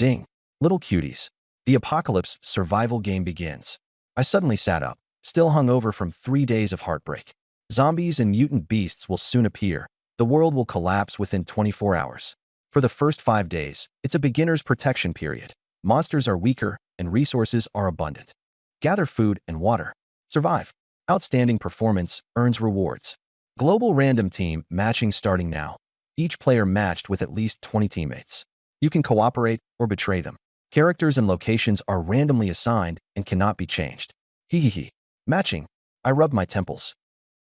Ding. Little cuties. The apocalypse survival game begins. I suddenly sat up, still hungover from 3 days of heartbreak. Zombies and mutant beasts will soon appear. The world will collapse within 24 hours. For the first 5 days, it's a beginner's protection period. Monsters are weaker and resources are abundant. Gather food and water. Survive. Outstanding performance earns rewards. Global random team matching starting now. Each player matched with at least 20 teammates. You can cooperate or betray them. Characters and locations are randomly assigned and cannot be changed. Hehehe. Matching. I rubbed my temples.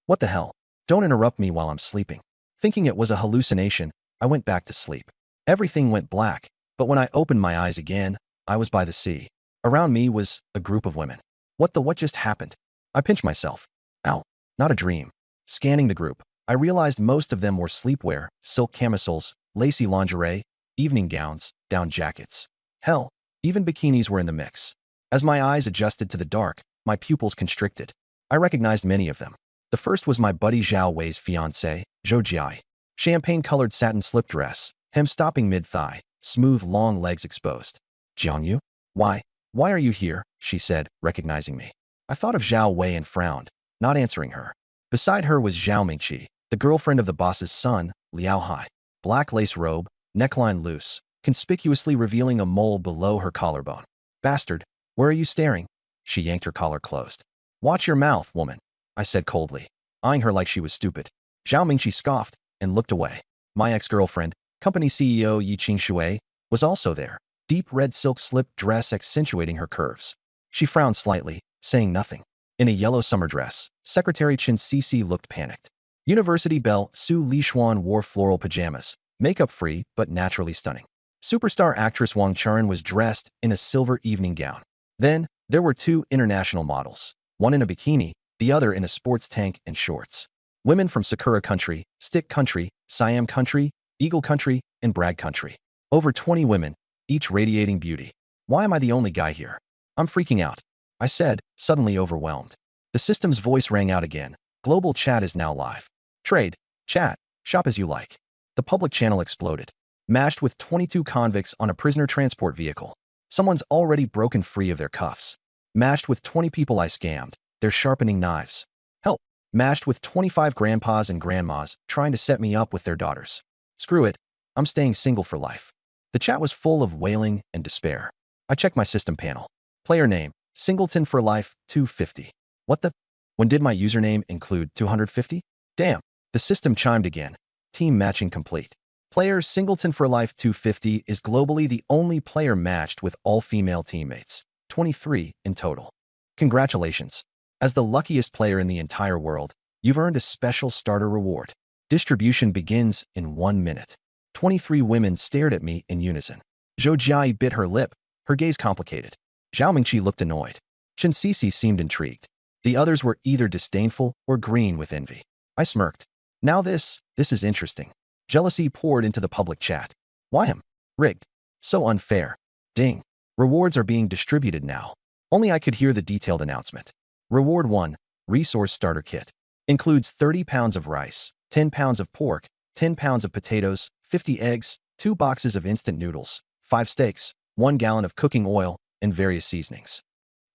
What the hell? Don't interrupt me while I'm sleeping. Thinking it was a hallucination, I went back to sleep. Everything went black, but when I opened my eyes again, I was by the sea. Around me was a group of women. What just happened? I pinched myself. Ow. Not a dream. Scanning the group, I realized most of them wore sleepwear, silk camisoles, lacy lingerie, evening gowns, down jackets. Hell, even bikinis were in the mix. As my eyes adjusted to the dark, my pupils constricted. I recognized many of them. The first was my buddy Zhao Wei's fiancée, Zhou Jiai. Champagne-colored satin slip dress, hem stopping mid-thigh, smooth long legs exposed. Jiangyu? Why are you here? She said, recognizing me. I thought of Zhao Wei and frowned, not answering her. Beside her was Zhao Mingqi, the girlfriend of the boss's son, Liao Hai. Black lace robe, neckline loose, conspicuously revealing a mole below her collarbone. Bastard, where are you staring? She yanked her collar closed. Watch your mouth, woman, I said coldly, eyeing her like she was stupid. Zhao Mingqi scoffed and looked away. My ex-girlfriend, company CEO Yi Qingxue, was also there, deep red silk slip dress accentuating her curves. She frowned slightly, saying nothing. In a yellow summer dress, Secretary Chen Cece looked panicked. University belle Su Lishuan wore floral pajamas, makeup-free but naturally stunning. Superstar actress Wang Churen was dressed in a silver evening gown. Then, there were 2 international models, one in a bikini, the other in a sports tank and shorts. Women from Sakura Country, Stick Country, Siam Country, Eagle Country, and Brag Country. Over 20 women, each radiating beauty. Why am I the only guy here? I'm freaking out, I said, suddenly overwhelmed. The system's voice rang out again. Global chat is now live. Trade, chat, shop as you like. The public channel exploded. Mashed with 22 convicts on a prisoner transport vehicle. Someone's already broken free of their cuffs. Mashed with 20 people I scammed. They're sharpening knives. Help. Mashed with 25 grandpas and grandmas trying to set me up with their daughters. Screw it. I'm staying single for life. The chat was full of wailing and despair. I checked my system panel. Player name, Singleton for Life, 250. What the? When did my username include 250? Damn. The system chimed again. Team matching complete. Player Singleton for Life 250 is globally the only player matched with all female teammates. 23 in total. Congratulations. As the luckiest player in the entire world, you've earned a special starter reward. Distribution begins in 1 minute. 23 women stared at me in unison. Zhou Jiai bit her lip, her gaze complicated. Zhao Mingqi looked annoyed. Chen Cece seemed intrigued. The others were either disdainful or green with envy. I smirked. Now this is interesting. Jealousy poured into the public chat. Why him? Rigged. So unfair. Ding. Rewards are being distributed now. Only I could hear the detailed announcement. Reward 1, Resource Starter Kit. Includes 30 pounds of rice, 10 pounds of pork, 10 pounds of potatoes, 50 eggs, 2 boxes of instant noodles, 5 steaks, 1 gallon of cooking oil, and various seasonings.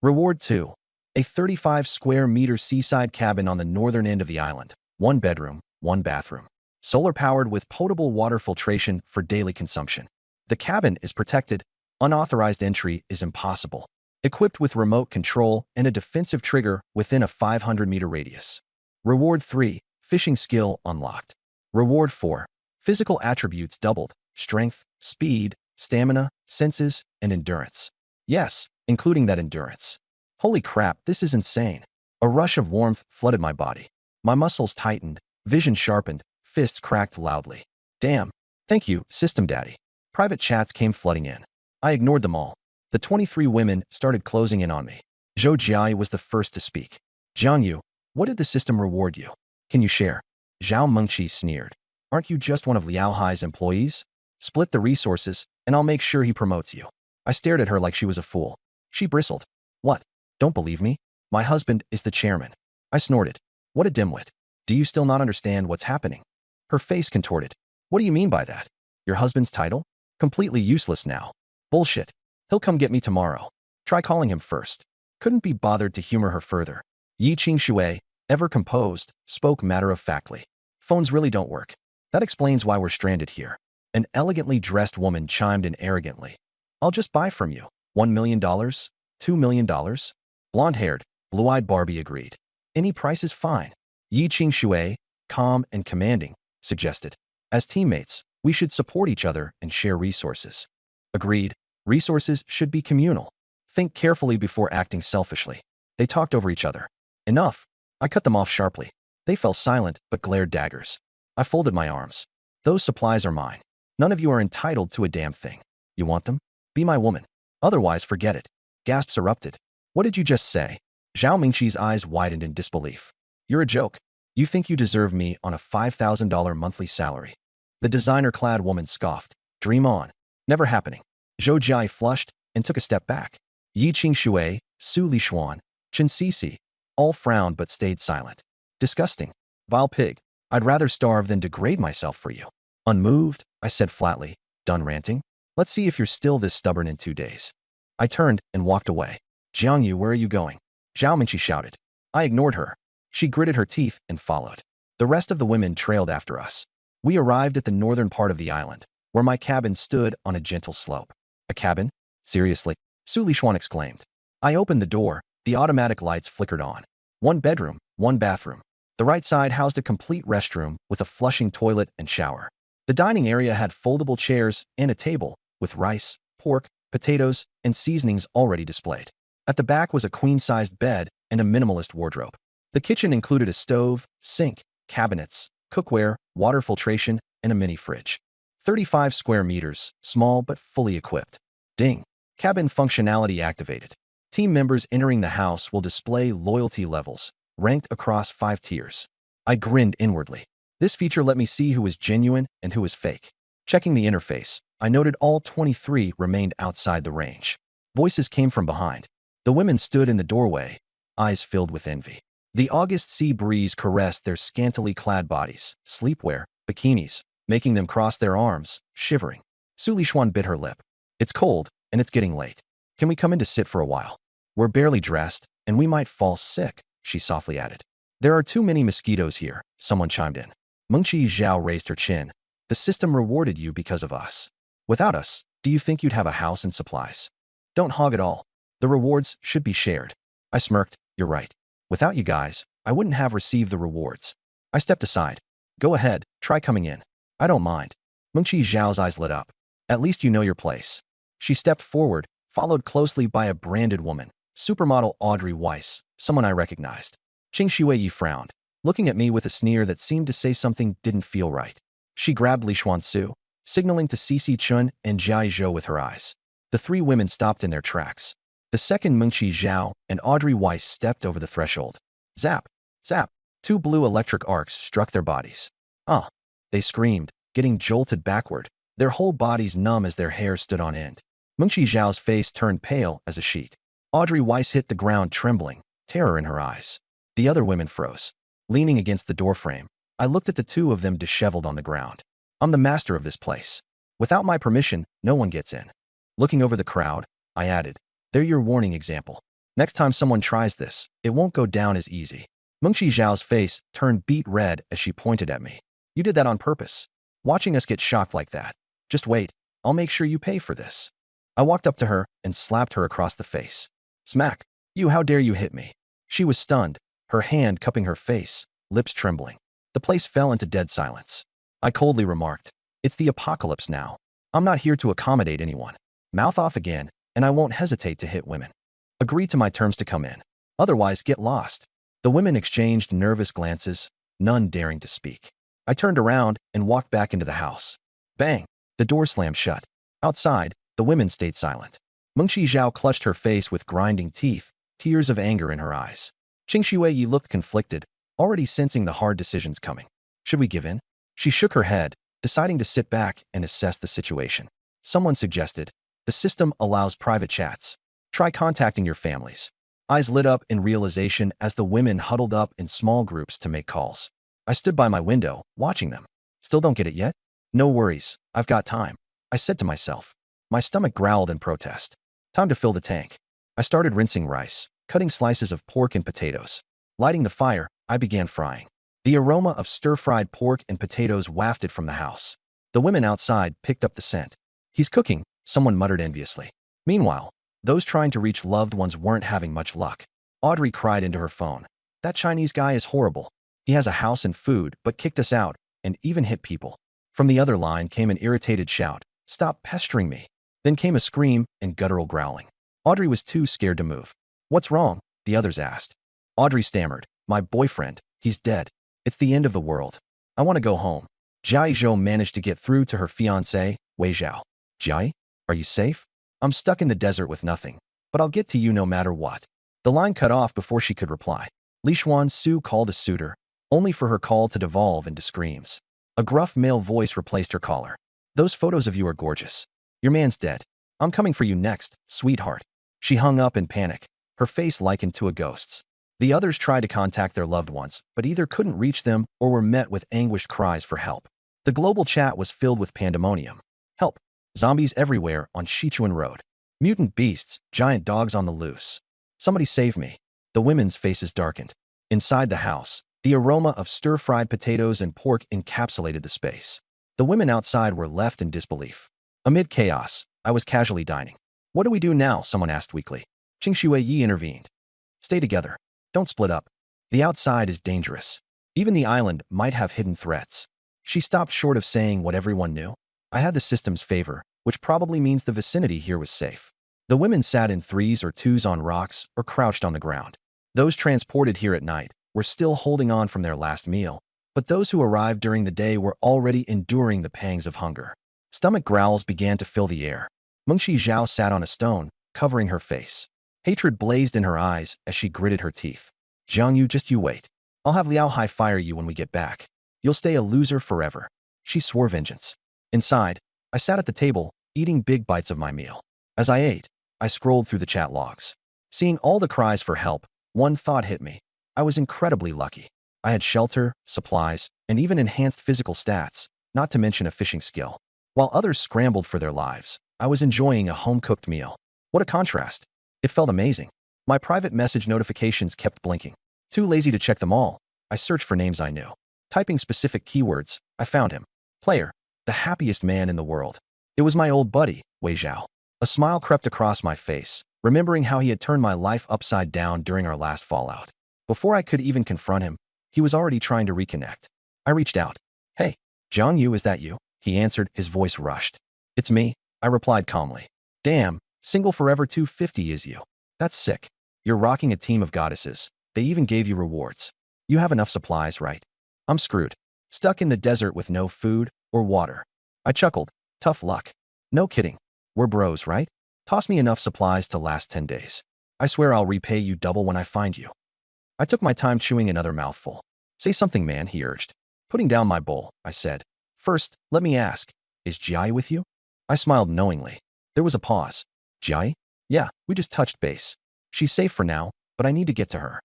Reward 2, a 35 square meter seaside cabin on the northern end of the island. 1 bedroom, 1 bathroom. Solar-powered with potable water filtration for daily consumption. The cabin is protected. Unauthorized entry is impossible. Equipped with remote control and a defensive trigger within a 500-meter radius. Reward 3, Fishing Skill unlocked. Reward 4, Physical attributes doubled. Strength, speed, stamina, senses, and endurance. Yes, including that endurance. Holy crap, this is insane. A rush of warmth flooded my body. My muscles tightened, vision sharpened, fists cracked loudly. Damn. Thank you, System Daddy. Private chats came flooding in. I ignored them all. The 23 women started closing in on me. Zhou Jiai was the first to speak. Jiangyu, what did the system reward you? Can you share? Zhao Mengqi sneered. Aren't you just one of Liao Hai's employees? Split the resources, and I'll make sure he promotes you. I stared at her like she was a fool. She bristled. What? Don't believe me? My husband is the chairman. I snorted. What a dimwit. Do you still not understand what's happening? Her face contorted. What do you mean by that? Your husband's title? Completely useless now. Bullshit. He'll come get me tomorrow. Try calling him first. Couldn't be bothered to humor her further. Yi Qing-shui, ever composed, spoke matter-of-factly. Phones really don't work. That explains why we're stranded here. An elegantly dressed woman chimed in arrogantly. I'll just buy from you. $1 million? $2 million? Blonde-haired, blue-eyed Barbie agreed. Any price is fine. Yi Qing-shui, calm and commanding, suggested. As teammates, we should support each other and share resources. Agreed. Resources should be communal. Think carefully before acting selfishly. They talked over each other. Enough. I cut them off sharply. They fell silent but glared daggers. I folded my arms. Those supplies are mine. None of you are entitled to a damn thing. You want them? Be my woman. Otherwise, forget it. Gasps erupted. What did you just say? Zhao Mingqi's eyes widened in disbelief. You're a joke. You think you deserve me on a $5,000 monthly salary. The designer-clad woman scoffed. Dream on. Never happening. Zhou Jia flushed and took a step back. Yi Qing-shui, Su Lishuan, Chen Sisi, all frowned but stayed silent. Disgusting. Vile pig. I'd rather starve than degrade myself for you. Unmoved, I said flatly. Done ranting? Let's see if you're still this stubborn in 2 days. I turned and walked away. Jiangyu, where are you going? Zhao Mingqi shouted. I ignored her. She gritted her teeth and followed. The rest of the women trailed after us. We arrived at the northern part of the island, where my cabin stood on a gentle slope. A cabin? Seriously? Su Lishuan exclaimed. I opened the door. The automatic lights flickered on. 1 bedroom, 1 bathroom. The right side housed a complete restroom with a flushing toilet and shower. The dining area had foldable chairs and a table with rice, pork, potatoes, and seasonings already displayed. At the back was a queen-sized bed and a minimalist wardrobe. The kitchen included a stove, sink, cabinets, cookware, water filtration, and a mini fridge. 35 square meters, small but fully equipped. Ding. Cabin functionality activated. Team members entering the house will display loyalty levels, ranked across 5 tiers. I grinned inwardly. This feature let me see who was genuine and who was fake. Checking the interface, I noted all 23 remained outside the range. Voices came from behind. The women stood in the doorway, eyes filled with envy. The August sea breeze caressed their scantily clad bodies, sleepwear, bikinis, making them cross their arms, shivering. Su Lishuan bit her lip. It's cold, and it's getting late. Can we come in to sit for a while? We're barely dressed, and we might fall sick, she softly added. There are too many mosquitoes here, someone chimed in. Mengqi Zhao raised her chin. The system rewarded you because of us. Without us, do you think you'd have a house and supplies? Don't hog it all. The rewards should be shared. I smirked. You're right. Without you guys, I wouldn't have received the rewards. I stepped aside. Go ahead, try coming in. I don't mind. Mengqi Zhao's eyes lit up. At least you know your place. She stepped forward, followed closely by a branded woman, supermodel Audrey Weiss, someone I recognized. Qing Shuiyi frowned, looking at me with a sneer that seemed to say something didn't feel right. She grabbed Li Xuansu, signaling to Cece Chun and Jia Zhou with her eyes. The 3 women stopped in their tracks. The second Mengqi Zhao and Audrey Weiss stepped over the threshold. Zap! Zap! 2 blue electric arcs struck their bodies. Ah! They screamed, getting jolted backward, their whole bodies numb as their hair stood on end. Mengqi Zhao's face turned pale as a sheet. Audrey Weiss hit the ground trembling, terror in her eyes. The other women froze. Leaning against the doorframe, I looked at the 2 of them disheveled on the ground. I'm the master of this place. Without my permission, no one gets in. Looking over the crowd, I added, they're your warning example. Next time someone tries this, it won't go down as easy. Mengqi Zhao's face turned beet red as she pointed at me. You did that on purpose. Watching us get shocked like that. Just wait, I'll make sure you pay for this. I walked up to her and slapped her across the face. Smack. You, how dare you hit me? She was stunned, her hand cupping her face, lips trembling. The place fell into dead silence. I coldly remarked, it's the apocalypse now. I'm not here to accommodate anyone. Mouth off again, and I won't hesitate to hit women. Agree to my terms to come in. Otherwise, get lost. The women exchanged nervous glances, none daring to speak. I turned around and walked back into the house. Bang! The door slammed shut. Outside, the women stayed silent. Mengqi Zhao clutched her face with grinding teeth, tears of anger in her eyes. Qing Shuiyi looked conflicted, already sensing the hard decisions coming. Should we give in? She shook her head, deciding to sit back and assess the situation. Someone suggested, the system allows private chats. Try contacting your families. Eyes lit up in realization as the women huddled up in small groups to make calls. I stood by my window, watching them. Still don't get it yet? No worries, I've got time, I said to myself. My stomach growled in protest. Time to fill the tank. I started rinsing rice, cutting slices of pork and potatoes. Lighting the fire, I began frying. The aroma of stir-fried pork and potatoes wafted from the house. The women outside picked up the scent. He's cooking, someone muttered enviously. Meanwhile, those trying to reach loved ones weren't having much luck. Audrey cried into her phone. That Chinese guy is horrible. He has a house and food, but kicked us out, and even hit people. From the other line came an irritated shout. Stop pestering me. Then came a scream and guttural growling. Audrey was too scared to move. What's wrong? The others asked. Audrey stammered. My boyfriend. He's dead. It's the end of the world. I want to go home. Jia Zhou managed to get through to her fiancé, Wei Zhao. Jia, are you safe? I'm stuck in the desert with nothing, but I'll get to you no matter what. The line cut off before she could reply. Li Xuan Su called a suitor, only for her call to devolve into screams. A gruff male voice replaced her caller. Those photos of you are gorgeous. Your man's dead. I'm coming for you next, sweetheart. She hung up in panic, her face likened to a ghost's. The others tried to contact their loved ones, but either couldn't reach them or were met with anguished cries for help. The global chat was filled with pandemonium. Help! Zombies everywhere on Sichuan Road. Mutant beasts, giant dogs on the loose. Somebody save me. The women's faces darkened. Inside the house, the aroma of stir-fried potatoes and pork encapsulated the space. The women outside were left in disbelief. Amid chaos, I was casually dining. What do we do now? Someone asked weakly. Qing Shui Yi intervened. Stay together. Don't split up. The outside is dangerous. Even the island might have hidden threats. She stopped short of saying what everyone knew. I had the system's favor, which probably means the vicinity here was safe. The women sat in threes or twos on rocks or crouched on the ground. Those transported here at night were still holding on from their last meal, but those who arrived during the day were already enduring the pangs of hunger. Stomach growls began to fill the air. Mengxi Zhao sat on a stone, covering her face. Hatred blazed in her eyes as she gritted her teeth. Jiang Yu, just you wait. I'll have Liao Hai fire you when we get back. You'll stay a loser forever. She swore vengeance. Inside, I sat at the table, eating big bites of my meal. As I ate, I scrolled through the chat logs. Seeing all the cries for help, one thought hit me. I was incredibly lucky. I had shelter, supplies, and even enhanced physical stats, not to mention a fishing skill. While others scrambled for their lives, I was enjoying a home-cooked meal. What a contrast. It felt amazing. My private message notifications kept blinking. Too lazy to check them all, I searched for names I knew. Typing specific keywords, I found him. Player, the happiest man in the world. It was my old buddy, Wei Zhao. A smile crept across my face, remembering how he had turned my life upside down during our last fallout. Before I could even confront him, he was already trying to reconnect. I reached out. Hey, Jiang Yu, is that you? He answered, his voice rushed. It's me, I replied calmly. Damn, single forever 250 is you. That's sick. You're rocking a team of goddesses. They even gave you rewards. You have enough supplies, right? I'm screwed. Stuck in the desert with no food or water. I chuckled. Tough luck. No kidding. We're bros, right? Toss me enough supplies to last 10 days. I swear I'll repay you double when I find you. I took my time chewing another mouthful. Say something, man, he urged. Putting down my bowl, I said. First, let me ask, is Jai with you? I smiled knowingly. There was a pause. Jai? Yeah, we just touched base. She's safe for now, but I need to get to her.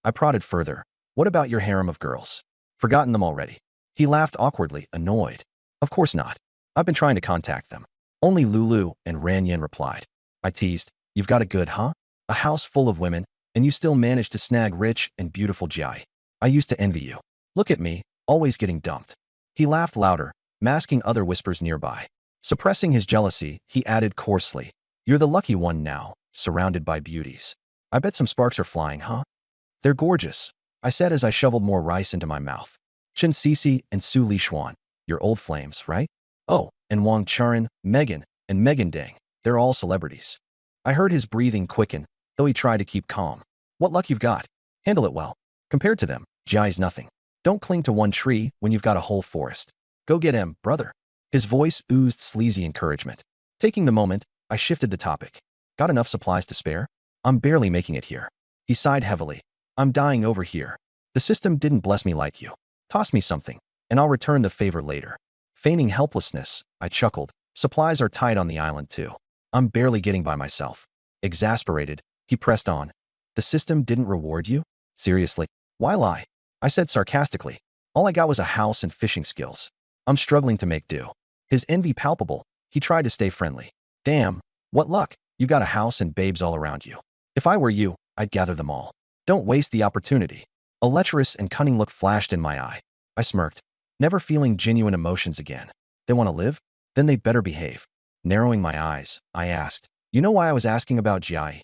I prodded further. What about your harem of girls? Forgotten them already. He laughed awkwardly, annoyed. Of course not. I've been trying to contact them. Only Lulu and Ranyan replied. I teased. You've got it good, huh? A house full of women, and you still managed to snag rich and beautiful Jai. I used to envy you. Look at me, always getting dumped. He laughed louder, masking other whispers nearby. Suppressing his jealousy, he added coarsely. You're the lucky one now, surrounded by beauties. I bet some sparks are flying, huh? They're gorgeous, I said as I shoveled more rice into my mouth. Chen Cece and Su Lishuan, your old flames, right? Oh, and Wang Charan, Megan, and Megan Dang, they're all celebrities. I heard his breathing quicken, though he tried to keep calm. What luck you've got. Handle it well. Compared to them, Jai's nothing. Don't cling to one tree when you've got a whole forest. Go get him, brother. His voice oozed sleazy encouragement. Taking the moment, I shifted the topic. Got enough supplies to spare? I'm barely making it here. He sighed heavily. I'm dying over here. The system didn't bless me like you. Toss me something, and I'll return the favor later. Feigning helplessness, I chuckled. Supplies are tight on the island too. I'm barely getting by myself. Exasperated, he pressed on. The system didn't reward you? Seriously? Why lie? I said sarcastically. All I got was a house and fishing skills. I'm struggling to make do. His envy palpable, he tried to stay friendly. Damn, what luck. You got a house and babes all around you. If I were you, I'd gather them all. Don't waste the opportunity. A lecherous and cunning look flashed in my eye. I smirked, never feeling genuine emotions again. They want to live? Then they better behave. Narrowing my eyes, I asked, you know why I was asking about Jiai?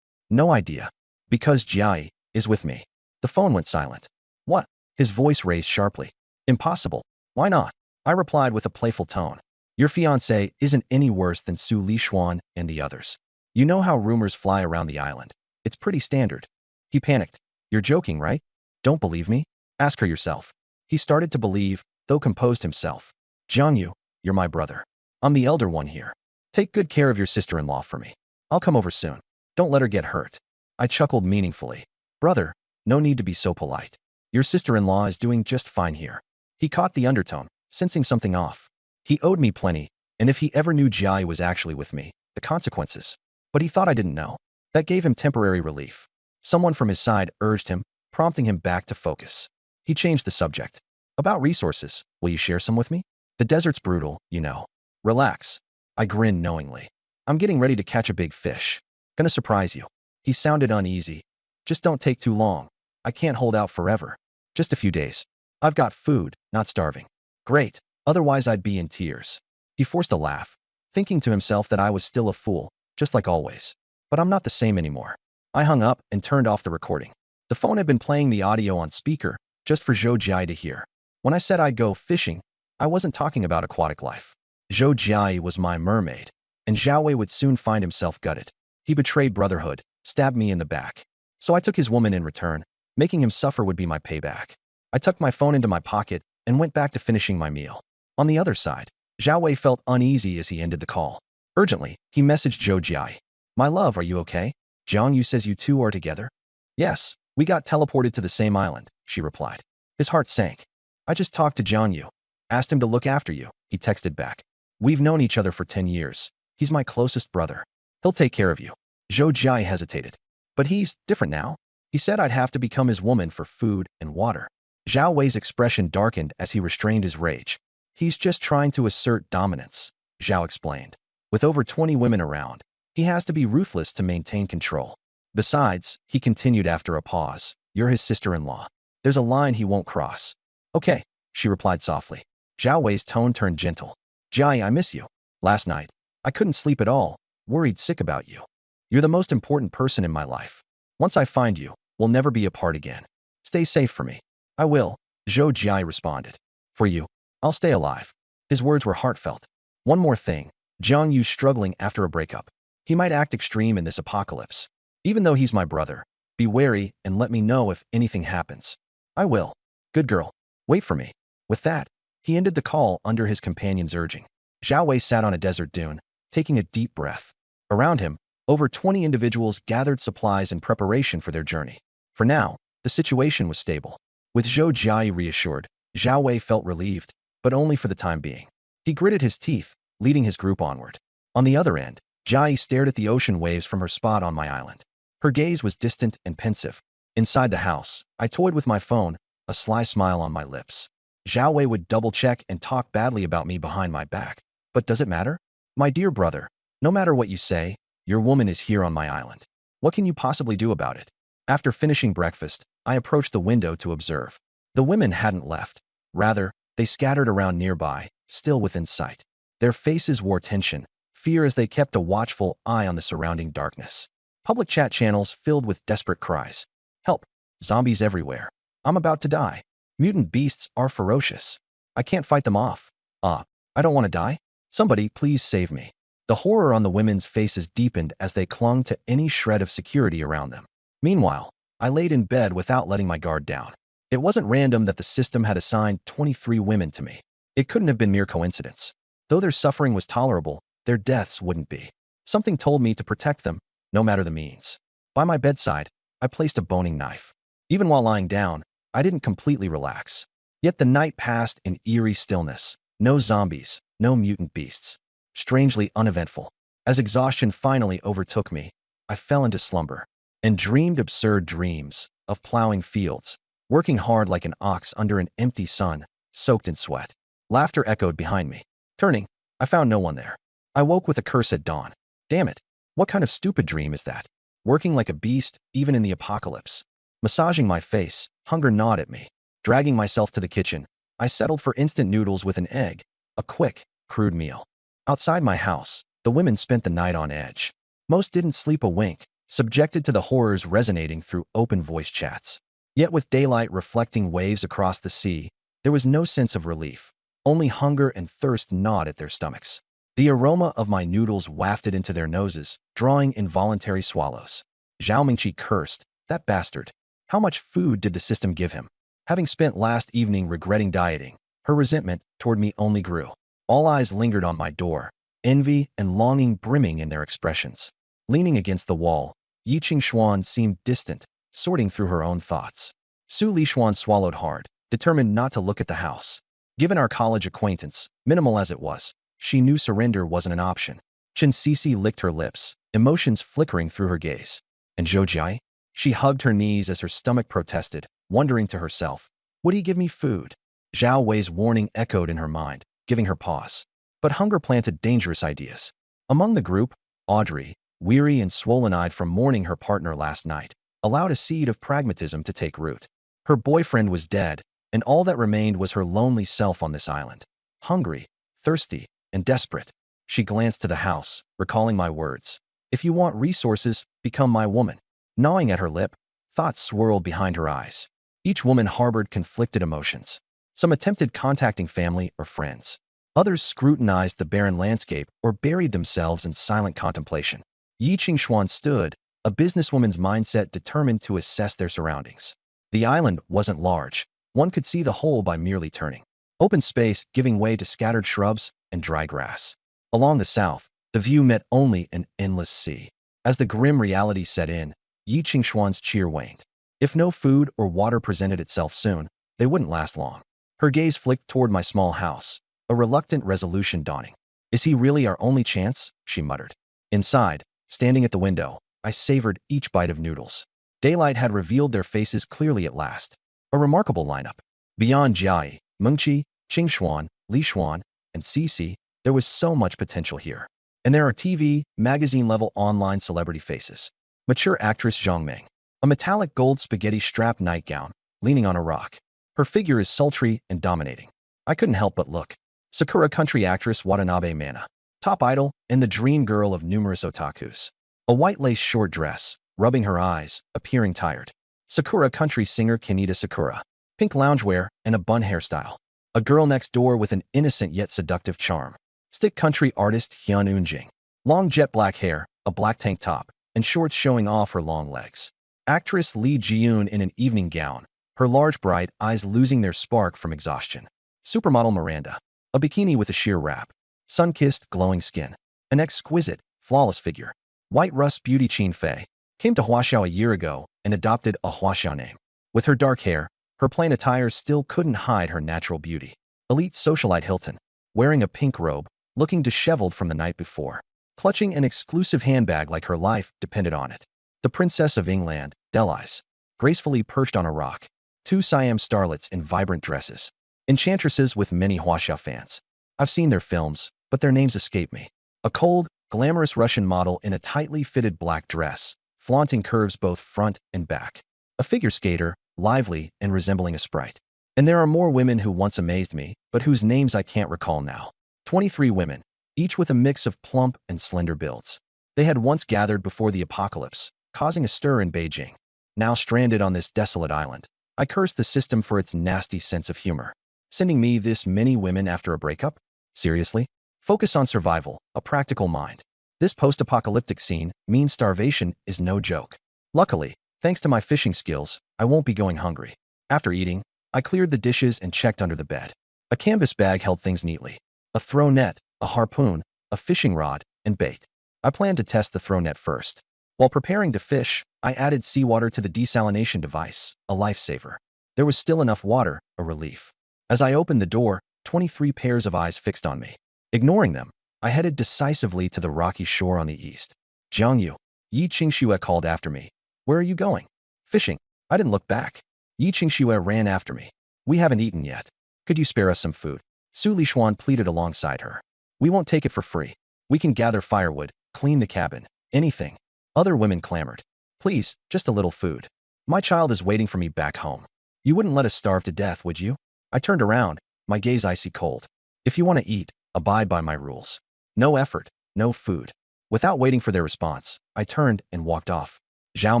No idea. Because Jiai is with me. The phone went silent. What? His voice raised sharply. Impossible. Why not? I replied with a playful tone. Your fiancé isn't any worse than Su Lishuan and the others. You know how rumors fly around the island. It's pretty standard. He panicked. You're joking, right? Don't believe me? Ask her yourself. He started to believe, though composed himself. Jiangyu, you're my brother. I'm the elder one here. Take good care of your sister-in-law for me. I'll come over soon. Don't let her get hurt. I chuckled meaningfully. Brother, no need to be so polite. Your sister-in-law is doing just fine here. He caught the undertone, sensing something off. He owed me plenty, and if he ever knew Jiai was actually with me, the consequences. But he thought I didn't know. That gave him temporary relief. Someone from his side urged him, prompting him back to focus. He changed the subject. About resources, will you share some with me? The desert's brutal, you know. Relax. I grinned knowingly. I'm getting ready to catch a big fish. Gonna surprise you. He sounded uneasy. Just don't take too long. I can't hold out forever. Just a few days. I've got food, not starving. Great. Otherwise I'd be in tears. He forced a laugh, thinking to himself that I was still a fool, just like always. But I'm not the same anymore. I hung up and turned off the recording. The phone had been playing the audio on speaker, just for Zhou Jia to hear. When I said I'd go fishing, I wasn't talking about aquatic life. Zhou Jia was my mermaid, and Zhao Wei would soon find himself gutted. He betrayed brotherhood, stabbed me in the back. So I took his woman in return. Making him suffer would be my payback. I tucked my phone into my pocket and went back to finishing my meal. On the other side, Zhao Wei felt uneasy as he ended the call. Urgently, he messaged Zhou Jia. My love, are you okay? Jiangyu says you two are together? Yes, we got teleported to the same island, she replied. His heart sank. I just talked to Jiangyu. Asked him to look after you, he texted back. We've known each other for 10 years. He's my closest brother. He'll take care of you. Zhou Jia hesitated. But he's different now. He said I'd have to become his woman for food and water. Zhao Wei's expression darkened as he restrained his rage. He's just trying to assert dominance, Zhao explained. With over 20 women around, he has to be ruthless to maintain control. Besides, he continued after a pause, you're his sister-in-law. There's a line he won't cross. Okay, she replied softly. Zhao Wei's tone turned gentle. Jai, I miss you. Last night, I couldn't sleep at all, worried sick about you. You're the most important person in my life. Once I find you, we'll never be apart again. Stay safe for me. I will, Zhou Jia responded. For you, I'll stay alive. His words were heartfelt. One more thing, Jiang Yu's struggling after a breakup. He might act extreme in this apocalypse. Even though he's my brother, be wary and let me know if anything happens. I will. Good girl. Wait for me. With that, he ended the call under his companion's urging. Zhao Wei sat on a desert dune, taking a deep breath. Around him, over 20 individuals gathered supplies in preparation for their journey. For now, the situation was stable. With Zhou Jia reassured, Zhao Wei felt relieved, but only for the time being. He gritted his teeth, leading his group onward. On the other end, Jai stared at the ocean waves from her spot on my island. Her gaze was distant and pensive. Inside the house, I toyed with my phone, a sly smile on my lips. Zhao Wei would double-check and talk badly about me behind my back. But does it matter? My dear brother, no matter what you say, your woman is here on my island. What can you possibly do about it? After finishing breakfast, I approached the window to observe. The women hadn't left. Rather, they scattered around nearby, still within sight. Their faces wore tension, fear as they kept a watchful eye on the surrounding darkness. Public chat channels filled with desperate cries. Help! Zombies everywhere. I'm about to die. Mutant beasts are ferocious. I can't fight them off. I don't want to die. Somebody, please save me. The horror on the women's faces deepened as they clung to any shred of security around them. Meanwhile, I laid in bed without letting my guard down. It wasn't random that the system had assigned 23 women to me. It couldn't have been mere coincidence. Though their suffering was tolerable, their deaths wouldn't be. Something told me to protect them, no matter the means. By my bedside, I placed a boning knife. Even while lying down, I didn't completely relax. Yet the night passed in eerie stillness. No zombies, no mutant beasts. Strangely uneventful. As exhaustion finally overtook me, I fell into slumber and dreamed absurd dreams of plowing fields, working hard like an ox under an empty sun, soaked in sweat. Laughter echoed behind me. Turning, I found no one there. I woke with a curse at dawn. Damn it. What kind of stupid dream is that? Working like a beast, even in the apocalypse. Massaging my face, hunger gnawed at me. Dragging myself to the kitchen, I settled for instant noodles with an egg, a quick, crude meal. Outside my house, the women spent the night on edge. Most didn't sleep a wink, subjected to the horrors resonating through open voice chats. Yet with daylight reflecting waves across the sea, there was no sense of relief. Only hunger and thirst gnawed at their stomachs. The aroma of my noodles wafted into their noses, drawing involuntary swallows. Zhao Mingqi cursed, that bastard. How much food did the system give him? Having spent last evening regretting dieting, her resentment toward me only grew. All eyes lingered on my door, envy and longing brimming in their expressions. Leaning against the wall, Yi Qingxuan seemed distant, sorting through her own thoughts. Su Lixuan swallowed hard, determined not to look at the house. Given our college acquaintance, minimal as it was, she knew surrender wasn't an option. Chen Sisi licked her lips, emotions flickering through her gaze. And Zhou Jai? She hugged her knees as her stomach protested, wondering to herself, would he give me food? Zhao Wei's warning echoed in her mind, giving her pause. But hunger planted dangerous ideas. Among the group, Audrey, weary and swollen-eyed from mourning her partner last night, allowed a seed of pragmatism to take root. Her boyfriend was dead, and all that remained was her lonely self on this island. Hungry, thirsty, and desperate. She glanced to the house, recalling my words. If you want resources, become my woman. Gnawing at her lip, thoughts swirled behind her eyes. Each woman harbored conflicted emotions. Some attempted contacting family or friends. Others scrutinized the barren landscape or buried themselves in silent contemplation. Yi Qingxuan stood, a businesswoman's mindset determined to assess their surroundings. The island wasn't large. One could see the whole by merely turning. Open space giving way to scattered shrubs and dry grass. Along the south, the view met only an endless sea. As the grim reality set in, Yi Qingxuan's cheer waned. If no food or water presented itself soon, they wouldn't last long. Her gaze flicked toward my small house, a reluctant resolution dawning. Is he really our only chance? She muttered. Inside, standing at the window, I savored each bite of noodles. Daylight had revealed their faces clearly at last. A remarkable lineup. Beyond Jiai, Mengqi, Qingxuan, Lixuan, and Cici, there was so much potential here. And there are TV, magazine-level online celebrity faces. Mature actress Zhang Meng. A metallic gold spaghetti-strap nightgown, leaning on a rock. Her figure is sultry and dominating. I couldn't help but look. Sakura country actress Watanabe Mana. Top idol and the dream girl of numerous otakus. A white lace short dress, rubbing her eyes, appearing tired. Sakura country singer Kaneda Sakura. Pink loungewear and a bun hairstyle. A girl next door with an innocent yet seductive charm. Stick country artist Hyun Eun-jing. Long jet black hair, a black tank top, and shorts showing off her long legs. Actress Lee Ji-yoon in an evening gown, her large bright eyes losing their spark from exhaustion. Supermodel Miranda. A bikini with a sheer wrap. Sun-kissed, glowing skin. An exquisite, flawless figure. White Rust beauty Qin Fei. Came to Huaxiao a year ago and adopted a Huaxiao name. With her dark hair, her plain attire still couldn't hide her natural beauty. Elite socialite Hilton. Wearing a pink robe, looking disheveled from the night before. Clutching an exclusive handbag like her life depended on it. The Princess of England, Delise. Gracefully perched on a rock. Two Siam starlets in vibrant dresses. Enchantresses with many Huaxia fans. I've seen their films, but their names escape me. A cold, glamorous Russian model in a tightly fitted black dress, flaunting curves both front and back. A figure skater, lively and resembling a sprite. And there are more women who once amazed me, but whose names I can't recall now. 23 women, each with a mix of plump and slender builds. They had once gathered before the apocalypse, causing a stir in Beijing. Now stranded on this desolate island, I cursed the system for its nasty sense of humor. Sending me this many women after a breakup? Seriously? Focus on survival, a practical mind. This post-apocalyptic scene means starvation is no joke. Luckily, thanks to my fishing skills, I won't be going hungry. After eating, I cleared the dishes and checked under the bed. A canvas bag held things neatly. A throw net, a harpoon, a fishing rod, and bait. I planned to test the throw net first. While preparing to fish, I added seawater to the desalination device, a lifesaver. There was still enough water, a relief. As I opened the door, 23 pairs of eyes fixed on me. Ignoring them, I headed decisively to the rocky shore on the east. Jiangyu, Yi Qingxue called after me. Where are you going? Fishing. I didn't look back. Yi Qingxue ran after me. We haven't eaten yet. Could you spare us some food? Su Lixuan pleaded alongside her. We won't take it for free. We can gather firewood, clean the cabin, anything. Other women clamored. Please, just a little food. My child is waiting for me back home. You wouldn't let us starve to death, would you? I turned around, my gaze icy cold. If you want to eat, abide by my rules. No effort, no food. Without waiting for their response, I turned and walked off. Zhao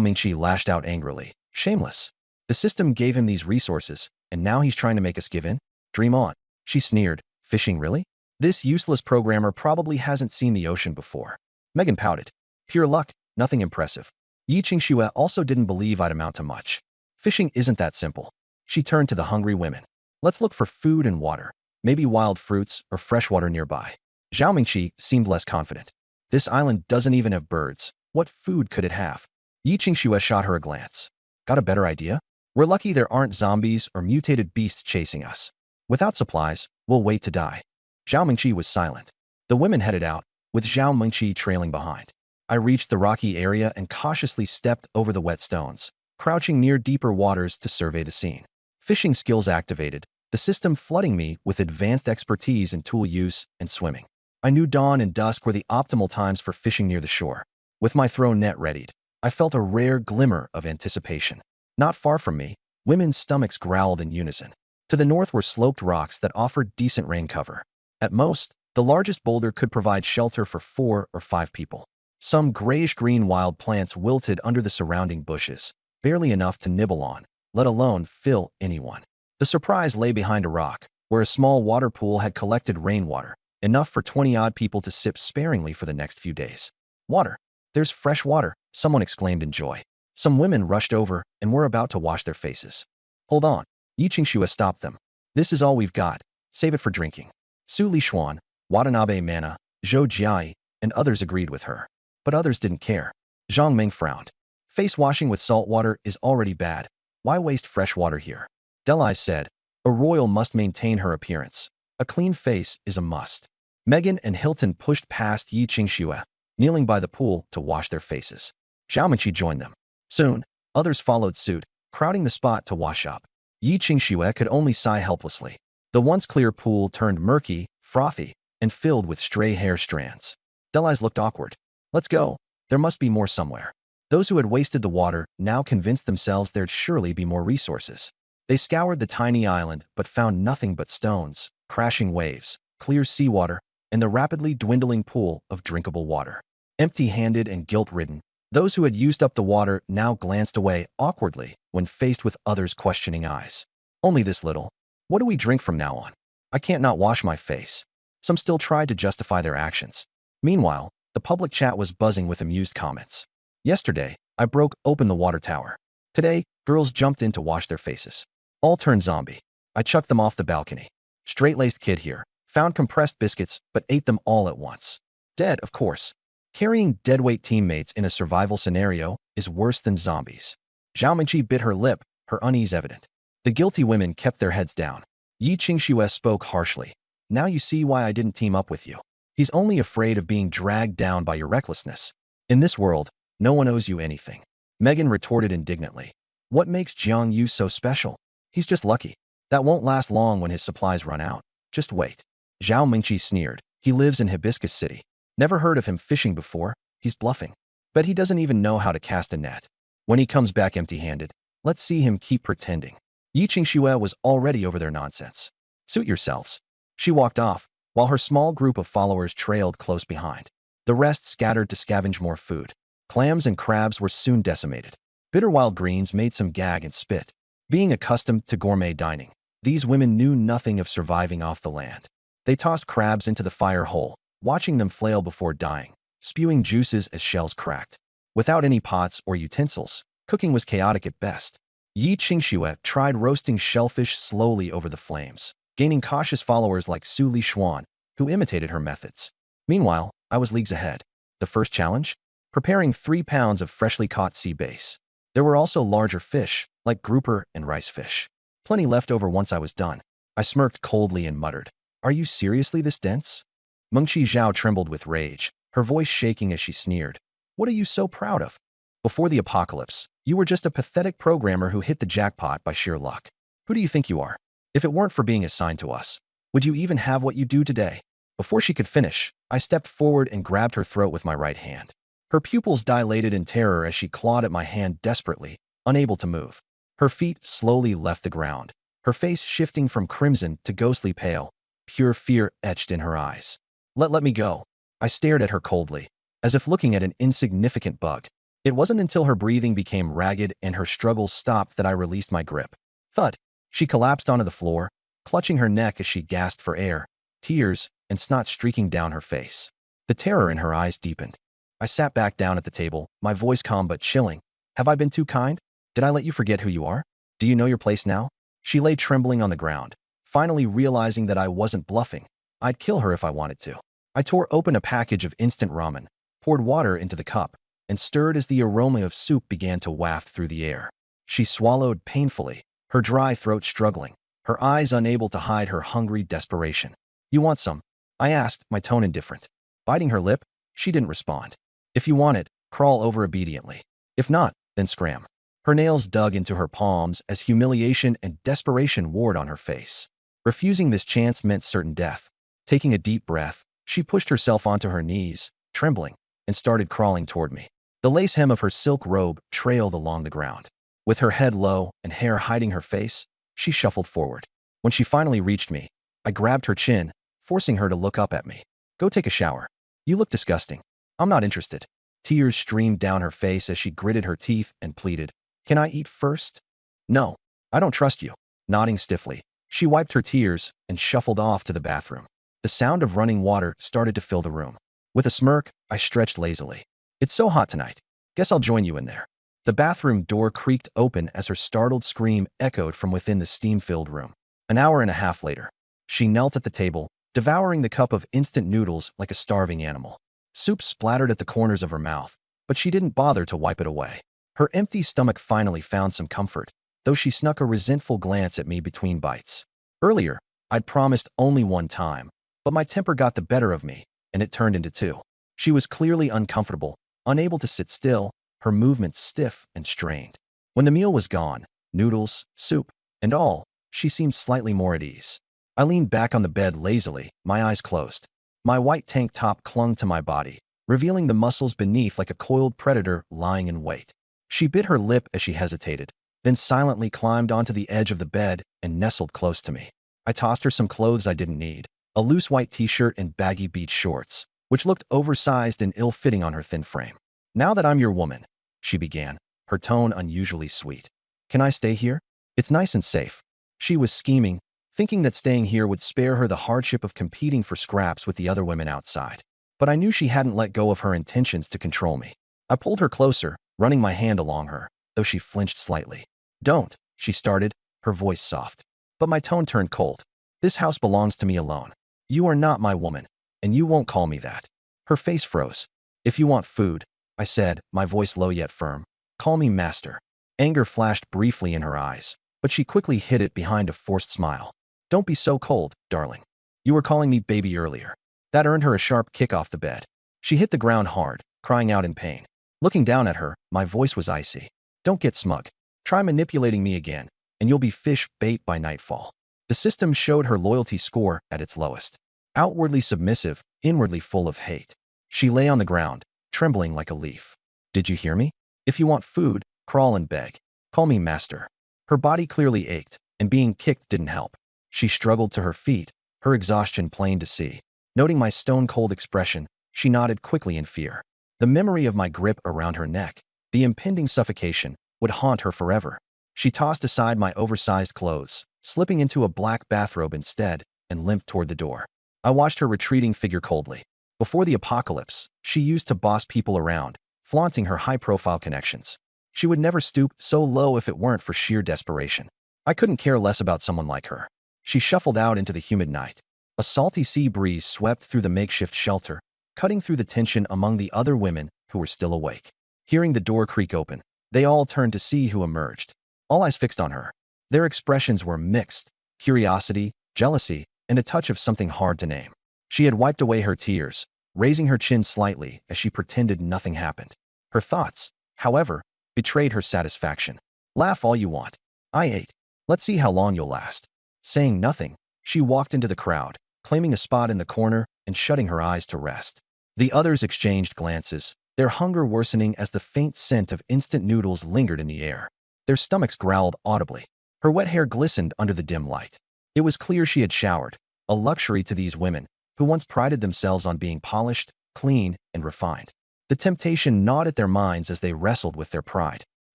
Mingqi lashed out angrily. Shameless. The system gave him these resources, and now he's trying to make us give in? Dream on. She sneered. Fishing really? This useless programmer probably hasn't seen the ocean before. Megan pouted. Pure luck, nothing impressive. Yi Qingxue also didn't believe I'd amount to much. Fishing isn't that simple. She turned to the hungry women. Let's look for food and water, maybe wild fruits or fresh water nearby. Zhao Mingqi seemed less confident. This island doesn't even have birds. What food could it have? Yi Qingxue shot her a glance. Got a better idea? We're lucky there aren't zombies or mutated beasts chasing us. Without supplies, we'll wait to die. Zhao Mingqi was silent. The women headed out, with Zhao Mingqi trailing behind. I reached the rocky area and cautiously stepped over the wet stones, crouching near deeper waters to survey the scene. Fishing skills activated, the system flooding me with advanced expertise in tool use and swimming. I knew dawn and dusk were the optimal times for fishing near the shore. With my throw net readied, I felt a rare glimmer of anticipation. Not far from me, women's stomachs growled in unison. To the north were sloped rocks that offered decent rain cover. At most, the largest boulder could provide shelter for 4 or 5 people. Some grayish-green wild plants wilted under the surrounding bushes, barely enough to nibble on, let alone fill anyone. The surprise lay behind a rock, where a small water pool had collected rainwater, enough for 20-odd people to sip sparingly for the next few days. Water. There's fresh water, someone exclaimed in joy. Some women rushed over and were about to wash their faces. Hold on. Yi Qingxue stopped them. This is all we've got. Save it for drinking. Su Lishuan, Watanabe Mana, Zhou Jiai, and others agreed with her. But others didn't care. Zhang Ming frowned. Face washing with salt water is already bad. Why waste fresh water here? Delai said, a royal must maintain her appearance. A clean face is a must. Megan and Hilton pushed past Yi Qingxue, kneeling by the pool to wash their faces. Zhao Mingqi joined them. Soon, others followed suit, crowding the spot to wash up. Yi Qingxue could only sigh helplessly. The once clear pool turned murky, frothy, and filled with stray hair strands. Delai's looked awkward. Let's go. There must be more somewhere. Those who had wasted the water now convinced themselves there'd surely be more resources. They scoured the tiny island but found nothing but stones, crashing waves, clear seawater, and the rapidly dwindling pool of drinkable water. Empty-handed and guilt-ridden, those who had used up the water now glanced away awkwardly when faced with others' questioning eyes. Only this little. What do we drink from now on? I can't not wash my face. Some still tried to justify their actions. Meanwhile, the public chat was buzzing with amused comments. Yesterday, I broke open the water tower. Today, girls jumped in to wash their faces. All turned zombie. I chucked them off the balcony. Straight-laced kid here. Found compressed biscuits, but ate them all at once. Dead, of course. Carrying deadweight teammates in a survival scenario is worse than zombies. Zhao Mingqi bit her lip, her unease evident. The guilty women kept their heads down. Yi Qingxue spoke harshly. Now you see why I didn't team up with you. He's only afraid of being dragged down by your recklessness. In this world, no one owes you anything. Megan retorted indignantly. What makes Jiang Yu so special? He's just lucky. That won't last long when his supplies run out. Just wait. Zhao Mingqi sneered. He lives in Hibiscus City. Never heard of him fishing before. He's bluffing. Bet he doesn't even know how to cast a net. When he comes back empty-handed, let's see him keep pretending. Yi Qingxue was already over their nonsense. Suit yourselves. She walked off, while her small group of followers trailed close behind. The rest scattered to scavenge more food. Clams and crabs were soon decimated. Bitter wild greens made some gag and spit. Being accustomed to gourmet dining, these women knew nothing of surviving off the land. They tossed crabs into the fire hole, watching them flail before dying, spewing juices as shells cracked. Without any pots or utensils, cooking was chaotic at best. Yi Qingxue tried roasting shellfish slowly over the flames, gaining cautious followers like Su Lishuan, who imitated her methods. Meanwhile, I was leagues ahead. The first challenge? Preparing 3 pounds of freshly caught sea bass. There were also larger fish, like grouper and rice fish. Plenty left over once I was done. I smirked coldly and muttered, "Are you seriously this dense?" Mengqi Zhao trembled with rage, her voice shaking as she sneered. "What are you so proud of? Before the apocalypse, you were just a pathetic programmer who hit the jackpot by sheer luck. Who do you think you are? If it weren't for being assigned to us, would you even have what you do today?" Before she could finish, I stepped forward and grabbed her throat with my right hand. Her pupils dilated in terror as she clawed at my hand desperately, unable to move. Her feet slowly left the ground, her face shifting from crimson to ghostly pale, pure fear etched in her eyes. Let me go. I stared at her coldly, as if looking at an insignificant bug. It wasn't until her breathing became ragged and her struggles stopped that I released my grip. Thud! She collapsed onto the floor, clutching her neck as she gasped for air, tears and snot streaking down her face. The terror in her eyes deepened. I sat back down at the table, my voice calm but chilling. Have I been too kind? Did I let you forget who you are? Do you know your place now? She lay trembling on the ground, finally realizing that I wasn't bluffing. I'd kill her if I wanted to. I tore open a package of instant ramen, poured water into the cup, and stirred as the aroma of soup began to waft through the air. She swallowed painfully, her dry throat struggling, her eyes unable to hide her hungry desperation. You want some? I asked, my tone indifferent. Biting her lip, she didn't respond. If you want it, crawl over obediently. If not, then scram. Her nails dug into her palms as humiliation and desperation warred on her face. Refusing this chance meant certain death. Taking a deep breath, she pushed herself onto her knees, trembling, and started crawling toward me. The lace hem of her silk robe trailed along the ground. With her head low and hair hiding her face, she shuffled forward. When she finally reached me, I grabbed her chin, forcing her to look up at me. Go take a shower. You look disgusting. I'm not interested. Tears streamed down her face as she gritted her teeth and pleaded. Can I eat first? No, I don't trust you. Nodding stiffly, she wiped her tears and shuffled off to the bathroom. The sound of running water started to fill the room. With a smirk, I stretched lazily. It's so hot tonight. Guess I'll join you in there. The bathroom door creaked open as her startled scream echoed from within the steam-filled room. An hour and a half later, she knelt at the table, devouring the cup of instant noodles like a starving animal. Soup splattered at the corners of her mouth, but she didn't bother to wipe it away. Her empty stomach finally found some comfort, though she snuck a resentful glance at me between bites. Earlier, I'd promised only one time, but my temper got the better of me, and it turned into two. She was clearly uncomfortable, unable to sit still, her movements stiff and strained. When the meal was gone, noodles, soup, and all, she seemed slightly more at ease. I leaned back on the bed lazily, my eyes closed. My white tank top clung to my body, revealing the muscles beneath like a coiled predator lying in wait. She bit her lip as she hesitated, then silently climbed onto the edge of the bed and nestled close to me. I tossed her some clothes I didn't need, a loose white t-shirt and baggy beach shorts, which looked oversized and ill-fitting on her thin frame. Now that I'm your woman, she began, her tone unusually sweet. Can I stay here? It's nice and safe. She was scheming, thinking that staying here would spare her the hardship of competing for scraps with the other women outside. But I knew she hadn't let go of her intentions to control me. I pulled her closer, running my hand along her, though she flinched slightly. Don't, she started, her voice soft. But my tone turned cold. This house belongs to me alone. You are not my woman, and you won't call me that. Her face froze. If you want food, I said, my voice low yet firm, call me master. Anger flashed briefly in her eyes, but she quickly hid it behind a forced smile. Don't be so cold, darling. You were calling me baby earlier. That earned her a sharp kick off the bed. She hit the ground hard, crying out in pain. Looking down at her, my voice was icy. Don't get smug. Try manipulating me again, and you'll be fish bait by nightfall. The system showed her loyalty score at its lowest. Outwardly submissive, inwardly full of hate. She lay on the ground, trembling like a leaf. Did you hear me? If you want food, crawl and beg. Call me master. Her body clearly ached, and being kicked didn't help. She struggled to her feet, her exhaustion plain to see. Noting my stone-cold expression, she nodded quickly in fear. The memory of my grip around her neck, the impending suffocation, would haunt her forever. She tossed aside my oversized clothes, slipping into a black bathrobe instead, and limped toward the door. I watched her retreating figure coldly. Before the apocalypse, she used to boss people around, flaunting her high-profile connections. She would never stoop so low if it weren't for sheer desperation. I couldn't care less about someone like her. She shuffled out into the humid night. A salty sea breeze swept through the makeshift shelter, cutting through the tension among the other women who were still awake. Hearing the door creak open, they all turned to see who emerged. All eyes fixed on her. Their expressions were mixed, curiosity, jealousy, and a touch of something hard to name. She had wiped away her tears, raising her chin slightly as she pretended nothing happened. Her thoughts, however, betrayed her satisfaction. Laugh all you want. I ate. Let's see how long you'll last. Saying nothing, she walked into the crowd, claiming a spot in the corner, and shutting her eyes to rest. The others exchanged glances, their hunger worsening as the faint scent of instant noodles lingered in the air. Their stomachs growled audibly. Her wet hair glistened under the dim light. It was clear she had showered, a luxury to these women, who once prided themselves on being polished, clean, and refined. The temptation gnawed at their minds as they wrestled with their pride.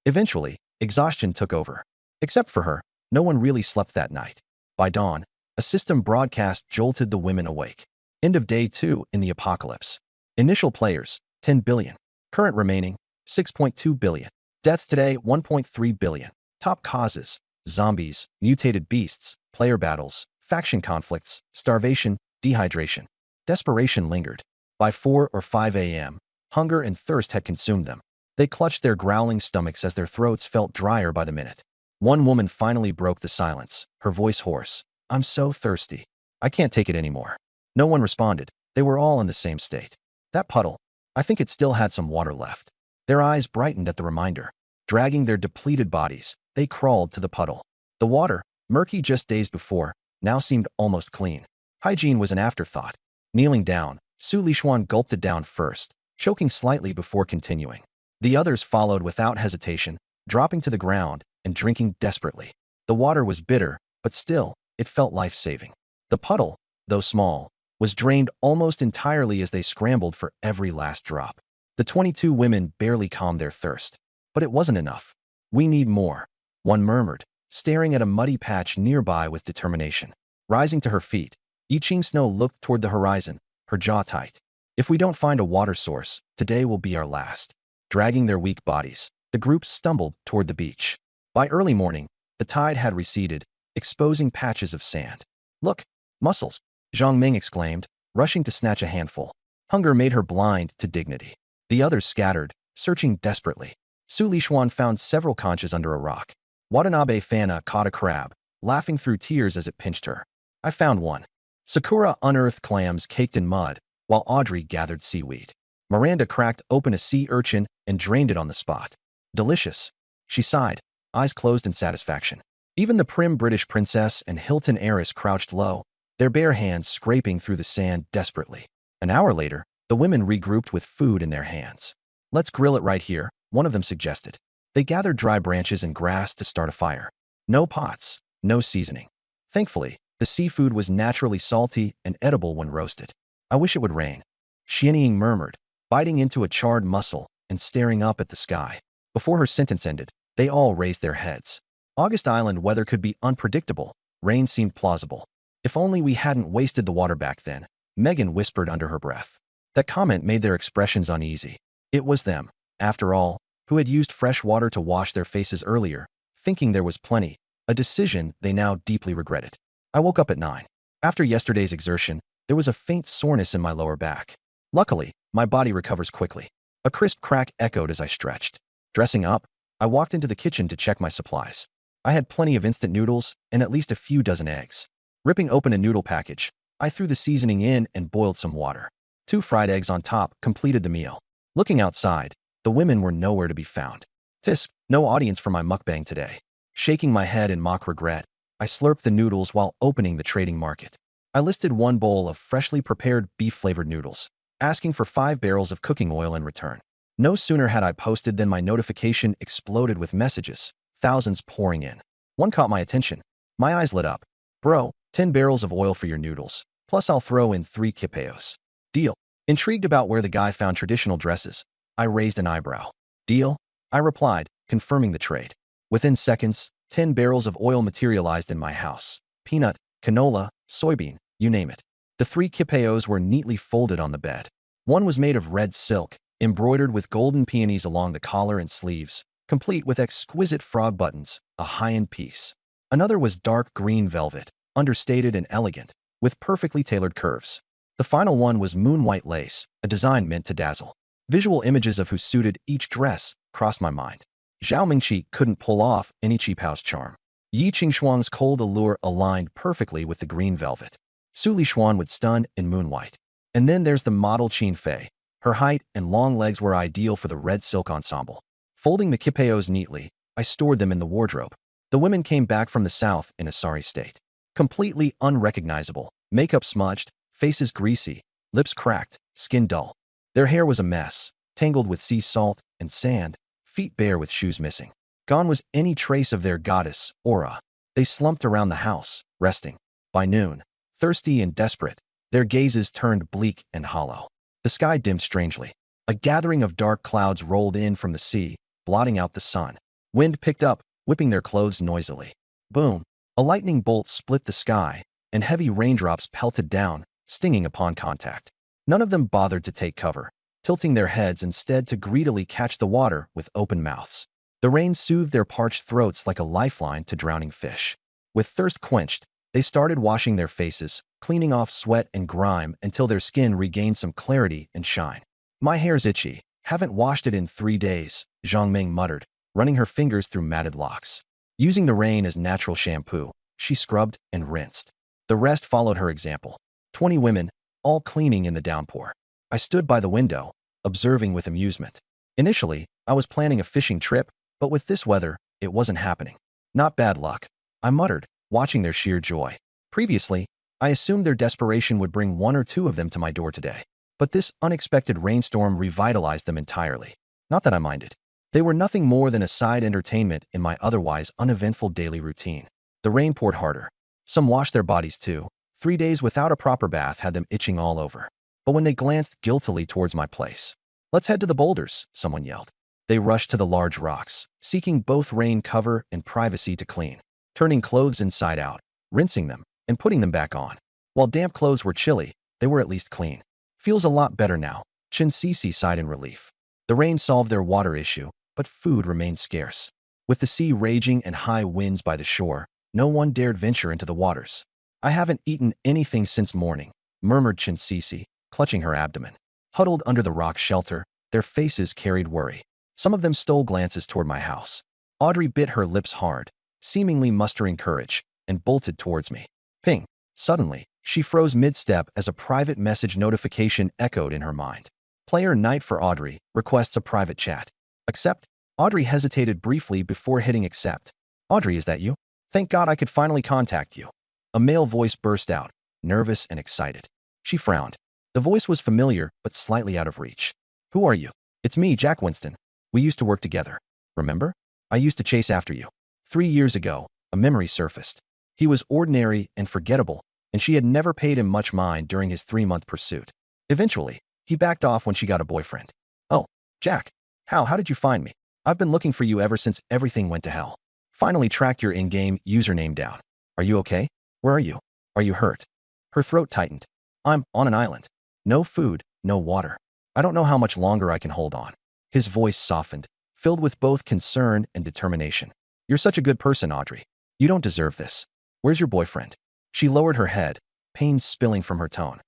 Eventually, exhaustion took over. Except for her, no one really slept that night. By dawn, a system broadcast jolted the women awake. End of day 2 in the apocalypse. Initial players, 10 billion. Current remaining, 6.2 billion. Deaths today, 1.3 billion. Top causes: zombies, mutated beasts, player battles, faction conflicts, starvation, dehydration. Desperation lingered. By 4 or 5 a.m., hunger and thirst had consumed them. They clutched their growling stomachs as their throats felt drier by the minute. One woman finally broke the silence, her voice hoarse. "I'm so thirsty. I can't take it anymore." No one responded. They were all in the same state. That puddle, I think it still had some water left. Their eyes brightened at the reminder. Dragging their depleted bodies, they crawled to the puddle. The water, murky just days before, now seemed almost clean. Hygiene was an afterthought. Kneeling down, Su Lishuan gulped it down first, choking slightly before continuing. The others followed without hesitation, dropping to the ground and drinking desperately. The water was bitter, but still, it felt life-saving. The puddle, though small, was drained almost entirely as they scrambled for every last drop. The 22 women barely calmed their thirst. But it wasn't enough. "We need more," one murmured, staring at a muddy patch nearby with determination. Rising to her feet, Yiqing Snow looked toward the horizon, her jaw tight. "If we don't find a water source, today will be our last." Dragging their weak bodies, the group stumbled toward the beach. By early morning, the tide had receded, exposing patches of sand. "Look, mussels!" Zhang Ming exclaimed, rushing to snatch a handful. Hunger made her blind to dignity. The others scattered, searching desperately. Su Lishuan found several conchas under a rock. Watanabe Fana caught a crab, laughing through tears as it pinched her. "I found one." Sakura unearthed clams caked in mud, while Audrey gathered seaweed. Miranda cracked open a sea urchin and drained it on the spot. "Delicious," she sighed, eyes closed in satisfaction. Even the prim British princess and Hilton heiress crouched low, their bare hands scraping through the sand desperately. An hour later, the women regrouped with food in their hands. "Let's grill it right here," one of them suggested. They gathered dry branches and grass to start a fire. No pots, no seasoning. Thankfully, the seafood was naturally salty and edible when roasted. "I wish it would rain," Xianying murmured, biting into a charred mussel and staring up at the sky. Before her sentence ended, they all raised their heads. August Island weather could be unpredictable. Rain seemed plausible. "If only we hadn't wasted the water back then," Megan whispered under her breath. That comment made their expressions uneasy. It was them, after all, who had used fresh water to wash their faces earlier, thinking there was plenty, a decision they now deeply regretted. I woke up at 9. After yesterday's exertion, there was a faint soreness in my lower back. Luckily, my body recovers quickly. A crisp crack echoed as I stretched. Dressing up, I walked into the kitchen to check my supplies. I had plenty of instant noodles and at least a few dozen eggs. Ripping open a noodle package, I threw the seasoning in and boiled some water. 2 fried eggs on top completed the meal. Looking outside, the women were nowhere to be found. Tisk, no audience for my mukbang today. Shaking my head in mock regret, I slurped the noodles while opening the trading market. I listed 1 bowl of freshly prepared beef-flavored noodles, asking for 5 barrels of cooking oil in return. No sooner had I posted than my notification exploded with messages, thousands pouring in. One caught my attention. My eyes lit up. "Bro, 10 barrels of oil for your noodles, plus I'll throw in 3 kipeos. Deal." Intrigued about where the guy found traditional dresses, I raised an eyebrow. "Deal?" I replied, confirming the trade. Within seconds, 10 barrels of oil materialized in my house. Peanut, canola, soybean, you name it. The 3 kipeos were neatly folded on the bed. One was made of red silk, embroidered with golden peonies along the collar and sleeves, complete with exquisite frog buttons, a high-end piece. Another was dark green velvet, understated and elegant, with perfectly tailored curves. The final one was moon-white lace, a design meant to dazzle. Visual images of who suited each dress crossed my mind. Zhao Mingqi couldn't pull off any cheap house charm. Yi Qingshuang's cold allure aligned perfectly with the green velvet. Su Lishuan would stun in moon-white. And then there's the model Qin Fei. Her height and long legs were ideal for the red silk ensemble. Folding the kipeos neatly, I stored them in the wardrobe. The women came back from the south in a sorry state. Completely unrecognizable, makeup smudged, faces greasy, lips cracked, skin dull. Their hair was a mess, tangled with sea salt and sand, feet bare with shoes missing. Gone was any trace of their goddess aura. They slumped around the house, resting. By noon, thirsty and desperate, their gazes turned bleak and hollow. The sky dimmed strangely. A gathering of dark clouds rolled in from the sea, blotting out the sun. Wind picked up, whipping their clothes noisily. Boom! A lightning bolt split the sky, and heavy raindrops pelted down, stinging upon contact. None of them bothered to take cover, tilting their heads instead to greedily catch the water with open mouths. The rain soothed their parched throats like a lifeline to drowning fish. With thirst quenched, they started washing their faces, cleaning off sweat and grime until their skin regained some clarity and shine. My hair's itchy. Haven't washed it in 3 days, Zhang Ming muttered, running her fingers through matted locks. Using the rain as natural shampoo, she scrubbed and rinsed. The rest followed her example. 20 women, all cleaning in the downpour. I stood by the window, observing with amusement. Initially, I was planning a fishing trip, but with this weather, it wasn't happening. Not bad luck, I muttered, watching their sheer joy. Previously, I assumed their desperation would bring 1 or 2 of them to my door today. But this unexpected rainstorm revitalized them entirely. Not that I minded. They were nothing more than a side entertainment in my otherwise uneventful daily routine. The rain poured harder. Some washed their bodies too. 3 days without a proper bath had them itching all over. But when they glanced guiltily towards my place, "Let's head to the boulders," someone yelled. They rushed to the large rocks, seeking both rain cover and privacy to clean, turning clothes inside out, rinsing them, and putting them back on. While damp clothes were chilly, they were at least clean. "Feels a lot better now," Chen Sisi sighed in relief. The rain solved their water issue, but food remained scarce. With the sea raging and high winds by the shore, no one dared venture into the waters. "I haven't eaten anything since morning," murmured Chen Sisi, clutching her abdomen. Huddled under the rock shelter, their faces carried worry. Some of them stole glances toward my house. Audrey bit her lips hard, seemingly mustering courage, and bolted towards me. Ping! Suddenly, she froze mid-step as a private message notification echoed in her mind. "Player Knight for Audrey requests a private chat. Accept?" Audrey hesitated briefly before hitting accept. "Audrey, is that you? Thank God I could finally contact you." A male voice burst out, nervous and excited. She frowned. The voice was familiar, but slightly out of reach. "Who are you?" "It's me, Jack Winston. We used to work together. Remember? I used to chase after you." 3 years ago, a memory surfaced. He was ordinary and forgettable, and she had never paid him much mind during his 3-month pursuit. Eventually, he backed off when she got a boyfriend. "Oh, Jack. How did you find me? I've been looking for you ever since everything went to hell. Finally tracked your in-game username down. Are you okay? Where are you? Are you hurt?" Her throat tightened. "I'm on an island. No food, no water. I don't know how much longer I can hold on." His voice softened, filled with both concern and determination. "You're such a good person, Audrey. You don't deserve this. Where's your boyfriend?" She lowered her head, pain spilling from her tone.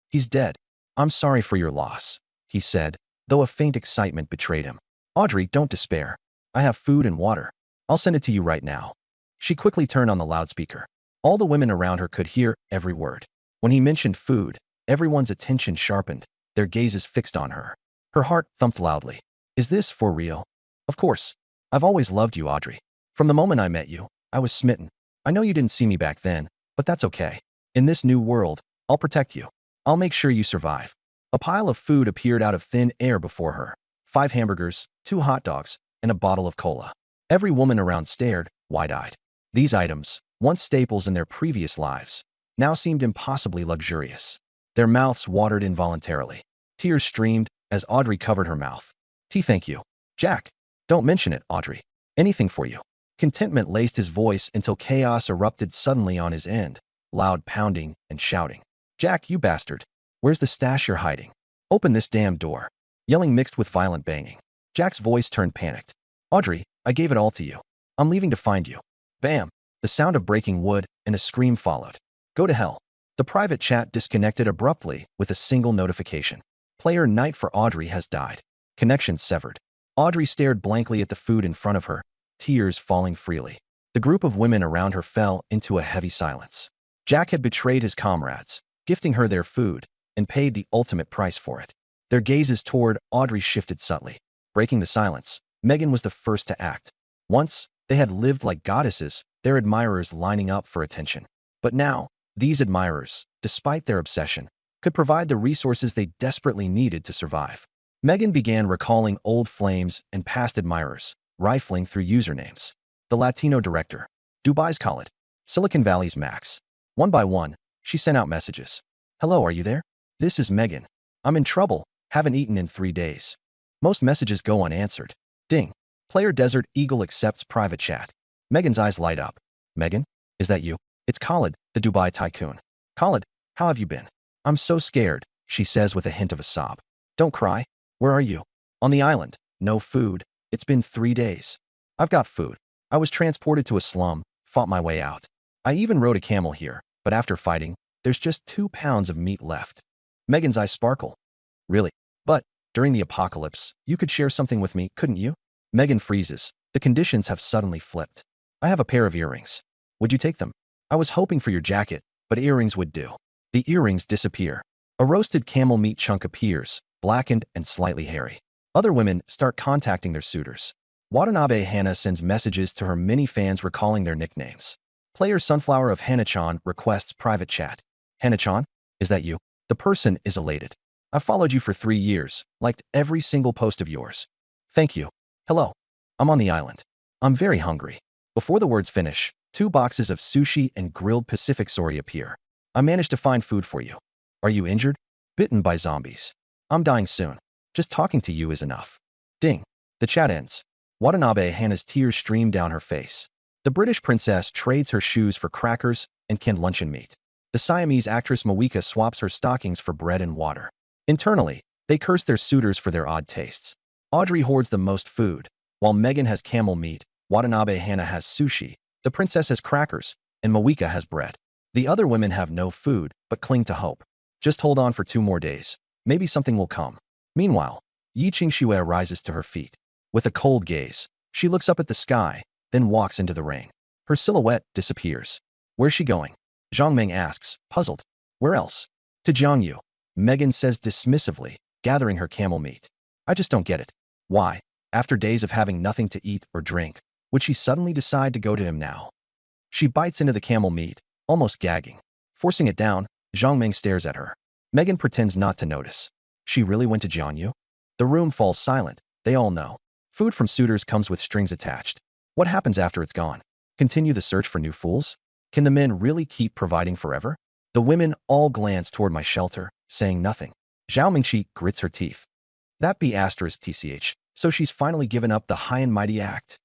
"He's dead. I'm sorry for your loss," he said, though a faint excitement betrayed him. "Audrey, don't despair. I have food and water. I'll send it to you right now." She quickly turned on the loudspeaker. All the women around her could hear every word. When he mentioned food, everyone's attention sharpened, their gazes fixed on her. Her heart thumped loudly. "Is this for real?" "Of course. I've always loved you, Audrey. From the moment I met you, I was smitten. I know you didn't see me back then, but that's okay. In this new world, I'll protect you. I'll make sure you survive." A pile of food appeared out of thin air before her. 5 hamburgers, 2 hot dogs, and a bottle of cola. Every woman around stared, wide-eyed. These items, once staples in their previous lives, now seemed impossibly luxurious. Their mouths watered involuntarily. Tears streamed as Audrey covered her mouth. Thank you. Jack, don't mention it, Audrey. Anything for you." Contentment laced his voice until chaos erupted suddenly on his end, loud pounding and shouting. "Jack, you bastard. Where's the stash you're hiding? Open this damn door." Yelling mixed with violent banging. Jack's voice turned panicked. "Audrey, I gave it all to you. I'm leaving to find you." Bam! The sound of breaking wood and a scream followed. "Go to hell." The private chat disconnected abruptly with a single notification. Player Knight for Audrey has died. Connection severed. Audrey stared blankly at the food in front of her, tears falling freely. The group of women around her fell into a heavy silence. Jack had betrayed his comrades, gifting her their food, and paid the ultimate price for it. Their gazes toward Audrey shifted subtly. Breaking the silence, Megan was the first to act. Once, they had lived like goddesses, their admirers lining up for attention. But now, these admirers, despite their obsession, could provide the resources they desperately needed to survive. Megan began recalling old flames and past admirers, rifling through usernames. The Latino director, Dubai's Khalid, Silicon Valley's Max. One by one, she sent out messages. Hello, are you there? This is Megan. I'm in trouble, haven't eaten in 3 days. Most messages go unanswered. Ding. Player Desert Eagle accepts private chat. Megan's eyes light up. Megan, is that you? It's Khalid, the Dubai tycoon. Khalid, how have you been? I'm so scared, she says with a hint of a sob. Don't cry. Where are you? On the island. No food. It's been 3 days. I've got food. I was transported to a slum, fought my way out. I even rode a camel here, but after fighting, there's just 2 pounds of meat left. Megan's eyes sparkle. Really? But, during the apocalypse, you could share something with me, couldn't you? Megan freezes. The conditions have suddenly flipped. I have a pair of earrings. Would you take them? I was hoping for your jacket, but earrings would do. The earrings disappear. A roasted camel meat chunk appears, blackened and slightly hairy. Other women start contacting their suitors. Watanabe Hannah sends messages to her many fans recalling their nicknames. Player Sunflower of Hannah-chan requests private chat. Hannah-chan, is that you? The person is elated. I've followed you for 3 years, liked every single post of yours. Thank you. Hello. I'm on the island. I'm very hungry. Before the words finish, 2 boxes of sushi and grilled Pacific sori appear. I managed to find food for you. Are you injured? Bitten by zombies. I'm dying soon. Just talking to you is enough. Ding. The chat ends. Watanabe Hannah's tears stream down her face. The British princess trades her shoes for crackers and canned luncheon meat. The Siamese actress Mawika swaps her stockings for bread and water. Internally, they curse their suitors for their odd tastes. Audrey hoards the most food. While Megan has camel meat, Watanabe Hannah has sushi, the princess has crackers, and Mawika has bread. The other women have no food, but cling to hope. Just hold on for 2 more days. Maybe something will come. Meanwhile, Yi Qingxue rises to her feet. With a cold gaze, she looks up at the sky, then walks into the rain. Her silhouette disappears. Where's she going? Zhang Meng asks, puzzled. Where else? To Jiangyu. Megan says dismissively, gathering her camel meat. I just don't get it. Why, after days of having nothing to eat or drink, would she suddenly decide to go to him now? She bites into the camel meat, almost gagging. Forcing it down, Zhang Meng stares at her. Megan pretends not to notice. She really went to Jiangyu? The room falls silent. They all know. Food from suitors comes with strings attached. What happens after it's gone? Continue the search for new fools? Can the men really keep providing forever? The women all glance toward my shelter, saying nothing. Zhao Mingqi grits her teeth. That be asterisk tch, so she's finally given up the high and mighty act.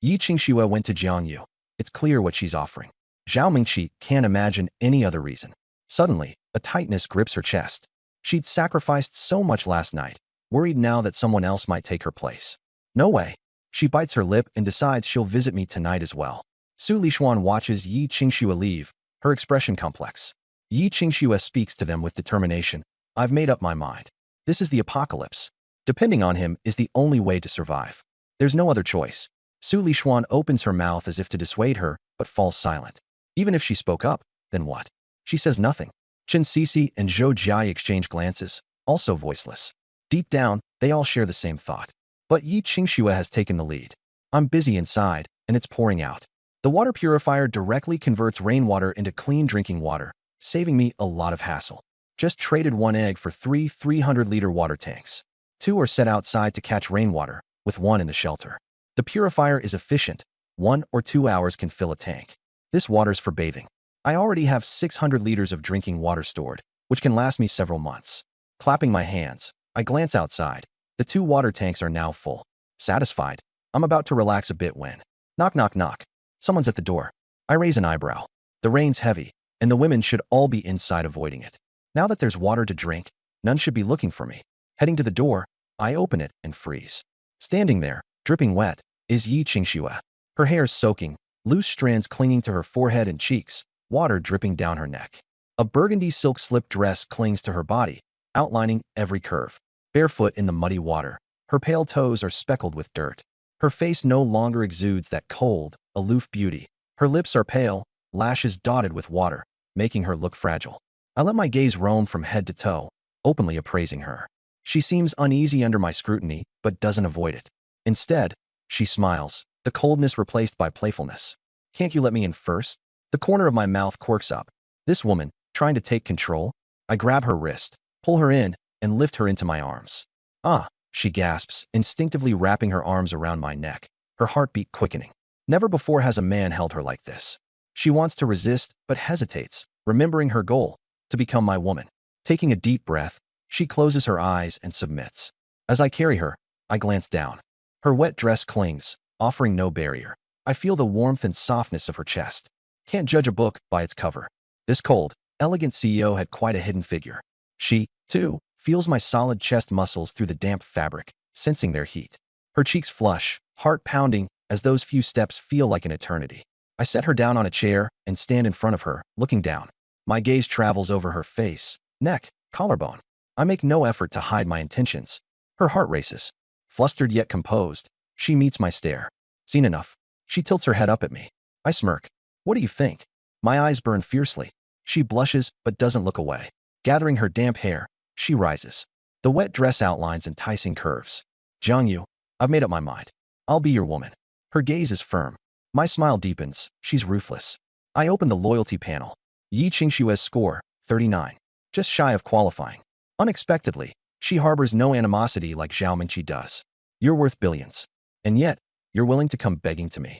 Yi Qingxue went to Jiangyu. It's clear what she's offering. Zhao Mingqi can't imagine any other reason. Suddenly, a tightness grips her chest. She'd sacrificed so much last night, worried now that someone else might take her place. No way. She bites her lip and decides she'll visit me tonight as well. Su Lishuan watches Yi Qingxue leave, her expression complex. Yi Qingxue speaks to them with determination. I've made up my mind. This is the apocalypse. Depending on him is the only way to survive. There's no other choice. Su Lishuan opens her mouth as if to dissuade her, but falls silent. Even if she spoke up, then what? She says nothing. Chen Sisi and Zhou Jiai exchange glances, also voiceless. Deep down, they all share the same thought. But Yi Qingxue has taken the lead. I'm busy inside, and it's pouring out. The water purifier directly converts rainwater into clean drinking water, saving me a lot of hassle. Just traded 1 egg for 3 300-liter water tanks. 2 are set outside to catch rainwater, with 1 in the shelter. The purifier is efficient. 1 or 2 hours can fill a tank. This water's for bathing. I already have 600 liters of drinking water stored, which can last me several months. Clapping my hands, I glance outside. The 2 water tanks are now full. Satisfied, I'm about to relax a bit when… Knock, knock, knock. Someone's at the door. I raise an eyebrow. The rain's heavy, and the women should all be inside avoiding it. Now that there's water to drink, none should be looking for me. Heading to the door, I open it and freeze. Standing there, dripping wet, is Yi Qingxue. Her hair's soaking, loose strands clinging to her forehead and cheeks, water dripping down her neck. A burgundy silk slip dress clings to her body, outlining every curve. Barefoot in the muddy water, her pale toes are speckled with dirt. Her face no longer exudes that cold, aloof beauty. Her lips are pale, lashes dotted with water, making her look fragile. I let my gaze roam from head to toe, openly appraising her. She seems uneasy under my scrutiny, but doesn't avoid it. Instead, she smiles, the coldness replaced by playfulness. Can't you let me in first? The corner of my mouth quirks up. This woman, trying to take control? I grab her wrist, pull her in, and lift her into my arms. Ah, she gasps, instinctively wrapping her arms around my neck, her heartbeat quickening. Never before has a man held her like this. She wants to resist, but hesitates, remembering her goal, to become my woman. Taking a deep breath, she closes her eyes and submits. As I carry her, I glance down. Her wet dress clings, offering no barrier. I feel the warmth and softness of her chest. Can't judge a book by its cover. This cold, elegant CEO had quite a hidden figure. She, too, feels my solid chest muscles through the damp fabric, sensing their heat. Her cheeks flush, heart pounding, as those few steps feel like an eternity. I set her down on a chair and stand in front of her, looking down. My gaze travels over her face, neck, collarbone. I make no effort to hide my intentions. Her heart races. Flustered yet composed, she meets my stare. Seen enough. She tilts her head up at me. I smirk. What do you think? My eyes burn fiercely. She blushes but doesn't look away. Gathering her damp hair, she rises. The wet dress outlines enticing curves. Jiangyu, I've made up my mind. I'll be your woman. Her gaze is firm. My smile deepens. She's ruthless. I open the loyalty panel. Yi Qingshue's score, 39. Just shy of qualifying. Unexpectedly, she harbors no animosity like Zhao Minqi does. You're worth billions. And yet, you're willing to come begging to me.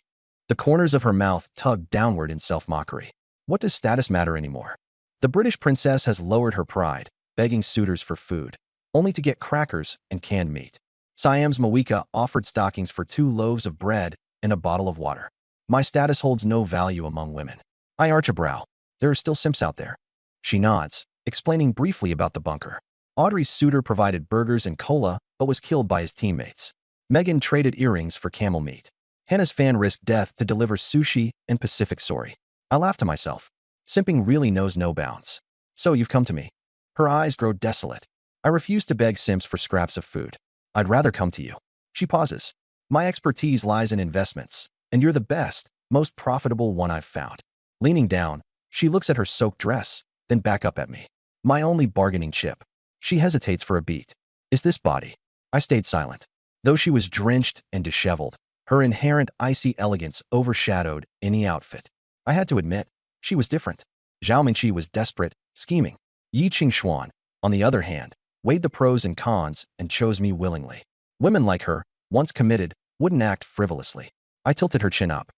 The corners of her mouth tug downward in self-mockery. What does status matter anymore? The British princess has lowered her pride, begging suitors for food, only to get crackers and canned meat. Siam's Mawika offered stockings for 2 loaves of bread and a bottle of water. My status holds no value among women. I arch a brow. There are still simps out there. She nods, explaining briefly about the bunker. Audrey's suitor provided burgers and cola, but was killed by his teammates. Megan traded earrings for camel meat. Hannah's fan risked death to deliver sushi and Pacific Soy. I laugh to myself. Simping really knows no bounds. So you've come to me. Her eyes grow desolate. I refuse to beg simps for scraps of food. I'd rather come to you. She pauses. My expertise lies in investments, and you're the best, most profitable one I've found. Leaning down, she looks at her soaked dress, then back up at me. My only bargaining chip. She hesitates for a beat. Is this body? I stayed silent. Though she was drenched and disheveled, her inherent icy elegance overshadowed any outfit. I had to admit, she was different. Zhao Minqi was desperate, scheming. Yi Qingshuan, on the other hand, weighed the pros and cons and chose me willingly. Women like her, once committed, wouldn't act frivolously. I tilted her chin up.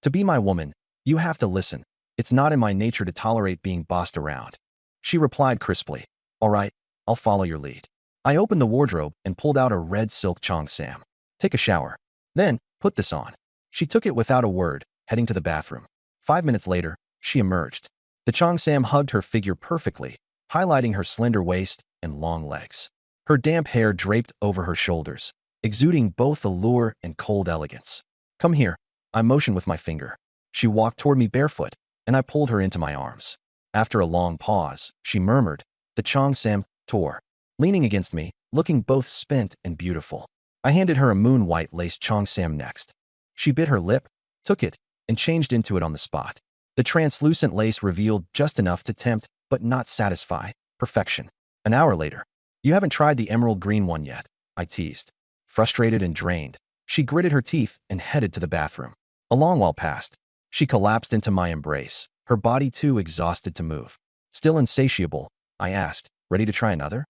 To be my woman, you have to listen. It's not in my nature to tolerate being bossed around. She replied crisply. All right, I'll follow your lead. I opened the wardrobe and pulled out a red silk cheongsam. Take a shower. Then, put this on. She took it without a word, heading to the bathroom. 5 minutes later, she emerged. The cheongsam hugged her figure perfectly, highlighting her slender waist and long legs. Her damp hair draped over her shoulders, exuding both allure and cold elegance. Come here. I motioned with my finger. She walked toward me barefoot, and I pulled her into my arms. After a long pause, she murmured, the cheongsam tore. Leaning against me, looking both spent and beautiful. I handed her a moon-white lace cheongsam next. She bit her lip, took it, and changed into it on the spot. The translucent lace revealed just enough to tempt, but not satisfy, perfection. An hour later. You haven't tried the emerald green one yet, I teased. Frustrated and drained, she gritted her teeth and headed to the bathroom. A long while passed. She collapsed into my embrace, her body too exhausted to move. Still insatiable, I asked, ready to try another?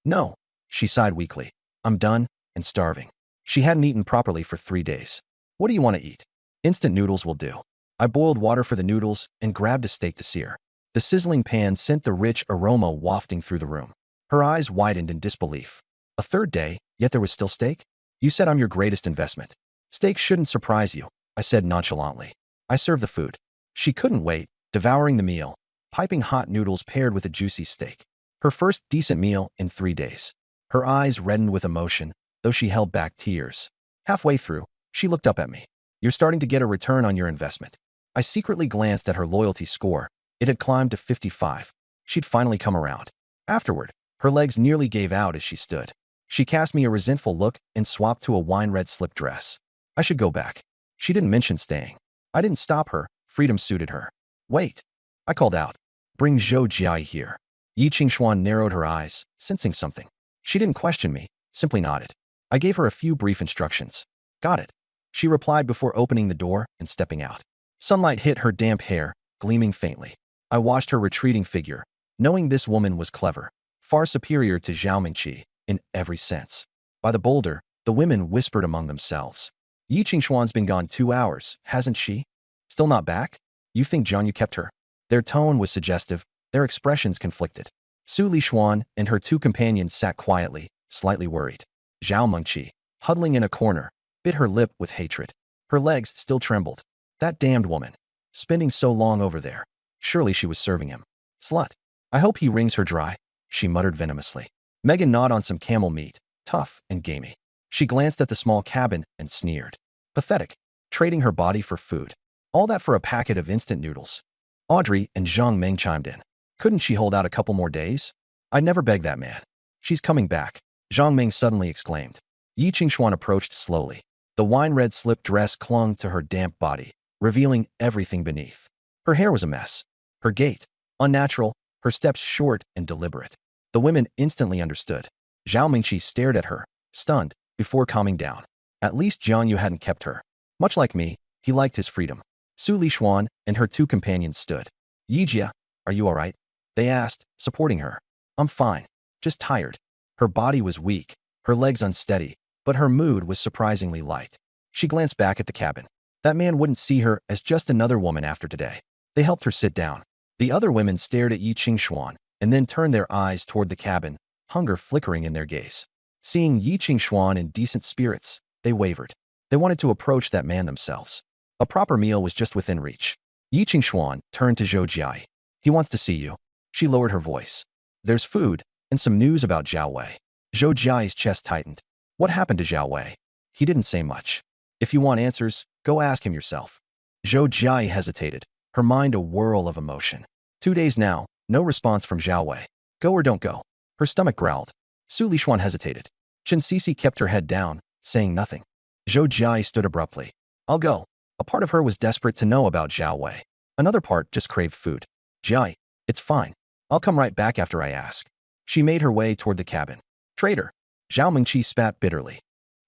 No, she sighed weakly. I'm done and starving. She hadn't eaten properly for 3 days. What do you want to eat? Instant noodles will do. I boiled water for the noodles and grabbed a steak to sear. The sizzling pan sent the rich aroma wafting through the room. Her eyes widened in disbelief. A 3rd day, yet there was still steak? You said I'm your greatest investment. Steak shouldn't surprise you, I said nonchalantly. I served the food. She couldn't wait, devouring the meal, piping hot noodles paired with a juicy steak. Her first decent meal in 3 days. Her eyes reddened with emotion, though she held back tears. Halfway through, she looked up at me. You're starting to get a return on your investment. I secretly glanced at her loyalty score. It had climbed to 55. She'd finally come around. Afterward, her legs nearly gave out as she stood. She cast me a resentful look and swapped to a wine-red slip dress. I should go back. She didn't mention staying. I didn't stop her. Freedom suited her. Wait. I called out. Bring Zhou Jiai here. Yi Qingshuan narrowed her eyes, sensing something. She didn't question me, simply nodded. I gave her a few brief instructions. Got it. She replied before opening the door and stepping out. Sunlight hit her damp hair, gleaming faintly. I watched her retreating figure, knowing this woman was clever, far superior to Zhao Mingqi in every sense. By the boulder, the women whispered among themselves. Yi Qingshuan's been gone 2 hours, hasn't she? Still not back? You think Jiang Yu kept her? Their tone was suggestive, their expressions conflicted. Su Lishuan and her 2 companions sat quietly, slightly worried. Zhao Mengqi, huddling in a corner, bit her lip with hatred. Her legs still trembled. That damned woman. Spending so long over there. Surely she was serving him. Slut. I hope he wrings her dry, she muttered venomously. Megan gnawed on some camel meat, tough and gamey. She glanced at the small cabin and sneered. Pathetic. Trading her body for food. All that for a packet of instant noodles. Audrey and Zhang Meng chimed in. Couldn't she hold out a couple more days? I'd never beg that man. She's coming back, Zhang Meng suddenly exclaimed. Yi Qingshuan approached slowly. The wine-red slip dress clung to her damp body, revealing everything beneath. Her hair was a mess. Her gait, unnatural, her steps short and deliberate. The women instantly understood. Zhao Mingqi stared at her, stunned, before calming down. At least Jiang Yu hadn't kept her. Much like me, he liked his freedom. Su Lishuan and her 2 companions stood. Yijia, are you all right? They asked, supporting her. I'm fine. Just tired. Her body was weak, her legs unsteady, but her mood was surprisingly light. She glanced back at the cabin. That man wouldn't see her as just another woman after today. They helped her sit down. The other women stared at Yi Qingshuan and then turned their eyes toward the cabin, hunger flickering in their gaze. Seeing Yi Qingshuan in decent spirits, they wavered. They wanted to approach that man themselves. A proper meal was just within reach. Yi Qingshuan turned to Zhou Jiai. He wants to see you. She lowered her voice. There's food and some news about Zhao Wei. Zhou Jiai's chest tightened. What happened to Zhao Wei? He didn't say much. If you want answers, go ask him yourself. Zhou Jiai hesitated, her mind a whirl of emotion. 2 days now, no response from Zhao Wei. Go or don't go. Her stomach growled. Su Lishuan hesitated. Chen Sisi kept her head down, saying nothing. Zhou Jiai stood abruptly. I'll go. A part of her was desperate to know about Zhao Wei. Another part just craved food. Jiai, it's fine. I'll come right back after I ask. She made her way toward the cabin. Traitor. Zhao Mingqi spat bitterly.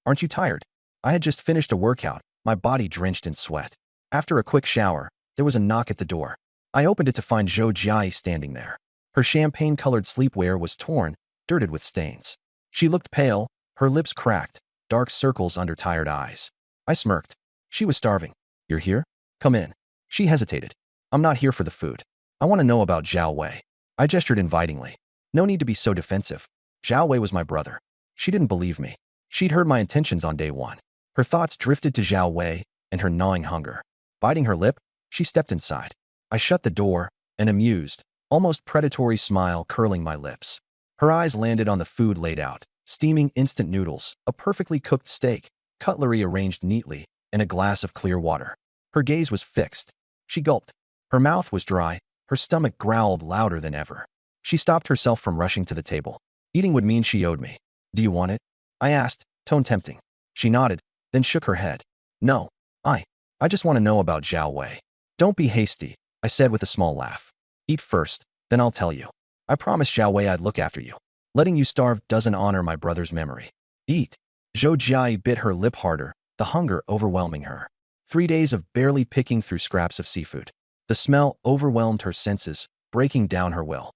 Aren't you tired? I had just finished a workout, my body drenched in sweat. After a quick shower, there was a knock at the door. I opened it to find Zhou Jiai standing there. Her champagne-colored sleepwear was torn, dirted with stains. She looked pale, her lips cracked, dark circles under tired eyes. I smirked. She was starving. You're here? Come in. She hesitated. I'm not here for the food. I want to know about Zhao Wei. I gestured invitingly. No need to be so defensive. Zhao Wei was my brother. She didn't believe me. She'd heard my intentions on day 1. Her thoughts drifted to Zhao Wei and her gnawing hunger. Biting her lip, she stepped inside. I shut the door, an amused, almost predatory smile curling my lips. Her eyes landed on the food laid out, steaming instant noodles, a perfectly cooked steak, cutlery arranged neatly, and a glass of clear water. Her gaze was fixed. She gulped. Her mouth was dry, her stomach growled louder than ever. She stopped herself from rushing to the table. Eating would mean she owed me. Do you want it? I asked, tone tempting. She nodded, then shook her head. No, I just want to know about Zhao Wei. Don't be hasty, I said with a small laugh. Eat first, then I'll tell you. I promised Zhao Wei I'd look after you. Letting you starve doesn't honor my brother's memory. Eat. Zhou Jiai bit her lip harder, the hunger overwhelming her. 3 days of barely picking through scraps of seafood. The smell overwhelmed her senses, breaking down her will.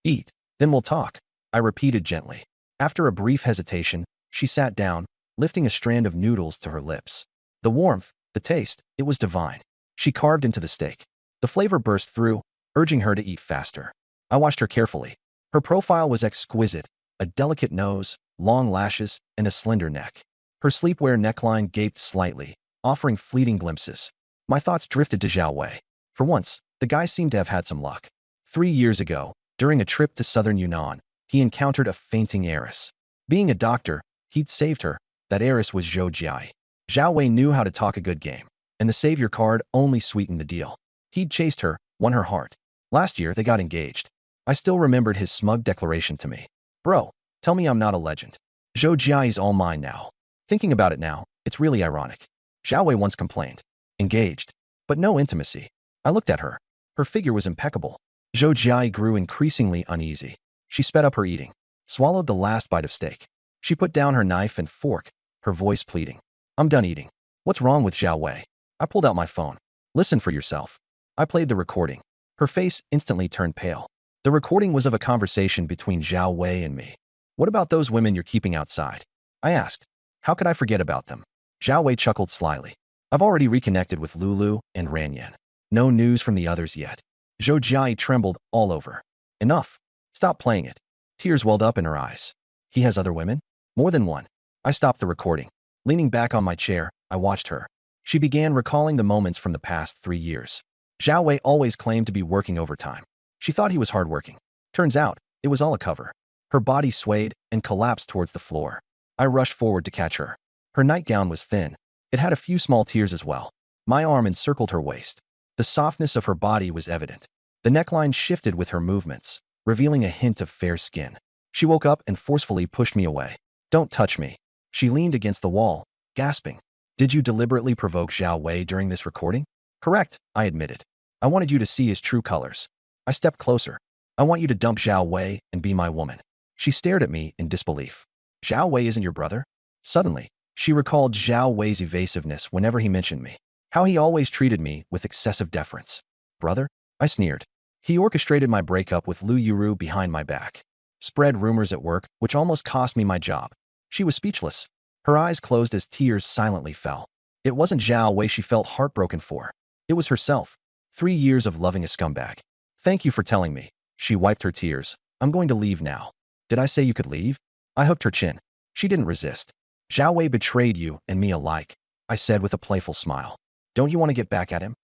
Eat, then we'll talk, I repeated gently. After a brief hesitation, she sat down, lifting a strand of noodles to her lips. The warmth, the taste, it was divine. She carved into the steak. The flavor burst through, urging her to eat faster. I watched her carefully. Her profile was exquisite, a delicate nose, long lashes, and a slender neck. Her sleepwear neckline gaped slightly, offering fleeting glimpses. My thoughts drifted to Zhao Wei. For once, the guy seemed to have had some luck. 3 years ago, during a trip to southern Yunnan, he encountered a fainting heiress. Being a doctor, he'd saved her. That heiress was Zhou Jiai. Zhao Wei knew how to talk a good game, and the savior card only sweetened the deal. He'd chased her, won her heart. Last year, they got engaged. I still remembered his smug declaration to me. Bro, tell me I'm not a legend. Zhou Jiai's all mine now. Thinking about it now, it's really ironic. Zhao Wei once complained. Engaged, but no intimacy. I looked at her. Her figure was impeccable. Zhou Jiai grew increasingly uneasy. She sped up her eating, swallowed the last bite of steak. She put down her knife and fork, her voice pleading. I'm done eating. What's wrong with Zhao Wei? I pulled out my phone. Listen for yourself. I played the recording. Her face instantly turned pale. The recording was of a conversation between Zhao Wei and me. What about those women you're keeping outside? I asked. How could I forget about them? Zhao Wei chuckled slyly. I've already reconnected with Lulu and Ranyan. No news from the others yet. Zhou Jiai trembled all over. Enough. Stop playing it. Tears welled up in her eyes. He has other women? More than one. I stopped the recording. Leaning back on my chair, I watched her. She began recalling the moments from the past 3 years. Zhao Wei always claimed to be working overtime. She thought he was hardworking. Turns out, it was all a cover. Her body swayed and collapsed towards the floor. I rushed forward to catch her. Her nightgown was thin. It had a few small tears as well. My arm encircled her waist. The softness of her body was evident. The neckline shifted with her movements, revealing a hint of fair skin. She woke up and forcefully pushed me away. Don't touch me. She leaned against the wall, gasping. Did you deliberately provoke Zhao Wei during this recording? Correct, I admitted. I wanted you to see his true colors. I stepped closer. I want you to dump Zhao Wei and be my woman. She stared at me in disbelief. Zhao Wei isn't your brother? Suddenly, she recalled Zhao Wei's evasiveness whenever he mentioned me. How he always treated me with excessive deference. Brother? I sneered. He orchestrated my breakup with Lu Yuru behind my back. Spread rumors at work, which almost cost me my job. She was speechless. Her eyes closed as tears silently fell. It wasn't Zhao Wei she felt heartbroken for. It was herself. 3 years of loving a scumbag. Thank you for telling me. She wiped her tears. I'm going to leave now. Did I say you could leave? I hooked her chin. She didn't resist. Zhao Wei betrayed you and me alike, I said with a playful smile. Don't you want to get back at him?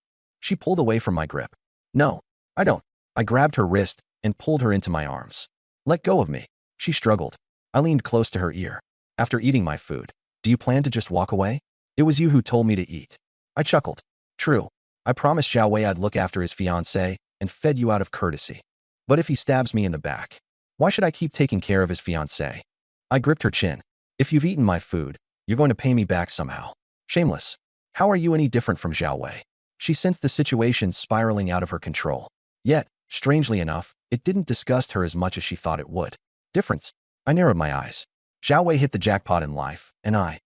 She pulled away from my grip. No, I don't. I grabbed her wrist and pulled her into my arms. Let go of me. She struggled. I leaned close to her ear. After eating my food, do you plan to just walk away? It was you who told me to eat. I chuckled. True. I promised Zhao Wei I'd look after his fiancée and fed you out of courtesy. But if he stabs me in the back, why should I keep taking care of his fiancée? I gripped her chin. If you've eaten my food, you're going to pay me back somehow. Shameless. How are you any different from Zhao Wei? She sensed the situation spiraling out of her control. Yet, strangely enough, it didn't disgust her as much as she thought it would. Difference. I narrowed my eyes. Zhao Wei hit the jackpot in life, and I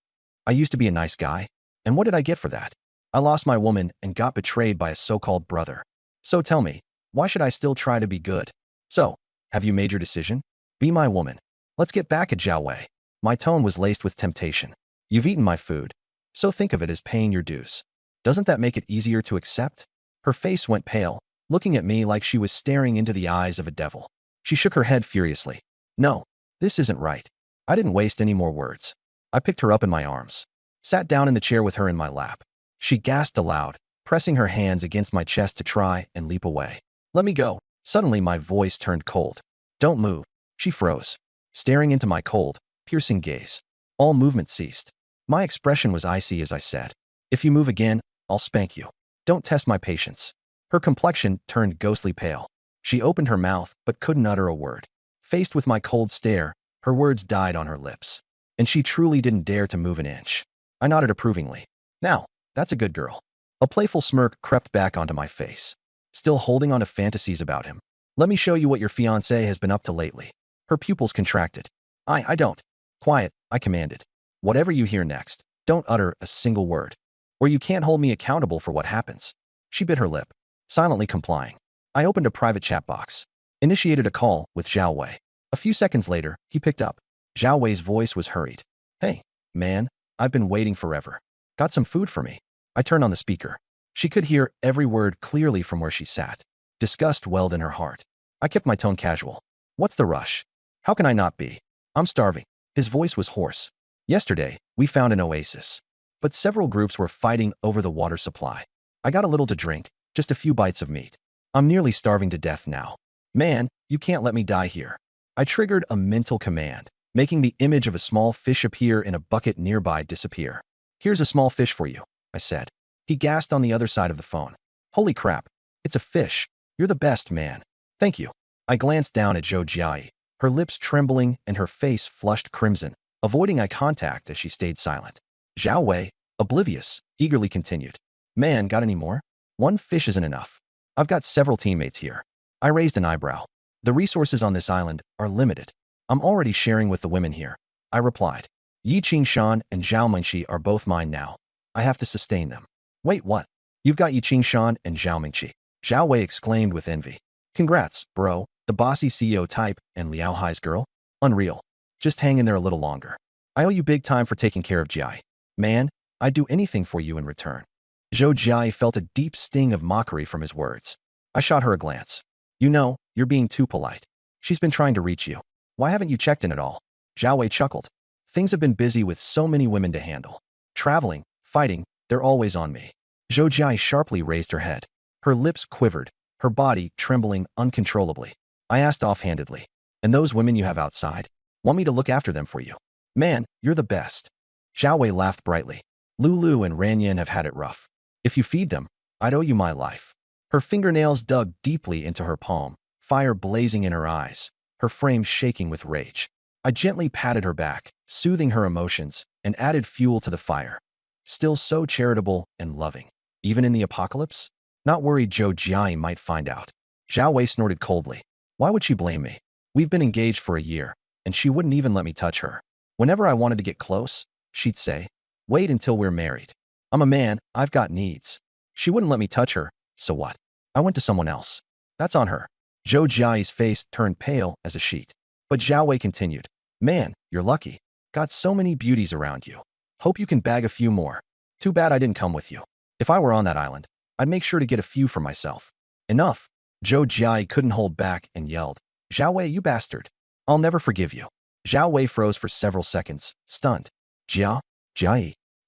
used to be a nice guy. And what did I get for that? I lost my woman and got betrayed by a so-called brother. So tell me, why should I still try to be good? So, have you made your decision? Be my woman. Let's get back at Zhao Wei. My tone was laced with temptation. You've eaten my food, so think of it as paying your dues. Doesn't that make it easier to accept? Her face went pale, looking at me like she was staring into the eyes of a devil. She shook her head furiously. No, this isn't right. I didn't waste any more words. I picked her up in my arms, sat down in the chair with her in my lap. She gasped aloud, pressing her hands against my chest to try and leap away. Let me go. Suddenly my voice turned cold. Don't move. She froze, staring into my cold, piercing gaze. All movement ceased. My expression was icy as I said, if you move again, I'll spank you. Don't test my patience. Her complexion turned ghostly pale. She opened her mouth but couldn't utter a word. Faced with my cold stare, her words died on her lips. And she truly didn't dare to move an inch. I nodded approvingly. Now, that's a good girl. A playful smirk crept back onto my face. Still holding on to fantasies about him. Let me show you what your fiancé has been up to lately. Her pupils contracted. I don't. Quiet, I commanded. Whatever you hear next, don't utter a single word, or you can't hold me accountable for what happens. She bit her lip, silently complying. I opened a private chat box, initiated a call with Zhao Wei. A few seconds later, he picked up. Zhao Wei's voice was hurried. Hey, man, I've been waiting forever. Got some food for me? I turned on the speaker. She could hear every word clearly from where she sat. Disgust welled in her heart. I kept my tone casual. What's the rush? How can I not be? I'm starving. His voice was hoarse. Yesterday, we found an oasis, but several groups were fighting over the water supply. I got a little to drink, just a few bites of meat. I'm nearly starving to death now. Man, you can't let me die here. I triggered a mental command, making the image of a small fish appear in a bucket nearby disappear. Here's a small fish for you, I said. He gasped on the other side of the phone. Holy crap, it's a fish. You're the best, man. Thank you. I glanced down at Zhou Jiai, her lips trembling and her face flushed crimson, avoiding eye contact as she stayed silent. Zhao Wei, oblivious, eagerly continued. Man, got any more? One fish isn't enough. I've got several teammates here. I raised an eyebrow. The resources on this island are limited. I'm already sharing with the women here. I replied. Yi Qingshan and Zhao Mingqi are both mine now. I have to sustain them. Wait, what? You've got Yi Qingshan and Zhao Mingqi? Zhao Wei exclaimed with envy. Congrats, bro. The bossy CEO type and Liao Hai's girl? Unreal. Just hang in there a little longer. I owe you big time for taking care of Jai. Man, I'd do anything for you in return. Zhou Jai felt a deep sting of mockery from his words. I shot her a glance. You know, you're being too polite. She's been trying to reach you. Why haven't you checked in at all? Zhao Wei chuckled. Things have been busy with so many women to handle. Traveling, fighting, they're always on me. Zhou Jai sharply raised her head. Her lips quivered, her body trembling uncontrollably. I asked offhandedly, and those women you have outside? Want me to look after them for you? Man, you're the best. Zhao Wei laughed brightly. Lulu and Ranyan have had it rough. If you feed them, I'd owe you my life. Her fingernails dug deeply into her palm, fire blazing in her eyes, her frame shaking with rage. I gently patted her back, soothing her emotions, and added fuel to the fire. Still so charitable and loving. Even in the apocalypse? Not worried Zhou Jia might find out. Zhao Wei snorted coldly. Why would she blame me? We've been engaged for a year, and she wouldn't even let me touch her. Whenever I wanted to get close, she'd say, wait until we're married. I'm a man, I've got needs. She wouldn't let me touch her, so what? I went to someone else. That's on her. Zhou Jia's face turned pale as a sheet. But Zhao Wei continued. Man, you're lucky. Got so many beauties around you. Hope you can bag a few more. Too bad I didn't come with you. If I were on that island, I'd make sure to get a few for myself. Enough. Zhou Jia couldn't hold back and yelled. Zhao Wei, you bastard. I'll never forgive you. Zhao Wei froze for several seconds, stunned. Jia,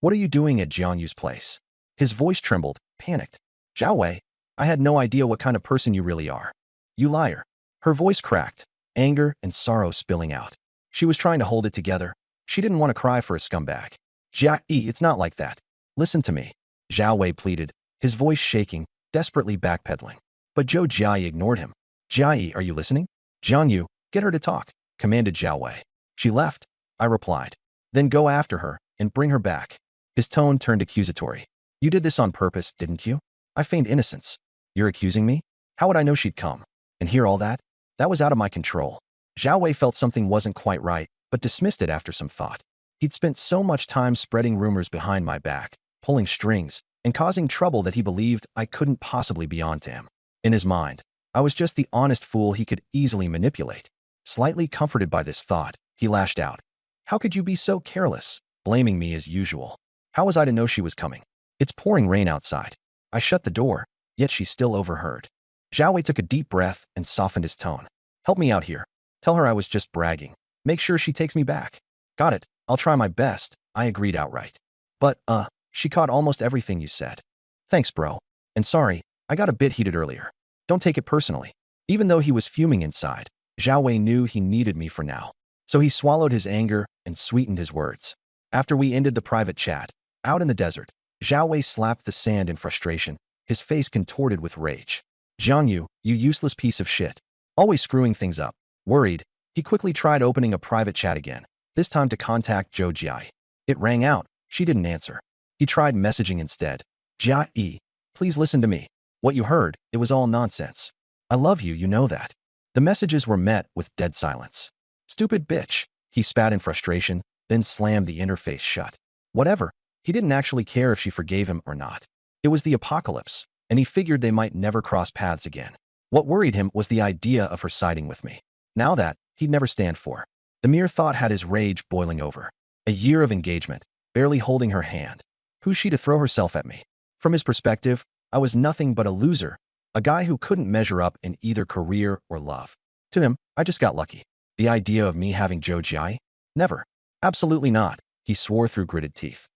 what are you doing at Jianyu's place? His voice trembled, panicked. Zhao Wei, I had no idea what kind of person you really are. You liar. Her voice cracked, anger and sorrow spilling out. She was trying to hold it together. She didn't want to cry for a scumbag. Jia, it's not like that. Listen to me. Zhao Wei pleaded, his voice shaking, desperately backpedaling. But Zhou Jia ignored him. Jia, are you listening? Jianyu, get her to talk, commanded Zhao Wei. She left, I replied. Then go after her and bring her back. His tone turned accusatory. You did this on purpose, didn't you? I feigned innocence. You're accusing me? How would I know she'd come? And hear all that? That was out of my control. Zhao Wei felt something wasn't quite right, but dismissed it after some thought. He'd spent so much time spreading rumors behind my back, pulling strings, and causing trouble that he believed I couldn't possibly be on to him. In his mind, I was just the honest fool he could easily manipulate. Slightly comforted by this thought, he lashed out. How could you be so careless, blaming me as usual? How was I to know she was coming? It's pouring rain outside. I shut the door, yet she still overheard. Zhao Wei took a deep breath and softened his tone. Help me out here. Tell her I was just bragging. Make sure she takes me back. Got it. I'll try my best, I agreed outright. But, she caught almost everything you said. Thanks, bro. And sorry, I got a bit heated earlier. Don't take it personally. Even though he was fuming inside, Zhao Wei knew he needed me for now. So he swallowed his anger and sweetened his words. After we ended the private chat, out in the desert, Zhao Wei slapped the sand in frustration, his face contorted with rage. Jianyu, you useless piece of shit. Always screwing things up. Worried, he quickly tried opening a private chat again, this time to contact Zhou Jia. It rang out. She didn't answer. He tried messaging instead. Jia, please listen to me. What you heard, it was all nonsense. I love you, you know that. The messages were met with dead silence. Stupid bitch, he spat in frustration, then slammed the interface shut. Whatever, he didn't actually care if she forgave him or not. It was the apocalypse, and he figured they might never cross paths again. What worried him was the idea of her siding with me. Now that, he'd never stand for. The mere thought had his rage boiling over. A year of engagement, barely holding her hand. Who's she to throw herself at me? From his perspective, I was nothing but a loser, a guy who couldn't measure up in either career or love. To him, I just got lucky. The idea of me having Zhou Jia? Never. Absolutely not, he swore through gritted teeth.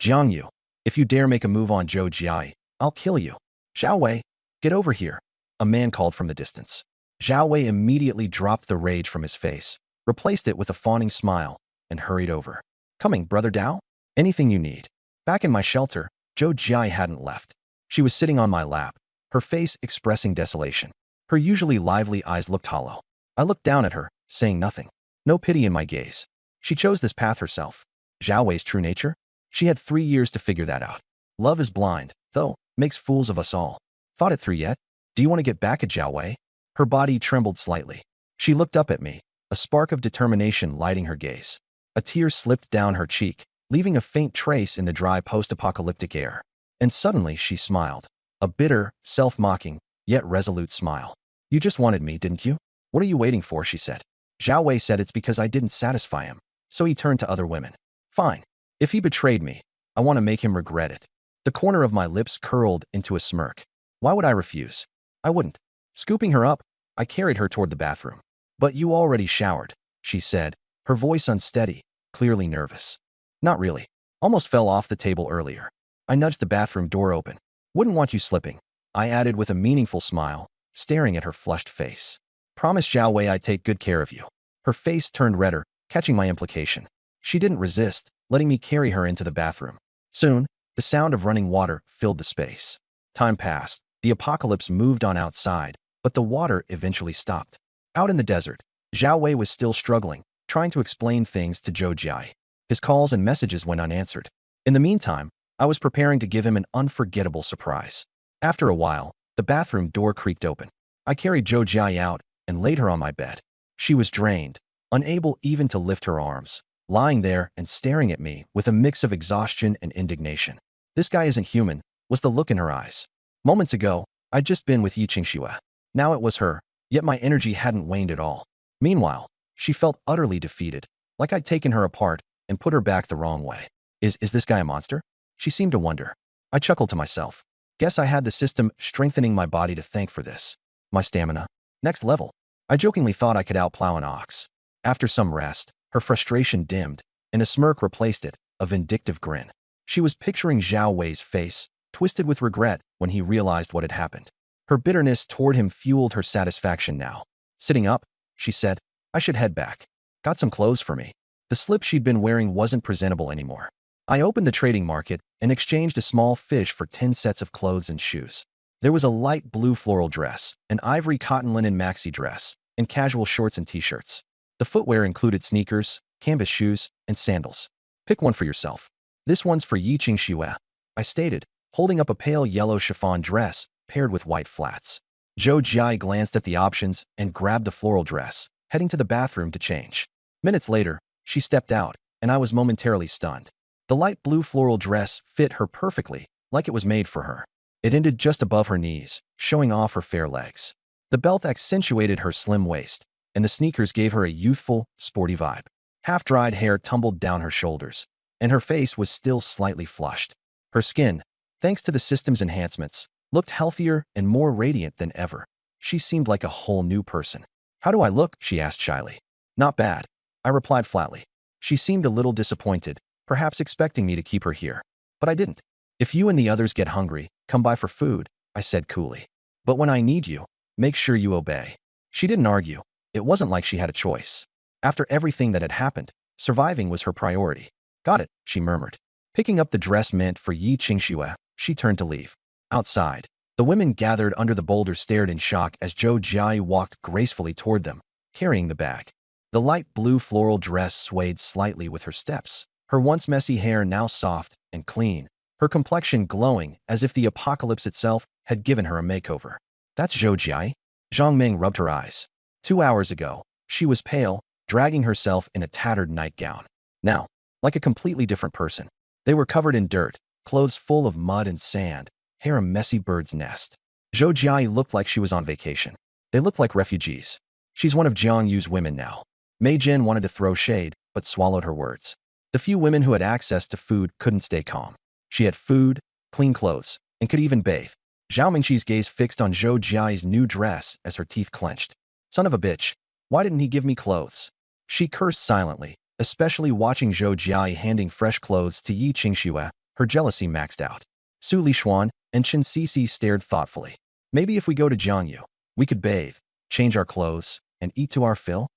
Jiangyu, if you dare make a move on Zhou Jia, I'll kill you. Zhao Wei, get over here, a man called from the distance. Zhao Wei immediately dropped the rage from his face, replaced it with a fawning smile, and hurried over. Coming, brother Dao? Anything you need. Back in my shelter, Zhou Jia hadn't left. She was sitting on my lap, her face expressing desolation. Her usually lively eyes looked hollow. I looked down at her, saying nothing. No pity in my gaze. She chose this path herself. Zhao Wei's true nature? She had 3 years to figure that out. Love is blind, though, makes fools of us all. Thought it through yet? Do you want to get back at Zhao Wei? Her body trembled slightly. She looked up at me, a spark of determination lighting her gaze. A tear slipped down her cheek, leaving a faint trace in the dry post-apocalyptic air. And suddenly she smiled. A bitter, self-mocking, yet resolute smile. You just wanted me, didn't you? What are you waiting for, she said. Zhao Wei said it's because I didn't satisfy him, so he turned to other women. Fine. If he betrayed me, I want to make him regret it. The corner of my lips curled into a smirk. Why would I refuse? I wouldn't. Scooping her up, I carried her toward the bathroom. But you already showered, she said, her voice unsteady, clearly nervous. Not really. Almost fell off the table earlier. I nudged the bathroom door open. Wouldn't want you slipping, I added with a meaningful smile, staring at her flushed face. Promise Zhao Wei I'd take good care of you. Her face turned redder, catching my implication. She didn't resist, letting me carry her into the bathroom. Soon, the sound of running water filled the space. Time passed. The apocalypse moved on outside, but the water eventually stopped. Out in the desert, Zhao Wei was still struggling, trying to explain things to Zhou Jia. His calls and messages went unanswered. In the meantime, I was preparing to give him an unforgettable surprise. After a while, the bathroom door creaked open. I carried Zhou Jia out and laid her on my bed. She was drained, unable even to lift her arms, lying there and staring at me with a mix of exhaustion and indignation. This guy isn't human, was the look in her eyes. Moments ago, I'd just been with Yi Qingxue. Now it was her, yet my energy hadn't waned at all. Meanwhile, she felt utterly defeated, like I'd taken her apart and put her back the wrong way. Is this guy a monster? She seemed to wonder. I chuckled to myself. Guess I had the system strengthening my body to thank for this. My stamina. Next level. I jokingly thought I could outplow an ox. After some rest, her frustration dimmed, and a smirk replaced it, a vindictive grin. She was picturing Zhao Wei's face, twisted with regret when he realized what had happened. Her bitterness toward him fueled her satisfaction now. Sitting up, she said, I should head back. Got some clothes for me. The slip she'd been wearing wasn't presentable anymore. I opened the trading market and exchanged a small fish for 10 sets of clothes and shoes. There was a light blue floral dress, an ivory cotton linen maxi dress, and casual shorts and t-shirts. The footwear included sneakers, canvas shoes, and sandals. Pick one for yourself. This one's for Yi Qingxue, I stated, holding up a pale yellow chiffon dress paired with white flats. Zhou Jia glanced at the options and grabbed the floral dress, heading to the bathroom to change. Minutes later, she stepped out, and I was momentarily stunned. The light blue floral dress fit her perfectly, like it was made for her. It ended just above her knees, showing off her fair legs. The belt accentuated her slim waist, and the sneakers gave her a youthful, sporty vibe. Half-dried hair tumbled down her shoulders, and her face was still slightly flushed. Her skin, thanks to the system's enhancements, looked healthier and more radiant than ever. She seemed like a whole new person. How do I look? She asked shyly. Not bad, I replied flatly. She seemed a little disappointed, perhaps expecting me to keep her here. But I didn't. If you and the others get hungry, come by for food, I said coolly. But when I need you, make sure you obey. She didn't argue. It wasn't like she had a choice. After everything that had happened, surviving was her priority. Got it, she murmured. Picking up the dress meant for Yi Qingxue, she turned to leave. Outside, the women gathered under the boulder stared in shock as Zhou Jia walked gracefully toward them, carrying the bag. The light blue floral dress swayed slightly with her steps, her once messy hair now soft and clean, her complexion glowing as if the apocalypse itself had given her a makeover. That's Zhou Jia? Zhang Ming rubbed her eyes. 2 hours ago, she was pale, dragging herself in a tattered nightgown. Now, like a completely different person. They were covered in dirt, clothes full of mud and sand, hair a messy bird's nest. Zhou Jia looked like she was on vacation. They looked like refugees. She's one of Jiang Yu's women now. Mei Jin wanted to throw shade, but swallowed her words. The few women who had access to food couldn't stay calm. She had food, clean clothes, and could even bathe. Zhao Mingqi's gaze fixed on Zhou Jia's new dress as her teeth clenched. Son of a bitch, why didn't he give me clothes? She cursed silently, especially watching Zhou Jia handing fresh clothes to Yi Qingxue, her jealousy maxed out. Su Lishuan and Chen Sisi stared thoughtfully. Maybe if we go to Jiangyu, we could bathe, change our clothes, and eat to our fill?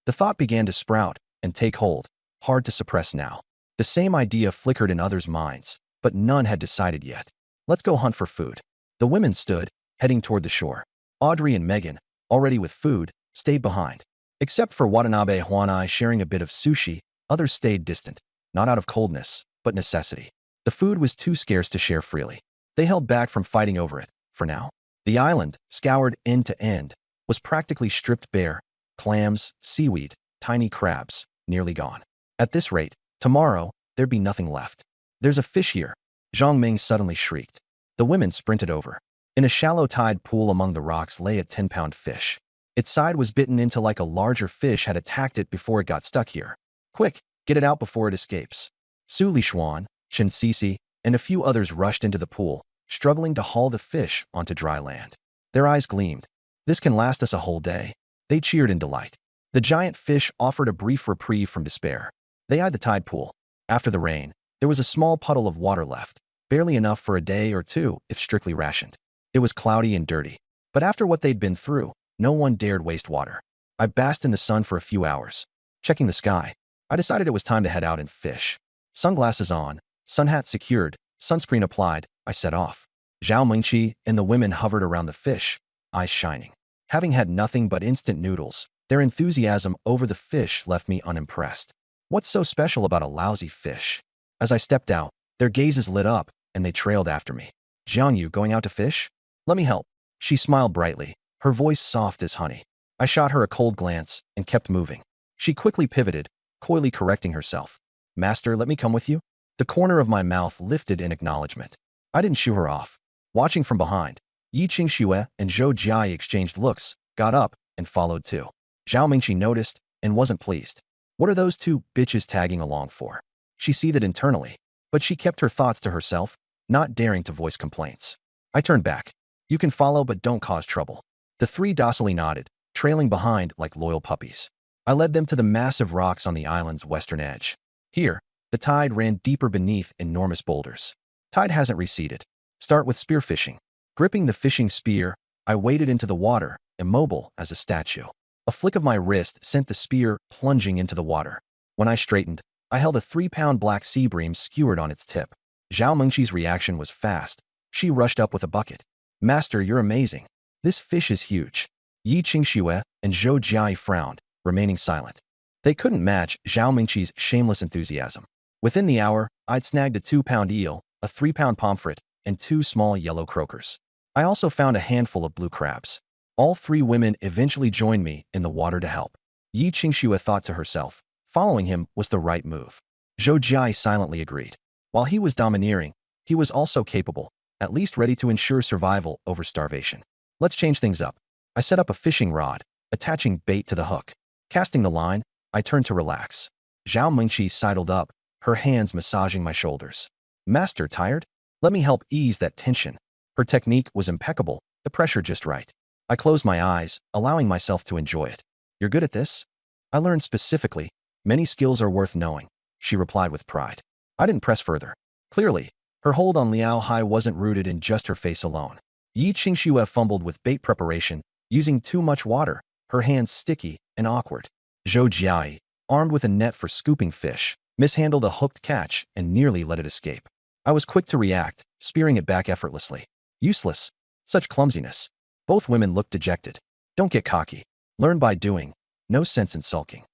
The thought began to sprout and take hold, hard to suppress now. The same idea flickered in others' minds, but none had decided yet. Let's go hunt for food. The women stood, heading toward the shore. Audrey and Megan, already with food, stayed behind. Except for Watanabe Huanai sharing a bit of sushi, others stayed distant, not out of coldness, but necessity. The food was too scarce to share freely. They held back from fighting over it, for now. The island, scoured end to end, was practically stripped bare. Clams, seaweed, tiny crabs, nearly gone. At this rate, tomorrow, there'd be nothing left. There's a fish here, Zhang Ming suddenly shrieked. The women sprinted over. In a shallow tide pool among the rocks lay a 10-pound fish. Its side was bitten into like a larger fish had attacked it before it got stuck here. Quick, get it out before it escapes. Su Lishuan, Chen Sisi, and a few others rushed into the pool, struggling to haul the fish onto dry land. Their eyes gleamed. This can last us a whole day. They cheered in delight. The giant fish offered a brief reprieve from despair. They eyed the tide pool. After the rain, there was a small puddle of water left, barely enough for a day or two if strictly rationed. It was cloudy and dirty, but after what they'd been through, no one dared waste water. I basked in the sun for a few hours. Checking the sky, I decided it was time to head out and fish. Sunglasses on, sun hat secured, sunscreen applied, I set off. Zhao Mingqi and the women hovered around the fish, eyes shining. Having had nothing but instant noodles, their enthusiasm over the fish left me unimpressed. What's so special about a lousy fish? As I stepped out, their gazes lit up, and they trailed after me. Jiangyu going out to fish? Let me help. She smiled brightly, her voice soft as honey. I shot her a cold glance and kept moving. She quickly pivoted, coyly correcting herself. Master, let me come with you? The corner of my mouth lifted in acknowledgement. I didn't shoo her off. Watching from behind, Yi Qingxue and Zhou Jiai exchanged looks, got up, and followed too. Zhao Mingqi noticed and wasn't pleased. What are those two bitches tagging along for? She seethed internally, but she kept her thoughts to herself, not daring to voice complaints. I turned back. You can follow but don't cause trouble. The three docilely nodded, trailing behind like loyal puppies. I led them to the massive rocks on the island's western edge. Here, the tide ran deeper beneath enormous boulders. Tide hasn't receded. Start with spearfishing. Gripping the fishing spear, I waded into the water, immobile as a statue. A flick of my wrist sent the spear plunging into the water. When I straightened, I held a 3-pound black sea bream skewered on its tip. Zhao Mengqi's reaction was fast. She rushed up with a bucket. Master, you're amazing. This fish is huge. Yi Qingxue and Zhou Jiai frowned, remaining silent. They couldn't match Zhao Mengqi's shameless enthusiasm. Within the hour, I'd snagged a 2-pound eel, a 3-pound pomfret, and 2 small yellow croakers. I also found a handful of blue crabs. All 3 women eventually joined me in the water to help. Yi Qingxue thought to herself, following him was the right move. Zhou Jiai silently agreed. While he was domineering, he was also capable, at least ready to ensure survival over starvation. Let's change things up. I set up a fishing rod, attaching bait to the hook. Casting the line, I turned to relax. Zhao Mengqi sidled up, her hands massaging my shoulders. Master, tired? Let me help ease that tension. Her technique was impeccable, the pressure just right. I closed my eyes, allowing myself to enjoy it. You're good at this? I learned specifically. Many skills are worth knowing, she replied with pride. I didn't press further. Clearly, her hold on Liao Hai wasn't rooted in just her face alone. Yi Qingxue fumbled with bait preparation, using too much water, her hands sticky and awkward. Zhou Jiai, armed with a net for scooping fish, mishandled a hooked catch and nearly let it escape. I was quick to react, spearing it back effortlessly. Useless. Such clumsiness. Both women looked dejected. Don't get cocky. Learn by doing. No sense in sulking.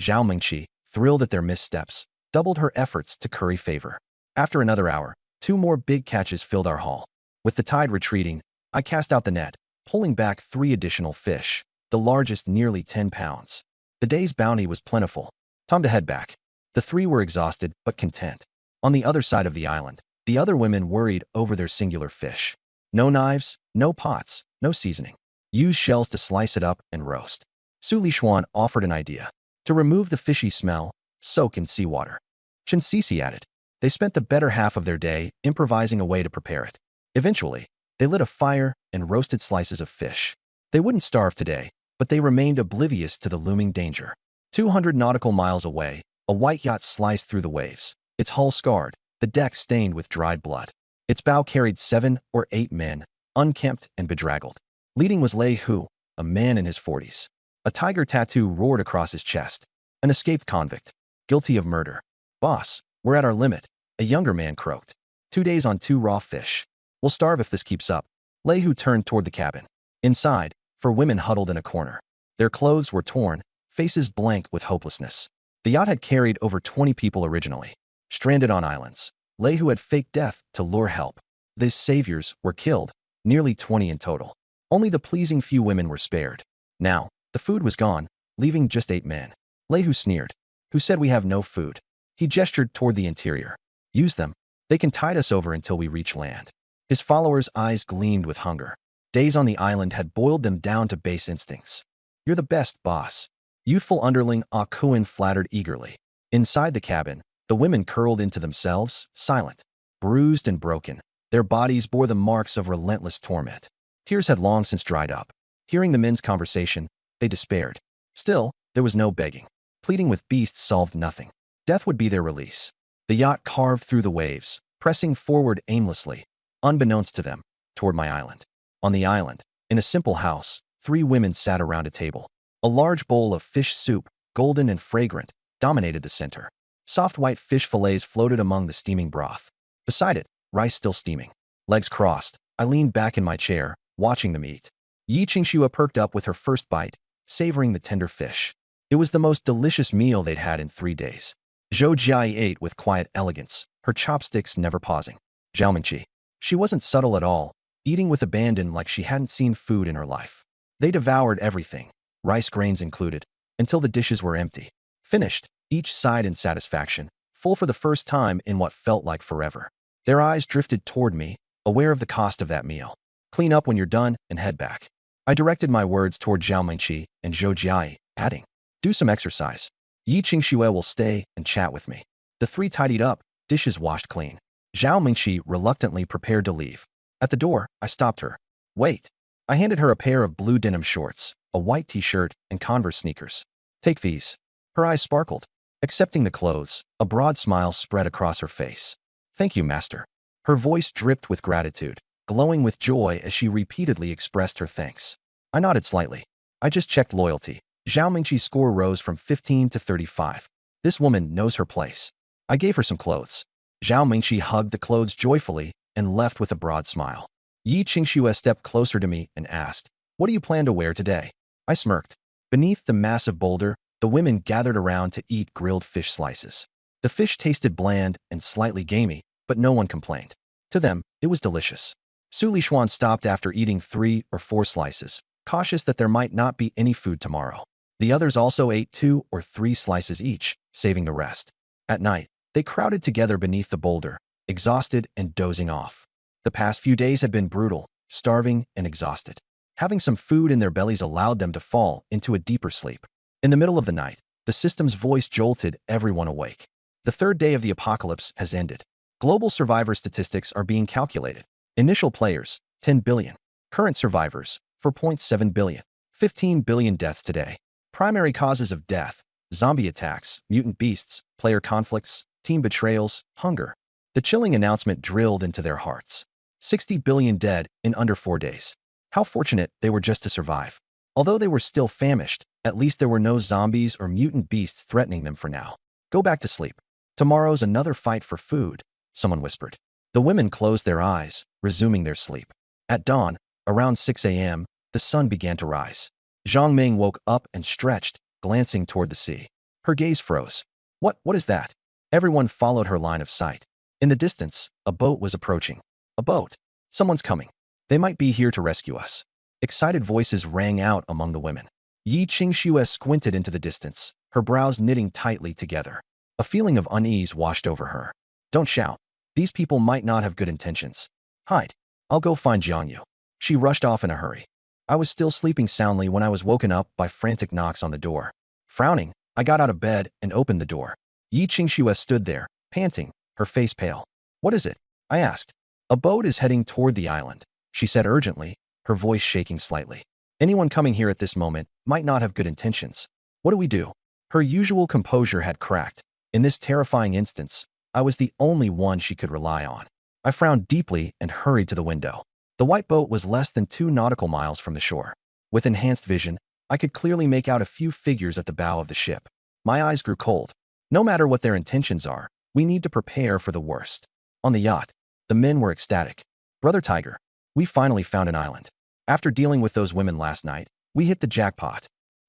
Zhao Mengqi, thrilled at their missteps, doubled her efforts to curry favor. After another hour, 2 more big catches filled our haul. With the tide retreating, I cast out the net, pulling back 3 additional fish, the largest nearly 10 pounds. The day's bounty was plentiful. Time to head back. The 3 were exhausted but content. On the other side of the island, the other women worried over their singular fish. No knives, no pots, no seasoning. Use shells to slice it up and roast. Su Lishuan offered an idea. To remove the fishy smell, soak in seawater. Chen Sisi added. They spent the better half of their day improvising a way to prepare it. Eventually, they lit a fire and roasted slices of fish. They wouldn't starve today, but they remained oblivious to the looming danger. 200 nautical miles away, a white yacht sliced through the waves, its hull scarred, the deck stained with dried blood. Its bow carried 7 or 8 men, unkempt and bedraggled. Leading was Lei Hu, a man in his 40s. A tiger tattoo roared across his chest. An escaped convict. Guilty of murder. Boss, we're at our limit, a younger man croaked. 2 days on 2 raw fish. We'll starve if this keeps up. Lei Hu turned toward the cabin. Inside, 4 women huddled in a corner. Their clothes were torn, faces blank with hopelessness. The yacht had carried over 20 people originally. Stranded on islands, Lei Hu had faked death to lure help. These saviors were killed, nearly 20 in total. Only the pleasing few women were spared. Now, the food was gone, leaving just 8 men. Lei Hu sneered. Who said we have no food? He gestured toward the interior. Use them. They can tide us over until we reach land. His followers' eyes gleamed with hunger. Days on the island had boiled them down to base instincts. You're the best, boss. Youthful underling Ah Kuan flattered eagerly. Inside the cabin, the women curled into themselves, silent, bruised and broken. Their bodies bore the marks of relentless torment. Tears had long since dried up. Hearing the men's conversation, they despaired. Still, there was no begging. Pleading with beasts solved nothing. Death would be their release. The yacht carved through the waves, pressing forward aimlessly, unbeknownst to them, toward my island. On the island, in a simple house, 3 women sat around a table. A large bowl of fish soup, golden and fragrant, dominated the center. Soft white fish fillets floated among the steaming broth. Beside it, rice still steaming. Legs crossed, I leaned back in my chair, watching them eat. Yi Qingxue perked up with her first bite, savoring the tender fish. It was the most delicious meal they'd had in 3 days. Zhou Jiai ate with quiet elegance, her chopsticks never pausing. Zhao Mingqi. She wasn't subtle at all, eating with abandon like she hadn't seen food in her life. They devoured everything, rice grains included, until the dishes were empty. Finished, each sighed in satisfaction, full for the first time in what felt like forever. Their eyes drifted toward me, aware of the cost of that meal. Clean up when you're done and head back. I directed my words toward Zhao Mingqi and Zhou Jiai, adding, do some exercise. Yi Qingxue will stay and chat with me. The 3 tidied up, dishes washed clean. Zhao Mingqi reluctantly prepared to leave. At the door, I stopped her. Wait. I handed her a pair of blue denim shorts, a white t-shirt, and Converse sneakers. Take these. Her eyes sparkled. Accepting the clothes, a broad smile spread across her face. Thank you, master. Her voice dripped with gratitude, glowing with joy as she repeatedly expressed her thanks. I nodded slightly. I just checked loyalty. Zhao Mingqi's score rose from 15 to 35. This woman knows her place. I gave her some clothes. Zhao Mingqi hugged the clothes joyfully and left with a broad smile. Yi Qingxue stepped closer to me and asked, what do you plan to wear today? I smirked. Beneath the massive boulder, the women gathered around to eat grilled fish slices. The fish tasted bland and slightly gamey, but no one complained. To them, it was delicious. Su Lishuan stopped after eating 3 or 4 slices, cautious that there might not be any food tomorrow. The others also ate 2 or 3 slices each, saving the rest. At night, they crowded together beneath the boulder, exhausted and dozing off. The past few days had been brutal, starving and exhausted. Having some food in their bellies allowed them to fall into a deeper sleep. In the middle of the night, the system's voice jolted everyone awake. The 3rd day of the apocalypse has ended. Global survivor statistics are being calculated. Initial players, 10 billion. Current survivors, 4.7 billion. 15 billion deaths today. Primary causes of death: zombie attacks, mutant beasts, player conflicts, team betrayals, hunger. The chilling announcement drilled into their hearts. 60 billion dead in under 4 days. How fortunate they were just to survive. Although they were still famished, at least there were no zombies or mutant beasts threatening them for now. Go back to sleep. Tomorrow's another fight for food, someone whispered. The women closed their eyes, resuming their sleep. At dawn, around 6 a.m., the sun began to rise. Zhang Ming woke up and stretched, glancing toward the sea. Her gaze froze. What is that? Everyone followed her line of sight. In the distance, a boat was approaching. A boat. Someone's coming. They might be here to rescue us. Excited voices rang out among the women. Yi Qingxue squinted into the distance, her brows knitting tightly together. A feeling of unease washed over her. Don't shout. These people might not have good intentions. Hide. I'll go find Jiangyu. She rushed off in a hurry. I was still sleeping soundly when I was woken up by frantic knocks on the door. Frowning, I got out of bed and opened the door. Yi Qingxue stood there, panting, her face pale. What is it? I asked. A boat is heading toward the island, she said urgently, her voice shaking slightly. Anyone coming here at this moment might not have good intentions. What do we do? Her usual composure had cracked. In this terrifying instance, I was the only one she could rely on. I frowned deeply and hurried to the window. The white boat was less than 2 nautical miles from the shore. With enhanced vision, I could clearly make out a few figures at the bow of the ship. My eyes grew cold. No matter what their intentions are, we need to prepare for the worst. On the yacht, the men were ecstatic. Brother Tiger, we finally found an island. After dealing with those women last night, we hit the jackpot.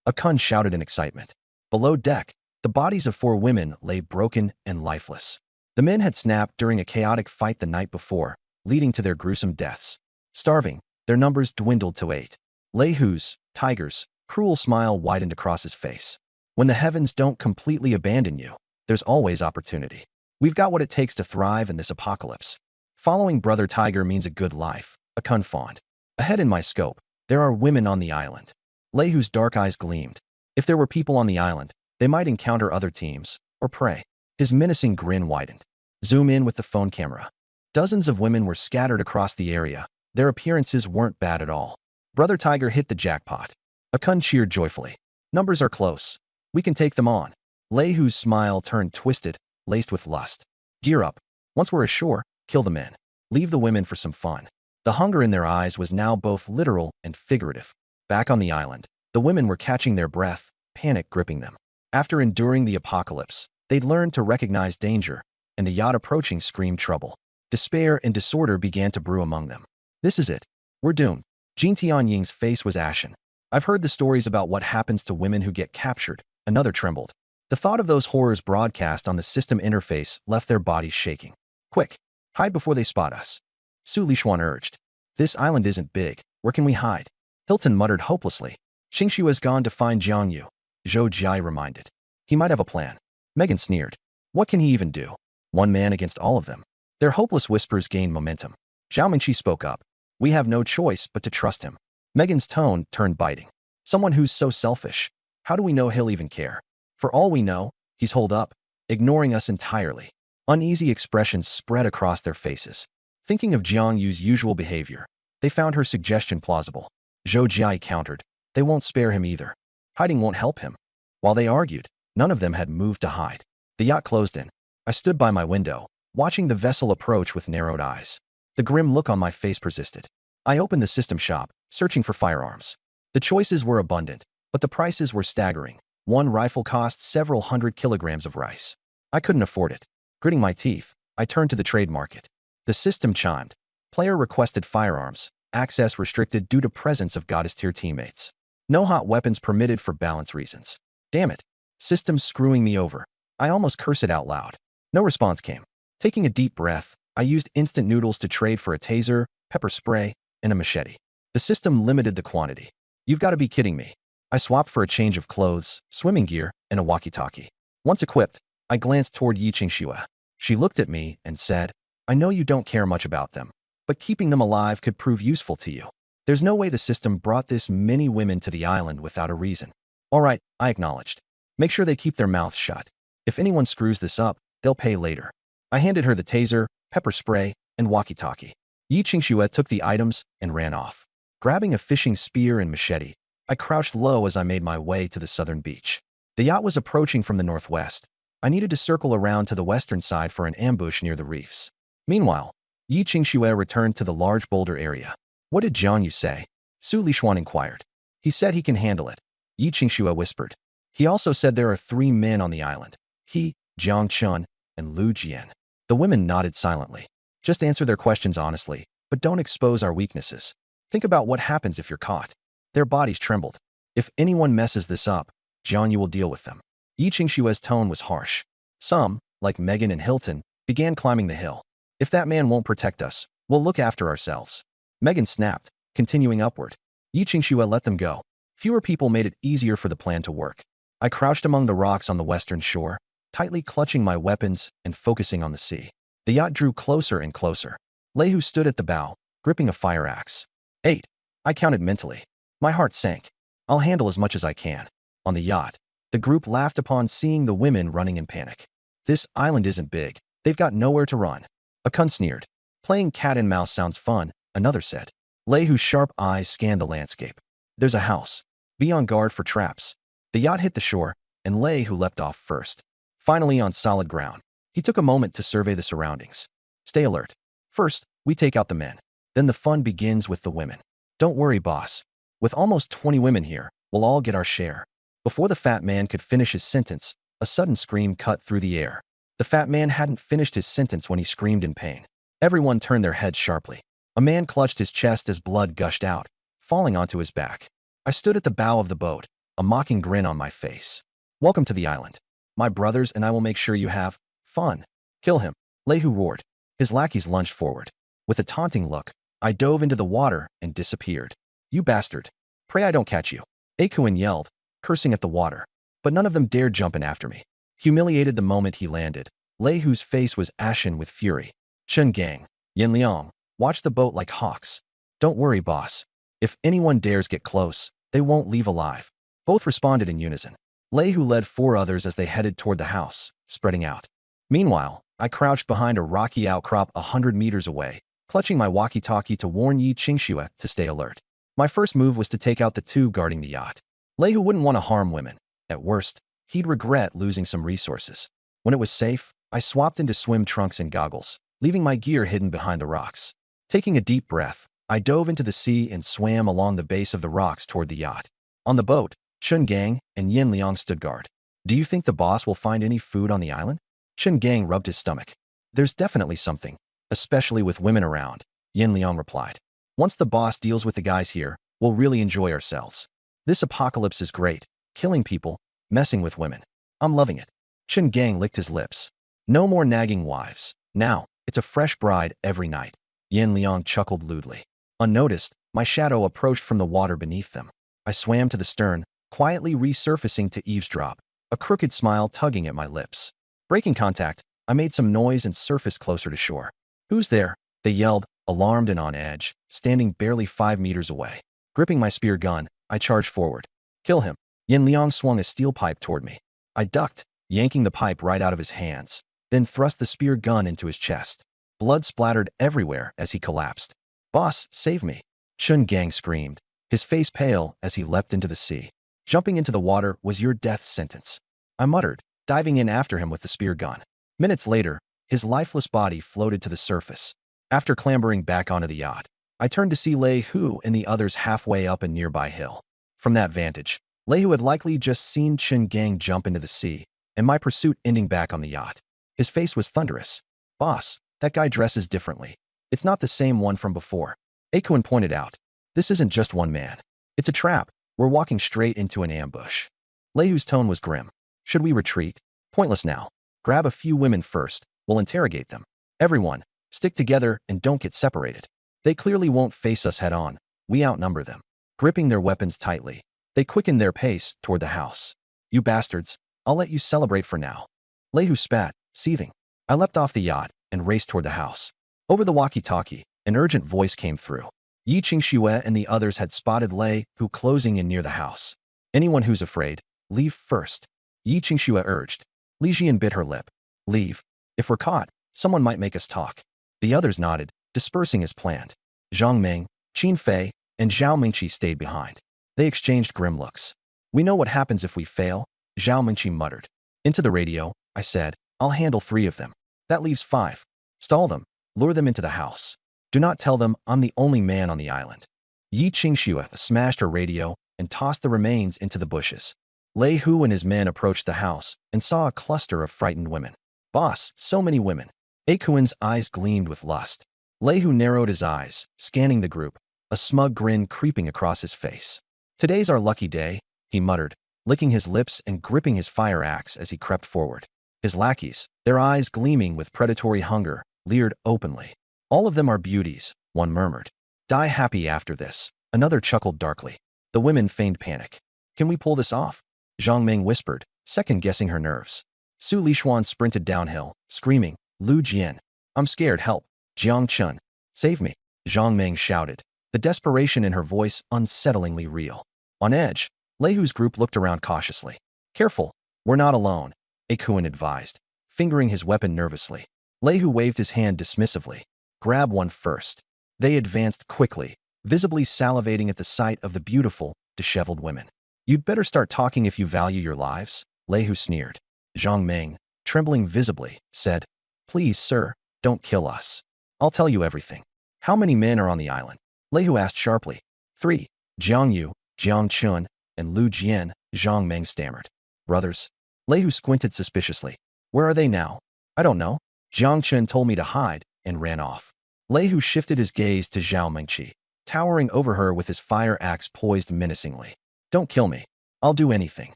Akun shouted in excitement. Below deck, the bodies of 4 women lay broken and lifeless. The men had snapped during a chaotic fight the night before, leading to their gruesome deaths. Starving, their numbers dwindled to 8. Leihu's, Tiger's, cruel smile widened across his face. When the heavens don't completely abandon you, there's always opportunity. We've got what it takes to thrive in this apocalypse. Following Brother Tiger means a good life, Akun fawned. Ahead in my scope, there are women on the island. Lei Hu's dark eyes gleamed. If there were people on the island, they might encounter other teams, or prey. His menacing grin widened. Zoom in with the phone camera. Dozens of women were scattered across the area. Their appearances weren't bad at all. Brother Tiger hit the jackpot. Akun cheered joyfully. Numbers are close. We can take them on. Lei Hu's smile turned twisted, laced with lust. Gear up. Once we're ashore, kill the men. Leave the women for some fun. The hunger in their eyes was now both literal and figurative. Back on the island, the women were catching their breath, panic gripping them. After enduring the apocalypse, they'd learned to recognize danger, and the yacht approaching screamed trouble. Despair and disorder began to brew among them. This is it. We're doomed. Jin Tianying's face was ashen. I've heard the stories about what happens to women who get captured. Another trembled. The thought of those horrors broadcast on the system interface left their bodies shaking. Quick, hide before they spot us. Su Lishuan urged. This island isn't big. Where can we hide? Hilton muttered hopelessly. Qingshu has gone to find Jiangyu. Zhou Jia reminded. He might have a plan. Megan sneered. What can he even do? One man against all of them. Their hopeless whispers gained momentum. Zhao Minqi spoke up. We have no choice but to trust him. Megan's tone turned biting. Someone who's so selfish. How do we know he'll even care? For all we know, he's holed up, ignoring us entirely. Uneasy expressions spread across their faces. Thinking of Jiang Yu's usual behavior, they found her suggestion plausible. Zhou Jia countered. They won't spare him either. Hiding won't help him. While they argued, none of them had moved to hide. The yacht closed in. I stood by my window, watching the vessel approach with narrowed eyes. The grim look on my face persisted. I opened the system shop, searching for firearms. The choices were abundant, but the prices were staggering. One rifle cost several hundred kilograms of rice. I couldn't afford it. Gritting my teeth, I turned to the trade market. The system chimed. Player requested firearms. Access restricted due to presence of goddess-tier teammates. No hot weapons permitted for balance reasons. Damn it. System's screwing me over. I almost cursed it out loud. No response came. Taking a deep breath, I used instant noodles to trade for a taser, pepper spray, and a machete. The system limited the quantity. You've got to be kidding me. I swapped for a change of clothes, swimming gear, and a walkie-talkie. Once equipped, I glanced toward Yi Qingxue. She looked at me and said, I know you don't care much about them, but keeping them alive could prove useful to you. There's no way the system brought this many women to the island without a reason. All right, I acknowledged. Make sure they keep their mouths shut. If anyone screws this up, they'll pay later. I handed her the taser, pepper spray, and walkie-talkie. Yi Qingxue took the items and ran off. Grabbing a fishing spear and machete, I crouched low as I made my way to the southern beach. The yacht was approaching from the northwest. I needed to circle around to the western side for an ambush near the reefs. Meanwhile, Yi Qingxue returned to the large boulder area. What did Jiangyu say? Su Lishuan inquired. He said he can handle it. Yi Qingxue whispered. He also said there are 3 men on the island. He, Jiang Chun, and Lu Jian. The women nodded silently. Just answer their questions honestly, but don't expose our weaknesses. Think about what happens if you're caught. Their bodies trembled. If anyone messes this up, Jiangyu will deal with them. Yi Qingxue's tone was harsh. Some, like Megan and Hilton, began climbing the hill. If that man won't protect us, we'll look after ourselves. Megan snapped, continuing upward. Yi Qingxue let them go. Fewer people made it easier for the plan to work. I crouched among the rocks on the western shore, tightly clutching my weapons and focusing on the sea. The yacht drew closer and closer. Lei Hu stood at the bow, gripping a fire axe. 8. I counted mentally. My heart sank. I'll handle as much as I can. On the yacht, the group laughed upon seeing the women running in panic. This island isn't big. They've got nowhere to run. Akun sneered. Playing cat and mouse sounds fun, another said. Lei Hu's sharp eyes scanned the landscape. There's a house. Be on guard for traps. The yacht hit the shore, and Lei Hu leapt off first. Finally on solid ground, he took a moment to survey the surroundings. Stay alert. First, we take out the men. Then the fun begins with the women. Don't worry, boss. With almost 20 women here, we'll all get our share. Before the fat man could finish his sentence, a sudden scream cut through the air. The fat man hadn't finished his sentence when he screamed in pain. Everyone turned their heads sharply. A man clutched his chest as blood gushed out, falling onto his back. I stood at the bow of the boat, a mocking grin on my face. Welcome to the island. My brothers and I will make sure you have fun. Kill him. Lei Hu roared. His lackeys lunged forward. With a taunting look, I dove into the water and disappeared. You bastard. Pray I don't catch you. Akuin yelled, cursing at the water. But none of them dared jump in after me. Humiliated the moment he landed, Lei Hu's face was ashen with fury. Chen Gang, Yin Liang, watch the boat like hawks. Don't worry, boss. If anyone dares get close, They won't leave alive. Both responded in unison. Lei Hu led 4 others as they headed toward the house, spreading out. Meanwhile, I crouched behind a rocky outcrop 100 meters away, clutching my walkie-talkie to warn Yi Qingxue to stay alert. My first move was to take out the 2 guarding the yacht. Lei Hu wouldn't want to harm women. At worst, he'd regret losing some resources. When it was safe, I swapped into swim trunks and goggles, leaving my gear hidden behind the rocks. Taking a deep breath, I dove into the sea and swam along the base of the rocks toward the yacht. On the boat, Chun Gang and Yin Liang stood guard. Do you think the boss will find any food on the island? Chun Gang rubbed his stomach. There's definitely something, especially with women around, Yin Liang replied. Once the boss deals with the guys here, we'll really enjoy ourselves. This apocalypse is great, killing people, messing with women. I'm loving it. Chun Gang licked his lips. No more nagging wives. Now, it's a fresh bride every night. Yin Liang chuckled lewdly. Unnoticed, my shadow approached from the water beneath them. I swam to the stern, quietly resurfacing to eavesdrop, a crooked smile tugging at my lips. Breaking contact, I made some noise and surfaced closer to shore. Who's there? They yelled, alarmed and on edge, standing barely 5 meters away. Gripping my spear gun, I charged forward. Kill him. Yin Liang swung a steel pipe toward me. I ducked, yanking the pipe right out of his hands, then thrust the spear gun into his chest. Blood splattered everywhere as he collapsed. Boss, save me. Chun Gang screamed, his face pale as he leapt into the sea. Jumping into the water was your death sentence. I muttered, diving in after him with the spear gun. Minutes later, his lifeless body floated to the surface. After clambering back onto the yacht, I turned to see Lei Hu and the others halfway up a nearby hill. From that vantage, Lei Hu had likely just seen Chun Gang jump into the sea, and my pursuit ending back on the yacht. His face was thunderous. Boss, that guy dresses differently. It's not the same one from before. Akuin pointed out. This isn't just one man. It's a trap. We're walking straight into an ambush. Lei Hu's tone was grim. Should we retreat? Pointless now. Grab a few women first. We'll interrogate them. Everyone, stick together and don't get separated. They clearly won't face us head on. We outnumber them. Gripping their weapons tightly, they quickened their pace toward the house. You bastards, I'll let you celebrate for now. Lei Hu spat, seething. I leapt off the yacht and raced toward the house. Over the walkie-talkie, an urgent voice came through. Yi Qingxue and the others had spotted Lei Hu closing in near the house. Anyone who's afraid, leave first. Yi Qingxue urged. Li Jian bit her lip. Leave. If we're caught, someone might make us talk. The others nodded, dispersing as planned. Zhang Ming, Qin Fei, and Zhao Mingqi stayed behind. They exchanged grim looks. We know what happens if we fail, Zhao Mingqi muttered. Into the radio, I said, I'll handle 3 of them. That leaves 5. Stall them, lure them into the house. Do not tell them I'm the only man on the island. Yi Qingxue smashed her radio and tossed the remains into the bushes. Lei Hu and his men approached the house and saw a cluster of frightened women. Boss, so many women. Akuin's eyes gleamed with lust. Lei Hu narrowed his eyes, scanning the group, a smug grin creeping across his face. Today's our lucky day, he muttered, licking his lips and gripping his fire axe as he crept forward. His lackeys, their eyes gleaming with predatory hunger, leered openly. All of them are beauties, one murmured. Die happy after this, another chuckled darkly. The women feigned panic. Can we pull this off? Zhang Ming whispered, second-guessing her nerves. Su Lishuan sprinted downhill, screaming, Lu Jian. I'm scared, help. Jiang Chun. Save me. Zhang Ming shouted, the desperation in her voice unsettlingly real. On edge, Lei Hu's group looked around cautiously. Careful, we're not alone, Akuin advised, fingering his weapon nervously. Lei Hu waved his hand dismissively. Grab one first. They advanced quickly, visibly salivating at the sight of the beautiful, disheveled women. You'd better start talking if you value your lives, Lei Hu sneered. Zhang Ming, trembling visibly, said, Please, sir, don't kill us. I'll tell you everything. How many men are on the island? Lei Hu asked sharply. 3. Jiang Yu, Jiang Chun, and Lu Jian, Zhang Ming stammered. Brothers? Lei Hu squinted suspiciously. Where are they now? I don't know. Jiang Chun told me to hide and ran off. Lei Hu shifted his gaze to Zhao Mingqi, towering over her with his fire axe poised menacingly. Don't kill me. I'll do anything.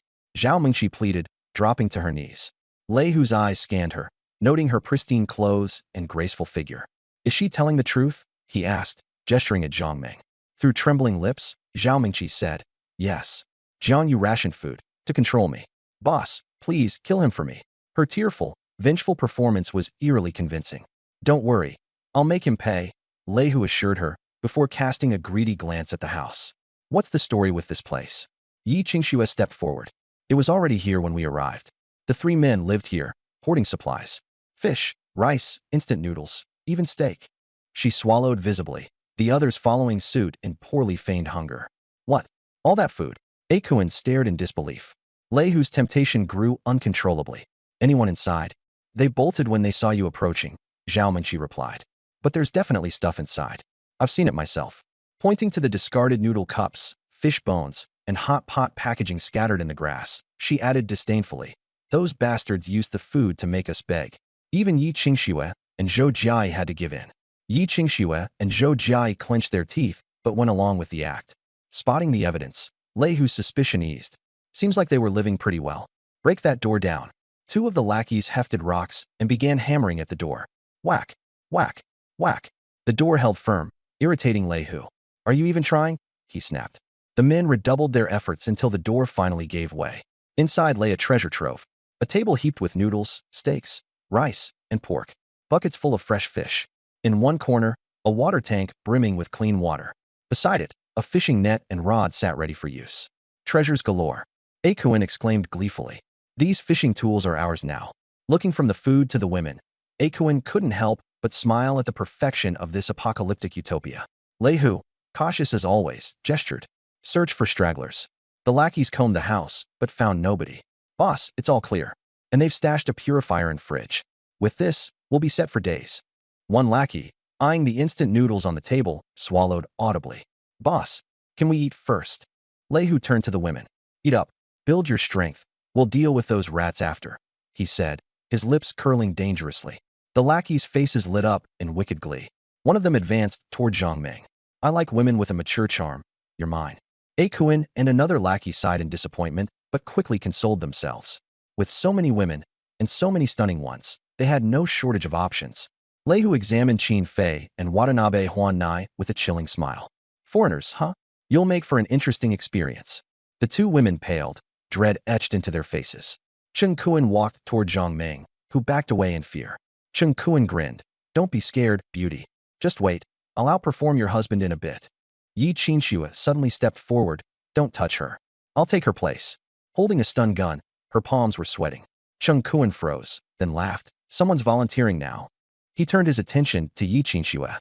Zhao Mingqi pleaded, dropping to her knees. Lei Hu's eyes scanned her, noting her pristine clothes and graceful figure. Is she telling the truth? He asked, gesturing at Zhang Ming. Through trembling lips, Zhao Mingqi said, Yes. Jiang Yu rationed food, to control me. Boss, please, kill him for me. Her tearful, vengeful performance was eerily convincing. Don't worry. I'll make him pay, Lei Hu assured her, before casting a greedy glance at the house. What's the story with this place? Yi Qingxue stepped forward. It was already here when we arrived. The three men lived here, hoarding supplies. Fish, rice, instant noodles, even steak. She swallowed visibly, the others following suit in poorly feigned hunger. What? All that food? Akuin stared in disbelief. Lei Hu's temptation grew uncontrollably. Anyone inside? They bolted when they saw you approaching, Zhao Menqi replied. But there's definitely stuff inside. I've seen it myself. Pointing to the discarded noodle cups, fish bones, and hot pot packaging scattered in the grass, she added disdainfully, those bastards used the food to make us beg. Even Yi Qingxue and Zhou Jiai had to give in. Yi Qingxue and Zhou Jiai clenched their teeth but went along with the act. Spotting the evidence, Lei Hu's suspicion eased. Seems like they were living pretty well. Break that door down. Two of the lackeys hefted rocks and began hammering at the door. Whack, whack, whack. The door held firm, irritating Lei Hu. Are you even trying? He snapped. The men redoubled their efforts until the door finally gave way. Inside lay a treasure trove. A table heaped with noodles, steaks, rice, and pork. Buckets full of fresh fish. In one corner, a water tank brimming with clean water. Beside it, a fishing net and rod sat ready for use. Treasures galore. Akuin exclaimed gleefully. These fishing tools are ours now. Looking from the food to the women, Akuin couldn't help but smile at the perfection of this apocalyptic utopia. Lei Hu, cautious as always, gestured. Search for stragglers. The lackeys combed the house, but found nobody. Boss, it's all clear. And they've stashed a purifier and fridge. With this, we'll be set for days. One lackey, eyeing the instant noodles on the table, swallowed audibly. Boss, can we eat first? Lei Hu turned to the women. Eat up. Build your strength. We'll deal with those rats after, he said, his lips curling dangerously. The lackeys' faces lit up in wicked glee. One of them advanced toward Zhang Meng. I like women with a mature charm. You're mine. Akuin and another lackey sighed in disappointment, but quickly consoled themselves. With so many women, and so many stunning ones, they had no shortage of options. Lei Hu examined Qin Fei and Watanabe Huan Nai with a chilling smile. Foreigners, huh? You'll make for an interesting experience. The two women paled, dread etched into their faces. Chen Kuan walked toward Zhang Meng, who backed away in fear. Chen Kuan grinned. Don't be scared, beauty. Just wait. I'll outperform your husband in a bit. Yi Qingxue suddenly stepped forward. Don't touch her. I'll take her place. Holding a stun gun, her palms were sweating. Chen Kuan froze, then laughed. Someone's volunteering now. He turned his attention to Yi Qingxue.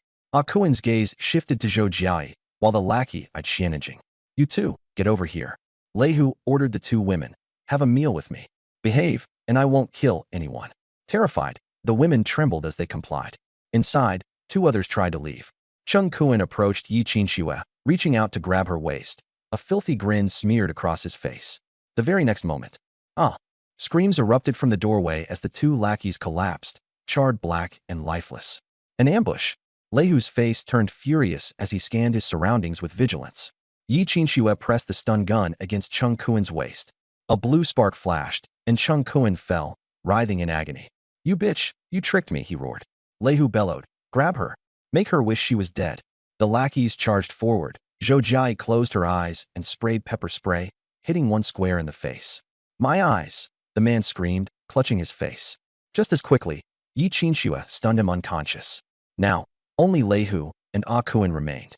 Kuan's gaze shifted to Zhou Jiai, while the lackey eyed Xianjing. You two, get over here. Lei Hu ordered the two women. Have a meal with me. Behave, and I won't kill anyone. Terrified, the women trembled as they complied. Inside, two others tried to leave. Chen Kuan approached Yi Qingxue, reaching out to grab her waist. A filthy grin smeared across his face. The very next moment. Ah! Screams erupted from the doorway as the two lackeys collapsed, charred black and lifeless. An ambush. Lei Hu's face turned furious as he scanned his surroundings with vigilance. Yi Qingxue pressed the stun gun against Chen Kuan's waist. A blue spark flashed, and Chen Kuan fell, writhing in agony. You bitch, you tricked me, he roared. Lei Hu bellowed. Grab her. Make her wish she was dead. The lackeys charged forward. Zhou Jiai closed her eyes and sprayed pepper spray, hitting one square in the face. My eyes, the man screamed, clutching his face. Just as quickly, Yi Qingxue stunned him unconscious. Now, only Lei Hu and Kuan remained.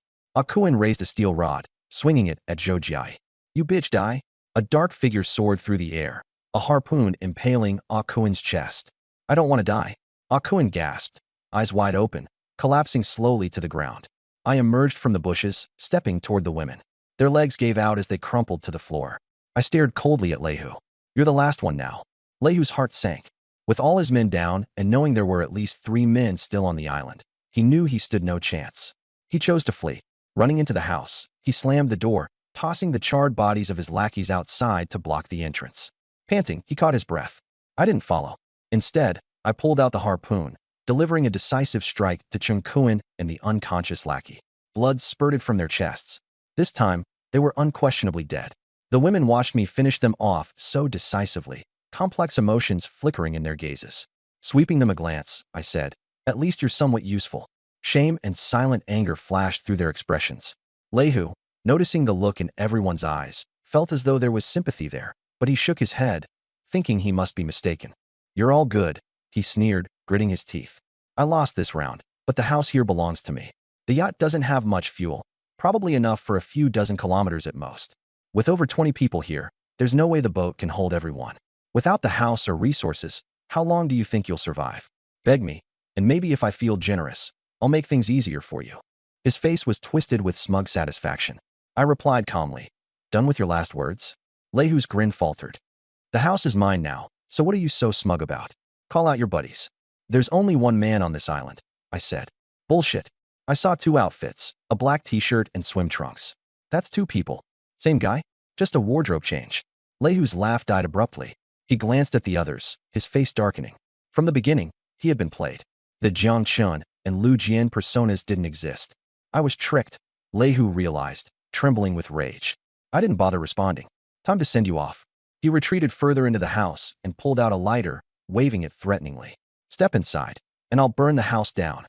Kuan raised a steel rod, swinging it at Zhou Jiai. You bitch die? A dark figure soared through the air, a harpoon impaling Kuan's chest. I don't want to die. Kuan gasped, eyes wide open, collapsing slowly to the ground. I emerged from the bushes, stepping toward the women. Their legs gave out as they crumpled to the floor. I stared coldly at Lei Hu. You're the last one now. Lei Hu's heart sank. With all his men down and knowing there were at least 3 men still on the island, he knew he stood no chance. He chose to flee. Running into the house, he slammed the door, tossing the charred bodies of his lackeys outside to block the entrance. Panting, he caught his breath. I didn't follow. Instead, I pulled out the harpoon, delivering a decisive strike to Chen Kuan and the unconscious lackey. Blood spurted from their chests. This time, they were unquestionably dead. The women watched me finish them off so decisively, complex emotions flickering in their gazes. Sweeping them a glance, I said, at least you're somewhat useful. Shame and silent anger flashed through their expressions. Lei Hu, noticing the look in everyone's eyes, felt as though there was sympathy there, but he shook his head, thinking he must be mistaken. You're all good, he sneered, gritting his teeth. I lost this round, but the house here belongs to me. The yacht doesn't have much fuel. Probably enough for a few dozen kilometers at most. With over 20 people here, there's no way the boat can hold everyone. Without the house or resources, how long do you think you'll survive? Beg me, and maybe if I feel generous, I'll make things easier for you. His face was twisted with smug satisfaction. I replied calmly, "Done with your last words?" Lehu's grin faltered. "The house is mine now, so what are you so smug about? Call out your buddies." "There's only one man on this island," I said. "Bullshit. I saw 2 outfits, a black t-shirt and swim trunks. That's 2 people. Same guy? Just a wardrobe change." Lehu's laugh died abruptly. He glanced at the others, his face darkening. From the beginning, he had been played. The Jiang Chun and Lu Jian personas didn't exist. I was tricked, Lehu realized, trembling with rage. I didn't bother responding. "Time to send you off." He retreated further into the house and pulled out a lighter, waving it threateningly. "Step inside, and I'll burn the house down."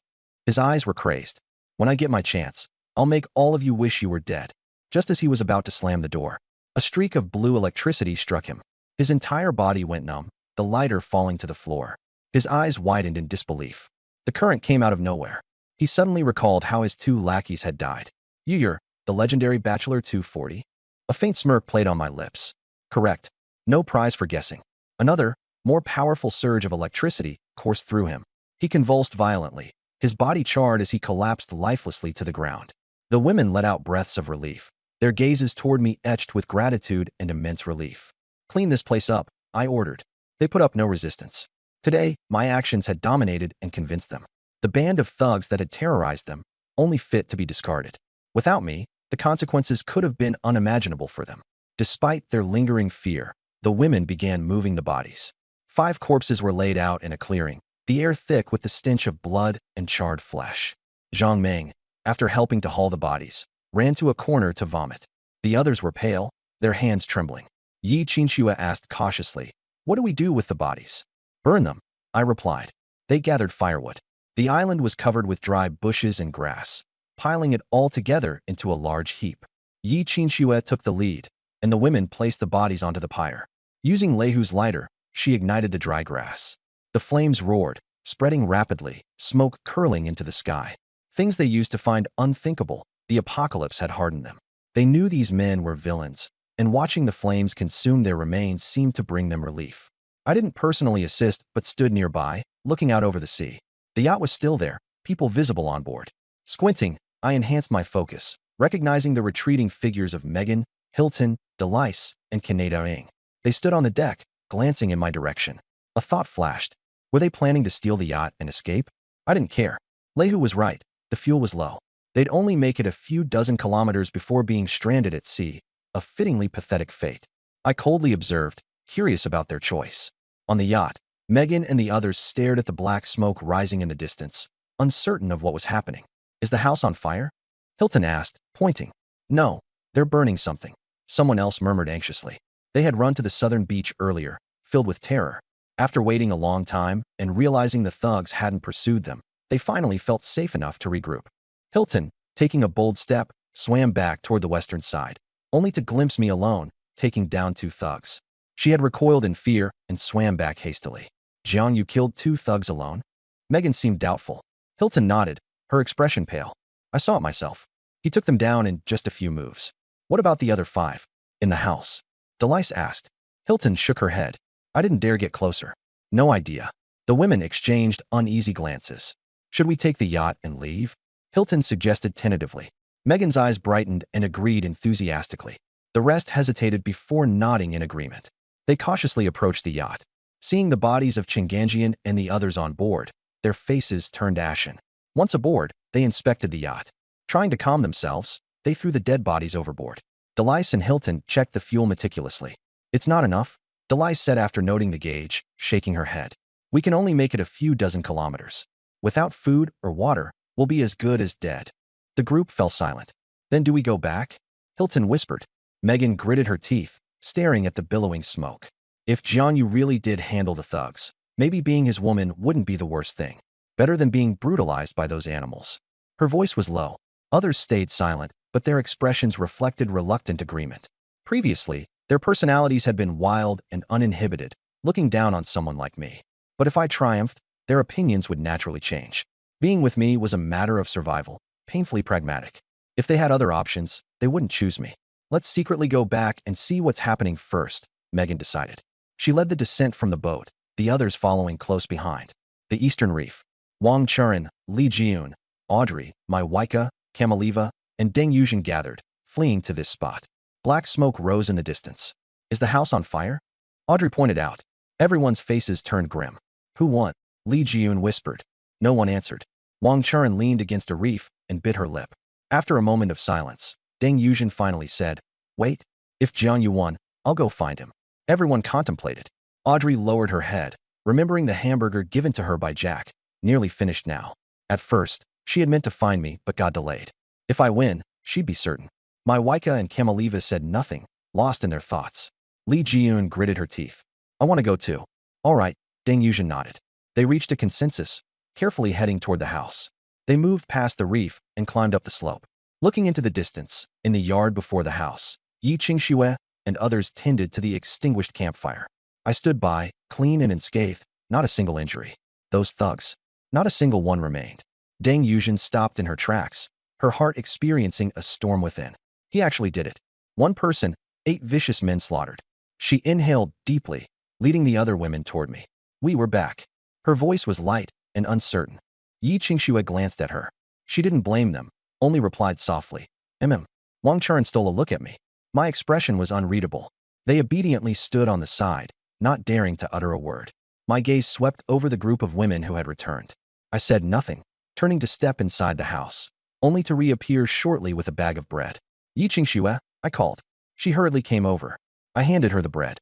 His eyes were crazed. "When I get my chance, I'll make all of you wish you were dead." Just as he was about to slam the door, a streak of blue electricity struck him. His entire body went numb, the lighter falling to the floor. His eyes widened in disbelief. The current came out of nowhere. He suddenly recalled how his 2 lackeys had died. "You're the legendary Bachelor 240? A faint smirk played on my lips. "Correct. No prize for guessing." Another, more powerful surge of electricity coursed through him. He convulsed violently. His body charred as he collapsed lifelessly to the ground. The women let out breaths of relief, their gazes toward me etched with gratitude and immense relief. "Clean this place up," I ordered. They put up no resistance. Today, my actions had dominated and convinced them. The band of thugs that had terrorized them, only fit to be discarded. Without me, the consequences could have been unimaginable for them. Despite their lingering fear, the women began moving the bodies. 5 corpses were laid out in a clearing, the air thick with the stench of blood and charred flesh. Zhang Meng, after helping to haul the bodies, ran to a corner to vomit. The others were pale, their hands trembling. Yi Qinxue asked cautiously, "What do we do with the bodies?" "Burn them," I replied. They gathered firewood. The island was covered with dry bushes and grass, piling it all together into a large heap. Yi Qinxue took the lead, and the women placed the bodies onto the pyre. Using Lehu's lighter, she ignited the dry grass. The flames roared, spreading rapidly, smoke curling into the sky. Things they used to find unthinkable, the apocalypse had hardened them. They knew these men were villains, and watching the flames consume their remains seemed to bring them relief. I didn't personally assist but stood nearby, looking out over the sea. The yacht was still there, people visible on board. Squinting, I enhanced my focus, recognizing the retreating figures of Megan, Hilton, Delice, and Kaneda Ng. They stood on the deck, glancing in my direction. A thought flashed. Were they planning to steal the yacht and escape? I didn't care. Lehu was right. The fuel was low. They'd only make it a few dozen kilometers before being stranded at sea, a fittingly pathetic fate. I coldly observed, curious about their choice. On the yacht, Megan and the others stared at the black smoke rising in the distance, uncertain of what was happening. "Is the house on fire?" Hilton asked, pointing. "No, they're burning something," someone else murmured anxiously. They had run to the southern beach earlier, filled with terror. After waiting a long time and realizing the thugs hadn't pursued them, they finally felt safe enough to regroup. Hilton, taking a bold step, swam back toward the western side, only to glimpse me alone, taking down 2 thugs. She had recoiled in fear and swam back hastily. "Jiang, you killed 2 thugs alone?" Megan seemed doubtful. Hilton nodded, her expression pale. "I saw it myself. He took them down in just a few moves." "What about the other 5? In the house?" Delice asked. Hilton shook her head. "I didn't dare get closer. No idea." The women exchanged uneasy glances. "Should we take the yacht and leave?" Hilton suggested tentatively. Megan's eyes brightened and agreed enthusiastically. The rest hesitated before nodding in agreement. They cautiously approached the yacht. Seeing the bodies of Chinganjian and the others on board, their faces turned ashen. Once aboard, they inspected the yacht. Trying to calm themselves, they threw the dead bodies overboard. Delice and Hilton checked the fuel meticulously. "It's not enough," Delice said after noting the gauge, shaking her head. "We can only make it a few dozen kilometers. Without food or water, we'll be as good as dead." The group fell silent. "Then do we go back?" Hilton whispered. Megan gritted her teeth, staring at the billowing smoke. If Jianyu really did handle the thugs, maybe being his woman wouldn't be the worst thing. Better than being brutalized by those animals. Her voice was low. Others stayed silent, but their expressions reflected reluctant agreement. Previously, their personalities had been wild and uninhibited, looking down on someone like me. But if I triumphed, their opinions would naturally change. Being with me was a matter of survival, painfully pragmatic. If they had other options, they wouldn't choose me. Let's secretly go back and see what's happening first, Megan decided. She led the descent from the boat, the others following close behind. The Eastern Reef. Wang Churen, Li Jiun, Audrey, Mai Waika, Kamaliva, and Deng Yuzhen gathered, fleeing to this spot. Black smoke rose in the distance. Is the house on fire? Audrey pointed out. Everyone's faces turned grim. Who won? Li Jiun whispered. No one answered. Wang Churen leaned against a reef and bit her lip. After a moment of silence, Deng Yuzhen finally said, Wait, if Jiang Yu won, I'll go find him. Everyone contemplated. Audrey lowered her head, remembering the hamburger given to her by Jack, nearly finished now. At first, she had meant to find me but got delayed. If I win, she'd be certain. Mai Waika and Kamaliva said nothing, lost in their thoughts. Li Jiun gritted her teeth. I want to go too. All right, Deng Yuzhen nodded. They reached a consensus, carefully heading toward the house. They moved past the reef and climbed up the slope. Looking into the distance, in the yard before the house, Yi Qingxue and others tended to the extinguished campfire. I stood by, clean and unscathed, not a single injury. Those thugs. Not a single one remained. Deng Yuzhen stopped in her tracks, her heart experiencing a storm within. He actually did it. One person, 8 vicious men slaughtered. She inhaled deeply, leading the other women toward me. We were back. Her voice was light and uncertain. Yi Qingxue glanced at her. She didn't blame them, only replied softly. Wang Churen stole a look at me. My expression was unreadable. They obediently stood on the side, not daring to utter a word. My gaze swept over the group of women who had returned. I said nothing, turning to step inside the house, only to reappear shortly with a bag of bread. Yi Qingxue, I called. She hurriedly came over. I handed her the bread.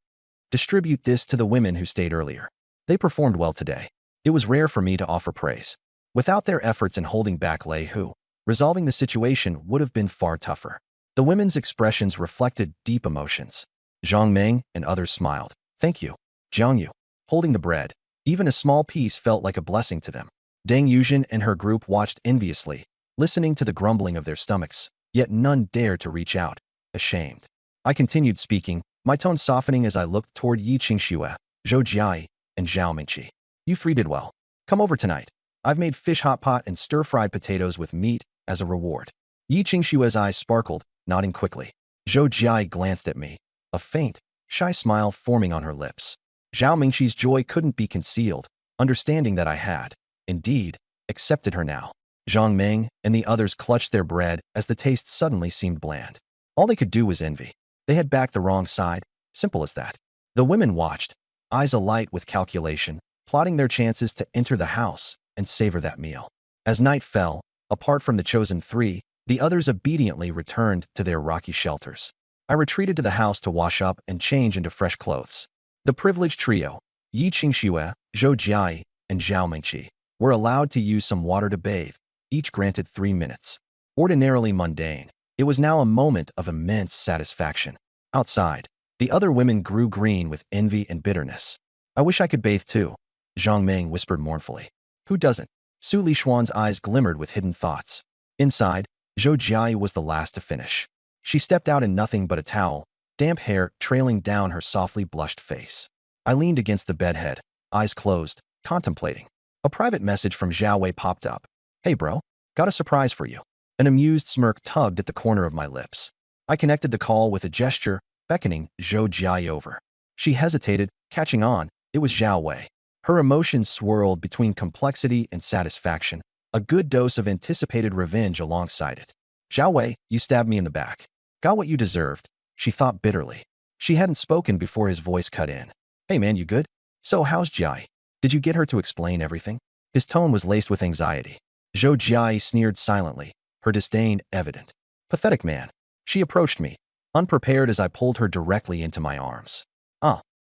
Distribute this to the women who stayed earlier. They performed well today. It was rare for me to offer praise. Without their efforts in holding back Lei Hu, resolving the situation would have been far tougher. The women's expressions reflected deep emotions. Zhang Meng and others smiled. Thank you. Jiang Yu. Holding the bread, even a small piece felt like a blessing to them. Deng Yuzhen and her group watched enviously, listening to the grumbling of their stomachs, yet none dared to reach out, ashamed. I continued speaking, my tone softening as I looked toward Yi Qingxue, Zhou Jiai, and Zhao Mingqi. You 3 did well. Come over tonight. I've made fish hot pot and stir-fried potatoes with meat as a reward. Yi Qingxue's eyes sparkled, nodding quickly. Zhou Jiai glanced at me, a faint, shy smile forming on her lips. Zhao Mingqi's joy couldn't be concealed, understanding that I had, indeed, accepted her now. Zhang Meng and the others clutched their bread as the taste suddenly seemed bland. All they could do was envy. They had backed the wrong side, simple as that. The women watched, eyes alight with calculation, plotting their chances to enter the house and savor that meal. As night fell, apart from the chosen 3, the others obediently returned to their rocky shelters. I retreated to the house to wash up and change into fresh clothes. The privileged trio, Yi Qingxue, Zhou Jiai, and Zhao Mingqi, were allowed to use some water to bathe, each granted 3 minutes. Ordinarily mundane, it was now a moment of immense satisfaction. Outside, the other women grew green with envy and bitterness. I wish I could bathe too, Zhang Meng whispered mournfully. Who doesn't? Su Lishuan's eyes glimmered with hidden thoughts. Inside, Zhou Jiai was the last to finish. She stepped out in nothing but a towel, damp hair trailing down her softly blushed face. I leaned against the bedhead, eyes closed, contemplating. A private message from Zhao Wei popped up. Hey bro, got a surprise for you. An amused smirk tugged at the corner of my lips. I connected the call with a gesture, beckoning Zhou Jiai over. She hesitated, catching on. It was Zhao Wei. Her emotions swirled between complexity and satisfaction, a good dose of anticipated revenge alongside it. Zhao Wei, you stabbed me in the back. Got what you deserved, she thought bitterly. She hadn't spoken before his voice cut in. Hey man, you good? So how's Jiai? Did you get her to explain everything? His tone was laced with anxiety. Zhou Jiai sneered silently, her disdain evident. Pathetic man. She approached me, unprepared as I pulled her directly into my arms.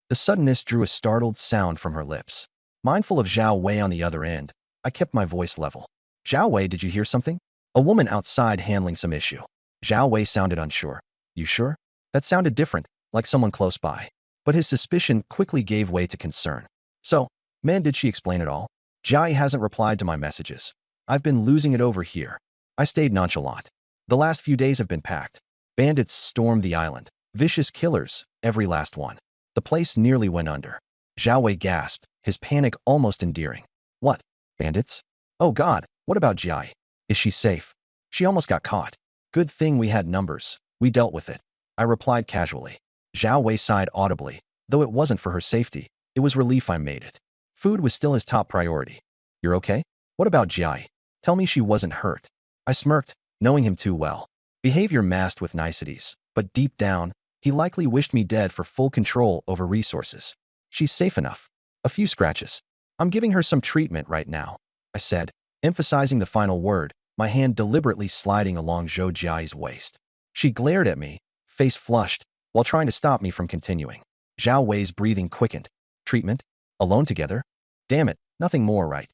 The suddenness drew a startled sound from her lips. Mindful of Zhao Wei on the other end, I kept my voice level. Zhao Wei, did you hear something? A woman outside handling some issue. Zhao Wei sounded unsure. You sure? That sounded different, like someone close by. But his suspicion quickly gave way to concern. So, man, did she explain it all? Jiai hasn't replied to my messages. I've been losing it over here. I stayed nonchalant. The last few days have been packed. Bandits stormed the island. Vicious killers, every last one. The place nearly went under. Zhao Wei gasped, his panic almost endearing. What? Bandits? Oh God, what about Jiai? Is she safe? She almost got caught. Good thing we had numbers. We dealt with it. I replied casually. Zhao Wei sighed audibly. Though it wasn't for her safety, it was relief I made it. Food was still his top priority. You're okay? What about Jai? Tell me she wasn't hurt. I smirked, knowing him too well. Behavior masked with niceties, but deep down, he likely wished me dead for full control over resources. She's safe enough. A few scratches. I'm giving her some treatment right now, I said, emphasizing the final word, my hand deliberately sliding along Zhou Jiai's waist. She glared at me, face flushed, while trying to stop me from continuing. Zhao Wei's breathing quickened. Treatment? Alone together? Damn it, nothing more right.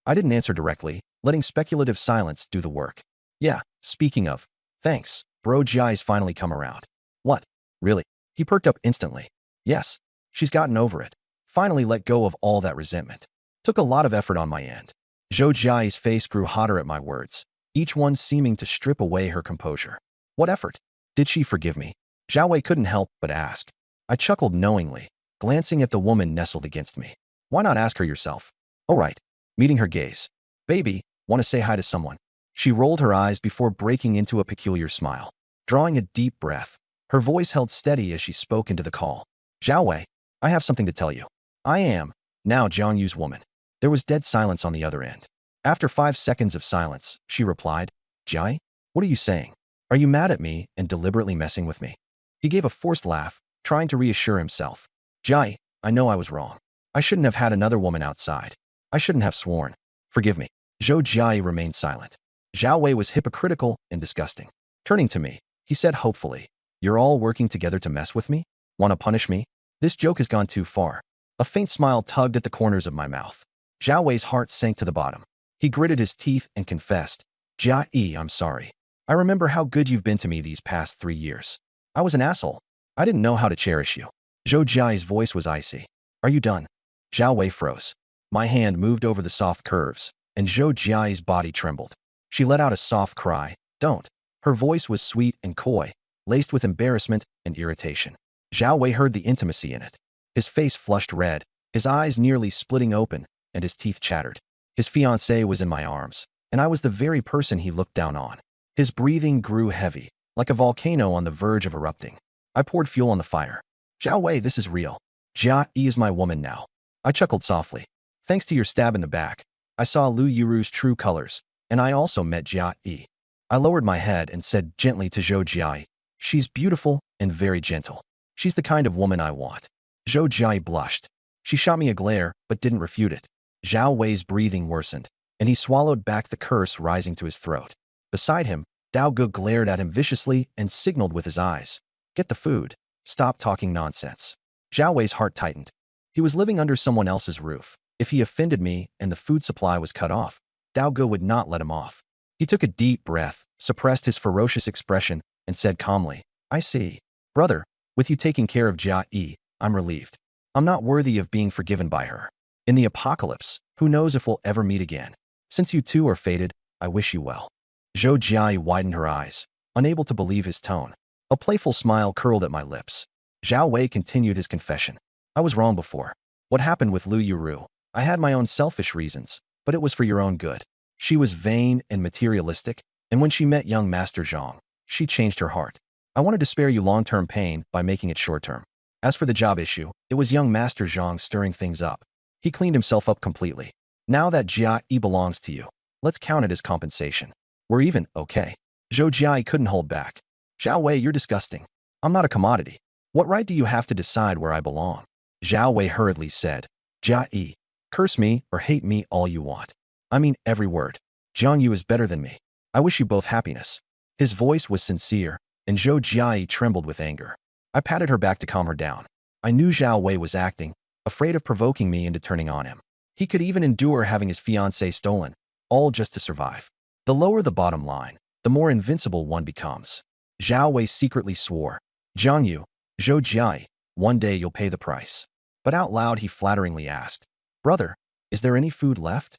I didn't answer directly, letting speculative silence do the work. Yeah, speaking of, thanks, bro Jiai's finally come around. What? Really? He perked up instantly. Yes, she's gotten over it. Finally let go of all that resentment. Took a lot of effort on my end. Zhou Jiai's face grew hotter at my words, each one seeming to strip away her composure. What effort? Did she forgive me? Zhao Wei couldn't help but ask. I chuckled knowingly, glancing at the woman nestled against me. Why not ask her yourself? All right. Meeting her gaze. Baby, want to say hi to someone? She rolled her eyes before breaking into a peculiar smile. Drawing a deep breath, her voice held steady as she spoke into the call. Zhao Wei, I have something to tell you. I am, now Jiang Yu's woman. There was dead silence on the other end. After 5 seconds of silence, she replied, Jai, what are you saying? Are you mad at me and deliberately messing with me? He gave a forced laugh, trying to reassure himself. Jai, I know I was wrong. I shouldn't have had another woman outside. I shouldn't have sworn. Forgive me. Zhou Jai remained silent. Zhao Wei was hypocritical and disgusting. Turning to me, he said hopefully, You're all working together to mess with me? Want to punish me? This joke has gone too far. A faint smile tugged at the corners of my mouth. Zhao Wei's heart sank to the bottom. He gritted his teeth and confessed, Jia Yi, I'm sorry. I remember how good you've been to me these past 3 years. I was an asshole. I didn't know how to cherish you. Zhou Jiai's voice was icy. Are you done? Zhao Wei froze. My hand moved over the soft curves, and Zhou Jiai's body trembled. She let out a soft cry. Don't. Her voice was sweet and coy, laced with embarrassment and irritation. Zhao Wei heard the intimacy in it. His face flushed red, his eyes nearly splitting open, and his teeth chattered. His fiancée was in my arms, and I was the very person he looked down on. His breathing grew heavy, like a volcano on the verge of erupting. I poured fuel on the fire. Zhao Wei, this is real. Jia Yi is my woman now. I chuckled softly. Thanks to your stab in the back, I saw Lu Yuru's true colors, and I also met Jia Yi. I lowered my head and said gently to Zhou Jiai, She's beautiful and very gentle. She's the kind of woman I want. Zhou Jiai blushed. She shot me a glare, but didn't refute it. Zhao Wei's breathing worsened, and he swallowed back the curse rising to his throat. Beside him, Dao Ge glared at him viciously and signaled with his eyes. Get the food. Stop talking nonsense. Zhao Wei's heart tightened. He was living under someone else's roof. If he offended me and the food supply was cut off, Dao Ge would not let him off. He took a deep breath, suppressed his ferocious expression, and said calmly, I see. Brother, with you taking care of Jia Yi, I'm relieved. I'm not worthy of being forgiven by her. In the apocalypse, who knows if we'll ever meet again. Since you two are fated, I wish you well. Zhou Jiai widened her eyes, unable to believe his tone. A playful smile curled at my lips. Zhao Wei continued his confession. I was wrong before. What happened with Lu Yuru? I had my own selfish reasons, but it was for your own good. She was vain and materialistic, and when she met young Master Zhang, she changed her heart. I wanted to spare you long-term pain by making it short-term. As for the job issue, it was young Master Zhang stirring things up. He cleaned himself up completely. Now that Jia Yi belongs to you, let's count it as compensation. We're even, okay? Zhou Jiai couldn't hold back. Zhao Wei, you're disgusting. I'm not a commodity. What right do you have to decide where I belong? Zhao Wei hurriedly said, Jia Yi, curse me or hate me all you want. I mean every word. Jiang Yu is better than me. I wish you both happiness. His voice was sincere, and Zhou Jiai trembled with anger. I patted her back to calm her down. I knew Zhao Wei was acting, afraid of provoking me into turning on him. He could even endure having his fiancée stolen, all just to survive. The lower the bottom line, the more invincible one becomes. Zhao Wei secretly swore, Jiang Yu, Zhou Jiai, one day you'll pay the price. But out loud he flatteringly asked, Brother, is there any food left?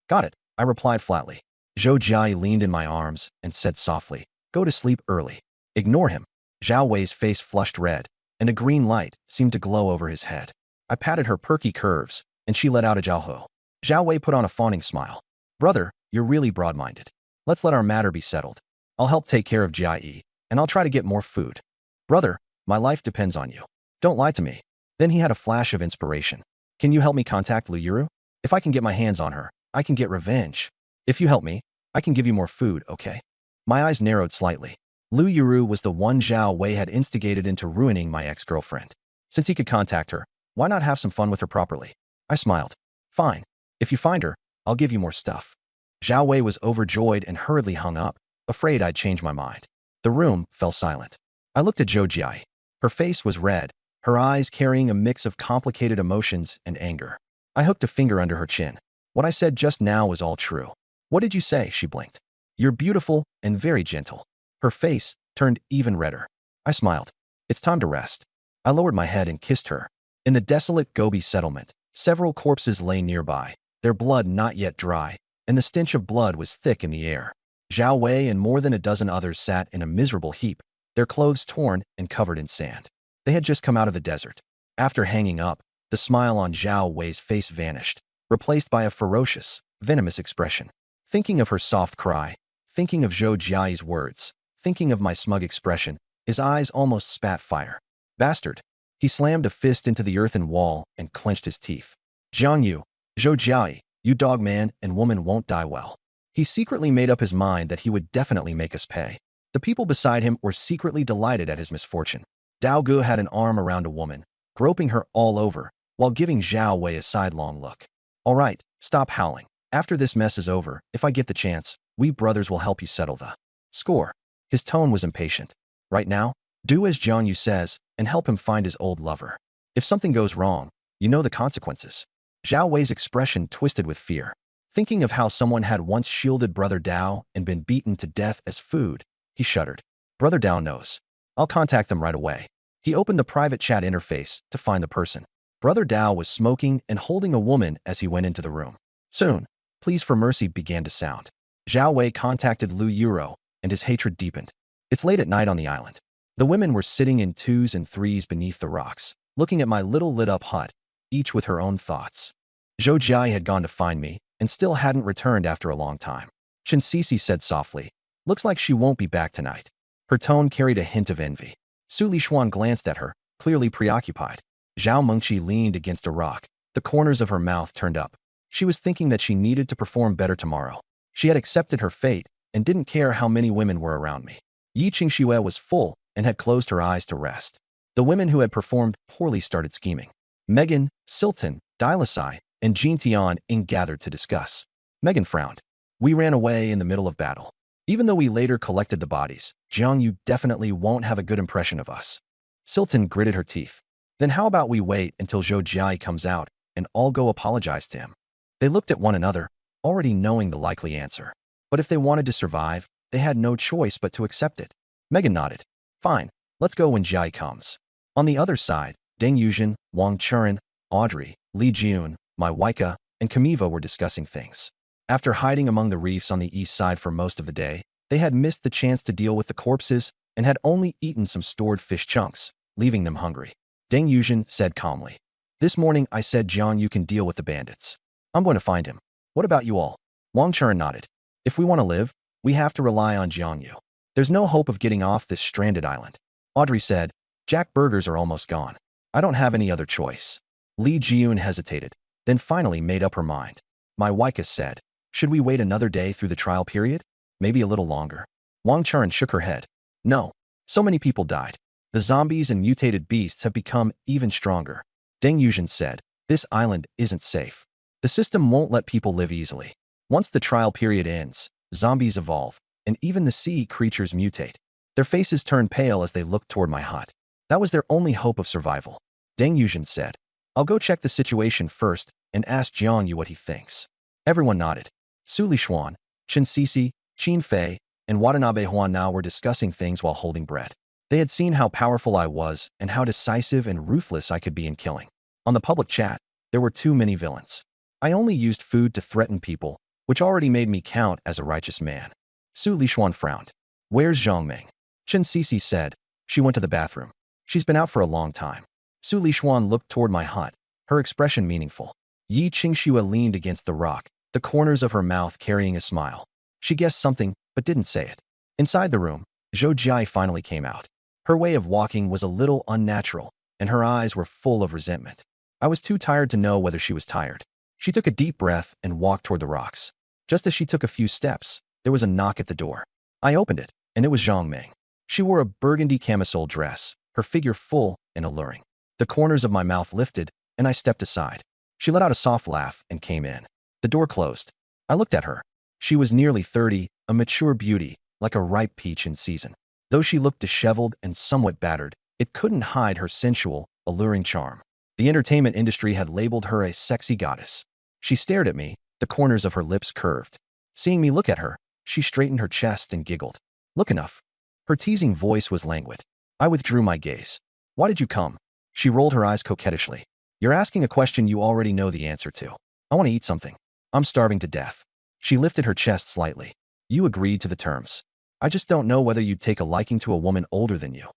Got it, I replied flatly. Zhou Jiai leaned in my arms and said softly, Go to sleep early. Ignore him. Zhao Wei's face flushed red, and a green light seemed to glow over his head. I patted her perky curves, and she let out a jiaoho. Zhao Wei put on a fawning smile. Brother, you're really broad-minded. Let's let our matter be settled. I'll help take care of Jie, and I'll try to get more food. Brother, my life depends on you. Don't lie to me. Then he had a flash of inspiration. Can you help me contact Lu Yuru? If I can get my hands on her, I can get revenge. If you help me, I can give you more food, okay? My eyes narrowed slightly. Lu Yuru was the one Zhao Wei had instigated into ruining my ex-girlfriend. Since he could contact her, why not have some fun with her properly? I smiled. Fine. If you find her, I'll give you more stuff. Zhao Wei was overjoyed and hurriedly hung up, afraid I'd changed my mind. The room fell silent. I looked at Zhou Jie. Her face was red, her eyes carrying a mix of complicated emotions and anger. I hooked a finger under her chin. What I said just now was all true. What did you say? She blinked. You're beautiful and very gentle. Her face turned even redder. I smiled. It's time to rest. I lowered my head and kissed her. In the desolate Gobi settlement, several corpses lay nearby, their blood not yet dry, and the stench of blood was thick in the air. Zhao Wei and more than a dozen others sat in a miserable heap, their clothes torn and covered in sand. They had just come out of the desert. After hanging up, the smile on Zhao Wei's face vanished, replaced by a ferocious, venomous expression. Thinking of her soft cry, thinking of Zhou Jiai's words, thinking of my smug expression, his eyes almost spat fire. Bastard. He slammed a fist into the earthen wall and clenched his teeth. Jiang Yu, Zhou Jiai, you dog man and woman won't die well. He secretly made up his mind that he would definitely make us pay. The people beside him were secretly delighted at his misfortune. Dao Gu had an arm around a woman, groping her all over, while giving Zhao Wei a sidelong look. All right, stop howling. After this mess is over, if I get the chance, we brothers will help you settle the score. His tone was impatient. Right now, do as Jiang Yu says and help him find his old lover. If something goes wrong, you know the consequences. Zhao Wei's expression twisted with fear. Thinking of how someone had once shielded Brother Dao and been beaten to death as food, he shuddered. Brother Dao knows. I'll contact them right away. He opened the private chat interface to find the person. Brother Dao was smoking and holding a woman as he went into the room. Soon, pleas for mercy began to sound. Zhao Wei contacted Lu Yuro, and his hatred deepened. It's late at night on the island. The women were sitting in twos and threes beneath the rocks, looking at my little lit-up hut, each with her own thoughts. Zhou Jia had gone to find me, and still hadn't returned after a long time. Chen Sisi said softly, looks like she won't be back tonight. Her tone carried a hint of envy. Su Lishuan glanced at her, clearly preoccupied. Zhao Mengqi leaned against a rock, the corners of her mouth turned up. She was thinking that she needed to perform better tomorrow. She had accepted her fate and didn't care how many women were around me. Yi Qingxue was full and had closed her eyes to rest. The women who had performed poorly started scheming. Megan, Silton, Dilasai, and Jean Tian gathered to discuss. Megan frowned. We ran away in the middle of battle. Even though we later collected the bodies, Jiang Yu definitely won't have a good impression of us. Silton gritted her teeth. Then how about we wait until Zhou Jia comes out and all go apologize to him? They looked at one another, already knowing the likely answer. But if they wanted to survive, they had no choice but to accept it. Megan nodded. Fine, let's go when Jia comes. On the other side, Deng Yuzhen, Wang Churen, Audrey, Li Jun, Mai Weike, and Kamiva were discussing things. After hiding among the reefs on the east side for most of the day, they had missed the chance to deal with the corpses and had only eaten some stored fish chunks, leaving them hungry. Deng Yuzhen said calmly. This morning I said Jiang Yu can deal with the bandits. I'm going to find him. What about you all? Wang Churen nodded. If we want to live, we have to rely on Jiang Yu. There's no hope of getting off this stranded island. Audrey said, Jack burgers are almost gone. I don't have any other choice. Li Jiyun hesitated, then finally made up her mind. Mai Weike said, should we wait another day through the trial period? Maybe a little longer. Wang Churen shook her head. No. So many people died. The zombies and mutated beasts have become even stronger. Deng Yuzhen said, this island isn't safe. The system won't let people live easily. Once the trial period ends, zombies evolve, and even the sea creatures mutate. Their faces turned pale as they looked toward my hut. That was their only hope of survival. Deng Yuzhen said, I'll go check the situation first and ask Jiang Yu what he thinks. Everyone nodded. Su Lishuan, Chen Sisi, Qin Fei, and Watanabe Huan now were discussing things while holding bread. They had seen how powerful I was and how decisive and ruthless I could be in killing. On the public chat, there were too many villains. I only used food to threaten people, which already made me count as a righteous man. Su Lishuan frowned. Where's Zhongming? Chen Sisi said. She went to the bathroom. She's been out for a long time. Su Lishuan looked toward my hut, her expression meaningful. Yi Qingxue leaned against the rock, the corners of her mouth carrying a smile. She guessed something, but didn't say it. Inside the room, Zhou Jia finally came out. Her way of walking was a little unnatural, and her eyes were full of resentment. I was too tired to know whether she was tired. She took a deep breath and walked toward the rocks. Just as she took a few steps, there was a knock at the door. I opened it, and it was Zhang Ming. She wore a burgundy camisole dress, her figure full and alluring. The corners of my mouth lifted, and I stepped aside. She let out a soft laugh and came in. The door closed. I looked at her. She was nearly 30, a mature beauty, like a ripe peach in season. Though she looked disheveled and somewhat battered, it couldn't hide her sensual, alluring charm. The entertainment industry had labeled her a sexy goddess. She stared at me, the corners of her lips curved. Seeing me look at her, she straightened her chest and giggled. Look enough. Her teasing voice was languid. I withdrew my gaze. Why did you come? She rolled her eyes coquettishly. You're asking a question you already know the answer to. I want to eat something. I'm starving to death. She lifted her chest slightly. You agreed to the terms. I just don't know whether you'd take a liking to a woman older than you.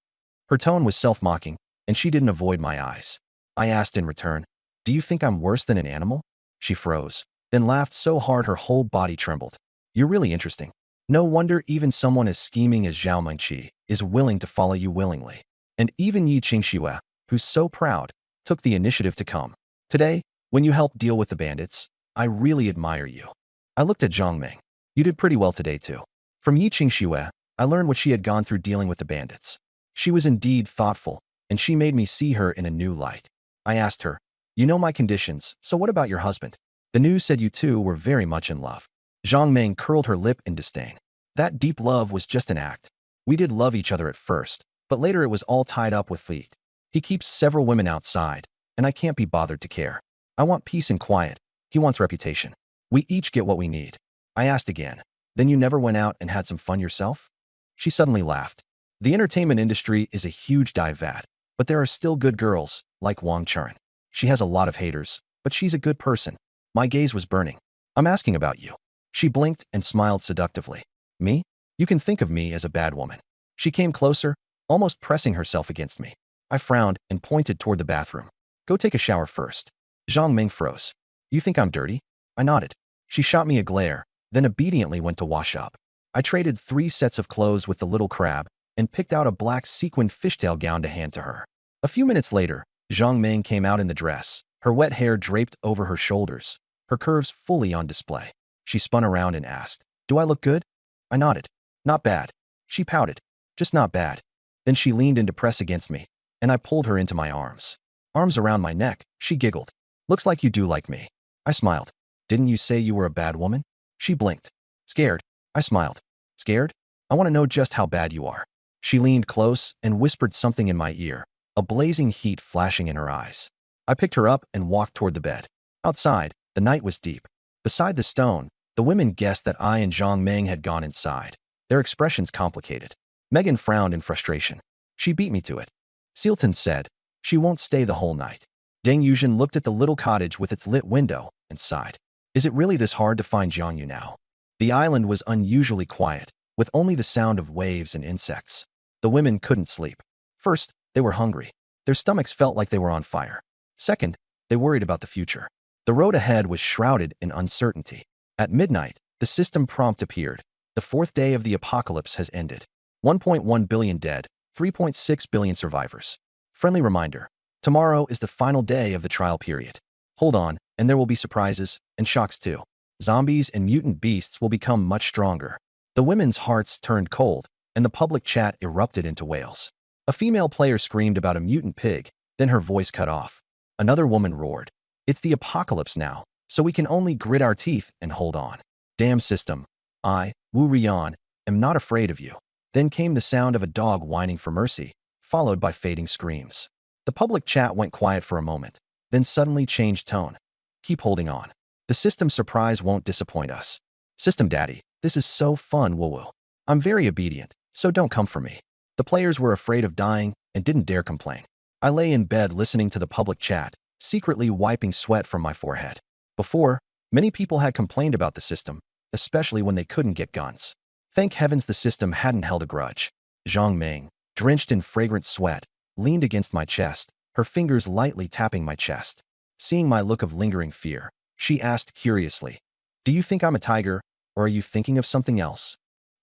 Her tone was self-mocking, and she didn't avoid my eyes. I asked in return, do you think I'm worse than an animal? She froze, then laughed so hard her whole body trembled. You're really interesting. No wonder even someone as scheming as Zhao Mengqi is willing to follow you willingly. And even Yi Qingxue, who's so proud, took the initiative to come. Today, when you helped deal with the bandits, I really admire you. I looked at Zhang Ming. You did pretty well today too. From Yi Qingxue, I learned what she had gone through dealing with the bandits. She was indeed thoughtful, and she made me see her in a new light. I asked her, you know my conditions, so what about your husband? The news said you two were very much in love. Zhang Ming curled her lip in disdain. That deep love was just an act. We did love each other at first, but later it was all tied up with fate. He keeps several women outside, and I can't be bothered to care. I want peace and quiet. He wants reputation. We each get what we need. I asked again, then you never went out and had some fun yourself? She suddenly laughed. The entertainment industry is a huge dive vat, but there are still good girls, like Wang Churen. She has a lot of haters, but she's a good person. My gaze was burning. I'm asking about you. She blinked and smiled seductively. Me? You can think of me as a bad woman. She came closer, almost pressing herself against me. I frowned and pointed toward the bathroom. Go take a shower first. Zhang Ming froze. You think I'm dirty? I nodded. She shot me a glare, then obediently went to wash up. I traded 3 sets of clothes with the little crab and picked out a black sequined fishtail gown to hand to her. A few minutes later, Zhang Ming came out in the dress, her wet hair draped over her shoulders, her curves fully on display. She spun around and asked, do I look good? I nodded. Not bad. She pouted. Just not bad. Then she leaned in to press against me, and I pulled her into my arms. Arms around my neck, she giggled. Looks like you do like me. I smiled. Didn't you say you were a bad woman? She blinked. Scared. I smiled. Scared? I want to know just how bad you are. She leaned close and whispered something in my ear, a blazing heat flashing in her eyes. I picked her up and walked toward the bed. Outside, the night was deep. Beside the stone, the women guessed that I and Zhang Ming had gone inside. Their expressions complicated. Megan frowned in frustration. She beat me to it. Sealton said, she won't stay the whole night. Deng Yuzhen looked at the little cottage with its lit window and sighed. Is it really this hard to find Jiangyu now? The island was unusually quiet, with only the sound of waves and insects. The women couldn't sleep. First, they were hungry. Their stomachs felt like they were on fire. Second, they worried about the future. The road ahead was shrouded in uncertainty. At midnight, the system prompt appeared. The 4th day of the apocalypse has ended. 1.1 billion dead, 3.6 billion survivors. Friendly reminder, tomorrow is the final day of the trial period. Hold on, and there will be surprises, and shocks too. Zombies and mutant beasts will become much stronger. The women's hearts turned cold, and the public chat erupted into wails. A female player screamed about a mutant pig, then her voice cut off. Another woman roared. It's the apocalypse now, so we can only grit our teeth and hold on. Damn system. I, Wu Rian, am not afraid of you. Then came the sound of a dog whining for mercy, followed by fading screams. The public chat went quiet for a moment, then suddenly changed tone. Keep holding on. The system surprise won't disappoint us. System Daddy, this is so fun, woo-woo. I'm very obedient, so don't come for me. The players were afraid of dying and didn't dare complain. I lay in bed listening to the public chat, secretly wiping sweat from my forehead. Before, many people had complained about the system, especially when they couldn't get guns. Thank heavens the system hadn't held a grudge. Zhang Ming, drenched in fragrant sweat, leaned against my chest, her fingers lightly tapping my chest. Seeing my look of lingering fear, she asked curiously, do you think I'm a tiger, or are you thinking of something else?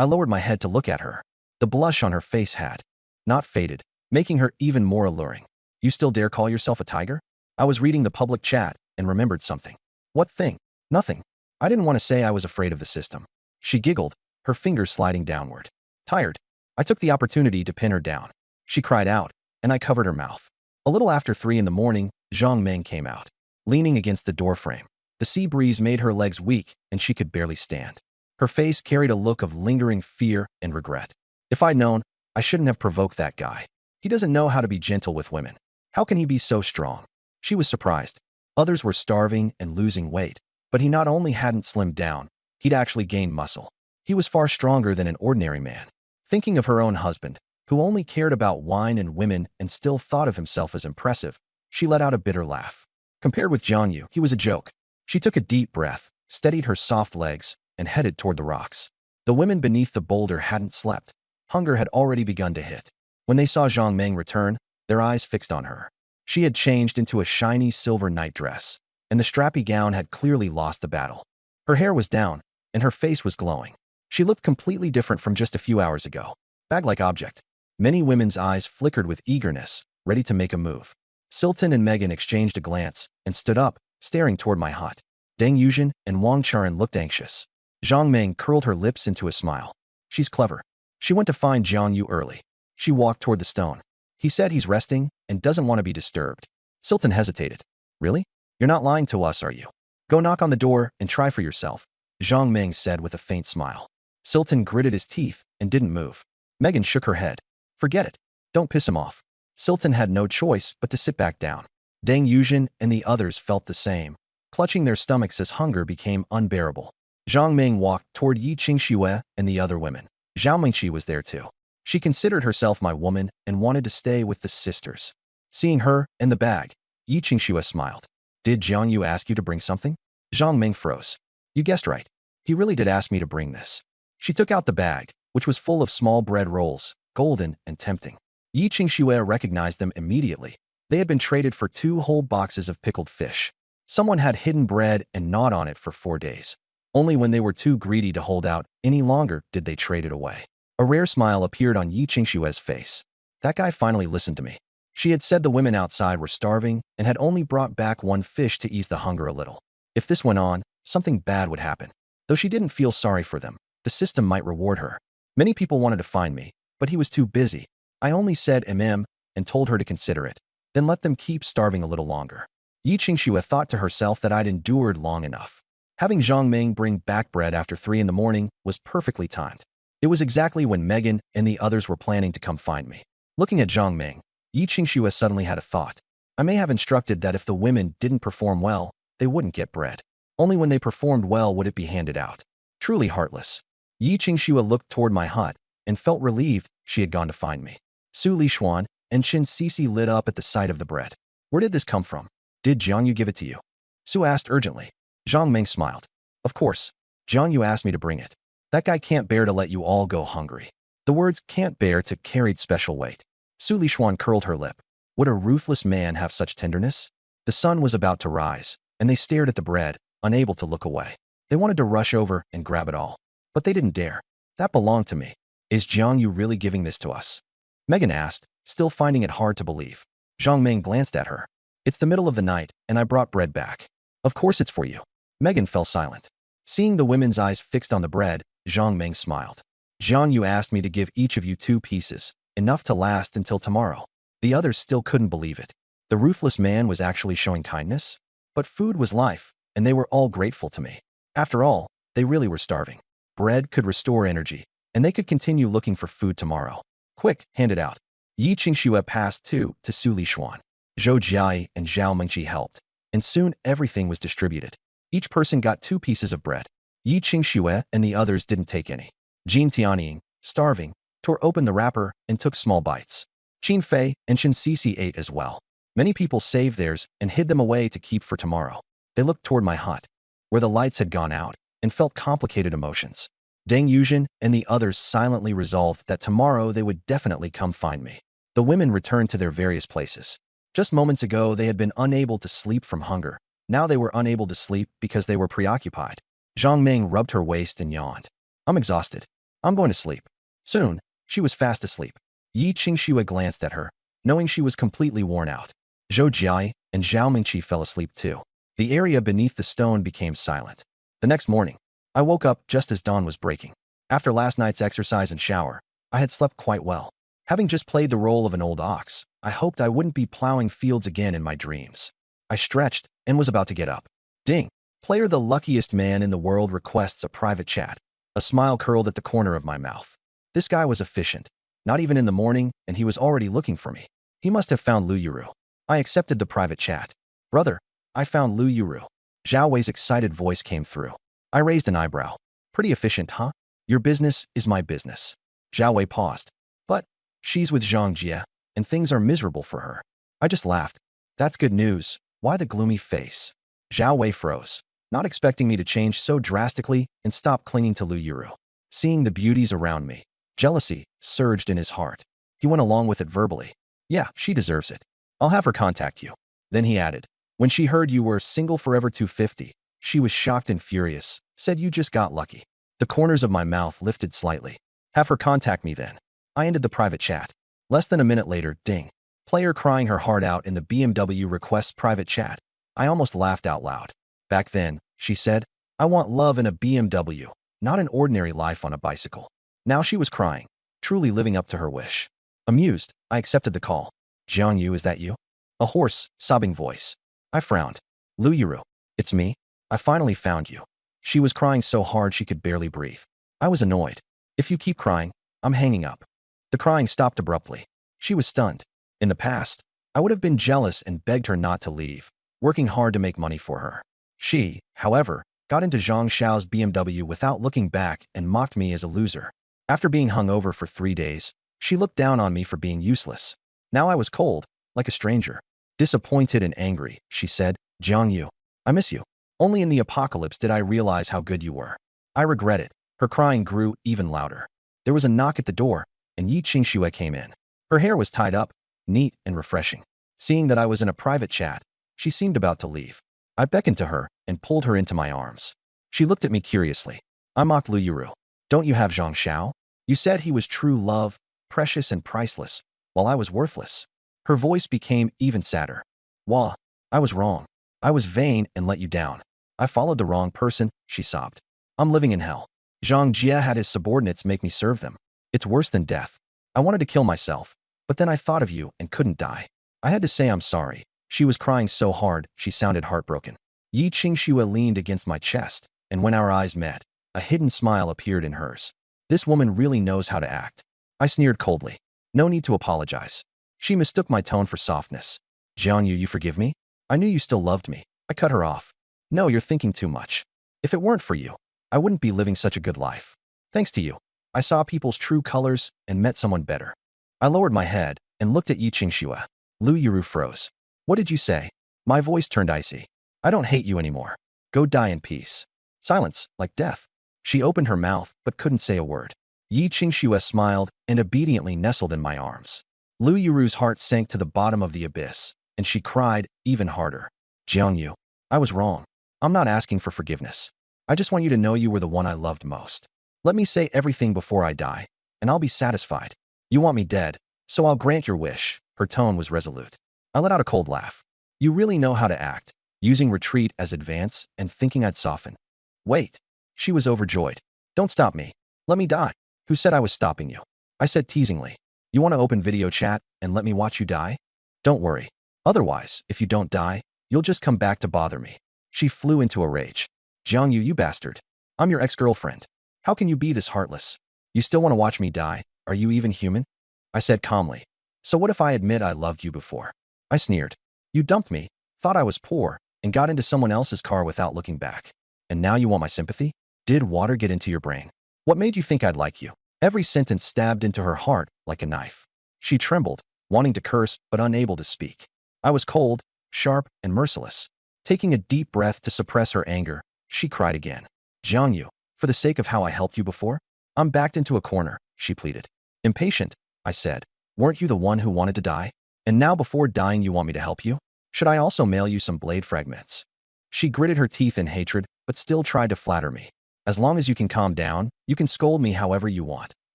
I lowered my head to look at her. The blush on her face had not faded, making her even more alluring. You still dare call yourself a tiger? I was reading the public chat and remembered something. What thing? Nothing. I didn't want to say I was afraid of the system. She giggled, her fingers sliding downward. Tired. I took the opportunity to pin her down. She cried out, and I covered her mouth. A little after 3 in the morning, Zhang Meng came out, leaning against the doorframe. The sea breeze made her legs weak, and she could barely stand. Her face carried a look of lingering fear and regret. If I'd known, I shouldn't have provoked that guy. He doesn't know how to be gentle with women. How can he be so strong? She was surprised. Others were starving and losing weight, but he not only hadn't slimmed down, he'd actually gained muscle. He was far stronger than an ordinary man. Thinking of her own husband, who only cared about wine and women and still thought of himself as impressive, she let out a bitter laugh. Compared with Jiang Yu, he was a joke. She took a deep breath, steadied her soft legs, and headed toward the rocks. The women beneath the boulder hadn't slept. Hunger had already begun to hit. When they saw Zhang Meng return, their eyes fixed on her. She had changed into a shiny silver nightdress, and the strappy gown had clearly lost the battle. Her hair was down, and her face was glowing. She looked completely different from just a few hours ago. Bag-like object. Many women's eyes flickered with eagerness, ready to make a move. Silton and Megan exchanged a glance and stood up, staring toward my hut. Deng Yuzhen and Wang Charan looked anxious. Zhang Meng curled her lips into a smile. She's clever. She went to find Jiang Yu early. She walked toward the stone. He said he's resting and doesn't want to be disturbed. Silton hesitated. Really? You're not lying to us, are you? Go knock on the door and try for yourself, Zhang Meng said with a faint smile. Silton gritted his teeth and didn't move. Megan shook her head. Forget it. Don't piss him off. Silton had no choice but to sit back down. Deng Yuzhen and the others felt the same, clutching their stomachs as hunger became unbearable. Zhang Meng walked toward Yi Qingxue and the other women. Zhao Mingqi was there too. She considered herself my woman and wanted to stay with the sisters. Seeing her and the bag, Yi Qingxue smiled. Did Jiang Yu ask you to bring something? Zhang Meng froze. You guessed right. He really did ask me to bring this. She took out the bag, which was full of small bread rolls, golden and tempting. Yi Qingxue recognized them immediately. They had been traded for 2 whole boxes of pickled fish. Someone had hidden bread and gnawed on it for 4 days. Only when they were too greedy to hold out any longer did they trade it away. A rare smile appeared on Yi Qingxue's face. That guy finally listened to me. She had said the women outside were starving and had only brought back 1 fish to ease the hunger a little. If this went on, something bad would happen. Though she didn't feel sorry for them, the system might reward her. Many people wanted to find me, but he was too busy. I only said and told her to consider it, then let them keep starving a little longer. Yi Qingxue thought to herself that I'd endured long enough. Having Zhang Meng bring back bread after 3 in the morning was perfectly timed. It was exactly when Megan and the others were planning to come find me. Looking at Zhang Meng, Yi Qingxue suddenly had a thought. I may have instructed that if the women didn't perform well, they wouldn't get bread. Only when they performed well would it be handed out. Truly heartless. Yi Qingxue looked toward my hut and felt relieved she had gone to find me. Su Lishuan and Qin Sisi lit up at the sight of the bread. Where did this come from? Did Jiang Yu give it to you? Su asked urgently. Zhang Meng smiled. Of course. Jiang Yu asked me to bring it. That guy can't bear to let you all go hungry. The words can't bear to carried special weight. Su Lishuan curled her lip. Would a ruthless man have such tenderness? The sun was about to rise, and they stared at the bread, unable to look away. They wanted to rush over and grab it all, but they didn't dare. That belonged to me. Is Jiang Yu really giving this to us? Megan asked, still finding it hard to believe. Zhang Meng glanced at her. It's the middle of the night, and I brought bread back. Of course it's for you. Megan fell silent. Seeing the women's eyes fixed on the bread, Zhang Meng smiled. Jiang Yu asked me to give each of you 2 pieces, enough to last until tomorrow. The others still couldn't believe it. The ruthless man was actually showing kindness? But food was life, and they were all grateful to me. After all, they really were starving. Bread could restore energy, and they could continue looking for food tomorrow. Quick, hand it out. Yi Qingxue passed 2 to Su Lishuan. Zhou Jiai and Zhao Mengqi helped, and soon everything was distributed. Each person got 2 pieces of bread. Yi Qingxue and the others didn't take any. Jin Tianying, starving, tore open the wrapper and took small bites. Qin Fei and Qin Sisi ate as well. Many people saved theirs and hid them away to keep for tomorrow. They looked toward my hut, where the lights had gone out, and felt complicated emotions. Deng Yuzhen and the others silently resolved that tomorrow they would definitely come find me. The women returned to their various places. Just moments ago, they had been unable to sleep from hunger. Now they were unable to sleep because they were preoccupied. Zhang Meng rubbed her waist and yawned. I'm exhausted. I'm going to sleep. Soon, she was fast asleep. Yi Qingxue glanced at her, knowing she was completely worn out. Zhou Jiai and Zhao Mingqi fell asleep too. The area beneath the stone became silent. The next morning, I woke up just as dawn was breaking. After last night's exercise and shower, I had slept quite well. Having just played the role of an old ox, I hoped I wouldn't be plowing fields again in my dreams. I stretched and was about to get up. Ding! Player the luckiest man in the world requests a private chat. A smile curled at the corner of my mouth. This guy was efficient. Not even in the morning, and he was already looking for me. He must have found Lu Yuru. I accepted the private chat. Brother, I found Lu Yuru. Zhao Wei's excited voice came through. I raised an eyebrow. Pretty efficient, huh? Your business is my business. Zhao Wei paused. But she's with Zhang Jie, and things are miserable for her. I just laughed. That's good news. Why the gloomy face? Zhao Wei froze, not expecting me to change so drastically and stop clinging to Lu Yuru. Seeing the beauties around me, jealousy surged in his heart. He went along with it verbally. Yeah, she deserves it. I'll have her contact you. Then he added, when she heard you were single forever 250, she was shocked and furious, said you just got lucky. The corners of my mouth lifted slightly. Have her contact me then. I ended the private chat. Less than a minute later, ding. Player crying her heart out in the BMW requests private chat. I almost laughed out loud. Back then, she said, I want love in a BMW, not an ordinary life on a bicycle. Now she was crying, truly living up to her wish. Amused, I accepted the call. Jiang Yu, is that you? A hoarse, sobbing voice. I frowned. Lu Yuru. It's me. I finally found you. She was crying so hard she could barely breathe. I was annoyed. If you keep crying, I'm hanging up. The crying stopped abruptly. She was stunned. In the past, I would have been jealous and begged her not to leave, working hard to make money for her. She, however, got into Zhang Xiao's BMW without looking back and mocked me as a loser. After being hung over for 3 days, she looked down on me for being useless. Now I was cold, like a stranger. Disappointed and angry, she said, Jiang Yu, I miss you. Only in the apocalypse did I realize how good you were. I regret it. Her crying grew even louder. There was a knock at the door, and Yi Qingxue came in. Her hair was tied up, neat and refreshing. Seeing that I was in a private chat, she seemed about to leave. I beckoned to her and pulled her into my arms. She looked at me curiously. I mocked Lu Yuru. Don't you have Zhang Xiao? You said he was true love, precious and priceless, while I was worthless. Her voice became even sadder. Wah, I was wrong. I was vain and let you down. I followed the wrong person, she sobbed. I'm living in hell. Zhang Jie had his subordinates make me serve them. It's worse than death. I wanted to kill myself, but then I thought of you and couldn't die. I had to say I'm sorry. She was crying so hard, she sounded heartbroken. Yi Qingxue leaned against my chest, and when our eyes met, a hidden smile appeared in hers. This woman really knows how to act. I sneered coldly. No need to apologize. She mistook my tone for softness. Jiang Yu, you forgive me? I knew you still loved me. I cut her off. No, you're thinking too much. If it weren't for you, I wouldn't be living such a good life. Thanks to you, I saw people's true colors and met someone better. I lowered my head and looked at Yi Qingxue. Lu Yuru froze. What did you say? My voice turned icy. I don't hate you anymore. Go die in peace. Silence, like death. She opened her mouth but couldn't say a word. Yi Qingxue smiled and obediently nestled in my arms. Lu Yuru's heart sank to the bottom of the abyss, and she cried even harder. Jiang Yu, I was wrong. I'm not asking for forgiveness. I just want you to know you were the one I loved most. Let me say everything before I die, and I'll be satisfied. You want me dead, so I'll grant your wish. Her tone was resolute. I let out a cold laugh. You really know how to act, using retreat as advance and thinking I'd soften. Wait. She was overjoyed. Don't stop me. Let me die. Who said I was stopping you? I said teasingly. You want to open video chat and let me watch you die? Don't worry. Otherwise, if you don't die, you'll just come back to bother me. She flew into a rage. Jiang Yu, you bastard. I'm your ex-girlfriend. How can you be this heartless? You still want to watch me die? Are you even human? I said calmly. So what if I admit I loved you before? I sneered. You dumped me, thought I was poor, and got into someone else's car without looking back. And now you want my sympathy? Did water get into your brain? What made you think I'd like you? Every sentence stabbed into her heart like a knife. She trembled, wanting to curse but unable to speak. I was cold, sharp, and merciless. Taking a deep breath to suppress her anger, she cried again. Jiang Yu, for the sake of how I helped you before? I'm backed into a corner, she pleaded. Impatient, I said. Weren't you the one who wanted to die? And now before dying you want me to help you? Should I also mail you some blade fragments? She gritted her teeth in hatred, but still tried to flatter me. As long as you can calm down, you can scold me however you want.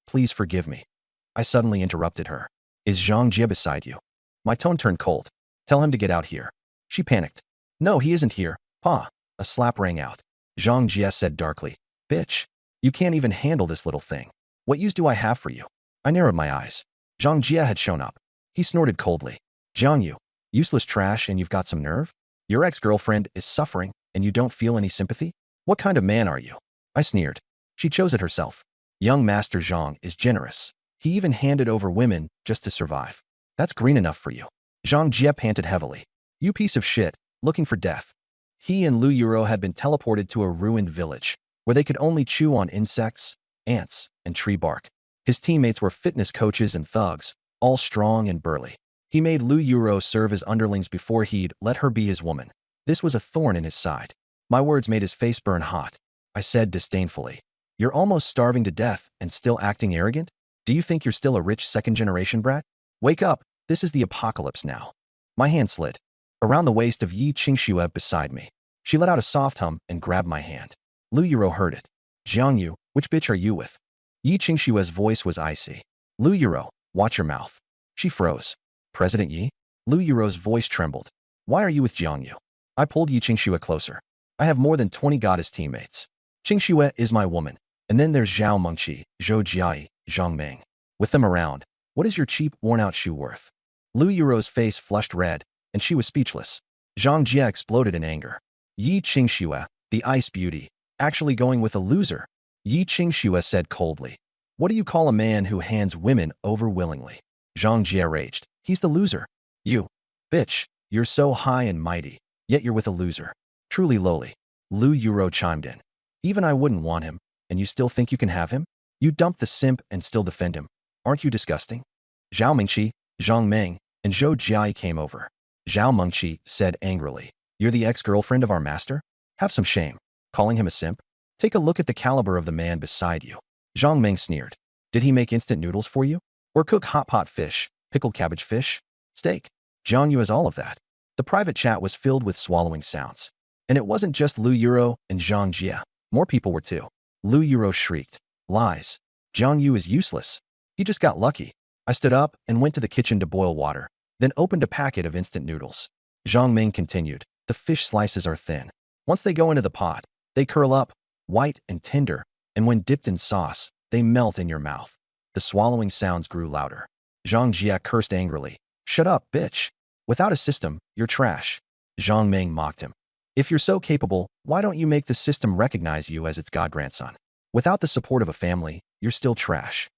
Please forgive me. I suddenly interrupted her. Is Zhang Jie beside you? My tone turned cold. Tell him to get out here. She panicked. No, he isn't here, Pa. A slap rang out. Zhang Jie said darkly. Bitch. You can't even handle this little thing. What use do I have for you? I narrowed my eyes. Zhang Jie had shown up. He snorted coldly. Jiang Yu, useless trash and you've got some nerve? Your ex-girlfriend is suffering and you don't feel any sympathy? What kind of man are you? I sneered. She chose it herself. Young Master Zhang is generous. He even handed over women just to survive. That's green enough for you. Zhang Jie panted heavily. You piece of shit, looking for death. He and Lu Yuro had been teleported to a ruined village, where they could only chew on insects, ants, and tree bark. His teammates were fitness coaches and thugs, all strong and burly. He made Lu Yuro serve as underlings before he'd let her be his woman. This was a thorn in his side. My words made his face burn hot. I said disdainfully, You're almost starving to death and still acting arrogant? Do you think you're still a rich second-generation brat? Wake up, this is the apocalypse now. My hand slid around the waist of Yi Qingxue beside me. She let out a soft hum and grabbed my hand. Lu Yuro heard it. Jiang Yu, which bitch are you with? Yi Qingxue's voice was icy. Lu Yuro, watch your mouth. She froze. President Yi? Lu Yuro's voice trembled. Why are you with Jiang Yu? I pulled Yi Qingxue closer. I have more than 20 goddess teammates. Qingxue is my woman. And then there's Zhao Mengqi, Zhou Jiai, Zhang Ming. With them around, what is your cheap, worn-out shoe worth? Lu Yuro's face flushed red, and she was speechless. Zhang Jie exploded in anger. Yi Qingxue, the ice beauty, actually going with a loser. Yi Qingxue said coldly. What do you call a man who hands women over willingly? Zhang Jie raged. He's the loser. You. Bitch, you're so high and mighty, yet you're with a loser. Truly lowly. Lu Yuro chimed in. Even I wouldn't want him, and you still think you can have him? You dumped the simp and still defend him. Aren't you disgusting? Zhao Mengqi, Zhang Ming, and Zhou Jiai came over. Zhao Mengqi said angrily, You're the ex-girlfriend of our master? Have some shame. Calling him a simp? Take a look at the caliber of the man beside you. Zhang Ming sneered. Did he make instant noodles for you? Or cook hot pot fish, pickled cabbage fish, steak? Jiang Yu has all of that. The private chat was filled with swallowing sounds. And it wasn't just Lu Yuro and Zhang Jie. More people were too. Lu Yuro shrieked. Lies. Jiang Yu is useless. He just got lucky. I stood up and went to the kitchen to boil water, then opened a packet of instant noodles. Zhang Ming continued. The fish slices are thin. Once they go into the pot, they curl up, white and tender, and when dipped in sauce, they melt in your mouth. The swallowing sounds grew louder. Zhang Jie cursed angrily. Shut up, bitch. Without a system, you're trash. Zhang Ming mocked him. If you're so capable, why don't you make the system recognize you as its god-grandson? Without the support of a family, you're still trash.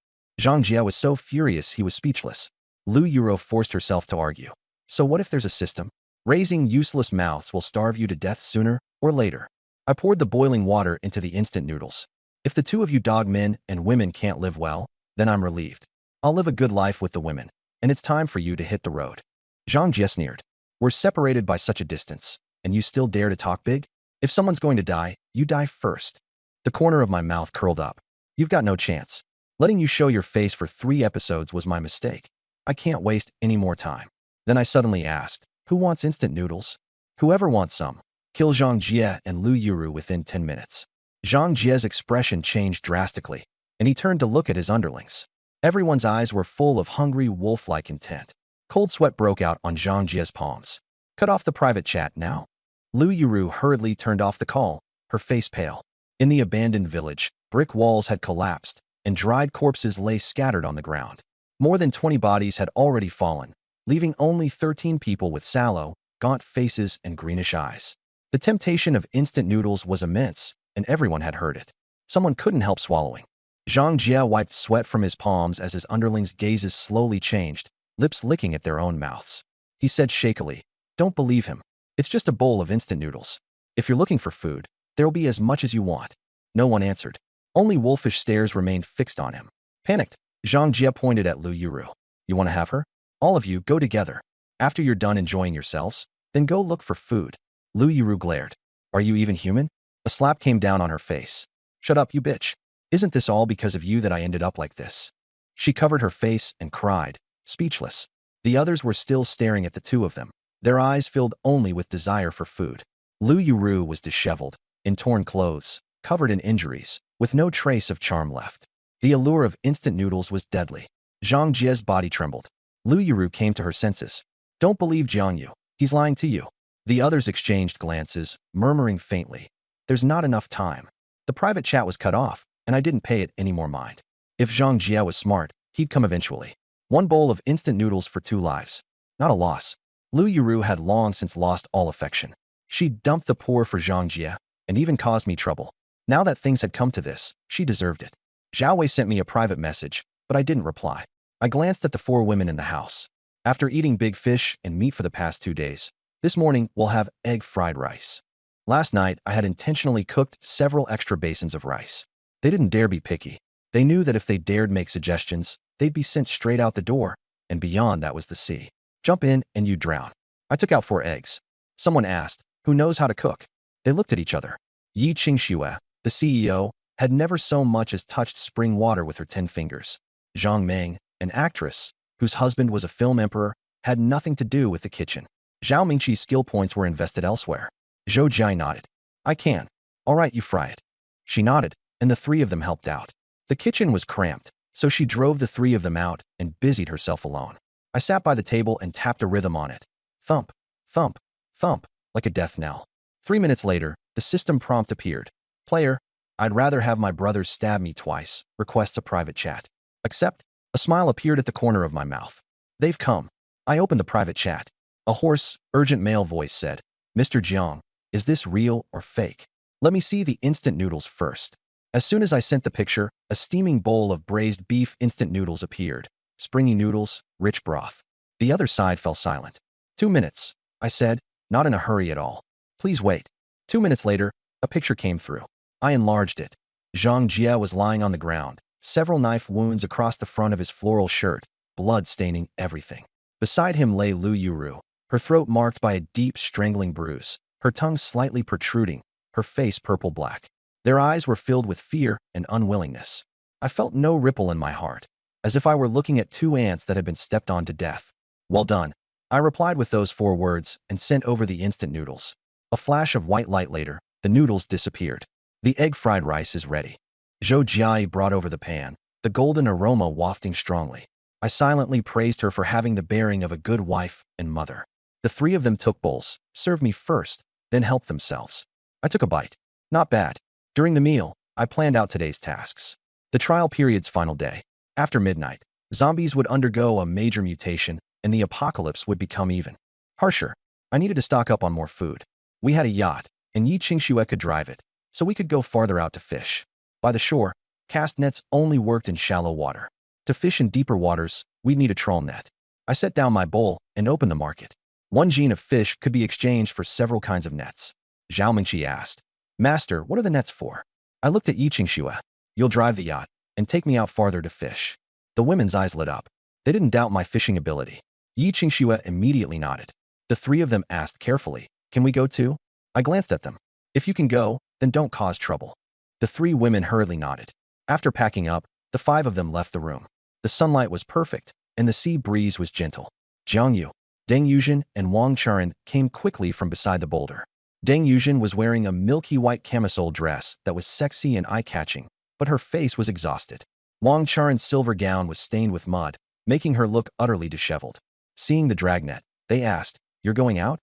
Zhang Jie was so furious he was speechless. Lu Yuro forced herself to argue. So what if there's a system? Raising useless mouths will starve you to death sooner or later. I poured the boiling water into the instant noodles. If the two of you dog men and women can't live well, then I'm relieved. I'll live a good life with the women, and it's time for you to hit the road. Zhang Jie sneered. We're separated by such a distance, and you still dare to talk big? If someone's going to die, you die first. The corner of my mouth curled up. You've got no chance. Letting you show your face for 3 episodes was my mistake. I can't waste any more time. Then I suddenly asked, who wants instant noodles? Whoever wants some. Kill Zhang Jie and Lu Yuro within 10 minutes. Zhang Jie's expression changed drastically, and he turned to look at his underlings. Everyone's eyes were full of hungry, wolf-like intent. Cold sweat broke out on Zhang Jie's palms. Cut off the private chat now. Lu Yuro hurriedly turned off the call, her face pale. In the abandoned village, brick walls had collapsed, and dried corpses lay scattered on the ground. More than 20 bodies had already fallen, leaving only 13 people with sallow, gaunt faces and greenish eyes. The temptation of instant noodles was immense, and everyone had heard it. Someone couldn't help swallowing. Zhang Jie wiped sweat from his palms as his underlings' gazes slowly changed, lips licking at their own mouths. He said shakily, Don't believe him. It's just a bowl of instant noodles. If you're looking for food, there'll be as much as you want. No one answered. Only wolfish stares remained fixed on him. Panicked, Zhang Jie pointed at Lu Yuro. You want to have her? All of you, go together. After you're done enjoying yourselves, then go look for food. Lu Yuro glared. Are you even human? A slap came down on her face. Shut up, you bitch. Isn't this all because of you that I ended up like this? She covered her face and cried, speechless. The others were still staring at the two of them, their eyes filled only with desire for food. Lu Yuro was disheveled, in torn clothes, covered in injuries, with no trace of charm left. The allure of instant noodles was deadly. Zhang Jie's body trembled. Lu Yiru came to her senses. Don't believe Jiang Yu. He's lying to you. The others exchanged glances, murmuring faintly. There's not enough time. The private chat was cut off, and I didn't pay it any more mind. If Zhang Jie was smart, he'd come eventually. One bowl of instant noodles for 2 lives. Not a loss. Lu Yiru had long since lost all affection. She dumped the poor for Zhang Jie, and even caused me trouble. Now that things had come to this, she deserved it. Zhao Wei sent me a private message, but I didn't reply. I glanced at the 4 women in the house. After eating big fish and meat for the past 2 days, this morning we'll have egg fried rice. Last night, I had intentionally cooked several extra basins of rice. They didn't dare be picky. They knew that if they dared make suggestions, they'd be sent straight out the door, and beyond that was the sea. Jump in and you drown. I took out 4 eggs. Someone asked, who knows how to cook? They looked at each other. Yi Qingxue, the CEO, had never so much as touched spring water with her 10 fingers. Zhang Meng, an actress, whose husband was a film emperor, had nothing to do with the kitchen. Zhao Mingqi's skill points were invested elsewhere. Zhou Jai nodded. I can. All right, you fry it. She nodded, and the 3 of them helped out. The kitchen was cramped, so she drove the 3 of them out and busied herself alone. I sat by the table and tapped a rhythm on it. Thump, thump, thump, like a death knell. 3 minutes later, the system prompt appeared. Player, I'd rather have my brothers stab me twice. Requests a private chat. Accept? A smile appeared at the corner of my mouth. They've come. I opened the private chat. A hoarse, urgent male voice said, Mr. Jiang, is this real or fake? Let me see the instant noodles first. As soon as I sent the picture, a steaming bowl of braised beef instant noodles appeared. Springy noodles, rich broth. The other side fell silent. 2 minutes, I said, not in a hurry at all. Please wait. 2 minutes later, a picture came through. I enlarged it. Zhang Jie was lying on the ground, several knife wounds across the front of his floral shirt, blood staining everything. Beside him lay Lu Yiru, her throat marked by a deep, strangling bruise, her tongue slightly protruding, her face purple-black. Their eyes were filled with fear and unwillingness. I felt no ripple in my heart, as if I were looking at 2 ants that had been stepped on to death. Well done. I replied with those 4 words and sent over the instant noodles. A flash of white light later, the noodles disappeared. The egg fried rice is ready. Zhou Jia brought over the pan, the golden aroma wafting strongly. I silently praised her for having the bearing of a good wife and mother. The 3 of them took bowls, served me first, then helped themselves. I took a bite. Not bad. During the meal, I planned out today's tasks. The trial period's final day. After midnight, zombies would undergo a major mutation, and the apocalypse would become even harsher. I needed to stock up on more food. We had a yacht, and Yi Qingxue could drive it, so we could go farther out to fish. By the shore, cast nets only worked in shallow water. To fish in deeper waters, we'd need a trawl net. I set down my bowl and opened the market. 1 gene of fish could be exchanged for several kinds of nets. Zhao Mingqi asked, Master, what are the nets for? I looked at Yi Qingxue. You'll drive the yacht and take me out farther to fish. The women's eyes lit up. They didn't doubt my fishing ability. Yi Qingxue immediately nodded. The 3 of them asked carefully, Can we go too? I glanced at them. If you can go, then don't cause trouble. The 3 women hurriedly nodded. After packing up, the 5 of them left the room. The sunlight was perfect, and the sea breeze was gentle. Jiang Yu, Deng Yuzhen, and Wang Charan came quickly from beside the boulder. Deng Yuzhen was wearing a milky white camisole dress that was sexy and eye-catching, but her face was exhausted. Wang Charan's silver gown was stained with mud, making her look utterly disheveled. Seeing the dragnet, they asked, You're going out?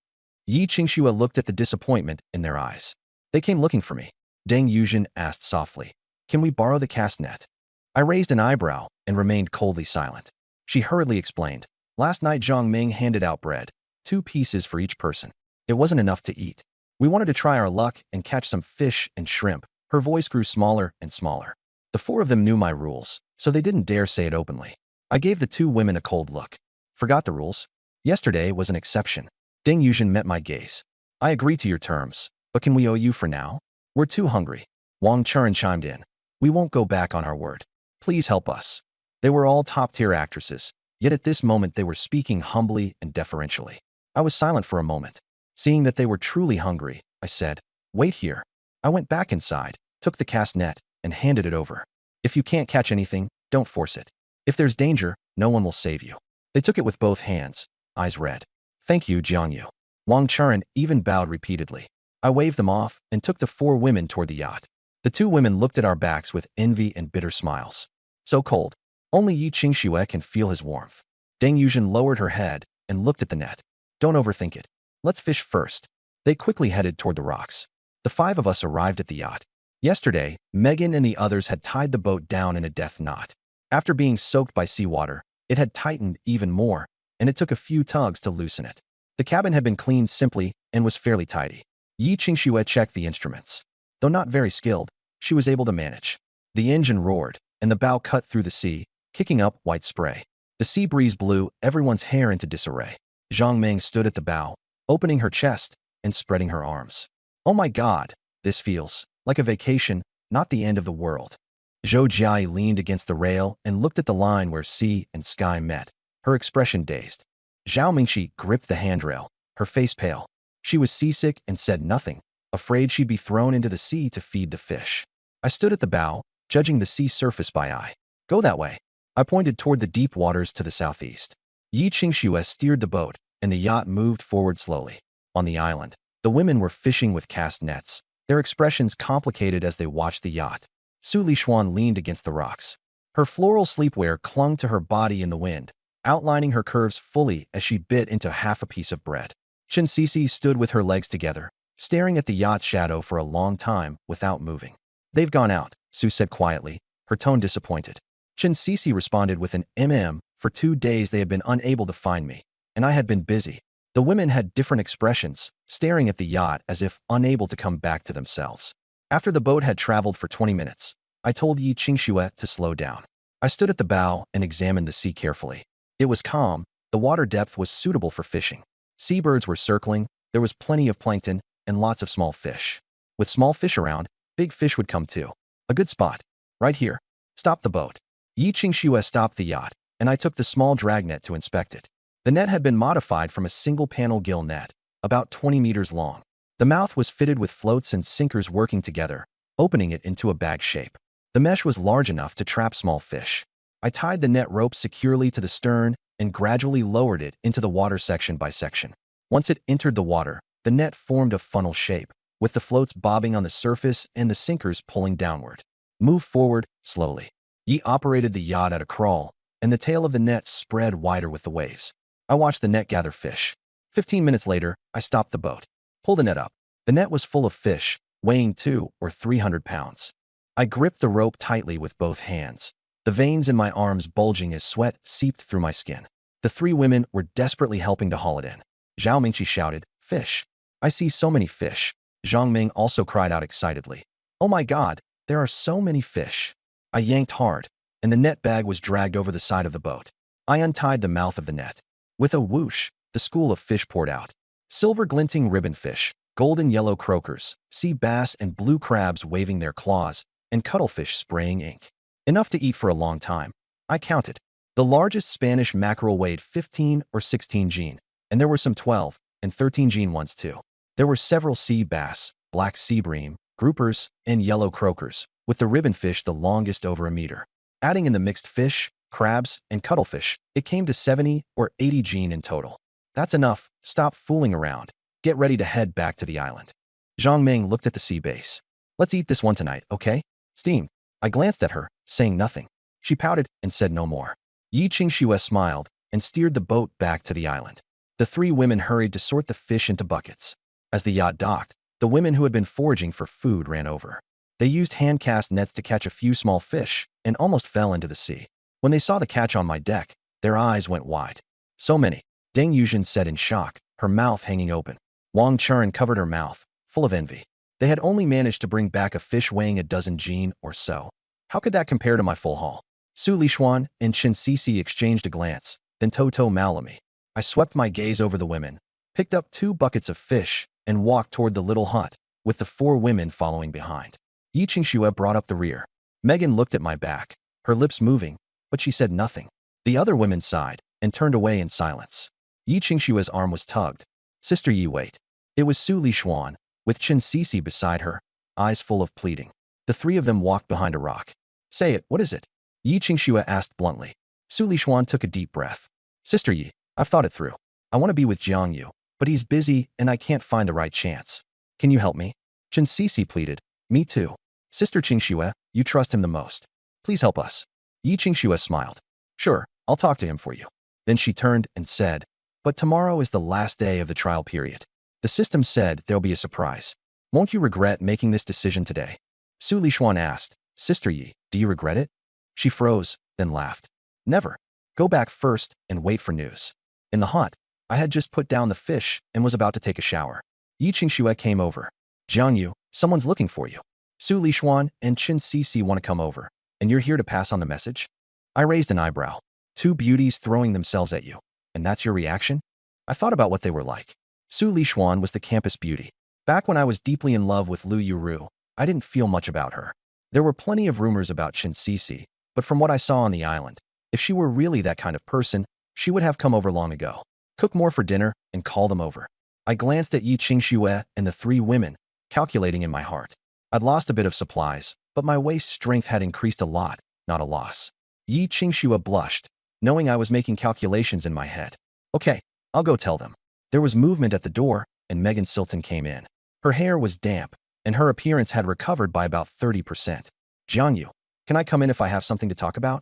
Yi Qingxue looked at the disappointment in their eyes. They came looking for me. Deng Yuzhen asked softly, Can we borrow the cast net? I raised an eyebrow and remained coldly silent. She hurriedly explained, Last night Zhang Ming handed out bread, 2 pieces for each person. It wasn't enough to eat. We wanted to try our luck and catch some fish and shrimp. Her voice grew smaller and smaller. The 4 of them knew my rules, so they didn't dare say it openly. I gave the 2 women a cold look. Forgot the rules? Yesterday was an exception. Deng Yuzhen met my gaze. I agree to your terms, but can we owe you for now? We're too hungry. Wang Charan chimed in. We won't go back on our word. Please help us. They were all top-tier actresses, yet at this moment they were speaking humbly and deferentially. I was silent for a moment. Seeing that they were truly hungry, I said, Wait here. I went back inside, took the cast net, and handed it over. If you can't catch anything, don't force it. If there's danger, no one will save you. They took it with both hands, eyes red. Thank you, Jiang Yu. Wang Charan even bowed repeatedly. I waved them off and took the 4 women toward the yacht. The two women looked at our backs with envy and bitter smiles. So cold. Only Yi Qingxue can feel his warmth. Deng Yuzhen lowered her head and looked at the net. Don't overthink it. Let's fish first. They quickly headed toward the rocks. The five of us arrived at the yacht. Yesterday, Megan and the others had tied the boat down in a death knot. After being soaked by seawater, it had tightened even more, and it took a few tugs to loosen it. The cabin had been cleaned simply and was fairly tidy. Yi Qingxue checked the instruments. Though not very skilled, she was able to manage. The engine roared, and the bow cut through the sea, kicking up white spray. The sea breeze blew everyone's hair into disarray. Zhang Ming stood at the bow, opening her chest and spreading her arms. Oh my God, this feels like a vacation, not the end of the world. Zhou Jiai leaned against the rail and looked at the line where sea and sky met, her expression dazed. Zhao Mingxi gripped the handrail, her face pale. She was seasick and said nothing, afraid she'd be thrown into the sea to feed the fish. I stood at the bow, judging the sea surface by eye. Go that way. I pointed toward the deep waters to the southeast. Yi Qingxue steered the boat, and the yacht moved forward slowly. On the island, the women were fishing with cast nets, their expressions complicated as they watched the yacht. Su Lishuan leaned against the rocks. Her floral sleepwear clung to her body in the wind, outlining her curves fully as she bit into half a piece of bread. Chen Sisi stood with her legs together, staring at the yacht's shadow for a long time without moving. They've gone out, Su said quietly, her tone disappointed. Chen Sisi responded with an For 2 days they had been unable to find me, and I had been busy. The women had different expressions, staring at the yacht as if unable to come back to themselves. After the boat had traveled for 20 minutes, I told Yi Qingxue to slow down. I stood at the bow and examined the sea carefully. It was calm, the water depth was suitable for fishing. Seabirds were circling, there was plenty of plankton, and lots of small fish. With small fish around, big fish would come too. A good spot. Right here. Stop the boat. Yi Qingxue stopped the yacht, and I took the small dragnet to inspect it. The net had been modified from a single-panel gill net, about 20 meters long. The mouth was fitted with floats and sinkers working together, opening it into a bag shape. The mesh was large enough to trap small fish. I tied the net rope securely to the stern and gradually lowered it into the water section by section. Once it entered the water, the net formed a funnel shape, with the floats bobbing on the surface and the sinkers pulling downward. Move forward, slowly. Yi operated the yacht at a crawl, and the tail of the net spread wider with the waves. I watched the net gather fish. 15 minutes later, I stopped the boat. Pull the net up. The net was full of fish, weighing 200 or 300 pounds. I gripped the rope tightly with both hands, the veins in my arms bulging as sweat seeped through my skin. The three women were desperately helping to haul it in. Zhao Mingqi shouted, "Fish! I see so many fish." Zhang Ming also cried out excitedly, "Oh my God, there are so many fish." I yanked hard, and the net bag was dragged over the side of the boat. I untied the mouth of the net. With a whoosh, the school of fish poured out. Silver glinting ribbonfish, golden yellow croakers, sea bass and blue crabs waving their claws, and cuttlefish spraying ink. Enough to eat for a long time. I counted. The largest Spanish mackerel weighed 15 or 16 gene, and there were some 12 and 13 gene ones too. There were several sea bass, black sea bream, groupers, and yellow croakers, with the ribbonfish the longest over a meter. Adding in the mixed fish, crabs, and cuttlefish, it came to 70 or 80 gene in total. That's enough. Stop fooling around. Get ready to head back to the island. Zhang Ming looked at the sea base. Let's eat this one tonight, okay? Steamed. I glanced at her, saying nothing. She pouted and said no more. Yi Qingxue smiled and steered the boat back to the island. The three women hurried to sort the fish into buckets. As the yacht docked, the women who had been foraging for food ran over. They used hand-cast nets to catch a few small fish and almost fell into the sea. When they saw the catch on my deck, their eyes went wide. So many, Deng Yuzhen said in shock, her mouth hanging open. Wang Churen covered her mouth, full of envy. They had only managed to bring back a fish weighing a dozen gene or so. How could that compare to my full haul? Su Lishuan and Chen Sisi exchanged a glance, then Toto Malami. I swept my gaze over the women, picked up 2 buckets of fish, and walked toward the little hut, with the 4 women following behind. Yi Qingxue brought up the rear. Megan looked at my back, her lips moving, but she said nothing. The other women sighed and turned away in silence. Yi Qingxue's arm was tugged. "Sister Yi, wait." It was Su Lishuan, with Chen Sisi beside her, eyes full of pleading. The 3 of them walked behind a rock. "Say it, what is it?" Yi Qingxue asked bluntly. Su Lishuan took a deep breath. "Sister Yi, I've thought it through. I want to be with Jiang Yu, but he's busy and I can't find the right chance. Can you help me?" Chen Sisi pleaded. "Me too." Sister Qingxue, you trust him the most. Please help us. Yi Qingxue smiled. Sure, I'll talk to him for you. Then she turned and said, but tomorrow is the last day of the trial period. The system said there'll be a surprise. Won't you regret making this decision today? Su Lishuan asked, Sister Yi, do you regret it? She froze, then laughed. Never. Go back first and wait for news. In the hut, I had just put down the fish and was about to take a shower. Yi Qingxue came over. Jiang Yu, someone's looking for you. Su Lishuan and Qin Sisi want to come over, and you're here to pass on the message? I raised an eyebrow. Two beauties throwing themselves at you. And that's your reaction? I thought about what they were like. Su Lishuan was the campus beauty. Back when I was deeply in love with Lu Yuru, I didn't feel much about her. There were plenty of rumors about Qin Sisi, but from what I saw on the island, if she were really that kind of person, she would have come over long ago. Cook more for dinner and call them over. I glanced at Yi Qingxue and the three women, calculating in my heart. I'd lost a bit of supplies, but my waist strength had increased a lot, not a loss. Yi Qingxue blushed, knowing I was making calculations in my head. Okay, I'll go tell them. There was movement at the door, and Megan Silton came in. Her hair was damp, and her appearance had recovered by about 30%. Jiang Yu, can I come in if I have something to talk about?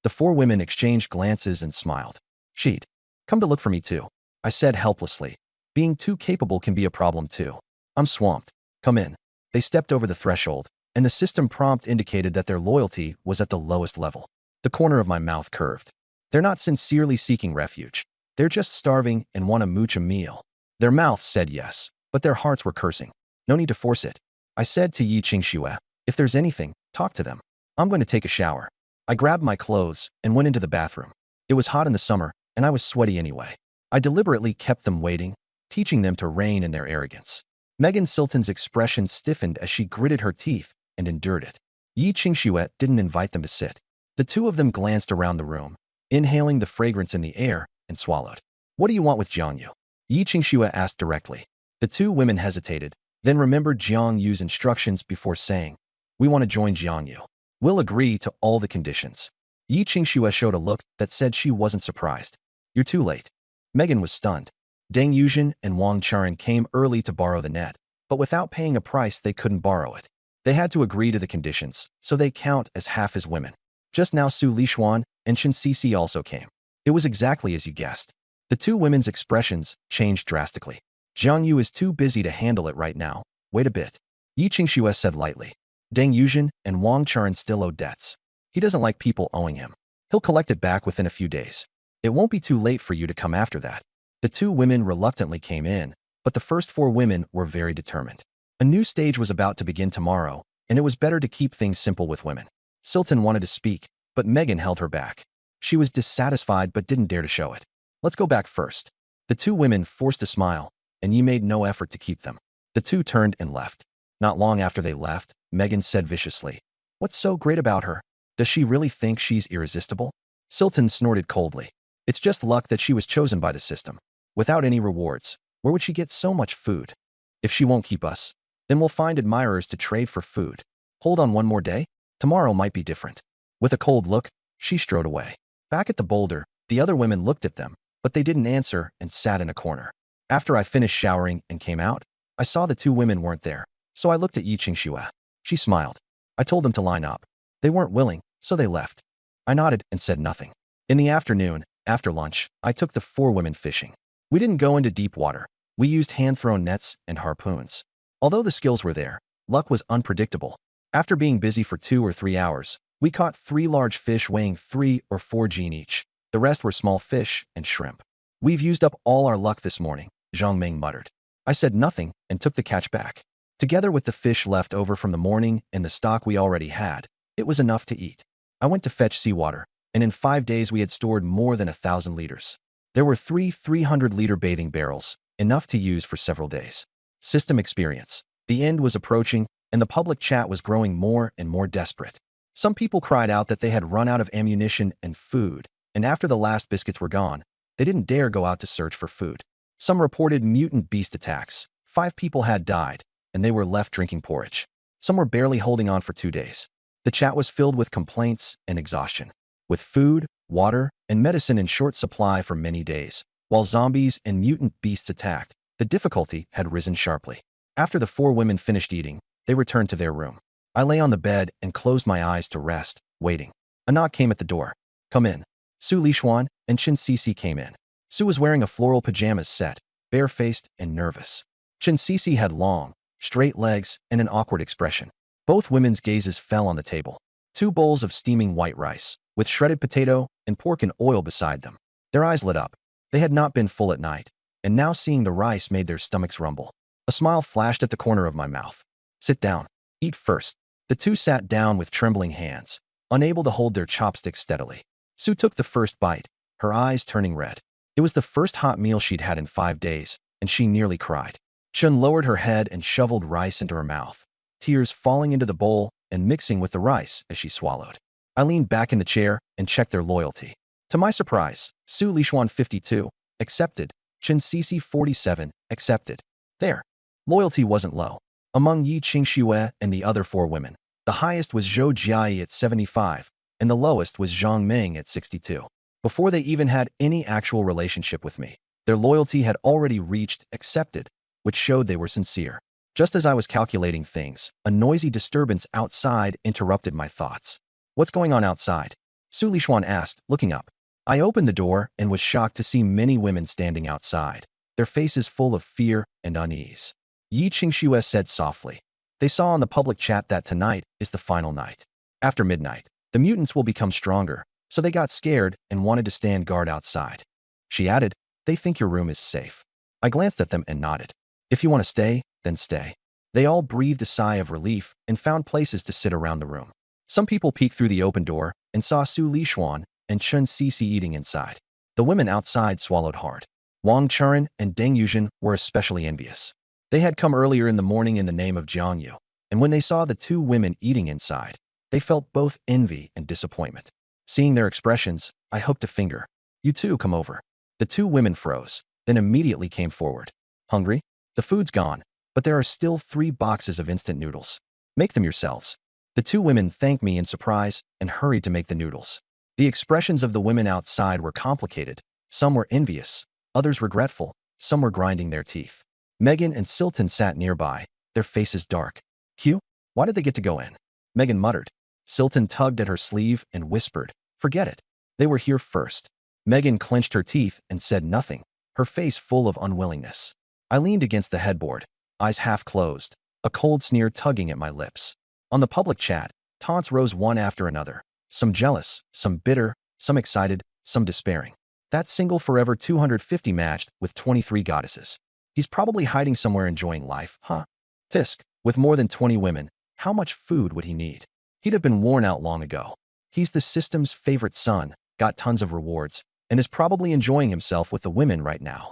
The four women exchanged glances and smiled. She'd come to look for me too. I said helplessly. Being too capable can be a problem too. I'm swamped. Come in. They stepped over the threshold, and the system prompt indicated that their loyalty was at the lowest level. The corner of my mouth curved. They're not sincerely seeking refuge. They're just starving and want to mooch a meal. Their mouths said yes, but their hearts were cursing. No need to force it. I said to Yi Qingxue, if there's anything, talk to them. I'm going to take a shower. I grabbed my clothes and went into the bathroom. It was hot in the summer, and I was sweaty anyway. I deliberately kept them waiting, teaching them to rein in their arrogance. Megan Silton's expression stiffened as she gritted her teeth and endured it. Yi Qingxue didn't invite them to sit. The two of them glanced around the room, inhaling the fragrance in the air, and swallowed. What do you want with Jiang Yu? Yi Qingxue asked directly. The two women hesitated, then remembered Jiang Yu's instructions before saying, we want to join Jiang Yu. We'll agree to all the conditions. Yi Qingxue showed a look that said she wasn't surprised. You're too late. Megan was stunned. Deng Yuzhen and Wang Charan came early to borrow the net, but without paying a price they couldn't borrow it. They had to agree to the conditions, so they count as half as women. Just now Su Lishuan and Qin Sisi also came. It was exactly as you guessed. The two women's expressions changed drastically. Jiang Yu is too busy to handle it right now. Wait a bit. Yi Qingxue said lightly. Deng Yuzhen and Wang Charan still owe debts. He doesn't like people owing him. He'll collect it back within a few days. It won't be too late for you to come after that. The two women reluctantly came in, but the first four women were very determined. A new stage was about to begin tomorrow, and it was better to keep things simple with women. Silton wanted to speak, but Megan held her back. She was dissatisfied but didn't dare to show it. Let's go back first. The two women forced a smile, and Yi made no effort to keep them. The two turned and left. Not long after they left, Megan said viciously, what's so great about her? Does she really think she's irresistible? Silton snorted coldly. It's just luck that she was chosen by the system. Without any rewards, where would she get so much food? If she won't keep us, then we'll find admirers to trade for food. Hold on one more day? Tomorrow might be different. With a cold look, she strode away. Back at the boulder, the other women looked at them, but they didn't answer and sat in a corner. After I finished showering and came out, I saw the two women weren't there, so I looked at Yi Qingxue. She smiled. I told them to line up. They weren't willing, so they left. I nodded and said nothing. In the afternoon, after lunch, I took the four women fishing. We didn't go into deep water. We used hand-thrown nets and harpoons. Although the skills were there, luck was unpredictable. After being busy for 2 or 3 hours, we caught 3 large fish weighing 3 or 4 gene each. The rest were small fish and shrimp. We've used up all our luck this morning, Zhang Ming muttered. I said nothing and took the catch back. Together with the fish left over from the morning and the stock we already had, it was enough to eat. I went to fetch seawater, and in 5 days we had stored more than 1,000 liters. There were 3 300-liter bathing barrels, enough to use for several days. System experience. The end was approaching, and the public chat was growing more and more desperate. Some people cried out that they had run out of ammunition and food, and after the last biscuits were gone, they didn't dare go out to search for food. Some reported mutant beast attacks. 5 people had died, and they were left drinking porridge. Some were barely holding on for 2 days. The chat was filled with complaints and exhaustion. With food, water, and medicine in short supply for many days, while zombies and mutant beasts attacked, the difficulty had risen sharply. After the 4 women finished eating, they returned to their room. I lay on the bed and closed my eyes to rest, waiting. A knock came at the door. Come in. Su Lishuan and Chen Cece came in. Su was wearing a floral pajamas set, bare-faced and nervous. Chen Cece had long, straight legs and an awkward expression. Both women's gazes fell on the table. 2 bowls of steaming white rice, with shredded potato and pork and oil beside them. Their eyes lit up. They had not been full at night, and now seeing the rice made their stomachs rumble. A smile flashed at the corner of my mouth. Sit down. Eat first. The 2 sat down with trembling hands, unable to hold their chopsticks steadily. Su took the first bite, her eyes turning red. It was the first hot meal she'd had in 5 days, and she nearly cried. Chen lowered her head and shoveled rice into her mouth, tears falling into the bowl and mixing with the rice as she swallowed. I leaned back in the chair and checked their loyalty. To my surprise, Su Lishuan 52, accepted. Chen Cece 47, accepted. Their loyalty wasn't low. Among Yi Qingxue and the other 4 women, the highest was Zhou Jiayi at 75, and the lowest was Zhang Ming at 62. Before they even had any actual relationship with me, their loyalty had already reached accepted, which showed they were sincere. Just as I was calculating things, a noisy disturbance outside interrupted my thoughts. What's going on outside? Su Lishuan asked, looking up. I opened the door and was shocked to see many women standing outside, their faces full of fear and unease. Yi Qingxue said softly. They saw on the public chat that tonight is the final night. After midnight, the mutants will become stronger, so they got scared and wanted to stand guard outside. She added, they think your room is safe. I glanced at them and nodded. If you want to stay, then stay. They all breathed a sigh of relief and found places to sit around the room. Some people peeked through the open door and saw Su Lishuan and Chen Cece eating inside. The women outside swallowed hard. Wang Churen and Deng Yuzhen were especially envious. They had come earlier in the morning in the name of Jiangyu, and when they saw the 2 women eating inside, they felt both envy and disappointment. Seeing their expressions, I hooked a finger. You 2 come over. The 2 women froze, then immediately came forward. Hungry? The food's gone, but there are still 3 boxes of instant noodles. Make them yourselves. The 2 women thanked me in surprise and hurried to make the noodles. The expressions of the women outside were complicated. Some were envious, others regretful, some were grinding their teeth. Megan and Silton sat nearby, their faces dark. Q? Why did they get to go in? Megan muttered. Silton tugged at her sleeve and whispered, forget it. They were here first. Megan clenched her teeth and said nothing, her face full of unwillingness. I leaned against the headboard, eyes half closed, a cold sneer tugging at my lips. On the public chat, taunts rose one after another, some jealous, some bitter, some excited, some despairing. That single Forever 250 matched with 23 goddesses. He's probably hiding somewhere enjoying life, huh? Tisk, with more than 20 women, how much food would he need? He'd have been worn out long ago. He's the system's favorite son, got tons of rewards, and is probably enjoying himself with the women right now.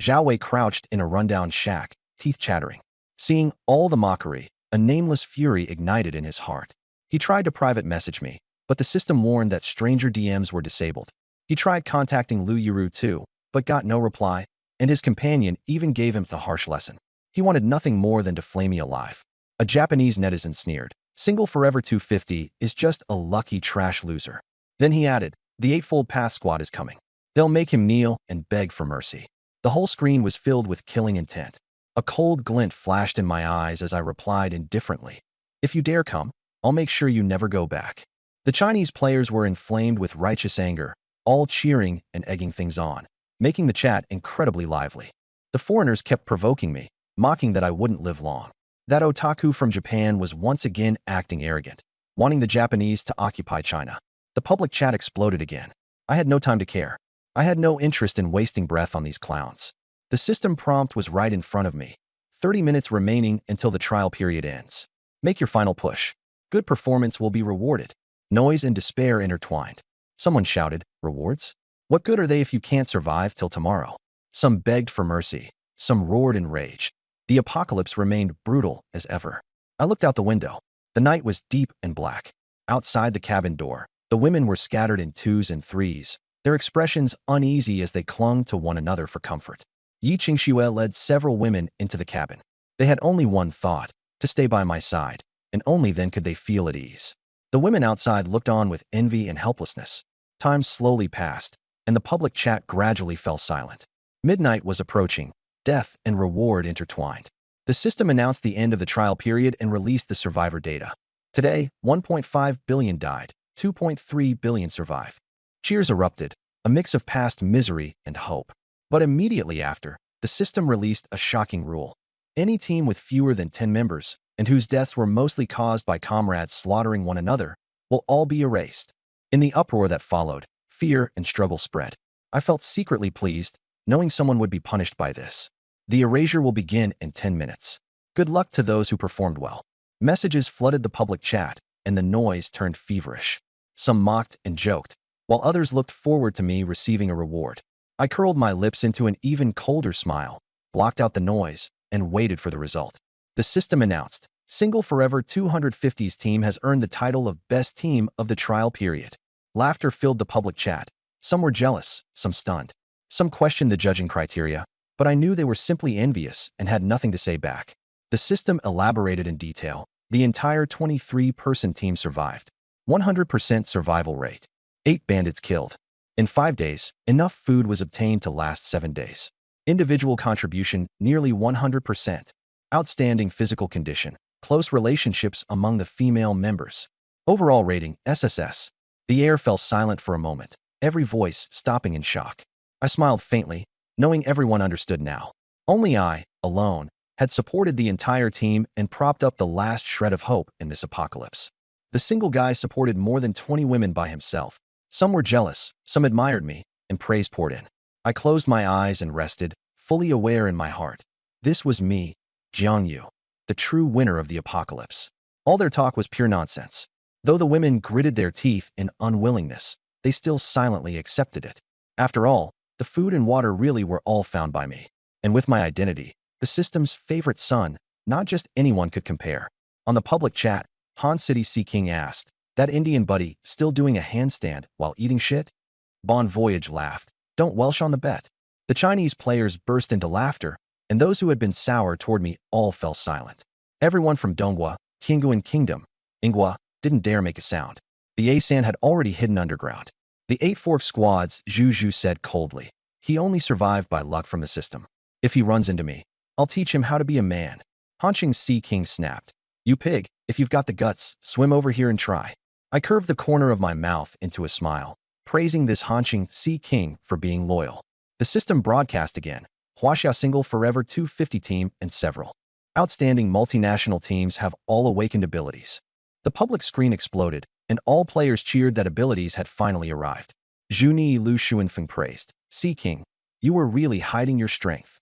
Zhao Wei crouched in a rundown shack, teeth chattering. Seeing all the mockery, a nameless fury ignited in his heart. He tried to private message me, but the system warned that stranger DMs were disabled. He tried contacting Lu Yuru too, but got no reply, and his companion even gave him the harsh lesson. He wanted nothing more than to flay me alive. A Japanese netizen sneered, single Forever 250 is just a lucky trash loser. Then he added, the Eightfold Path squad is coming. They'll make him kneel and beg for mercy. The whole screen was filled with killing intent. A cold glint flashed in my eyes as I replied indifferently. If you dare come, I'll make sure you never go back. The Chinese players were inflamed with righteous anger, all cheering and egging things on, making the chat incredibly lively. The foreigners kept provoking me, mocking that I wouldn't live long. That otaku from Japan was once again acting arrogant, wanting the Japanese to occupy China. The public chat exploded again. I had no time to care. I had no interest in wasting breath on these clowns. The system prompt was right in front of me. 30 minutes remaining until the trial period ends. Make your final push. Good performance will be rewarded. Noise and despair intertwined. Someone shouted, rewards? What good are they if you can't survive till tomorrow? Some begged for mercy. Some roared in rage. The apocalypse remained brutal as ever. I looked out the window. The night was deep and black. Outside the cabin door, the women were scattered in 2s and 3s, their expressions uneasy as they clung to one another for comfort. Yi Qingxue led several women into the cabin. They had only one thought, to stay by my side, and only then could they feel at ease. The women outside looked on with envy and helplessness. Time slowly passed, and the public chat gradually fell silent. Midnight was approaching, death and reward intertwined. The system announced the end of the trial period and released the survivor data. Today, 1.5 billion died, 2.3 billion survived. Cheers erupted, a mix of past misery and hope. But immediately after, the system released a shocking rule. Any team with fewer than 10 members, and whose deaths were mostly caused by comrades slaughtering one another, will all be erased. In the uproar that followed, fear and struggle spread. I felt secretly pleased, knowing someone would be punished by this. The erasure will begin in 10 minutes. Good luck to those who performed well. Messages flooded the public chat, and the noise turned feverish. Some mocked and joked, while others looked forward to me receiving a reward. I curled my lips into an even colder smile, blocked out the noise, and waited for the result. The system announced, Single Forever 250's team has earned the title of Best Team of the trial period. Laughter filled the public chat. Some were jealous, some stunned. Some questioned the judging criteria, but I knew they were simply envious and had nothing to say back. The system elaborated in detail. The entire 23-person team survived. 100% survival rate. 8 bandits killed. In 5 days, enough food was obtained to last 7 days. Individual contribution, nearly 100%. Outstanding physical condition. Close relationships among the female members. Overall rating, SSS. The air fell silent for a moment, every voice stopping in shock. I smiled faintly, knowing everyone understood now. Only I, alone, had supported the entire team and propped up the last shred of hope in this apocalypse. The single guy supported more than 20 women by himself. Some were jealous, some admired me, and praise poured in. I closed my eyes and rested, fully aware in my heart. This was me, Jiang Yu, the true winner of the apocalypse. All their talk was pure nonsense. Though the women gritted their teeth in unwillingness, they still silently accepted it. After all, the food and water really were all found by me. And with my identity, the system's favorite son, not just anyone could compare. On the public chat, Han City Sea King asked, "That Indian buddy still doing a handstand while eating shit?" Bon Voyage laughed, "Don't welsh on the bet." The Chinese players burst into laughter, and those who had been sour toward me all fell silent. Everyone from Donghua, Tianguan Kingdom, Inghua, didn't dare make a sound. The Asan had already hidden underground. The 8 Fork Squad's Zhu Zhu said coldly, "He only survived by luck from the system. If he runs into me, I'll teach him how to be a man." Hanqing Sea King snapped, "You pig, if you've got the guts, swim over here and try." I curved the corner of my mouth into a smile, praising this Hanqing Sea King for being loyal. The system broadcast again. Huaxia Single Forever 250 team and several outstanding multinational teams have all awakened abilities. The public screen exploded, and all players cheered that abilities had finally arrived. Zhuni Lu Xuanfeng praised, "Sea King, you were really hiding your strength."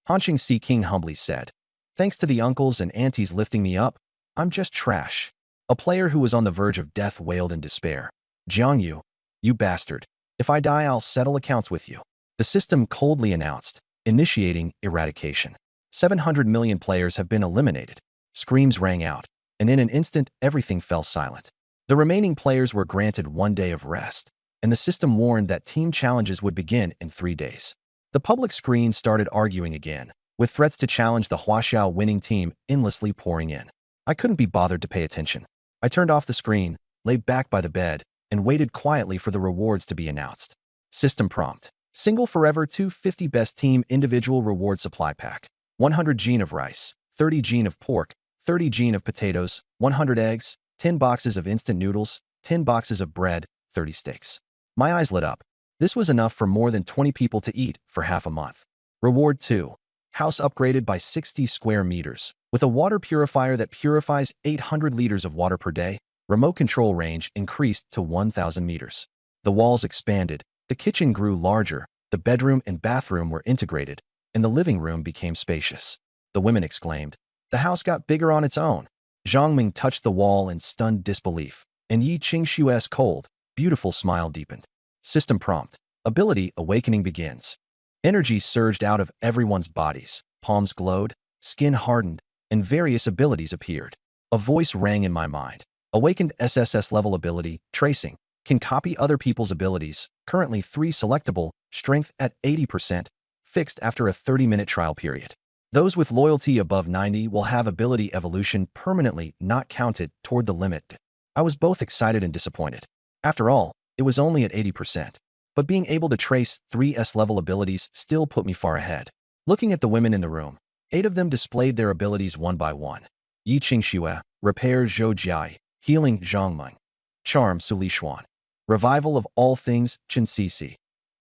Hanqing Sea King humbly said, "Thanks to the uncles and aunties lifting me up, I'm just trash." A player who was on the verge of death wailed in despair, "Jiang Yu, you bastard. If I die, I'll settle accounts with you." The system coldly announced, initiating eradication. 700 million players have been eliminated. Screams rang out, and in an instant, everything fell silent. The remaining players were granted 1 day of rest, and the system warned that team challenges would begin in 3 days. The public screen started arguing again, with threats to challenge the Huaxiao winning team endlessly pouring in. I couldn't be bothered to pay attention. I turned off the screen, lay back by the bed, and waited quietly for the rewards to be announced. System prompt. Single Forever 250 Best Team Individual Reward Supply Pack. 100 gene of rice, 30 gene of pork, 30 gene of potatoes, 100 eggs, 10 boxes of instant noodles, 10 boxes of bread, 30 steaks. My eyes lit up. This was enough for more than 20 people to eat for half a month. Reward 2. House upgraded by 60 square meters. With a water purifier that purifies 800 liters of water per day, remote control range increased to 1,000 meters. The walls expanded, the kitchen grew larger, the bedroom and bathroom were integrated, and the living room became spacious. The women exclaimed, "The house got bigger on its own." Zhang Ming touched the wall in stunned disbelief, and Yi Qingshu's cold, beautiful smile deepened. System prompt. Ability awakening begins. Energy surged out of everyone's bodies, palms glowed, skin hardened, and various abilities appeared. A voice rang in my mind. Awakened SSS-level ability, tracing, can copy other people's abilities, currently 3 selectable, strength at 80%, fixed after a 30-minute trial period. Those with loyalty above 90 will have ability evolution permanently not counted toward the limit. I was both excited and disappointed. After all, it was only at 80%. But being able to trace 3 S-level abilities still put me far ahead. Looking at the women in the room, 8 of them displayed their abilities one by one. Yi Qingxue, Repair Zhou Jiai, Healing Zhangmeng. Charm Suli Xuan. Revival of all things Chen Cixi.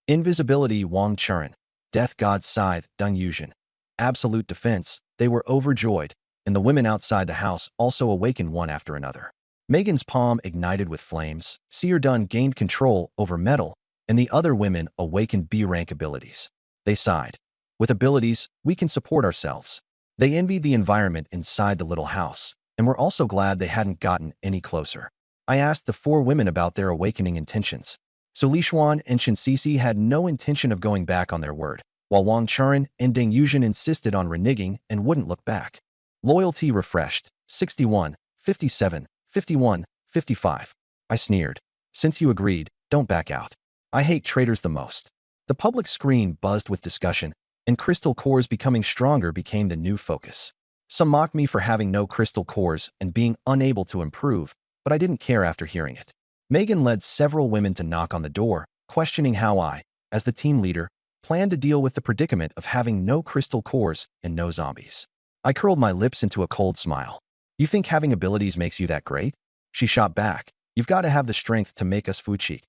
Invisibility Wang Churen. Death God's Scythe Deng Yuzhen. Absolute defense. They were overjoyed, and the women outside the house also awakened one after another. Megan's palm ignited with flames, Seer Dun gained control over metal, and the other women awakened B-rank abilities. They sighed. With abilities, we can support ourselves. They envied the environment inside the little house, and were also glad they hadn't gotten any closer. I asked the four women about their awakening intentions. So Li Xuan and Chen Cixi had no intention of going back on their word, while Wang Churen and Deng Yuzhen insisted on reneging and wouldn't look back. Loyalty refreshed. 61, 57, 51, 55. I sneered. Since you agreed, don't back out. I hate traitors the most. The public screen buzzed with discussion, and crystal cores becoming stronger became the new focus. Some mocked me for having no crystal cores and being unable to improve, but I didn't care after hearing it. Megan led several women to knock on the door, questioning how I, as the team leader, planned to deal with the predicament of having no crystal cores and no zombies. I curled my lips into a cold smile. You think having abilities makes you that great? She shot back. You've got to have the strength to make us Fuqi.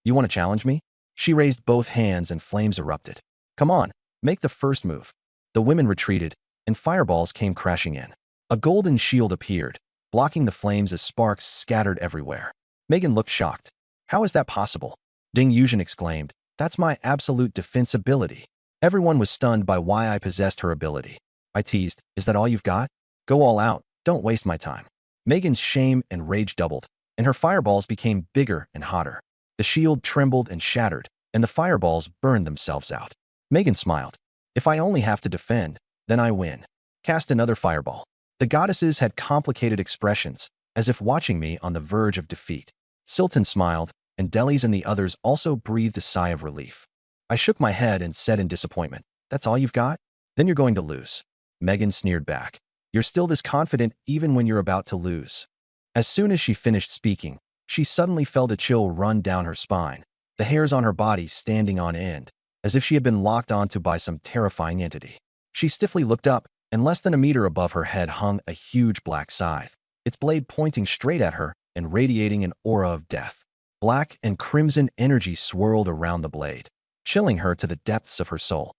You want to challenge me? She raised both hands and flames erupted. Come on, make the first move. The women retreated, and fireballs came crashing in. A golden shield appeared, blocking the flames as sparks scattered everywhere. Megan looked shocked. How is that possible? Deng Yuzhen exclaimed. That's my absolute defense ability. Everyone was stunned by why I possessed her ability. I teased, is that all you've got? Go all out, don't waste my time. Megan's shame and rage doubled, and her fireballs became bigger and hotter. The shield trembled and shattered, and the fireballs burned themselves out. Megan smiled. If I only have to defend, then I win. Cast another fireball. The goddesses had complicated expressions, as if watching me on the verge of defeat. Silton smiled, and Delis and the others also breathed a sigh of relief. I shook my head and said in disappointment, that's all you've got? Then you're going to lose. Megan sneered back. You're still this confident even when you're about to lose. As soon as she finished speaking, she suddenly felt a chill run down her spine, the hairs on her body standing on end, as if she had been locked onto by some terrifying entity. She stiffly looked up, and less than a meter above her head hung a huge black scythe, its blade pointing straight at her and radiating an aura of death. Black and crimson energy swirled around the blade, chilling her to the depths of her soul.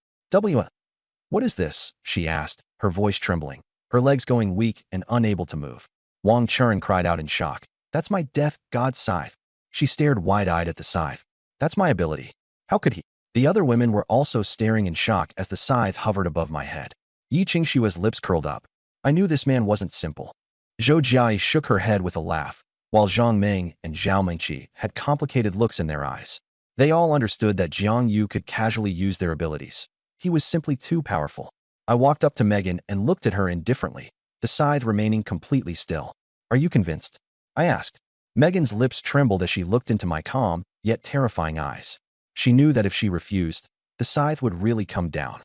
What is this? She asked, her voice trembling, her legs going weak and unable to move. Wang Churen cried out in shock. That's my death god's scythe. She stared wide-eyed at the scythe. That's my ability. How could he? The other women were also staring in shock as the scythe hovered above my head. Yi Qingshua's lips curled up. I knew this man wasn't simple. Zhou Jiai shook her head with a laugh, while Zhang Meng and Zhao Mengqi had complicated looks in their eyes. They all understood that Jiang Yu could casually use their abilities. He was simply too powerful. I walked up to Megan and looked at her indifferently, the scythe remaining completely still. Are you convinced? I asked. Megan's lips trembled as she looked into my calm, yet terrifying eyes. She knew that if she refused, the scythe would really come down.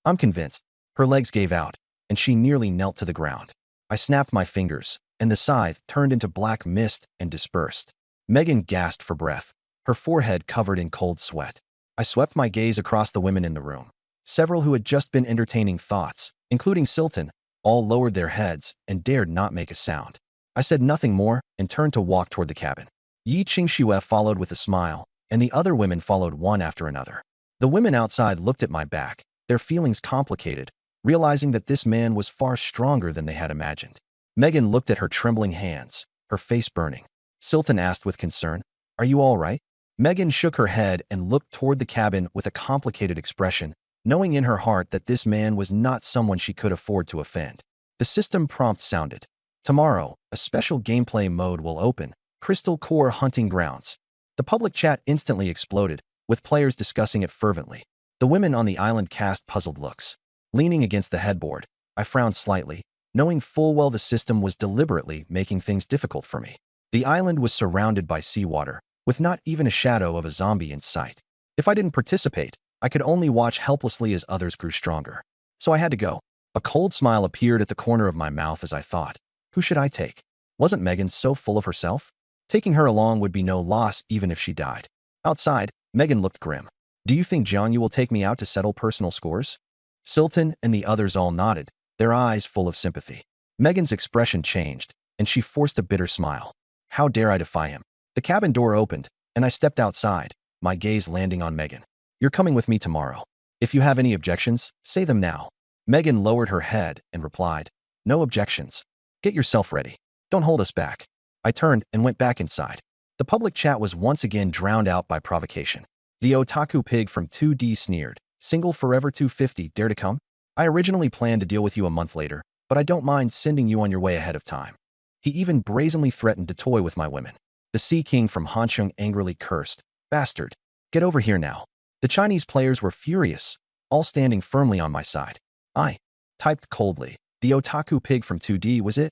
I'm convinced. Her legs gave out, and she nearly knelt to the ground. I snapped my fingers, and the scythe turned into black mist and dispersed. Megan gasped for breath, her forehead covered in cold sweat. I swept my gaze across the women in the room. Several who had just been entertaining thoughts, including Silton, all lowered their heads and dared not make a sound. I said nothing more and turned to walk toward the cabin. Yi Qingxue followed with a smile, and the other women followed one after another. The women outside looked at my back, their feelings complicated, realizing that this man was far stronger than they had imagined. Megan looked at her trembling hands, her face burning. Silton asked with concern, "Are you all right?" Megan shook her head and looked toward the cabin with a complicated expression, knowing in her heart that this man was not someone she could afford to offend. The system prompt sounded. Tomorrow, a special gameplay mode will open, Crystal Core Hunting Grounds. The public chat instantly exploded, with players discussing it fervently. The women on the island cast puzzled looks. Leaning against the headboard, I frowned slightly, knowing full well the system was deliberately making things difficult for me. The island was surrounded by seawater, with not even a shadow of a zombie in sight. If I didn't participate, I could only watch helplessly as others grew stronger. So I had to go. A cold smile appeared at the corner of my mouth as I thought, who should I take? Wasn't Megan so full of herself? Taking her along would be no loss even if she died. Outside, Megan looked grim. Do you think Jiang Yu will take me out to settle personal scores? Silton and the others all nodded, their eyes full of sympathy. Megan's expression changed. and she forced a bitter smile. How dare I defy him? The cabin door opened, and I stepped outside, my gaze landing on Megan. You're coming with me tomorrow. If you have any objections, say them now. Megan lowered her head and replied, no objections. Get yourself ready. Don't hold us back. I turned and went back inside. The public chat was once again drowned out by provocation. The otaku pig from 2D sneered, single forever 250, dare to come? I originally planned to deal with you a month later, but I don't mind sending you on your way ahead of time. He even brazenly threatened to toy with my women. The Sea King from Hansheng angrily cursed, bastard, get over here now. The Chinese players were furious, all standing firmly on my side. I typed coldly, the otaku pig from 2D, was it?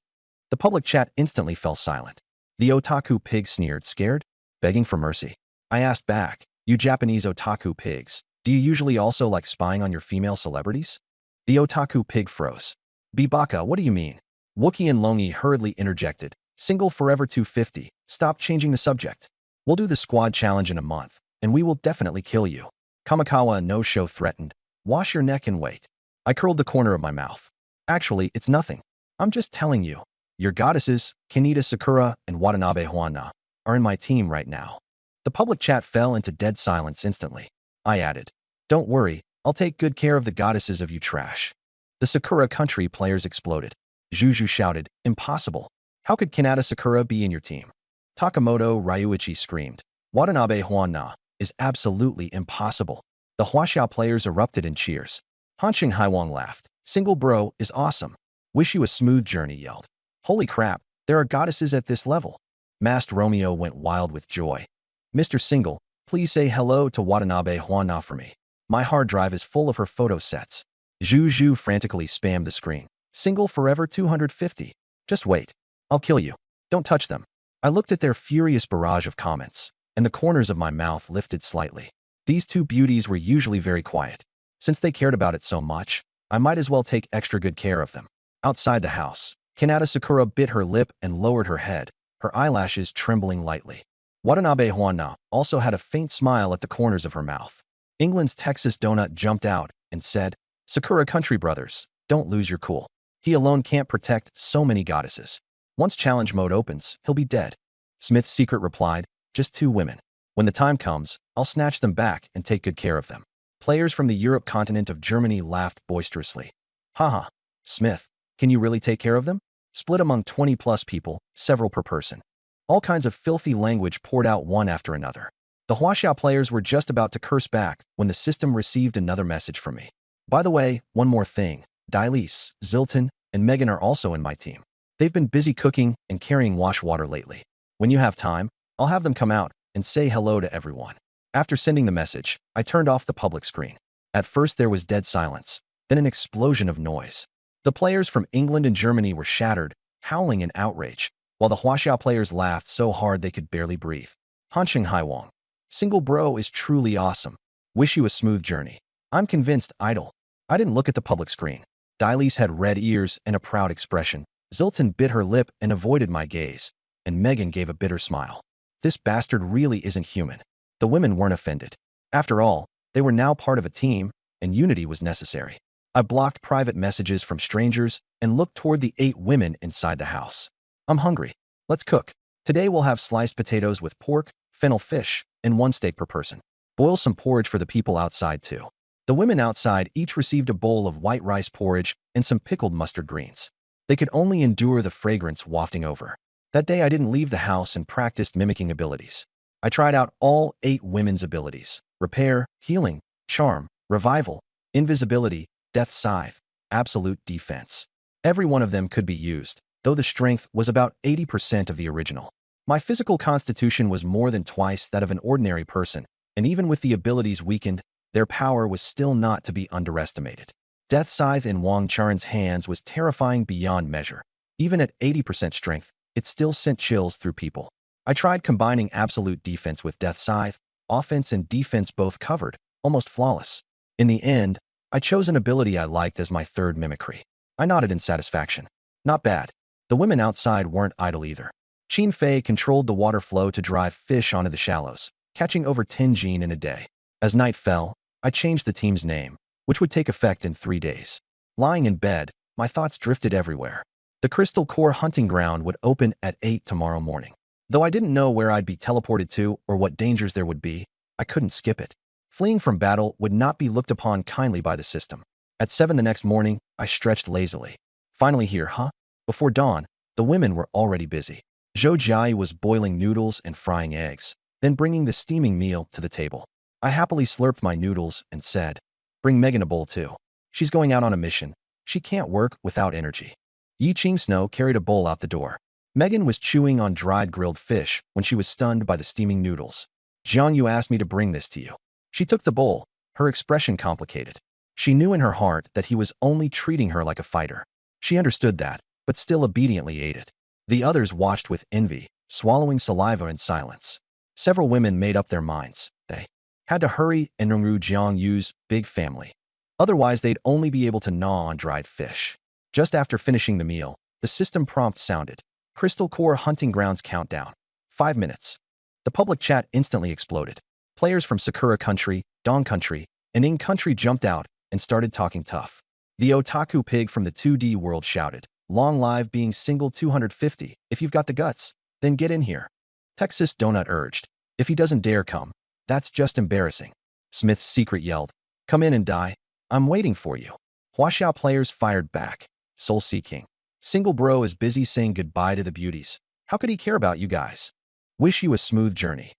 The public chat instantly fell silent. The otaku pig sneered, scared, begging for mercy. I asked back, you Japanese otaku pigs, do you usually also like spying on your female celebrities? The otaku pig froze. Bibaka, what do you mean? Wookie and Longi hurriedly interjected, single forever 250, stop changing the subject. We'll do the squad challenge in a month, and we will definitely kill you. Kamikawa no-show threatened, wash your neck and wait. I curled the corner of my mouth. Actually, it's nothing. I'm just telling you. Your goddesses, Kaneda Sakura and Watanabe Juana, are in my team right now. The public chat fell into dead silence instantly. I added, don't worry, I'll take good care of the goddesses of you trash. The Sakura country players exploded. Juju shouted, impossible. How could Kaneda Sakura be in your team? Takamoto Ryuichi screamed, Watanabe Juana is absolutely impossible. The Huaxiao players erupted in cheers. Hansheng Haiwang laughed. Single bro is awesome. Wish you a smooth journey, yelled. Holy crap, there are goddesses at this level. Masked Romeo went wild with joy. Mr. Single, please say hello to Watanabe Juana for me. My hard drive is full of her photo sets. Juju frantically spammed the screen. Single forever 250. Just wait. I'll kill you. Don't touch them. I looked at their furious barrage of comments, and the corners of my mouth lifted slightly. These two beauties were usually very quiet. Since they cared about it so much, I might as well take extra good care of them. Outside the house, Kaneda Sakura bit her lip and lowered her head, her eyelashes trembling lightly. Watanabe Juana also had a faint smile at the corners of her mouth. England's Texas Donut jumped out and said, Sakura country brothers, don't lose your cool. He alone can't protect so many goddesses. Once challenge mode opens, he'll be dead. Smith's Secret replied, just 2 women. When the time comes, I'll snatch them back and take good care of them. Players from the Europe continent of Germany laughed boisterously. Haha, Smith, can you really take care of them? Split among 20+ people, several per person. All kinds of filthy language poured out one after another. The Huaxiao players were just about to curse back when the system received another message from me. By the way, one more thing. Dailise, Zilton, and Megan are also in my team. They've been busy cooking and carrying wash water lately. When you have time, I'll have them come out and say hello to everyone. After sending the message, I turned off the public screen. At first there was dead silence, then an explosion of noise. The players from England and Germany were shattered, howling in outrage, while the Huaxiao players laughed so hard they could barely breathe. Hansheng Haiwang. Single bro is truly awesome. Wish you a smooth journey. I'm convinced, idol. I didn't look at the public screen. Dailise had red ears and a proud expression. Zilton bit her lip and avoided my gaze, and Megan gave a bitter smile. This bastard really isn't human. The women weren't offended. After all, they were now part of a team, and unity was necessary. I blocked private messages from strangers and looked toward the 8 women inside the house. I'm hungry. Let's cook. Today we'll have sliced potatoes with pork, fennel fish, and 1 steak per person. Boil some porridge for the people outside too. The women outside each received a bowl of white rice porridge and some pickled mustard greens. They could only endure the fragrance wafting over. That day I didn't leave the house and practiced mimicking abilities. I tried out all 8 women's abilities: repair, healing, charm, revival, invisibility, death scythe, absolute defense. Every one of them could be used, though the strength was about 80% of the original. My physical constitution was more than twice that of an ordinary person, and even with the abilities weakened, their power was still not to be underestimated. Death Scythe in Wang Charen's hands was terrifying beyond measure. Even at 80% strength, it still sent chills through people. I tried combining absolute defense with Death Scythe, offense and defense both covered, almost flawless. In the end, I chose an ability I liked as my third mimicry. I nodded in satisfaction. Not bad. The women outside weren't idle either. Qin Fei controlled the water flow to drive fish onto the shallows, catching over 10 Jin in a day. As night fell, I changed the team's name, which would take effect in 3 days. Lying in bed, my thoughts drifted everywhere. The Crystal Core hunting ground would open at 8 tomorrow morning. Though I didn't know where I'd be teleported to or what dangers there would be, I couldn't skip it. Fleeing from battle would not be looked upon kindly by the system. At 7 the next morning, I stretched lazily. Finally here, huh? Before dawn, the women were already busy. Zhou Jiai was boiling noodles and frying eggs, then bringing the steaming meal to the table. I happily slurped my noodles and said, "Bring Megan a bowl too. She's going out on a mission. She can't work without energy." Yi Ching Snow carried a bowl out the door. Megan was chewing on dried grilled fish when she was stunned by the steaming noodles. "Jiang Yu asked me to bring this to you." She took the bowl, her expression complicated. She knew in her heart that he was only treating her like a fighter. She understood that, but still obediently ate it. The others watched with envy, swallowing saliva in silence. Several women made up their minds. They had to hurry and remove Jiang Yu's big family. Otherwise, they'd only be able to gnaw on dried fish. Just after finishing the meal, the system prompt sounded. Crystal Core Hunting Grounds countdown. 5 minutes. The public chat instantly exploded. Players from Sakura Country, Dong Country, and Ing Country jumped out and started talking tough. The otaku pig from the 2D world shouted, "Long live being single 250. If you've got the guts, then get in here." Texas Donut urged, "If he doesn't dare come, that's just embarrassing." Smith's Secret yelled, "Come in and die. I'm waiting for you." Huaxiao players fired back. Soul Seeking. "Single bro is busy saying goodbye to the beauties. How could he care about you guys? Wish you a smooth journey.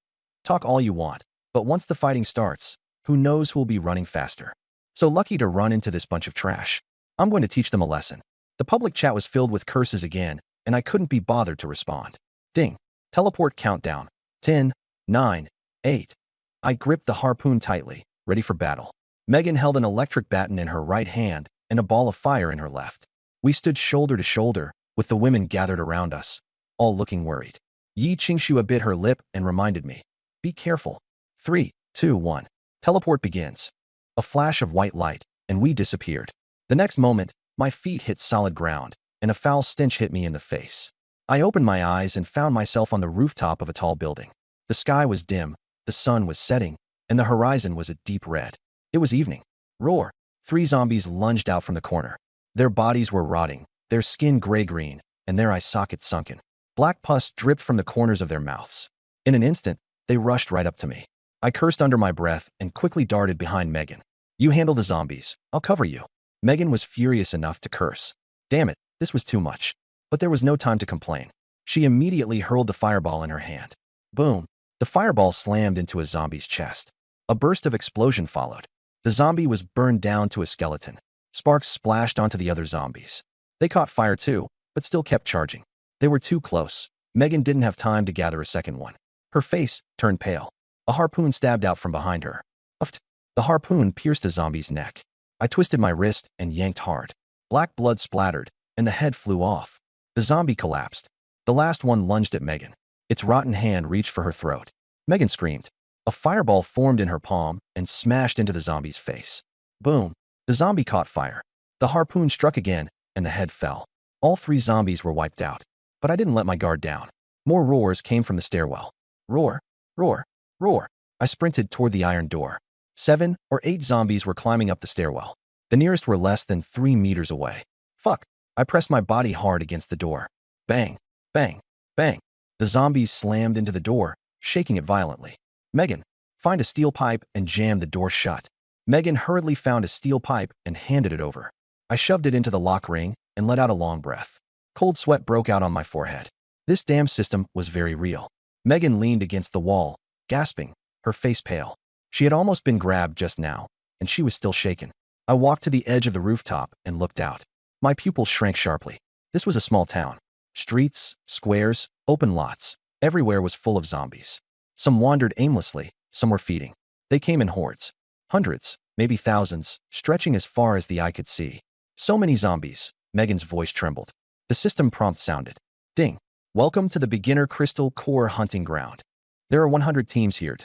Talk all you want, but once the fighting starts, who knows who'll be running faster. So lucky to run into this bunch of trash. I'm going to teach them a lesson." The public chat was filled with curses again, and I couldn't be bothered to respond. Ding. Teleport countdown. 10, 9, 8. I gripped the harpoon tightly, ready for battle. Megan held an electric baton in her right hand and a ball of fire in her left. We stood shoulder to shoulder, with the women gathered around us, all looking worried. Yi Qingxua bit her lip and reminded me, "Be careful." 3, 2, 1. Teleport begins. A flash of white light, and we disappeared. The next moment, my feet hit solid ground, and a foul stench hit me in the face. I opened my eyes and found myself on the rooftop of a tall building. The sky was dim, the sun was setting, and the horizon was a deep red. It was evening. Roar! 3 zombies lunged out from the corner. Their bodies were rotting, their skin gray-green, and their eye sockets sunken. Black pus dripped from the corners of their mouths. In an instant, they rushed right up to me. I cursed under my breath and quickly darted behind Megan. "You handle the zombies. I'll cover you." Megan was furious enough to curse. Damn it, this was too much. But there was no time to complain. She immediately hurled the fireball in her hand. Boom! The fireball slammed into a zombie's chest. A burst of explosion followed. The zombie was burned down to a skeleton. Sparks splashed onto the other zombies. They caught fire too, but still kept charging. They were too close. Megan didn't have time to gather a second one. Her face turned pale. A harpoon stabbed out from behind her. Uft! The harpoon pierced a zombie's neck. I twisted my wrist and yanked hard. Black blood splattered, and the head flew off. The zombie collapsed. The last one lunged at Megan. Its rotten hand reached for her throat. Megan screamed. A fireball formed in her palm and smashed into the zombie's face. Boom! The zombie caught fire. The harpoon struck again, and the head fell. All 3 zombies were wiped out. But I didn't let my guard down. More roars came from the stairwell. Roar! Roar! Roar! I sprinted toward the iron door. 7 or 8 zombies were climbing up the stairwell. The nearest were less than 3 meters away. Fuck! I pressed my body hard against the door. Bang! Bang! Bang! The zombies slammed into the door, shaking it violently. "Megan, find a steel pipe and jam the door shut." Megan hurriedly found a steel pipe and handed it over. I shoved it into the lock ring and let out a long breath. Cold sweat broke out on my forehead. This damn system was very real. Megan leaned against the wall, gasping, her face pale. She had almost been grabbed just now, and she was still shaken. I walked to the edge of the rooftop and looked out. My pupils shrank sharply. This was a small town. Streets, squares, open lots. Everywhere was full of zombies. Some wandered aimlessly, some were feeding. They came in hordes. Hundreds, maybe thousands, stretching as far as the eye could see. So many zombies. Megan's voice trembled. The system prompt sounded. Ding. Welcome to the Beginner Crystal Core Hunting Ground. There are 100 teams here.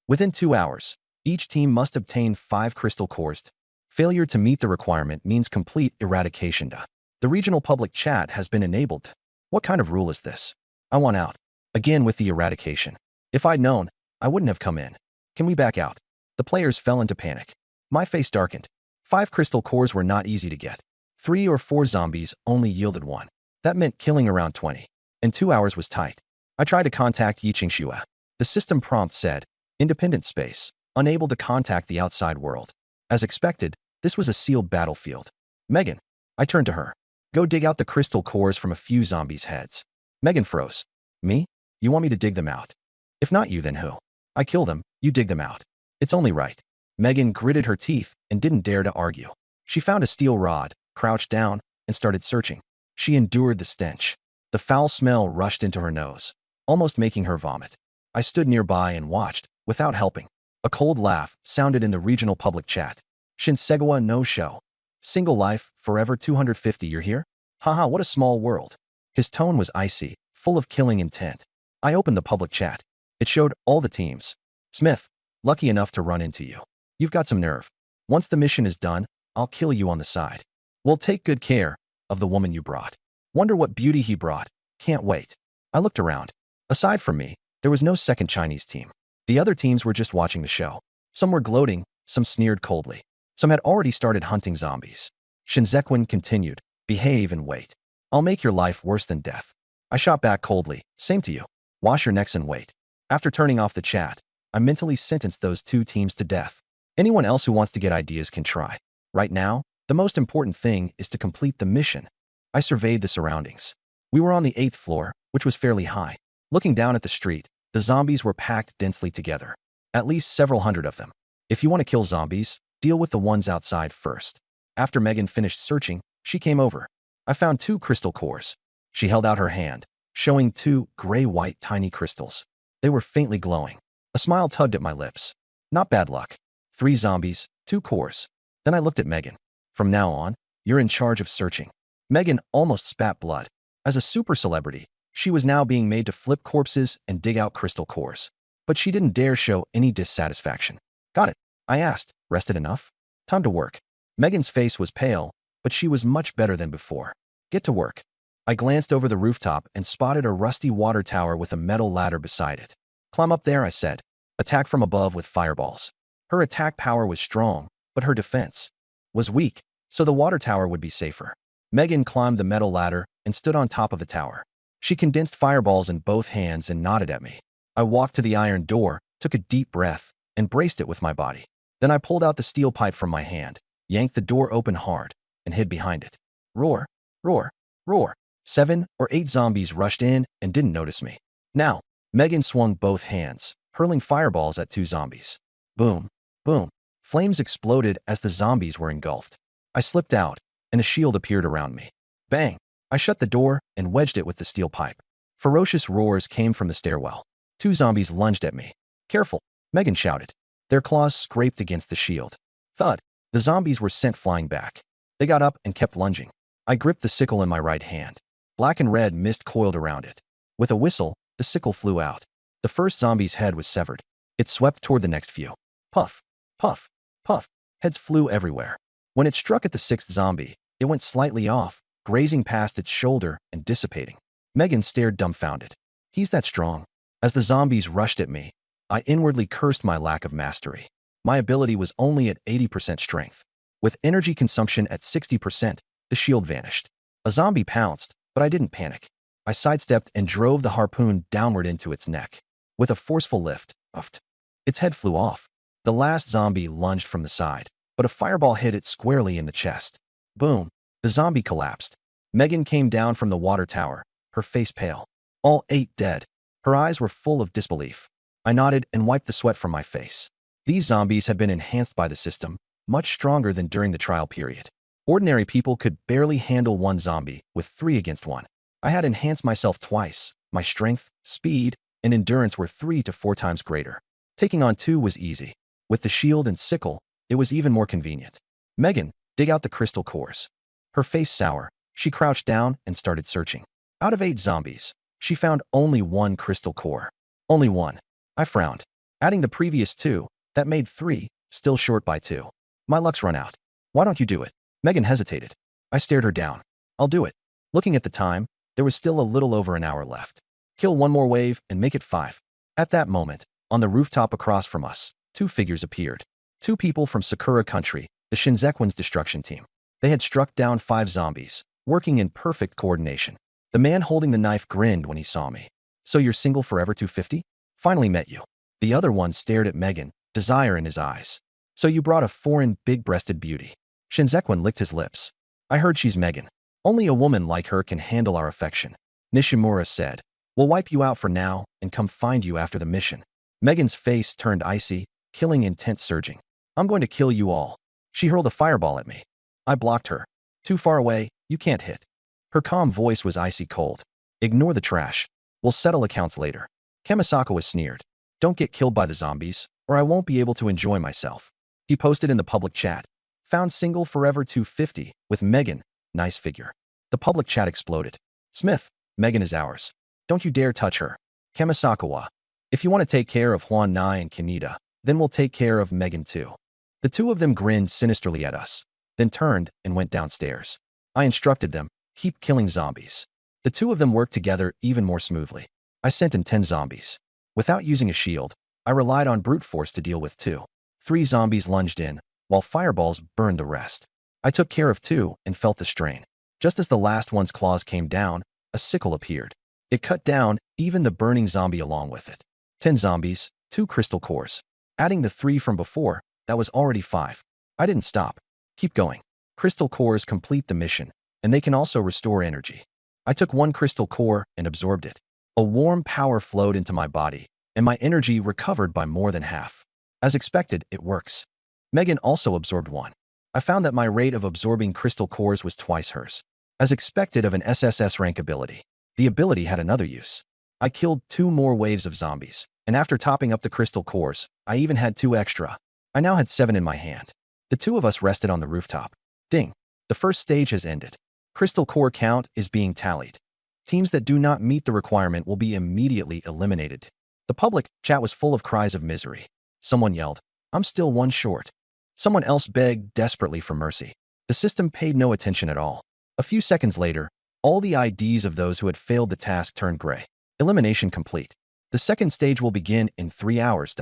Within 2 hours, each team must obtain 5 crystal cores. Failure to meet the requirement means complete eradication. The regional public chat has been enabled. What kind of rule is this? I want out. Again with the eradication. If I'd known, I wouldn't have come in. Can we back out? The players fell into panic. My face darkened. 5 crystal cores were not easy to get. 3 or 4 zombies only yielded 1. That meant killing around 20. And 2 hours was tight. I tried to contact Yiching Xue. The system prompt said, independent space, unable to contact the outside world. As expected, this was a sealed battlefield. Megan. I turned to her. Go dig out the crystal cores from a few zombies' heads. Megan froze. Me? You want me to dig them out? If not you, then who? I kill them, you dig them out. It's only right. Megan gritted her teeth and didn't dare to argue. She found a steel rod, crouched down, and started searching. She endured the stench. The foul smell rushed into her nose, almost making her vomit. I stood nearby and watched, without helping. A cold laugh sounded in the regional public chat. Shinsegawa no show. Single life, forever 250, you're here? Haha, what a small world. His tone was icy, full of killing intent. I opened the public chat. It showed all the teams. Smith, lucky enough to run into you. You've got some nerve. Once the mission is done, I'll kill you on the side. We'll take good care of the woman you brought. Wonder what beauty he brought. Can't wait. I looked around. Aside from me, there was no second Chinese team. The other teams were just watching the show. Some were gloating, some sneered coldly. Some had already started hunting zombies. Shinsequan continued, behave and wait. I'll make your life worse than death. I shot back coldly, same to you. Wash your necks and wait. After turning off the chat, I mentally sentenced those two teams to death. Anyone else who wants to get ideas can try. Right now, the most important thing is to complete the mission. I surveyed the surroundings. We were on the 8th floor, which was fairly high. Looking down at the street, the zombies were packed densely together. At least several hundred of them. If you want to kill zombies, deal with the ones outside first. After Megan finished searching, she came over. I found 2 crystal cores. She held out her hand, showing 2 gray-white tiny crystals. They were faintly glowing. A smile tugged at my lips. Not bad luck. 3 zombies, 2 cores. Then I looked at Megan. From now on, you're in charge of searching. Megan almost spat blood. As a super celebrity, she was now being made to flip corpses and dig out crystal cores. But she didn't dare show any dissatisfaction. Got it, I asked. Rested enough? Time to work. Megan's face was pale, but she was much better than before. Get to work. I glanced over the rooftop and spotted a rusty water tower with a metal ladder beside it. Climb up there, I said. Attack from above with fireballs. Her attack power was strong, but her defense was weak, so the water tower would be safer. Megan climbed the metal ladder and stood on top of the tower. She condensed fireballs in both hands and nodded at me. I walked to the iron door, took a deep breath, and braced it with my body. Then I pulled out the steel pipe from my hand, yanked the door open hard, and hid behind it. Roar, roar, roar. 7 or 8 zombies rushed in and didn't notice me. Now, Megan swung both hands, hurling fireballs at 2 zombies. Boom, boom. Flames exploded as the zombies were engulfed. I slipped out, and a shield appeared around me. Bang! I shut the door and wedged it with the steel pipe. Ferocious roars came from the stairwell. 2 zombies lunged at me. Careful, Megan shouted. Their claws scraped against the shield. Thud! The zombies were sent flying back. They got up and kept lunging. I gripped the sickle in my right hand. Black and red mist coiled around it. With a whistle, the sickle flew out. The first zombie's head was severed. It swept toward the next few. Puff, puff, puff. Heads flew everywhere. When it struck at the 6th zombie, it went slightly off, grazing past its shoulder and dissipating. Megan stared dumbfounded. He's that strong. As the zombies rushed at me, I inwardly cursed my lack of mastery. My ability was only at 80% strength. With energy consumption at 60%, the shield vanished. A zombie pounced, but I didn't panic. I sidestepped and drove the harpoon downward into its neck. With a forceful lift, puffed. Its head flew off. The last zombie lunged from the side, but a fireball hit it squarely in the chest. Boom! The zombie collapsed. Megan came down from the water tower, her face pale. All 8 dead. Her eyes were full of disbelief. I nodded and wiped the sweat from my face. These zombies had been enhanced by the system, much stronger than during the trial period. Ordinary people could barely handle 1 zombie with 3 against 1. I had enhanced myself twice. My strength, speed, and endurance were 3 to 4 times greater. Taking on 2 was easy. With the shield and sickle, it was even more convenient. Megan, dig out the crystal cores. Her face sour, she crouched down and started searching. Out of 8 zombies, she found only 1 crystal core. Only 1. I frowned. Adding the previous 2, that made 3, still short by 2. My luck's run out. Why don't you do it? Megan hesitated. I stared her down. I'll do it. Looking at the time, there was still a little over an hour left. Kill 1 more wave and make it 5. At that moment, on the rooftop across from us, 2 figures appeared. 2 people from Sakura Country, the Shinsequan's destruction team. They had struck down 5 zombies, working in perfect coordination. The man holding the knife grinned when he saw me. So you're single forever 250? Finally met you. The other one stared at Megan, desire in his eyes. So you brought a foreign, big-breasted beauty. Shinsequan licked his lips. I heard she's Megan. Only a woman like her can handle our affection. Nishimura said. We'll wipe you out for now and come find you after the mission. Megan's face turned icy, killing intent surging. I'm going to kill you all. She hurled a fireball at me. I blocked her. Too far away, you can't hit. Her calm voice was icy cold. Ignore the trash. We'll settle accounts later. Kemisakawa sneered. Don't get killed by the zombies, or I won't be able to enjoy myself. He posted in the public chat. Found single forever 250, with Megan. Nice figure. The public chat exploded. Smith, Megan is ours. Don't you dare touch her. Kemisakawa. If you want to take care of Huan Nai and Kaneda, then we'll take care of Megan too. The two of them grinned sinisterly at us, then turned and went downstairs. I instructed them, keep killing zombies. The two of them worked together even more smoothly. I sent in 10 zombies. Without using a shield, I relied on brute force to deal with 2. 3 zombies lunged in, while fireballs burned the rest. I took care of 2 and felt the strain. Just as the last one's claws came down, a sickle appeared. It cut down even the burning zombie along with it. 10 zombies, 2 crystal cores. Adding the 3 from before, that was already 5. I didn't stop. Keep going. Crystal cores complete the mission, and they can also restore energy. I took 1 crystal core and absorbed it. A warm power flowed into my body, and my energy recovered by more than half. As expected, it works. Megan also absorbed 1. I found that my rate of absorbing crystal cores was twice hers. As expected of an SSS rank ability, the ability had another use. I killed 2 more waves of zombies, and after topping up the crystal cores, I even had 2 extra. I now had 7 in my hand. The 2 of us rested on the rooftop. Ding. The first stage has ended. Crystal core count is being tallied. Teams that do not meet the requirement will be immediately eliminated. The public chat was full of cries of misery. Someone yelled, I'm still 1 short. Someone else begged desperately for mercy. The system paid no attention at all. A few seconds later, all the IDs of those who had failed the task turned gray. Elimination complete. The second stage will begin in 3 hours.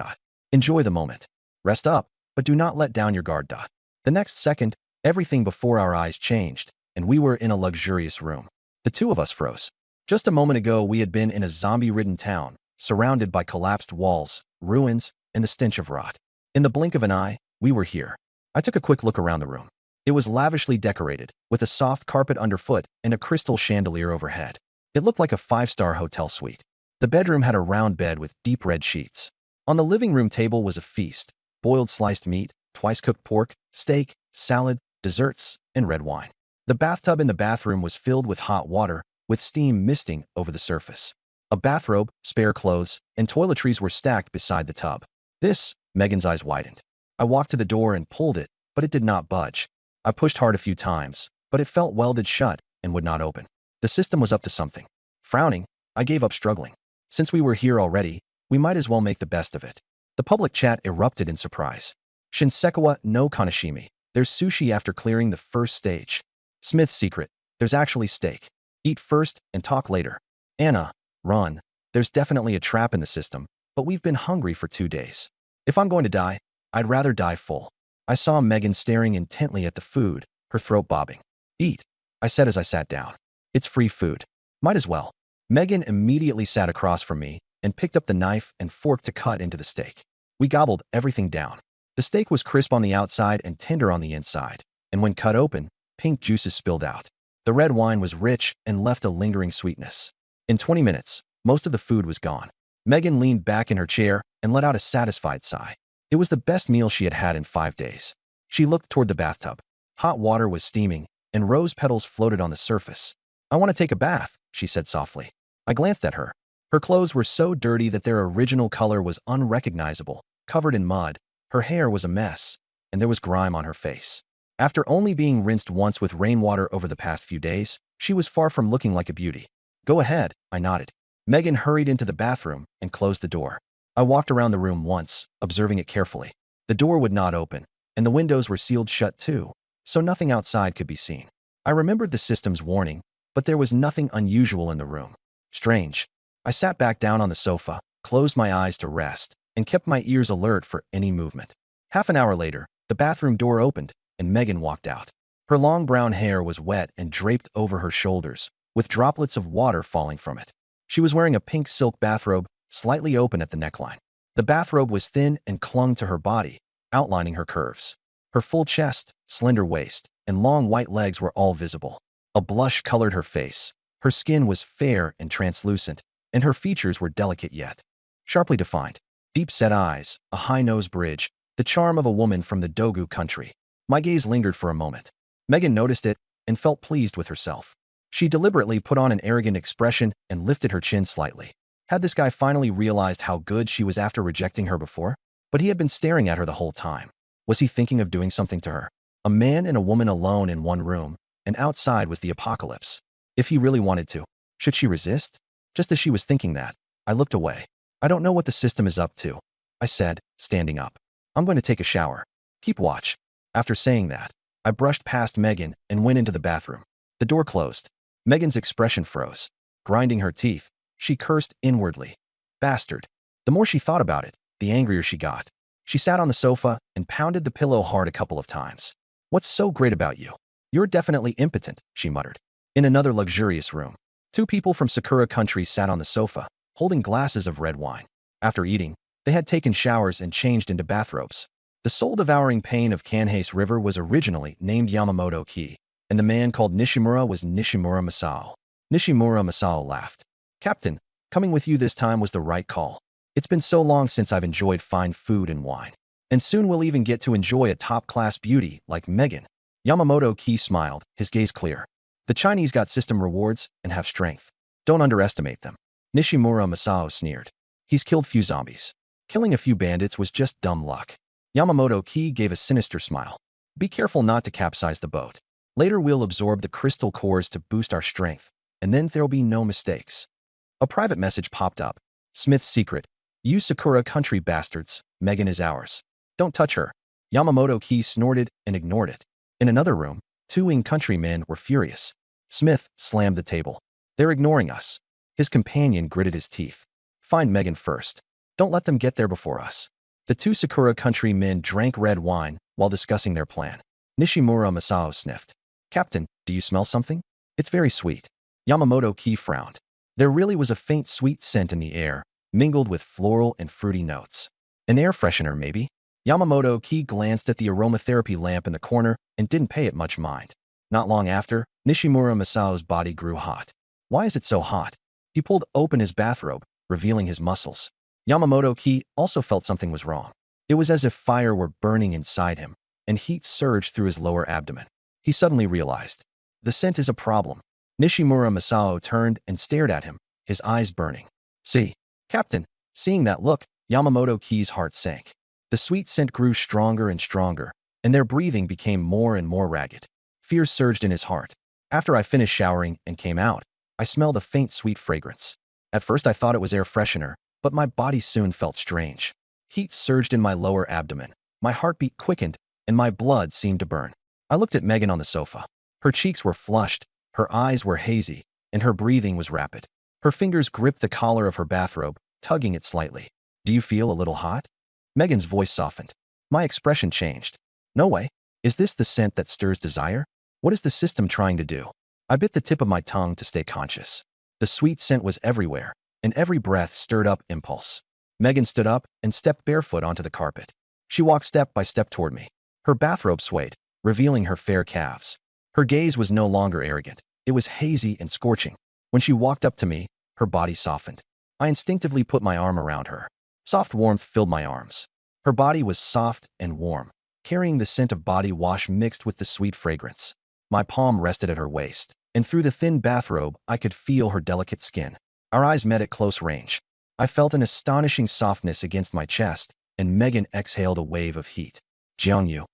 Enjoy the moment. Rest up, but do not let down your guard. The next second, everything before our eyes changed, and we were in a luxurious room. The 2 of us froze. Just a moment ago, we had been in a zombie-ridden town, surrounded by collapsed walls, ruins, and the stench of rot. In the blink of an eye, we were here. I took a quick look around the room. It was lavishly decorated, with a soft carpet underfoot and a crystal chandelier overhead. It looked like a 5-star hotel suite. The bedroom had a round bed with deep red sheets. On the living room table was a feast: boiled sliced meat, twice-cooked pork, steak, salad, desserts, and red wine. The bathtub in the bathroom was filled with hot water, with steam misting over the surface. A bathrobe, spare clothes, and toiletries were stacked beside the tub. Megan's eyes widened. I walked to the door and pulled it, but it did not budge. I pushed hard a few times, but it felt welded shut and would not open. The system was up to something. Frowning, I gave up struggling. Since we were here already, we might as well make the best of it. The public chat erupted in surprise. Shinsequan no Kanashimi. There's sushi after clearing the first stage. Smith's secret. There's actually steak. Eat first and talk later. Anna, run. There's definitely a trap in the system, but we've been hungry for 2 days. If I'm going to die, I'd rather die full. I saw Megan staring intently at the food, her throat bobbing. Eat, I said as I sat down. It's free food. Might as well. Megan immediately sat across from me and picked up the knife and fork to cut into the steak. We gobbled everything down. The steak was crisp on the outside and tender on the inside, and when cut open, pink juices spilled out. The red wine was rich and left a lingering sweetness. In 20 minutes, most of the food was gone. Megan leaned back in her chair and let out a satisfied sigh. It was the best meal she had had in 5 days. She looked toward the bathtub. Hot water was steaming, and rose petals floated on the surface. I want to take a bath, she said softly. I glanced at her. Her clothes were so dirty that their original color was unrecognizable, covered in mud. Her hair was a mess, and there was grime on her face. After only being rinsed once with rainwater over the past few days, she was far from looking like a beauty. Go ahead, I nodded. Megan hurried into the bathroom and closed the door. I walked around the room once, observing it carefully. The door would not open, and the windows were sealed shut too, so nothing outside could be seen. I remembered the system's warning, but there was nothing unusual in the room. Strange. I sat back down on the sofa, closed my eyes to rest, and kept my ears alert for any movement. Half an hour later, the bathroom door opened, and Megan walked out. Her long brown hair was wet and draped over her shoulders, with droplets of water falling from it. She was wearing a pink silk bathrobe, slightly open at the neckline. The bathrobe was thin and clung to her body, outlining her curves. Her full chest, slender waist, and long white legs were all visible. A blush colored her face. Her skin was fair and translucent, and her features were delicate yet sharply defined. Deep-set eyes, a high nose bridge, the charm of a woman from the Dogu country. My gaze lingered for a moment. Megan noticed it and felt pleased with herself. She deliberately put on an arrogant expression and lifted her chin slightly. Had this guy finally realized how good she was after rejecting her before? But he had been staring at her the whole time. Was he thinking of doing something to her? A man and a woman alone in one room, and outside was the apocalypse. If he really wanted to, should she resist? Just as she was thinking that, I looked away. I don't know what the system is up to, I said, standing up. I'm going to take a shower. Keep watch. After saying that, I brushed past Megan and went into the bathroom. The door closed. Megan's expression froze. Grinding her teeth, she cursed inwardly. Bastard. The more she thought about it, the angrier she got. She sat on the sofa and pounded the pillow hard a couple of times. What's so great about you? You're definitely impotent, she muttered. In another luxurious room, two people from Sakura country sat on the sofa, holding glasses of red wine. After eating, they had taken showers and changed into bathrobes. The soul-devouring pain of Kanheis River was originally named Yamamoto-ki, and the man called Nishimura was Nishimura Masao. Nishimura Masao laughed. Captain, coming with you this time was the right call. It's been so long since I've enjoyed fine food and wine. And soon we'll even get to enjoy a top-class beauty like Megan. Yamamoto-ki smiled, his gaze clear. The Chinese got system rewards and have strength. Don't underestimate them. Nishimura Masao sneered. He's killed few zombies. Killing a few bandits was just dumb luck. Yamamoto-ki gave a sinister smile. Be careful not to capsize the boat. Later we'll absorb the crystal cores to boost our strength, and then there'll be no mistakes. A private message popped up. Smith's secret. You Sakura country bastards, Megan is ours. Don't touch her. Yamamoto-ki snorted and ignored it. In another room, two Ing country men were furious. Smith slammed the table. They're ignoring us. His companion gritted his teeth. Find Megan first. Don't let them get there before us. The two Sakura country men drank red wine while discussing their plan. Nishimura Masao sniffed. Captain, do you smell something? It's very sweet. Yamamoto-ki frowned. There really was a faint sweet scent in the air, mingled with floral and fruity notes. An air freshener, maybe? Yamamoto-ki glanced at the aromatherapy lamp in the corner and didn't pay it much mind. Not long after, Nishimura Masao's body grew hot. Why is it so hot? He pulled open his bathrobe, revealing his muscles. Yamamoto-ki also felt something was wrong. It was as if fire were burning inside him, and heat surged through his lower abdomen. He suddenly realized. The scent is a problem. Nishimura Masao turned and stared at him, his eyes burning. See, Captain. Seeing that look, Yamamoto-ki's heart sank. The sweet scent grew stronger and stronger, and their breathing became more and more ragged. Fear surged in his heart. After I finished showering and came out, I smelled a faint sweet fragrance. At first I thought it was air freshener, but my body soon felt strange. Heat surged in my lower abdomen. My heartbeat quickened, and my blood seemed to burn. I looked at Megan on the sofa. Her cheeks were flushed, her eyes were hazy, and her breathing was rapid. Her fingers gripped the collar of her bathrobe, tugging it slightly. Do you feel a little hot? Megan's voice softened. My expression changed. No way. Is this the scent that stirs desire? What is the system trying to do? I bit the tip of my tongue to stay conscious. The sweet scent was everywhere, and every breath stirred up impulse. Megan stood up and stepped barefoot onto the carpet. She walked step by step toward me. Her bathrobe swayed, revealing her fair calves. Her gaze was no longer arrogant. It was hazy and scorching. When she walked up to me, her body softened. I instinctively put my arm around her. Soft warmth filled my arms. Her body was soft and warm, carrying the scent of body wash mixed with the sweet fragrance. My palm rested at her waist, and through the thin bathrobe, I could feel her delicate skin. Our eyes met at close range. I felt an astonishing softness against my chest, and Megan exhaled a wave of heat. Jiangyu.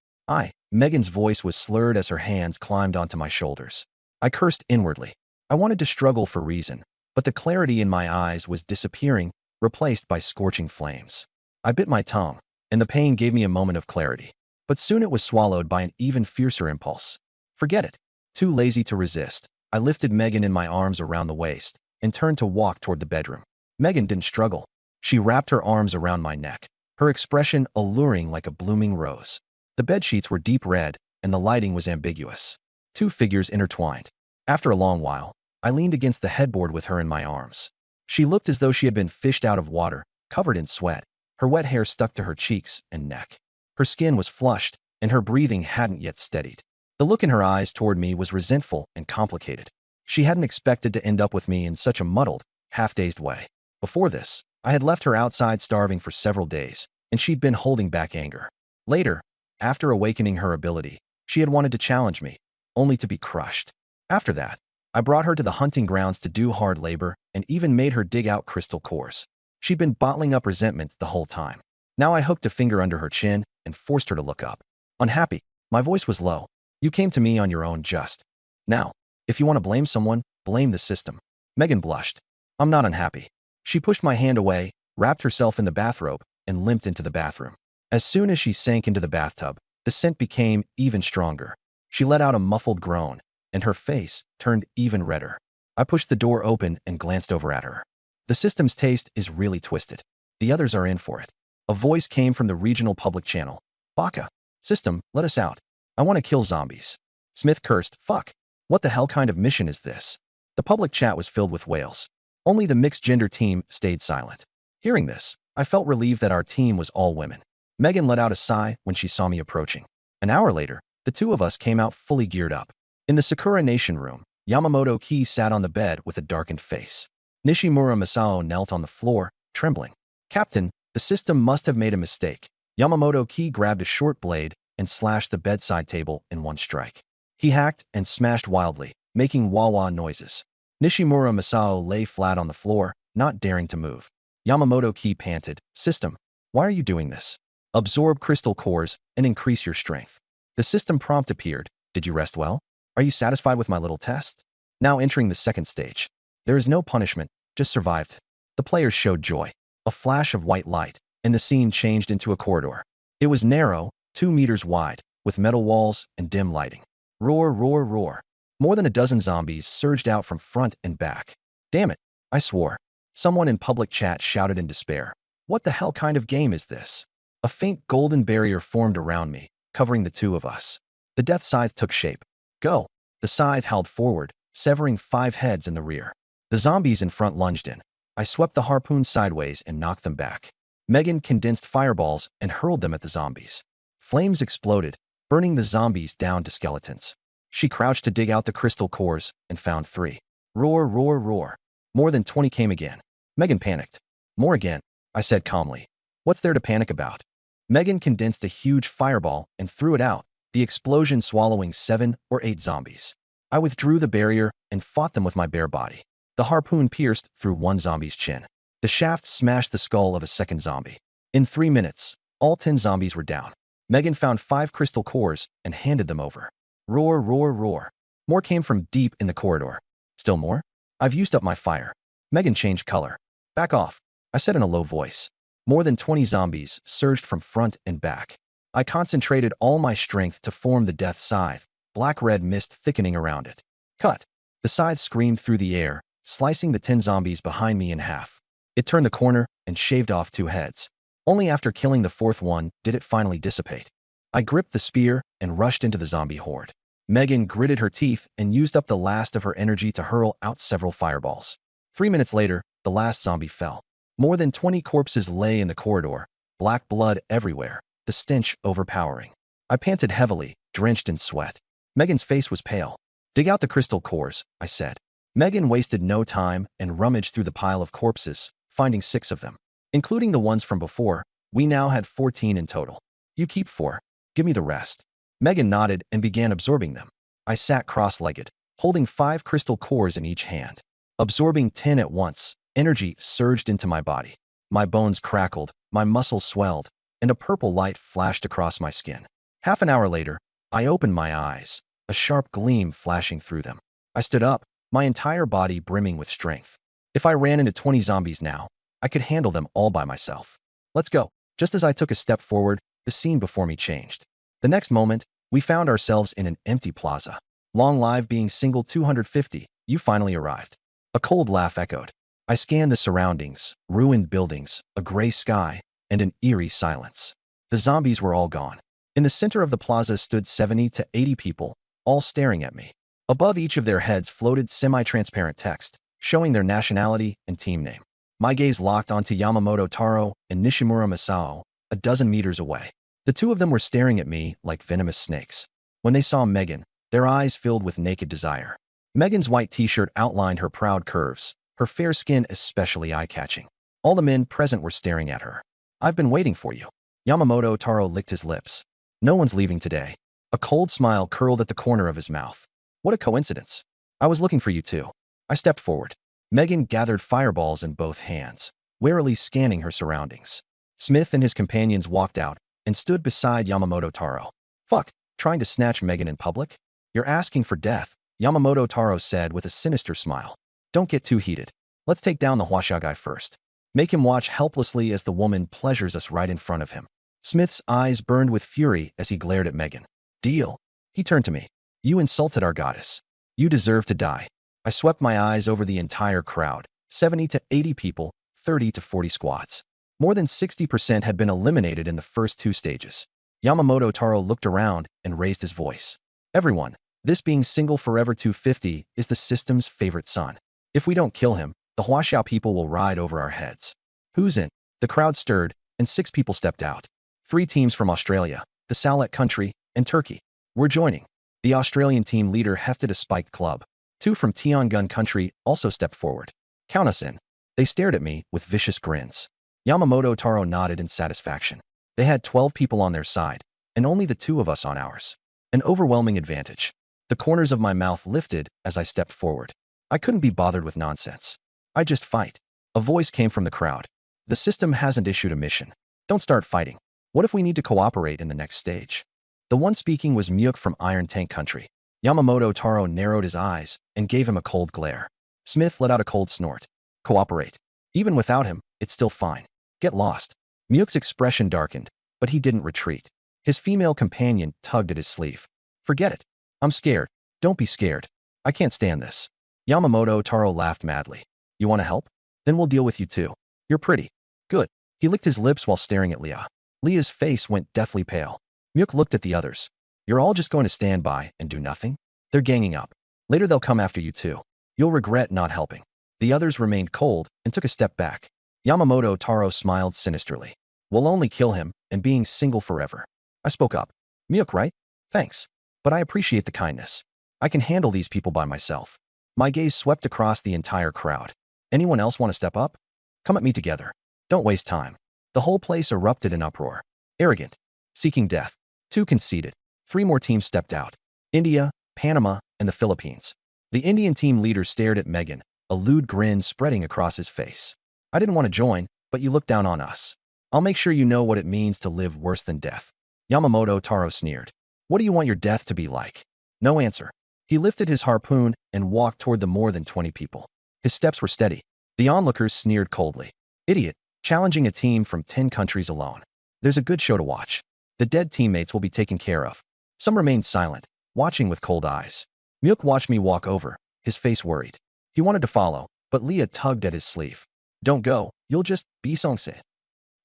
Megan's voice was slurred as her hands climbed onto my shoulders. I cursed inwardly. I wanted to struggle for reason, but the clarity in my eyes was disappearing, replaced by scorching flames. I bit my tongue, and the pain gave me a moment of clarity. But soon it was swallowed by an even fiercer impulse. Forget it. Too lazy to resist, I lifted Megan in my arms around the waist and turned to walk toward the bedroom. Megan didn't struggle. She wrapped her arms around my neck, her expression alluring like a blooming rose. The bedsheets were deep red, and the lighting was ambiguous. Two figures intertwined. After a long while, I leaned against the headboard with her in my arms. She looked as though she had been fished out of water, covered in sweat. Her wet hair stuck to her cheeks and neck. Her skin was flushed, and her breathing hadn't yet steadied. The look in her eyes toward me was resentful and complicated. She hadn't expected to end up with me in such a muddled, half-dazed way. Before this, I had left her outside starving for several days, and she'd been holding back anger. Later, after awakening her ability, she had wanted to challenge me, only to be crushed. After that, I brought her to the hunting grounds to do hard labor and even made her dig out crystal cores. She'd been bottling up resentment the whole time. Now I hooked a finger under her chin and forced her to look up. Unhappy, my voice was low. You came to me on your own just. Now, if you want to blame someone, blame the system. Megan blushed. I'm not unhappy. She pushed my hand away, wrapped herself in the bathrobe, and limped into the bathroom. As soon as she sank into the bathtub, the scent became even stronger. She let out a muffled groan, and her face turned even redder. I pushed the door open and glanced over at her. The system's taste is really twisted. The others are in for it. A voice came from the regional public channel. Baka. System, let us out. I want to kill zombies. Smith cursed. Fuck. What the hell kind of mission is this? The public chat was filled with wails. Only the mixed-gender team stayed silent. Hearing this, I felt relieved that our team was all women. Megan let out a sigh when she saw me approaching. An hour later, the two of us came out fully geared up. In the Sakura Nation room, Yamamoto Ki sat on the bed with a darkened face. Nishimura Masao knelt on the floor, trembling. Captain, the system must have made a mistake. Yamamoto Ki grabbed a short blade and slashed the bedside table in one strike. He hacked and smashed wildly, making wah-wah noises. Nishimura Masao lay flat on the floor, not daring to move. Yamamoto Ki panted, System, why are you doing this? Absorb crystal cores and increase your strength. The system prompt appeared. Did you rest well? Are you satisfied with my little test? Now entering the second stage. There is no punishment, just survived. The players showed joy. A flash of white light, and the scene changed into a corridor. It was narrow, 2 meters wide, with metal walls and dim lighting. Roar, roar, roar. More than a dozen zombies surged out from front and back. Damn it, I swore. Someone in public chat shouted in despair. What the hell kind of game is this? A faint golden barrier formed around me, covering the two of us. The death scythe took shape. Go. The scythe howled forward, severing 5 heads in the rear. The zombies in front lunged in. I swept the harpoon sideways and knocked them back. Megan condensed fireballs and hurled them at the zombies. Flames exploded, burning the zombies down to skeletons. She crouched to dig out the crystal cores and found 3. Roar, roar, roar. More than 20 came again. Megan panicked. More again, I said calmly. What's there to panic about? Megan condensed a huge fireball and threw it out, the explosion swallowing 7 or 8 zombies. I withdrew the barrier and fought them with my bare body. The harpoon pierced through one zombie's chin. The shaft smashed the skull of a second zombie. In 3 minutes, all 10 zombies were down. Megan found 5 crystal cores and handed them over. Roar, roar, roar. More came from deep in the corridor. Still more? I've used up my fire. Megan changed color. Back off, I said in a low voice. More than 20 zombies surged from front and back. I concentrated all my strength to form the death scythe, black-red mist thickening around it. Cut! The scythe screamed through the air, slicing the 10 zombies behind me in half. It turned the corner and shaved off 2 heads. Only after killing the 4th one did it finally dissipate. I gripped the spear and rushed into the zombie horde. Megan gritted her teeth and used up the last of her energy to hurl out several fireballs. 3 minutes later, the last zombie fell. More than 20 corpses lay in the corridor, black blood everywhere, the stench overpowering. I panted heavily, drenched in sweat. Megan's face was pale. Dig out the crystal cores, I said. Megan wasted no time and rummaged through the pile of corpses, finding 6 of them. Including the ones from before, we now had 14 in total. You keep 4. Give me the rest. Megan nodded and began absorbing them. I sat cross-legged, holding 5 crystal cores in each hand. Absorbing 10 at once, energy surged into my body. My bones crackled, my muscles swelled, and a purple light flashed across my skin. Half an hour later, I opened my eyes, a sharp gleam flashing through them. I stood up, my entire body brimming with strength. If I ran into 20 zombies now, I could handle them all by myself. Let's go. Just as I took a step forward, the scene before me changed. The next moment, we found ourselves in an empty plaza. Long live being single 250, you finally arrived. A cold laugh echoed. I scanned the surroundings, ruined buildings, a gray sky, and an eerie silence. The zombies were all gone. In the center of the plaza stood 70 to 80 people, all staring at me. Above each of their heads floated semi-transparent text, showing their nationality and team name. My gaze locked onto Yamamoto Taro and Nishimura Masao, a dozen meters away. The two of them were staring at me like venomous snakes. When they saw Megan, their eyes filled with naked desire. Megan's white t-shirt outlined her proud curves, her fair skin especially eye-catching. All the men present were staring at her. "I've been waiting for you." Yamamoto Taro licked his lips. "No one's leaving today." A cold smile curled at the corner of his mouth. "What a coincidence. I was looking for you too." I stepped forward. Megan gathered fireballs in both hands, warily scanning her surroundings. Smith and his companions walked out and stood beside Yamamoto Taro. "Fuck, trying to snatch Megan in public? You're asking for death," Yamamoto Taro said with a sinister smile. "Don't get too heated. Let's take down the Huaxia guy first. Make him watch helplessly as the woman pleasures us right in front of him." Smith's eyes burned with fury as he glared at Megan. "Deal." He turned to me. "You insulted our goddess. You deserve to die." I swept my eyes over the entire crowd, 70 to 80 people, 30 to 40 squads. More than 60% had been eliminated in the first two stages. Yamamoto Taro looked around and raised his voice. "Everyone, this being single forever 250 is the system's favorite son. If we don't kill him, the Huaxiao people will ride over our heads." "Who's in?" The crowd stirred, and 6 people stepped out. 3 teams from Australia, the Salek country, and Turkey. "We're joining." The Australian team leader hefted a spiked club. 2 from Tiangun country also stepped forward. "Count us in." They stared at me with vicious grins. Yamamoto Taro nodded in satisfaction. They had 12 people on their side, and only the 2 of us on ours. An overwhelming advantage. The corners of my mouth lifted as I stepped forward. I couldn't be bothered with nonsense. I just fight. A voice came from the crowd. "The system hasn't issued a mission. Don't start fighting. What if we need to cooperate in the next stage?" The one speaking was Myuk from Iron Tank country. Yamamoto Taro narrowed his eyes and gave him a cold glare. Smith let out a cold snort. "Cooperate. Even without him, it's still fine. Get lost." Myuk's expression darkened, but he didn't retreat. His female companion tugged at his sleeve. "Forget it. I'm scared." "Don't be scared. I can't stand this." Yamamoto Taro laughed madly. "You want to help? Then we'll deal with you too. You're pretty. Good." He licked his lips while staring at Leah. Leah's face went deathly pale. Myuk looked at the others. "You're all just going to stand by and do nothing?" "They're ganging up. Later they'll come after you too. You'll regret not helping." The others remained cold and took a step back. Yamamoto Taro smiled sinisterly. "We'll only kill him, and being single forever." I spoke up. "Myuk, right? Thanks. But I appreciate the kindness. I can handle these people by myself." My gaze swept across the entire crowd. "Anyone else want to step up? Come at me together. Don't waste time." The whole place erupted in uproar. "Arrogant. Seeking death." 2 conceded. 3 more teams stepped out. India, Panama, and the Philippines. The Indian team leader stared at Megan, a lewd grin spreading across his face. "I didn't want to join, but you look down on us. I'll make sure you know what it means to live worse than death." Yamamoto Taro sneered. "What do you want your death to be like?" No answer. He lifted his harpoon and walked toward the more than 20 people. His steps were steady. The onlookers sneered coldly. "Idiot, challenging a team from 10 countries alone. There's a good show to watch. The dead teammates will be taken care of." Some remained silent, watching with cold eyes. Myuk watched me walk over, his face worried. He wanted to follow, but Leah tugged at his sleeve. "Don't go, you'll just be songse."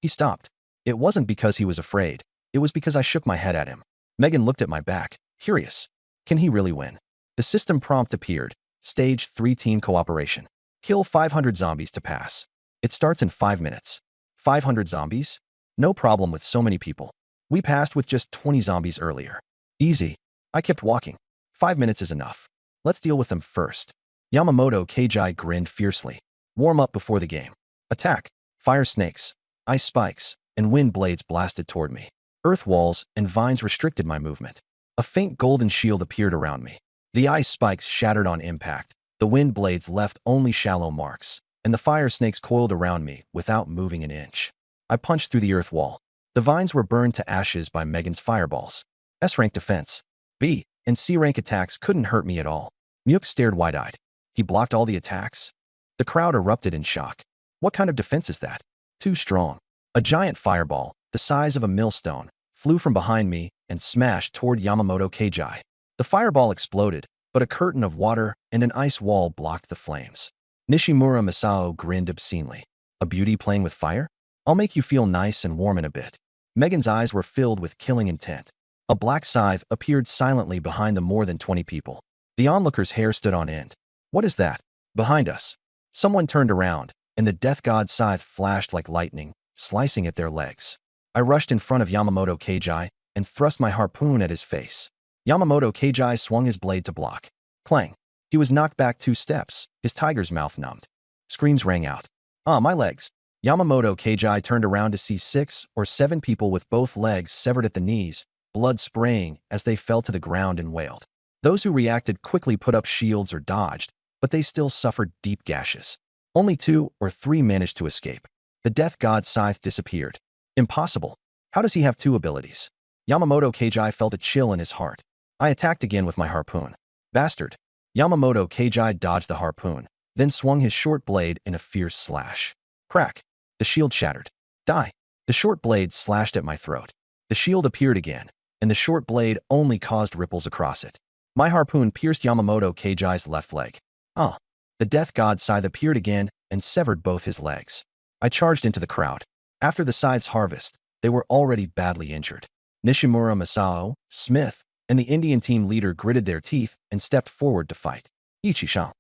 He stopped. It wasn't because he was afraid. It was because I shook my head at him. Megan looked at my back, curious. Can he really win? The system prompt appeared. Stage 3 team cooperation. Kill 500 zombies to pass. It starts in 5 minutes. 500 zombies? No problem with so many people. We passed with just 20 zombies earlier. Easy. I kept walking. 5 minutes is enough. Let's deal with them first. Yamamoto Keiji grinned fiercely. Warm up before the game. Attack. Fire snakes, ice spikes, and wind blades blasted toward me. Earth walls and vines restricted my movement. A faint golden shield appeared around me. The ice spikes shattered on impact. The wind blades left only shallow marks, and the fire snakes coiled around me without moving an inch. I punched through the earth wall. The vines were burned to ashes by Megan's fireballs. S-rank defense. B and C-rank attacks couldn't hurt me at all. Myuk stared wide-eyed. He blocked all the attacks? The crowd erupted in shock. What kind of defense is that? Too strong. A giant fireball, the size of a millstone, flew from behind me and smashed toward Yamamoto Keiji. The fireball exploded, but a curtain of water and an ice wall blocked the flames. Nishimura Masao grinned obscenely. A beauty playing with fire? I'll make you feel nice and warm in a bit. Megan's eyes were filled with killing intent. A black scythe appeared silently behind the more than 20 people. The onlooker's hair stood on end. What is that? Behind us. Someone turned around, and the death god's scythe flashed like lightning, slicing at their legs. I rushed in front of Yamamoto Keiji and thrust my harpoon at his face. Yamamoto Keiji swung his blade to block. Clang. He was knocked back 2 steps, his tiger's mouth numbed. Screams rang out. Ah, my legs. Yamamoto Keiji turned around to see 6 or 7 people with both legs severed at the knees, blood spraying as they fell to the ground and wailed. Those who reacted quickly put up shields or dodged, but they still suffered deep gashes. Only 2 or 3 managed to escape. The death god's scythe disappeared. Impossible. How does he have 2 abilities? Yamamoto Keiji felt a chill in his heart. I attacked again with my harpoon. Bastard. Yamamoto Keiji dodged the harpoon, then swung his short blade in a fierce slash. Crack. The shield shattered. Die. The short blade slashed at my throat. The shield appeared again, and the short blade only caused ripples across it. My harpoon pierced Yamamoto Keiji's left leg. Ah. The death god's scythe appeared again and severed both his legs. I charged into the crowd. After the scythe's harvest, they were already badly injured. Nishimura Masao, Smith, and the Indian team leader gritted their teeth and stepped forward to fight. Ichi-shan.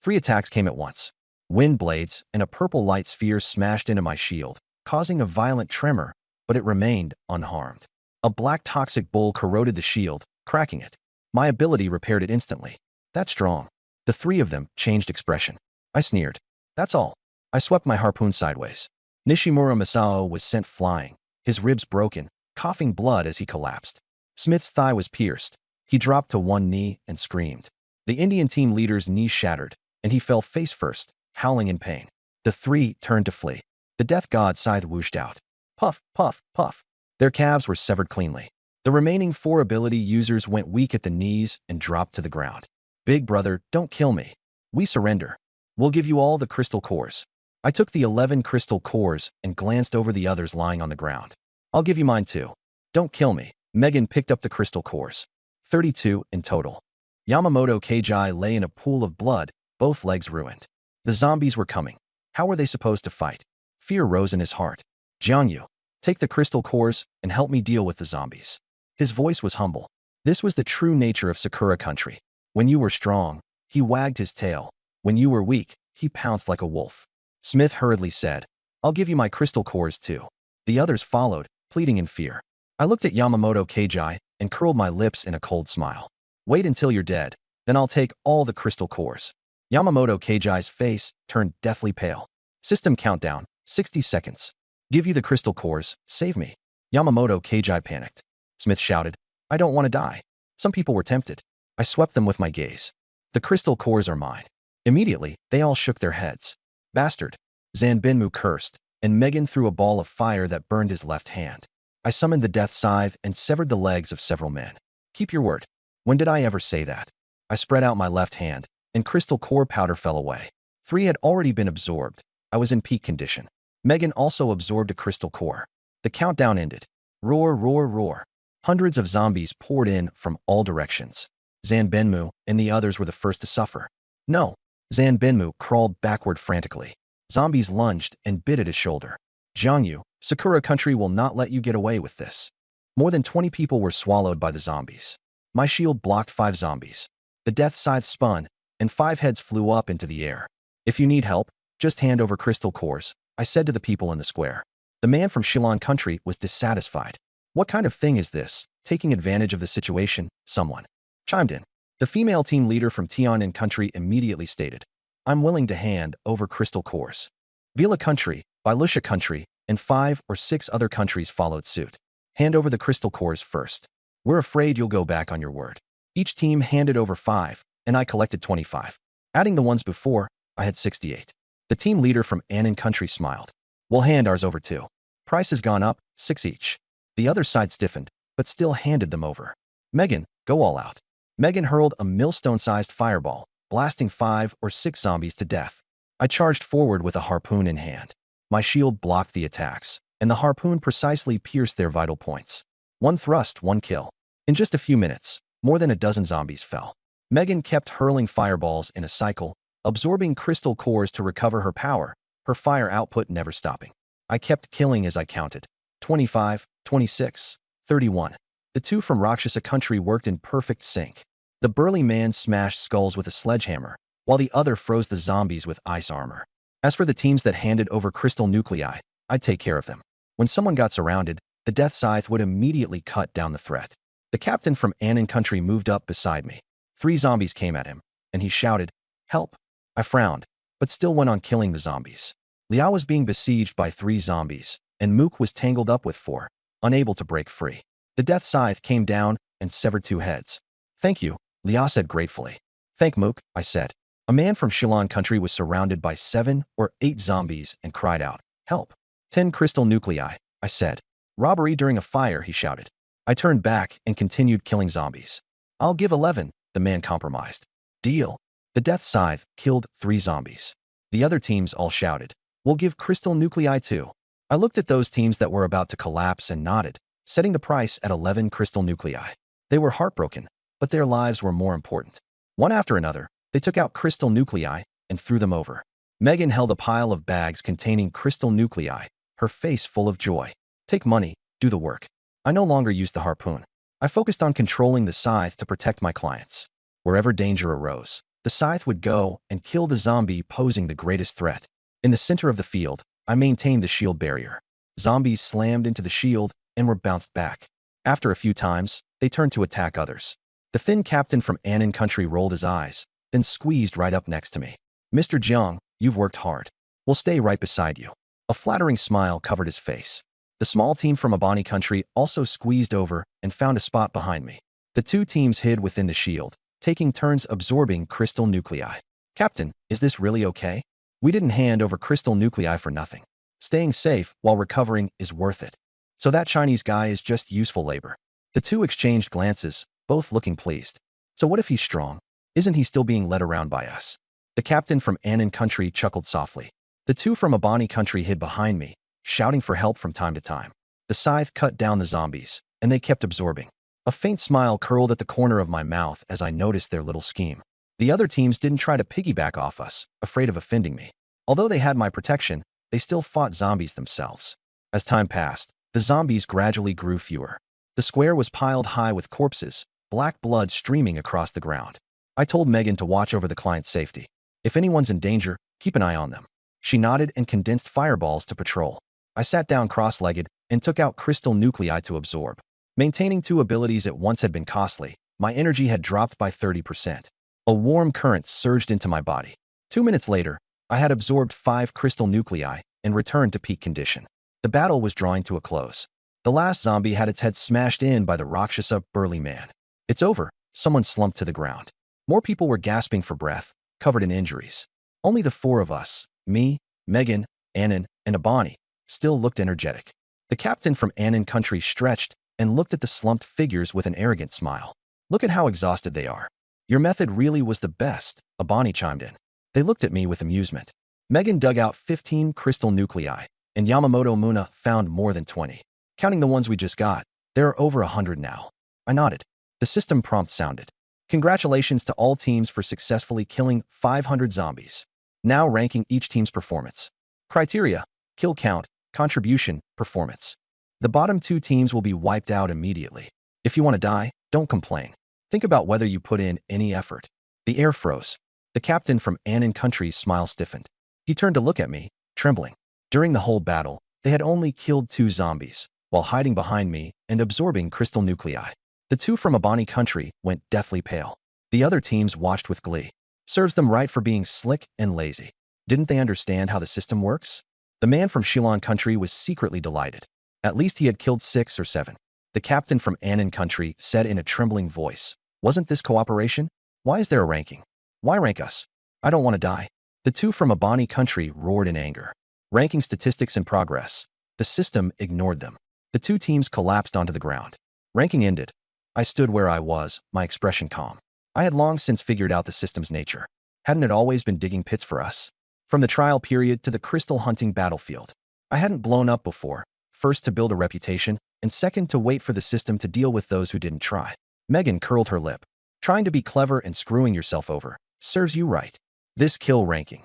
3 attacks came at once. Wind blades and a purple light sphere smashed into my shield, causing a violent tremor, but it remained unharmed. A black toxic bowl corroded the shield, cracking it. My ability repaired it instantly. That's strong. The 3 of them changed expression. I sneered. That's all. I swept my harpoon sideways. Nishimura Masao was sent flying, his ribs broken, coughing blood as he collapsed. Smith's thigh was pierced. He dropped to one knee and screamed. The Indian team leader's knee shattered, and he fell face first, howling in pain. The 3 turned to flee. The death god's scythe whooshed out. Puff, puff, puff. Their calves were severed cleanly. The remaining 4 ability users went weak at the knees and dropped to the ground. Big brother, don't kill me. We surrender. We'll give you all the crystal cores. I took the 11 crystal cores and glanced over the others lying on the ground. I'll give you mine too. Don't kill me. Megan picked up the crystal cores. 32 in total. Yamamoto Keiji lay in a pool of blood, both legs ruined. The zombies were coming. How were they supposed to fight? Fear rose in his heart. Jiangyu, take the crystal cores and help me deal with the zombies. His voice was humble. This was the true nature of Sakura country. When you were strong, he wagged his tail. When you were weak, he pounced like a wolf. Smith hurriedly said, I'll give you my crystal cores too. The others followed, pleading in fear. I looked at Yamamoto Keiji and curled my lips in a cold smile. Wait until you're dead, then I'll take all the crystal cores. Yamamoto Keiji's face turned deathly pale. System countdown, 60 seconds. Give you the crystal cores, save me. Yamamoto Keiji panicked. Smith shouted, I don't want to die. Some people were tempted. I swept them with my gaze. The crystal cores are mine. Immediately, they all shook their heads. Bastard. Zanbinmu cursed, and Megan threw a ball of fire that burned his left hand. I summoned the death scythe and severed the legs of several men. Keep your word. When did I ever say that? I spread out my left hand, and crystal core powder fell away. 3 had already been absorbed. I was in peak condition. Megan also absorbed a crystal core. The countdown ended. Roar, roar, roar. Hundreds of zombies poured in from all directions. Zanbinmu and the others were the first to suffer. No. Zanbinmu crawled backward frantically. Zombies lunged and bit at his shoulder. Jiangyu, Sakura country will not let you get away with this. More than 20 people were swallowed by the zombies. My shield blocked 5 zombies. The death scythe spun, and 5 heads flew up into the air. If you need help, just hand over crystal cores, I said to the people in the square. The man from Shillong country was dissatisfied. What kind of thing is this? Taking advantage of the situation, someone chimed in. The female team leader from Tianan country immediately stated, I'm willing to hand over crystal cores. Vila country, Bailusha country, and 5 or 6 other countries followed suit. Hand over the crystal cores first. We're afraid you'll go back on your word. Each team handed over 5, and I collected 25. Adding the ones before, I had 68. The team leader from Annan country smiled. We'll hand ours over too. Price has gone up, 6 each. The other side stiffened, but still handed them over. Megan, go all out. Megan hurled a millstone-sized fireball, blasting 5 or 6 zombies to death. I charged forward with a harpoon in hand. My shield blocked the attacks, and the harpoon precisely pierced their vital points. 1 thrust, 1 kill. In just a few minutes, more than a dozen zombies fell. Megan kept hurling fireballs in a cycle, absorbing crystal cores to recover her power, her fire output never stopping. I kept killing as I counted. 25, 26, 31. The 2 from Rakshasa country worked in perfect sync. The burly man smashed skulls with a sledgehammer, while the other froze the zombies with ice armor. As for the teams that handed over crystal nuclei, I'd take care of them. When someone got surrounded, the death scythe would immediately cut down the threat. The captain from Anon Country moved up beside me. 3 zombies came at him, and he shouted, "Help!" I frowned, but still went on killing the zombies. Liao was being besieged by 3 zombies, and Mook was tangled up with 4, unable to break free. The death scythe came down and severed 2 heads. "Thank you," Liao said gratefully. "Thank Mook," I said. A man from Shilon Country was surrounded by 7 or 8 zombies and cried out, "Help!" 10 crystal nuclei, I said. "Robbery during a fire," he shouted. I turned back and continued killing zombies. "I'll give 11, the man compromised. "Deal." The death scythe killed 3 zombies. The other teams all shouted, "We'll give crystal nuclei too." I looked at those teams that were about to collapse and nodded, setting the price at 11 crystal nuclei. They were heartbroken, but their lives were more important. One after another, they took out crystal nuclei and threw them over. Megan held a pile of bags containing crystal nuclei, her face full of joy. "Take money, do the work." I no longer used the harpoon. I focused on controlling the scythe to protect my clients. Wherever danger arose, the scythe would go and kill the zombie posing the greatest threat. In the center of the field, I maintained the shield barrier. Zombies slammed into the shield and were bounced back. After a few times, they turned to attack others. The thin captain from Anon Country rolled his eyes, then squeezed right up next to me. "Mr. Jiang, you've worked hard. We'll stay right beside you." A flattering smile covered his face. The small team from Abani Country also squeezed over and found a spot behind me. The 2 teams hid within the shield, taking turns absorbing crystal nuclei. "Captain, is this really okay? We didn't hand over crystal nuclei for nothing. Staying safe while recovering is worth it. So that Chinese guy is just useful labor." The 2 exchanged glances, both looking pleased. "So what if he's strong? Isn't he still being led around by us?" The captain from Anon Country chuckled softly. The 2 from Abani Country hid behind me, shouting for help from time to time. The scythe cut down the zombies, and they kept absorbing. A faint smile curled at the corner of my mouth as I noticed their little scheme. The other teams didn't try to piggyback off us, afraid of offending me. Although they had my protection, they still fought zombies themselves. As time passed, the zombies gradually grew fewer. The square was piled high with corpses, black blood streaming across the ground. I told Megan to watch over the client's safety. "If anyone's in danger, keep an eye on them." She nodded and condensed fireballs to patrol. I sat down cross-legged and took out crystal nuclei to absorb. Maintaining 2 abilities at once had been costly. My energy had dropped by 30%. A warm current surged into my body. 2 minutes later, I had absorbed 5 crystal nuclei and returned to peak condition. The battle was drawing to a close. The last zombie had its head smashed in by the Rakshasa burly man. "It's over," someone slumped to the ground. More people were gasping for breath, covered in injuries. Only the 4 of us, me, Megan, Anon, and Abani, still looked energetic. The captain from Anon Country stretched and looked at the slumped figures with an arrogant smile. "Look at how exhausted they are." "Your method really was the best," Abani chimed in. They looked at me with amusement. Megan dug out 15 crystal nuclei, and Yamamoto Muna found more than 20. Counting the ones we just got, there are over 100 now. I nodded. The system prompt sounded. "Congratulations to all teams for successfully killing 500 zombies. Now ranking each team's performance. Criteria: kill count, contribution, performance. The bottom 2 teams will be wiped out immediately. If you want to die, don't complain. Think about whether you put in any effort." The air froze. The captain from Anon Country's smile stiffened. He turned to look at me, trembling. During the whole battle, they had only killed 2 zombies, while hiding behind me and absorbing crystal nuclei. The 2 from Abani Country went deathly pale. The other teams watched with glee. Serves them right for being slick and lazy. Didn't they understand how the system works? The man from Shilon Country was secretly delighted. At least he had killed 6 or 7. The captain from Anon Country said in a trembling voice, "Wasn't this cooperation? Why is there a ranking? Why rank us? I don't want to die." The 2 from Abani Country roared in anger. Ranking statistics in progress. The system ignored them. The 2 teams collapsed onto the ground. Ranking ended. I stood where I was, my expression calm. I had long since figured out the system's nature. Hadn't it always been digging pits for us? From the trial period to the crystal hunting battlefield. I hadn't blown up before, first to build a reputation, and second to wait for the system to deal with those who didn't try. Megan curled her lip. "Trying to be clever and screwing yourself over serves you right." This kill ranking.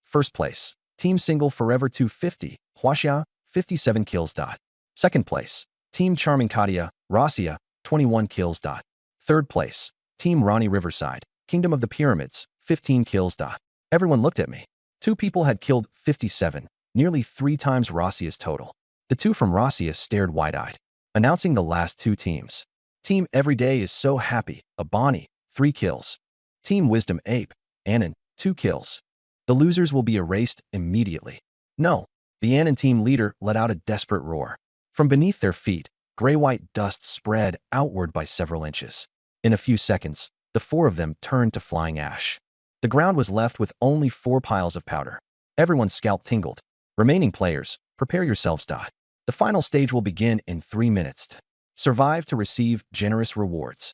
First place, Team Single Forever 250, Huaxia, 57 kills. Second place, Team Charming Katia, Rasia, 21 kills. Third place, Team Ronnie Riverside, Kingdom of the Pyramids, 15 kills. Everyone looked at me. 2 people had killed 57, nearly 3 times Rossia's total. The 2 from Rossia stared wide-eyed, announcing the last 2 teams. Team Everyday is so happy, Abani, 3 kills. Team Wisdom Ape, Anon, 2 kills. The losers will be erased immediately. No, the Anon team leader let out a desperate roar. From beneath their feet, gray-white dust spread outward by several inches. In a few seconds, the 4 of them turned to flying ash. The ground was left with only 4 piles of powder. Everyone's scalp tingled. Remaining players, prepare yourselves. The final stage will begin in 3 minutes. Survive to receive generous rewards.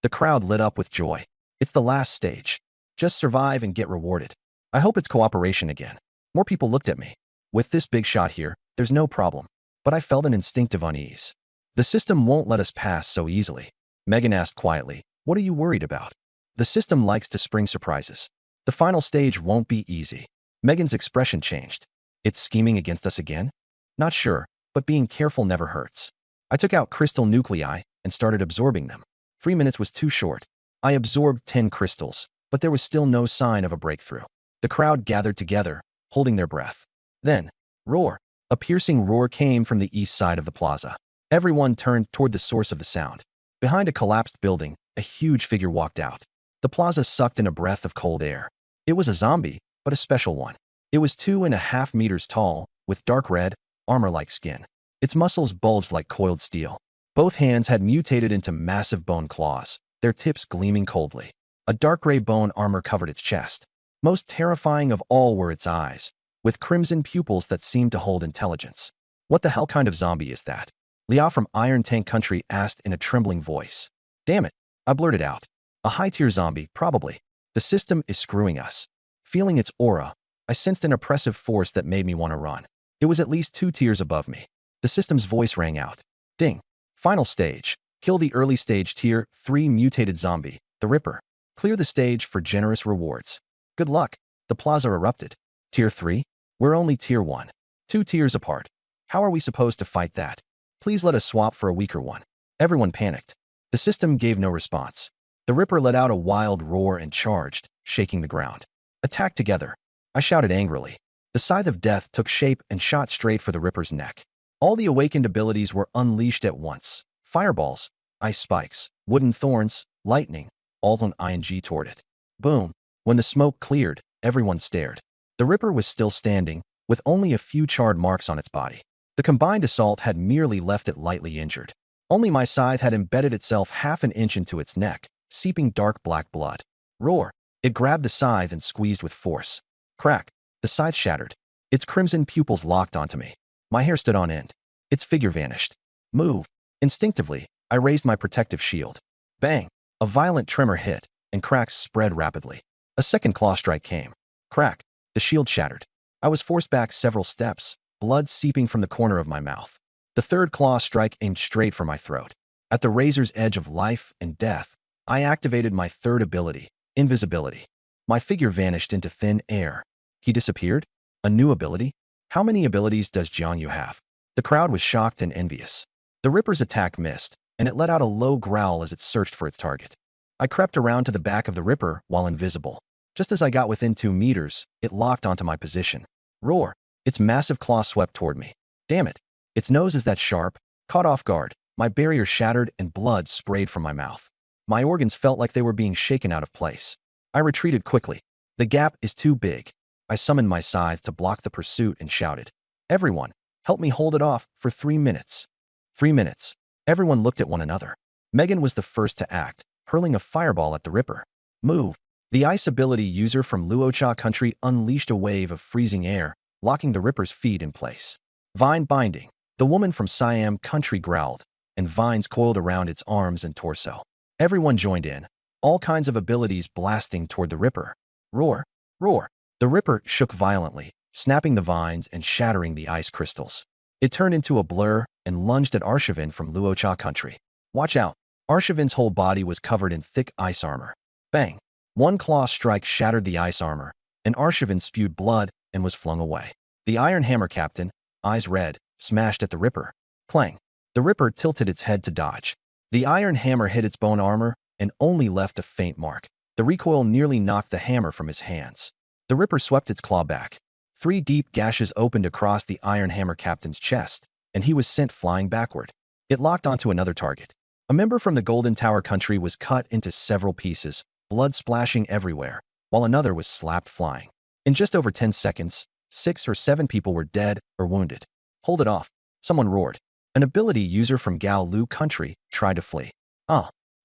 The crowd lit up with joy. It's the last stage. Just survive and get rewarded. I hope it's cooperation again. More people looked at me. With this big shot here, there's no problem. But I felt an instinctive unease. The system won't let us pass so easily. Megan asked quietly, "What are you worried about?" The system likes to spring surprises. The final stage won't be easy. Megan's expression changed. It's scheming against us again? Not sure, but being careful never hurts. I took out crystal nuclei and started absorbing them. 3 minutes was too short. I absorbed 10 crystals, but there was still no sign of a breakthrough. The crowd gathered together, holding their breath. Then, roar. A piercing roar came from the east side of the plaza. Everyone turned toward the source of the sound. Behind a collapsed building, a huge figure walked out. The plaza sucked in a breath of cold air. It was a zombie, but a special one. It was 2.5 meters tall, with dark red, armor-like skin. Its muscles bulged like coiled steel. Both hands had mutated into massive bone claws, their tips gleaming coldly. A dark gray bone armor covered its chest. Most terrifying of all were its eyes, with crimson pupils that seemed to hold intelligence. What the hell kind of zombie is that? Liao from Iron Tank Country asked in a trembling voice. Damn it, I blurted out. A high-tier zombie, probably. The system is screwing us. Feeling its aura, I sensed an oppressive force that made me want to run. It was at least 2 tiers above me. The system's voice rang out. Ding. Final stage. Kill the early stage tier 3 mutated zombie, the Ripper. Clear the stage for generous rewards. Good luck. The plaza erupted. Tier 3? We're only tier 1. 2 tiers apart. How are we supposed to fight that? Please let us swap for a weaker one. Everyone panicked. The system gave no response. The Ripper let out a wild roar and charged, shaking the ground. Attack together. I shouted angrily. The Scythe of Death took shape and shot straight for the Ripper's neck. All the awakened abilities were unleashed at once. Fireballs, ice spikes, wooden thorns, lightning, all on ing toward it. Boom. When the smoke cleared, everyone stared. The Ripper was still standing, with only a few charred marks on its body. The combined assault had merely left it lightly injured. Only my scythe had embedded itself half an inch into its neck, seeping dark black blood. Roar. It grabbed the scythe and squeezed with force. Crack. The scythe shattered. Its crimson pupils locked onto me. My hair stood on end. Its figure vanished. Move. Instinctively, I raised my protective shield. Bang. A violent tremor hit, and cracks spread rapidly. A second claw strike came. Crack. The shield shattered. I was forced back several steps, blood seeping from the corner of my mouth. The third claw strike aimed straight for my throat. At the razor's edge of life and death, I activated my third ability, invisibility. My figure vanished into thin air. He disappeared? A new ability? How many abilities does Jiangyu have? The crowd was shocked and envious. The Ripper's attack missed, and it let out a low growl as it searched for its target. I crept around to the back of the Ripper while invisible. Just as I got within 2 meters, it locked onto my position. Roar. Its massive claw swept toward me. Damn it. Its nose is that sharp. Caught off guard, my barrier shattered and blood sprayed from my mouth. My organs felt like they were being shaken out of place. I retreated quickly. The gap is too big. I summoned my scythe to block the pursuit and shouted, "Everyone, help me hold it off for 3 minutes." 3 minutes. Everyone looked at one another. Megan was the first to act, hurling a fireball at the Ripper. Move. The ice ability user from Luocha Country unleashed a wave of freezing air, locking the Ripper's feet in place. Vine binding. The woman from Siam Country growled, and vines coiled around its arms and torso. Everyone joined in, all kinds of abilities blasting toward the Ripper. Roar. Roar. The Ripper shook violently, snapping the vines and shattering the ice crystals. It turned into a blur and lunged at Arshavin from Luocha Country. Watch out. Arshavin's whole body was covered in thick ice armor. Bang. One claw strike shattered the ice armor, and Arshavin spewed blood and was flung away. The Iron Hammer Captain, eyes red, smashed at the Ripper. Clang. The Ripper tilted its head to dodge. The iron hammer hit its bone armor, and only left a faint mark. The recoil nearly knocked the hammer from his hands. The Ripper swept its claw back. 3 deep gashes opened across the Iron Hammer captain's chest, and he was sent flying backward. It locked onto another target. A member from the Golden Tower country was cut into several pieces, blood splashing everywhere, while another was slapped flying. In just over 10 seconds, 6 or 7 people were dead or wounded. "Hold it off," someone roared. An ability user from Gao Lu country tried to flee.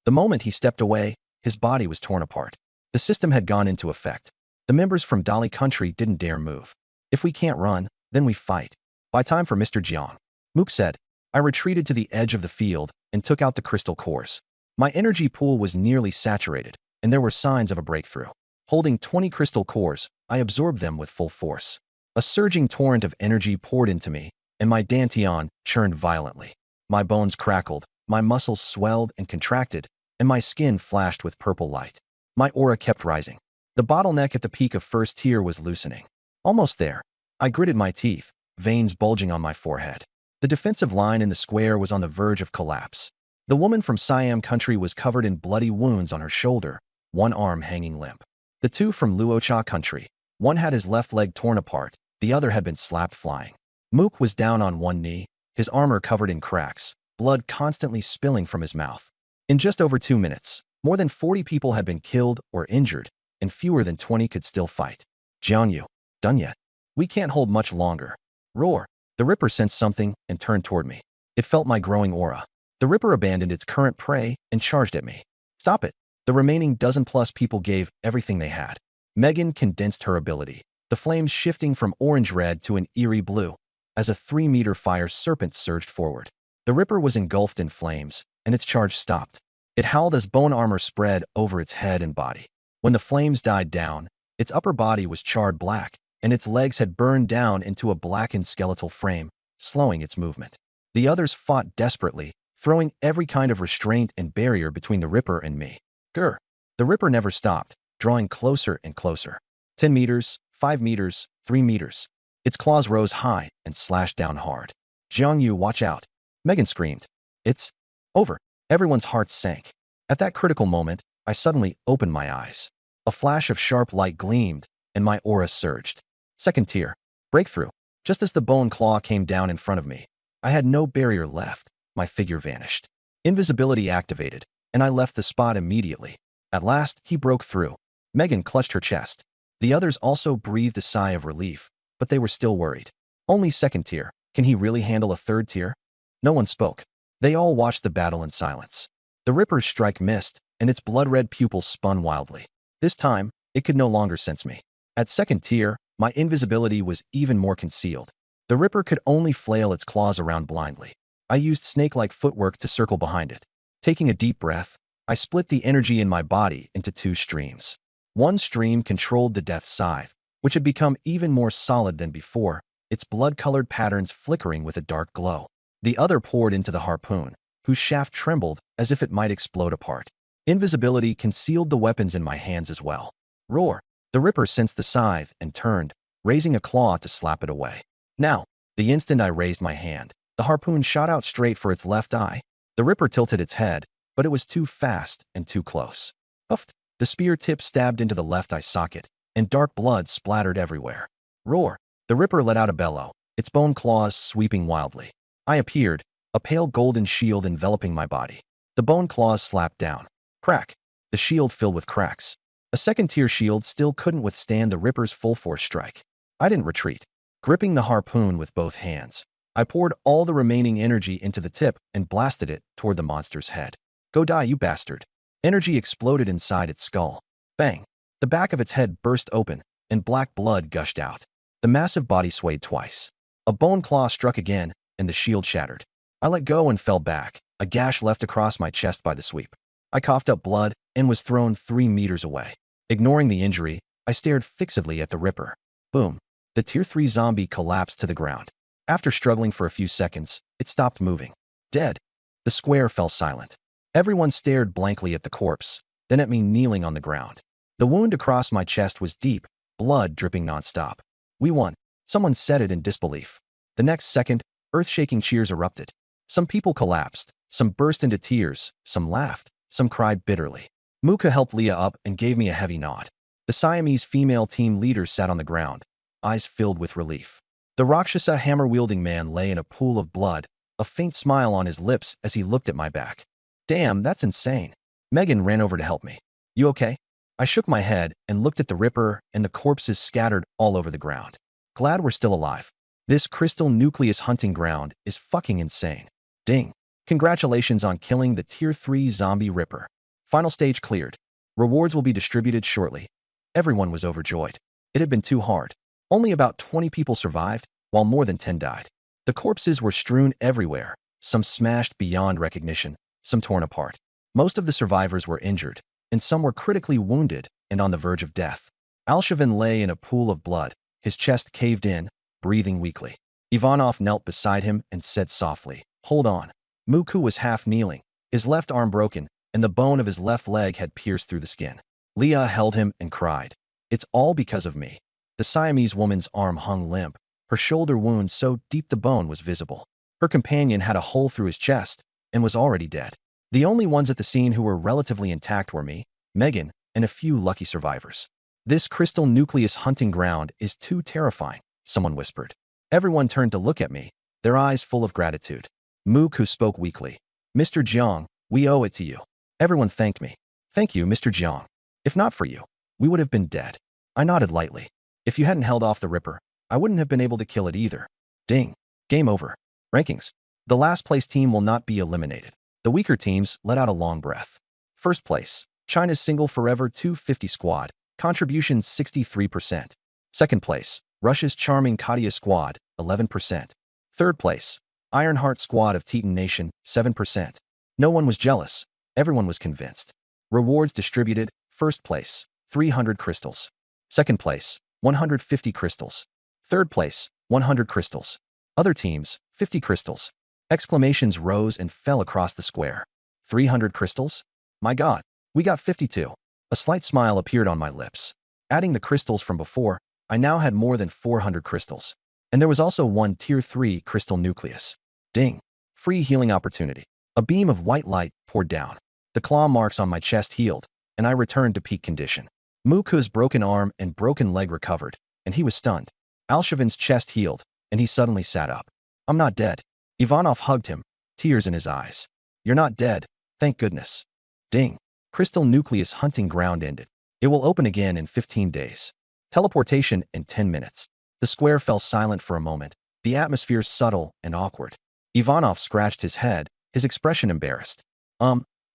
The moment he stepped away, his body was torn apart. The system had gone into effect. The members from Dali country didn't dare move. "If we can't run, then we fight." "By time for Mr. Jiang," Mook said. I retreated to the edge of the field and took out the crystal cores. My energy pool was nearly saturated, and there were signs of a breakthrough. Holding 20 crystal cores, I absorbed them with full force. A surging torrent of energy poured into me, and my dantian churned violently. My bones crackled, my muscles swelled and contracted, and my skin flashed with purple light. My aura kept rising. The bottleneck at the peak of first tier was loosening. Almost there. I gritted my teeth, veins bulging on my forehead. The defensive line in the square was on the verge of collapse. The woman from Siam country was covered in bloody wounds on her shoulder, one arm hanging limp. The 2 from Luocha country, one had his left leg torn apart, the other had been slapped flying. Mook was down on one knee, his armor covered in cracks, blood constantly spilling from his mouth. In just over 2 minutes, more than 40 people had been killed or injured, and fewer than 20 could still fight. "Jiangyu, done yet? We can't hold much longer." Roar. The Ripper sensed something and turned toward me. It felt my growing aura. The Ripper abandoned its current prey and charged at me. "Stop it." The remaining dozen-plus people gave everything they had. Megan condensed her ability, the flames shifting from orange-red to an eerie blue, as a 3-meter fire serpent surged forward. The Ripper was engulfed in flames, and its charge stopped. It howled as bone armor spread over its head and body. When the flames died down, its upper body was charred black, and its legs had burned down into a blackened skeletal frame, slowing its movement. The others fought desperately, throwing every kind of restraint and barrier between the Ripper and me. Grr. The Ripper never stopped, drawing closer and closer. 10 meters, 5 meters, 3 meters. Its claws rose high and slashed down hard. "Jiangyu, watch out." Megan screamed. "It's over." Everyone's hearts sank. At that critical moment, I suddenly opened my eyes. A flash of sharp light gleamed, and my aura surged. Second tier. Breakthrough. Just as the bone claw came down in front of me, I had no barrier left. My figure vanished. Invisibility activated, and I left the spot immediately. At last, he broke through. Megan clutched her chest. The others also breathed a sigh of relief, but they were still worried. "Only second tier. Can he really handle a third tier?" No one spoke. They all watched the battle in silence. The Ripper's strike missed, and its blood-red pupils spun wildly. This time, it could no longer sense me. At second tier, my invisibility was even more concealed. The Ripper could only flail its claws around blindly. I used snake-like footwork to circle behind it. Taking a deep breath, I split the energy in my body into 2 streams. One stream controlled the Death Scythe, which had become even more solid than before, its blood-colored patterns flickering with a dark glow. The other poured into the harpoon, whose shaft trembled as if it might explode apart. Invisibility concealed the weapons in my hands as well. Roar. The Ripper sensed the scythe and turned, raising a claw to slap it away. Now, the instant I raised my hand, the harpoon shot out straight for its left eye. The Ripper tilted its head, but it was too fast and too close. Puffed. The spear tip stabbed into the left eye socket, and dark blood splattered everywhere. Roar. The Ripper let out a bellow, its bone claws sweeping wildly. I appeared, a pale golden shield enveloping my body. The bone claws slapped down. Crack. The shield filled with cracks. A second-tier shield still couldn't withstand the Ripper's full-force strike. I didn't retreat. Gripping the harpoon with both hands, I poured all the remaining energy into the tip and blasted it toward the monster's head. "Go die, you bastard." Energy exploded inside its skull. Bang. The back of its head burst open, and black blood gushed out. The massive body swayed twice. A bone claw struck again, and the shield shattered. I let go and fell back, a gash left across my chest by the sweep. I coughed up blood and was thrown 3 meters away. Ignoring the injury, I stared fixedly at the Ripper. Boom. The Tier 3 zombie collapsed to the ground. After struggling for a few seconds, it stopped moving. Dead. The square fell silent. Everyone stared blankly at the corpse, then at me kneeling on the ground. The wound across my chest was deep, blood dripping nonstop. "We won." Someone said it in disbelief. The next second, earth-shaking cheers erupted. Some people collapsed, some burst into tears, some laughed, Some cried bitterly. Muka helped Leah up and gave me a heavy nod. The Siamese female team leader sat on the ground, eyes filled with relief. The Rakshasa hammer-wielding man lay in a pool of blood, a faint smile on his lips as he looked at my back. Damn, that's insane. Megan ran over to help me. You okay? I shook my head and looked at the Ripper and the corpses scattered all over the ground. Glad we're still alive. This crystal nucleus hunting ground is fucking insane. Ding. Congratulations on killing the Tier 3 zombie Ripper. Final stage cleared. Rewards will be distributed shortly. Everyone was overjoyed. It had been too hard. Only about 20 people survived, while more than 10 died. The corpses were strewn everywhere, some smashed beyond recognition, some torn apart. Most of the survivors were injured, and some were critically wounded and on the verge of death. Alshavin lay in a pool of blood, his chest caved in, breathing weakly. Ivanov knelt beside him and said softly, "Hold on." Muku was half kneeling, his left arm broken, and the bone of his left leg had pierced through the skin. Leah held him and cried, "It's all because of me." The Siamese woman's arm hung limp, her shoulder wound so deep the bone was visible. Her companion had a hole through his chest and was already dead. The only ones at the scene who were relatively intact were me, Megan, and a few lucky survivors. "This crystal nucleus hunting ground is too terrifying," someone whispered. Everyone turned to look at me, their eyes full of gratitude. Muku spoke weakly. "Mr. Jiang, we owe it to you." Everyone thanked me. "Thank you, Mr. Jiang. If not for you, we would have been dead." I nodded lightly. "If you hadn't held off the Ripper, I wouldn't have been able to kill it either." Ding. Game over. Rankings. The last place team will not be eliminated. The weaker teams let out a long breath. First place, China's Single Forever 250 squad, contribution 63%. Second place, Russia's Charming Katia squad, 11%. Third place, Ironheart squad of Teton Nation, 7%. No one was jealous. Everyone was convinced. Rewards distributed. First place, 300 crystals. Second place, 150 crystals. Third place, 100 crystals. Other teams, 50 crystals. Exclamations rose and fell across the square. 300 crystals? My God, we got 52. A slight smile appeared on my lips. Adding the crystals from before, I now had more than 400 crystals. And there was also one Tier 3 crystal nucleus. Ding. Free healing opportunity. A beam of white light poured down. The claw marks on my chest healed, and I returned to peak condition. Muku's broken arm and broken leg recovered, and he was stunned. Alshavin's chest healed, and he suddenly sat up. "I'm not dead." Ivanov hugged him, tears in his eyes. "You're not dead, thank goodness." Ding. Crystal nucleus hunting ground ended. It will open again in 15 days. Teleportation in 10 minutes. The square fell silent for a moment, the atmosphere subtle and awkward. Ivanov scratched his head, his expression embarrassed.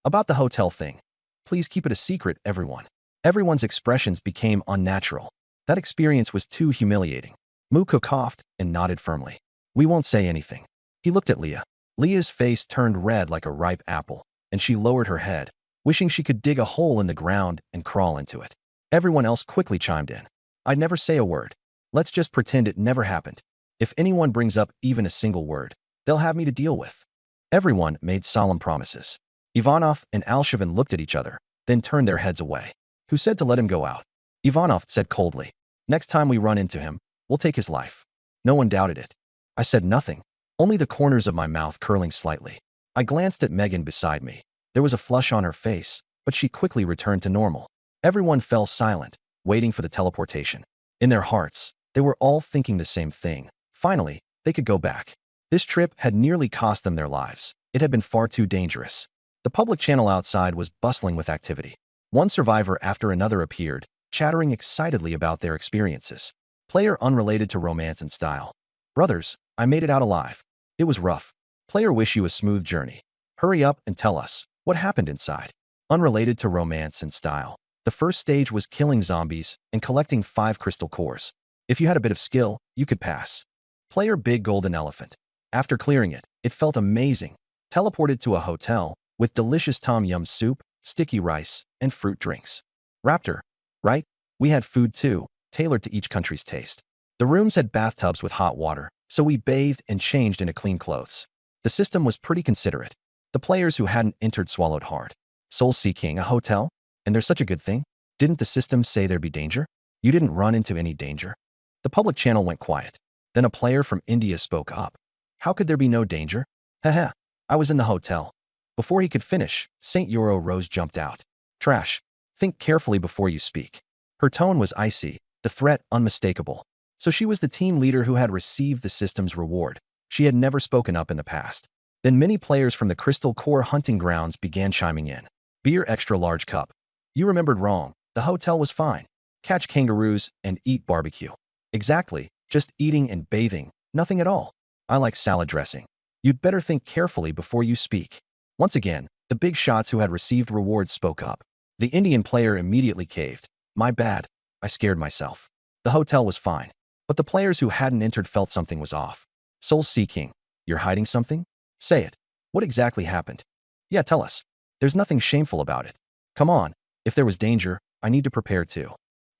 About the hotel thing. Please keep it a secret, everyone." Everyone's expressions became unnatural. That experience was too humiliating. Muku coughed and nodded firmly. "We won't say anything." He looked at Leah. Leah's face turned red like a ripe apple, and she lowered her head, wishing she could dig a hole in the ground and crawl into it. Everyone else quickly chimed in. "I'd never say a word. Let's just pretend it never happened. If anyone brings up even a single word, they'll have me to deal with." Everyone made solemn promises. Ivanov and Alshavin looked at each other, then turned their heads away. "Who said to let him go out?" Ivanov said coldly. "Next time we run into him, we'll take his life." No one doubted it. I said nothing, only the corners of my mouth curling slightly. I glanced at Megan beside me. There was a flush on her face, but she quickly returned to normal. Everyone fell silent, waiting for the teleportation. In their hearts, they were all thinking the same thing. Finally, they could go back. This trip had nearly cost them their lives. It had been far too dangerous. The public channel outside was bustling with activity. One survivor after another appeared, chattering excitedly about their experiences. Player unrelated to romance and style. "Brothers, I made it out alive. It was rough. Player wish you a smooth journey. Hurry up and tell us what happened inside." Unrelated to romance and style. The first stage was killing zombies and collecting 5 crystal cores. If you had a bit of skill, you could pass. Player Big Golden Elephant. After clearing it, it felt amazing. Teleported to a hotel with delicious tom yum soup, sticky rice, and fruit drinks. Raptor. Right? We had food too, tailored to each country's taste. The rooms had bathtubs with hot water, so we bathed and changed into clean clothes. The system was pretty considerate. The players who hadn't entered swallowed hard. Soul-seeking a hotel? And there's such a good thing? Didn't the system say there'd be danger? You didn't run into any danger. The public channel went quiet. Then a player from India spoke up. "How could there be no danger? Haha, I was in the hotel. Before he could finish, St. Euro Rose jumped out. Trash. Think carefully before you speak. Her tone was icy, the threat unmistakable. So she was the team leader who had received the system's reward. She had never spoken up in the past. Then many players from the Crystal Core hunting grounds began chiming in. Beer extra large cup. You remembered wrong. The hotel was fine. Catch kangaroos and eat barbecue. Exactly, just eating and bathing, nothing at all. I like salad dressing. You'd better think carefully before you speak. Once again, the big shots who had received rewards spoke up. The Indian player immediately caved. My bad. I scared myself. The hotel was fine. But the players who hadn't entered felt something was off. Soul Seeking, you're hiding something? Say it. What exactly happened? Yeah, tell us. There's nothing shameful about it. Come on. If there was danger, I need to prepare too.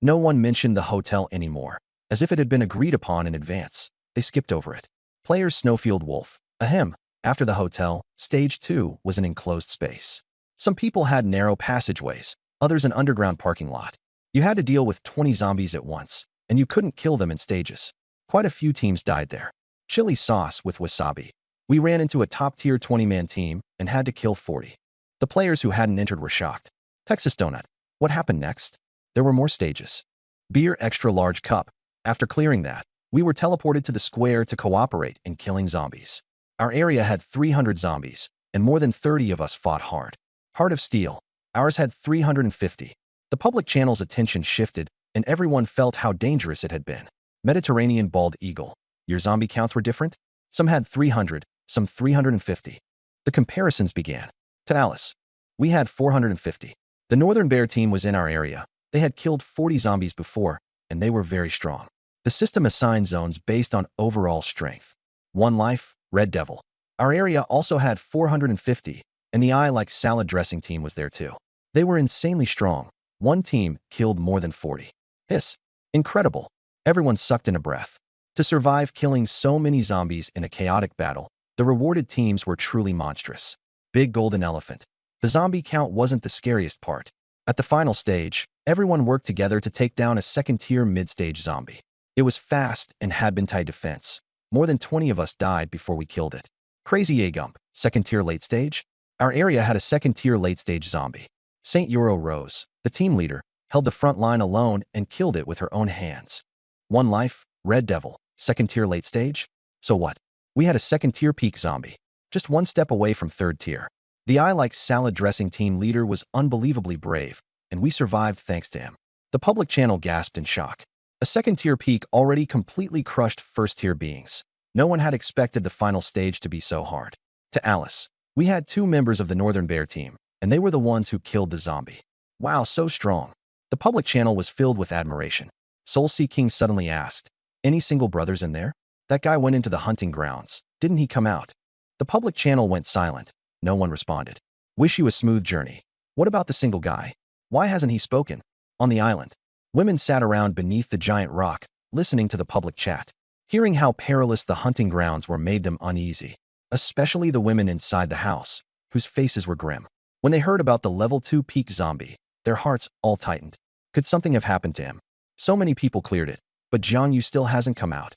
No one mentioned the hotel anymore. As if it had been agreed upon in advance, they skipped over it. Players Snowfield Wolf. Ahem. After the hotel, Stage 2 was an enclosed space. Some people had narrow passageways, others an underground parking lot. You had to deal with 20 zombies at once, and you couldn't kill them in stages. Quite a few teams died there. Chili sauce with wasabi. We ran into a top-tier 20-man team and had to kill 40. The players who hadn't entered were shocked. Texas Donut. What happened next? There were more stages. Beer extra large cup. After clearing that, we were teleported to the square to cooperate in killing zombies. Our area had 300 zombies, and more than 30 of us fought hard. Heart of Steel. Ours had 350. The public channel's attention shifted, and everyone felt how dangerous it had been. Mediterranean Bald Eagle. Your zombie counts were different? Some had 300, some 350. The comparisons began. To Alice. We had 450. The Northern Bear team was in our area. They had killed 40 zombies before, and they were very strong. The system assigned zones based on overall strength. One life, Red Devil. Our area also had 450, and the I Like Salad Dressing team was there too. They were insanely strong. One team killed more than 40. Hiss. Incredible. Everyone sucked in a breath. To survive killing so many zombies in a chaotic battle, the rewarded teams were truly monstrous. Big Golden Elephant. The zombie count wasn't the scariest part. At the final stage, everyone worked together to take down a second-tier mid-stage zombie. It was fast and had been tight defense. More than 20 of us died before we killed it. Crazy Agump, second-tier late stage. Our area had a second-tier late-stage zombie. St. Euro Rose, the team leader, held the front line alone and killed it with her own hands. One life, Red Devil, second-tier late stage. So what? We had a second-tier peak zombie, just one step away from third tier. The I Like Salad Dressing team leader was unbelievably brave, and we survived thanks to him. The public channel gasped in shock. A second-tier peak already completely crushed first-tier beings. No one had expected the final stage to be so hard. To Alice. We had 2 members of the Northern Bear team, and they were the ones who killed the zombie. Wow, so strong. The public channel was filled with admiration. Soul Seeking suddenly asked, any single brothers in there? That guy went into the hunting grounds. Didn't he come out? The public channel went silent. No one responded. Wish you a smooth journey. What about the single guy? Why hasn't he spoken? On the island, women sat around beneath the giant rock, listening to the public chat. Hearing how perilous the hunting grounds were made them uneasy, especially the women inside the house, whose faces were grim. When they heard about the level 2 peak zombie, their hearts all tightened. Could something have happened to him? So many people cleared it, but Jiang Yu still hasn't come out.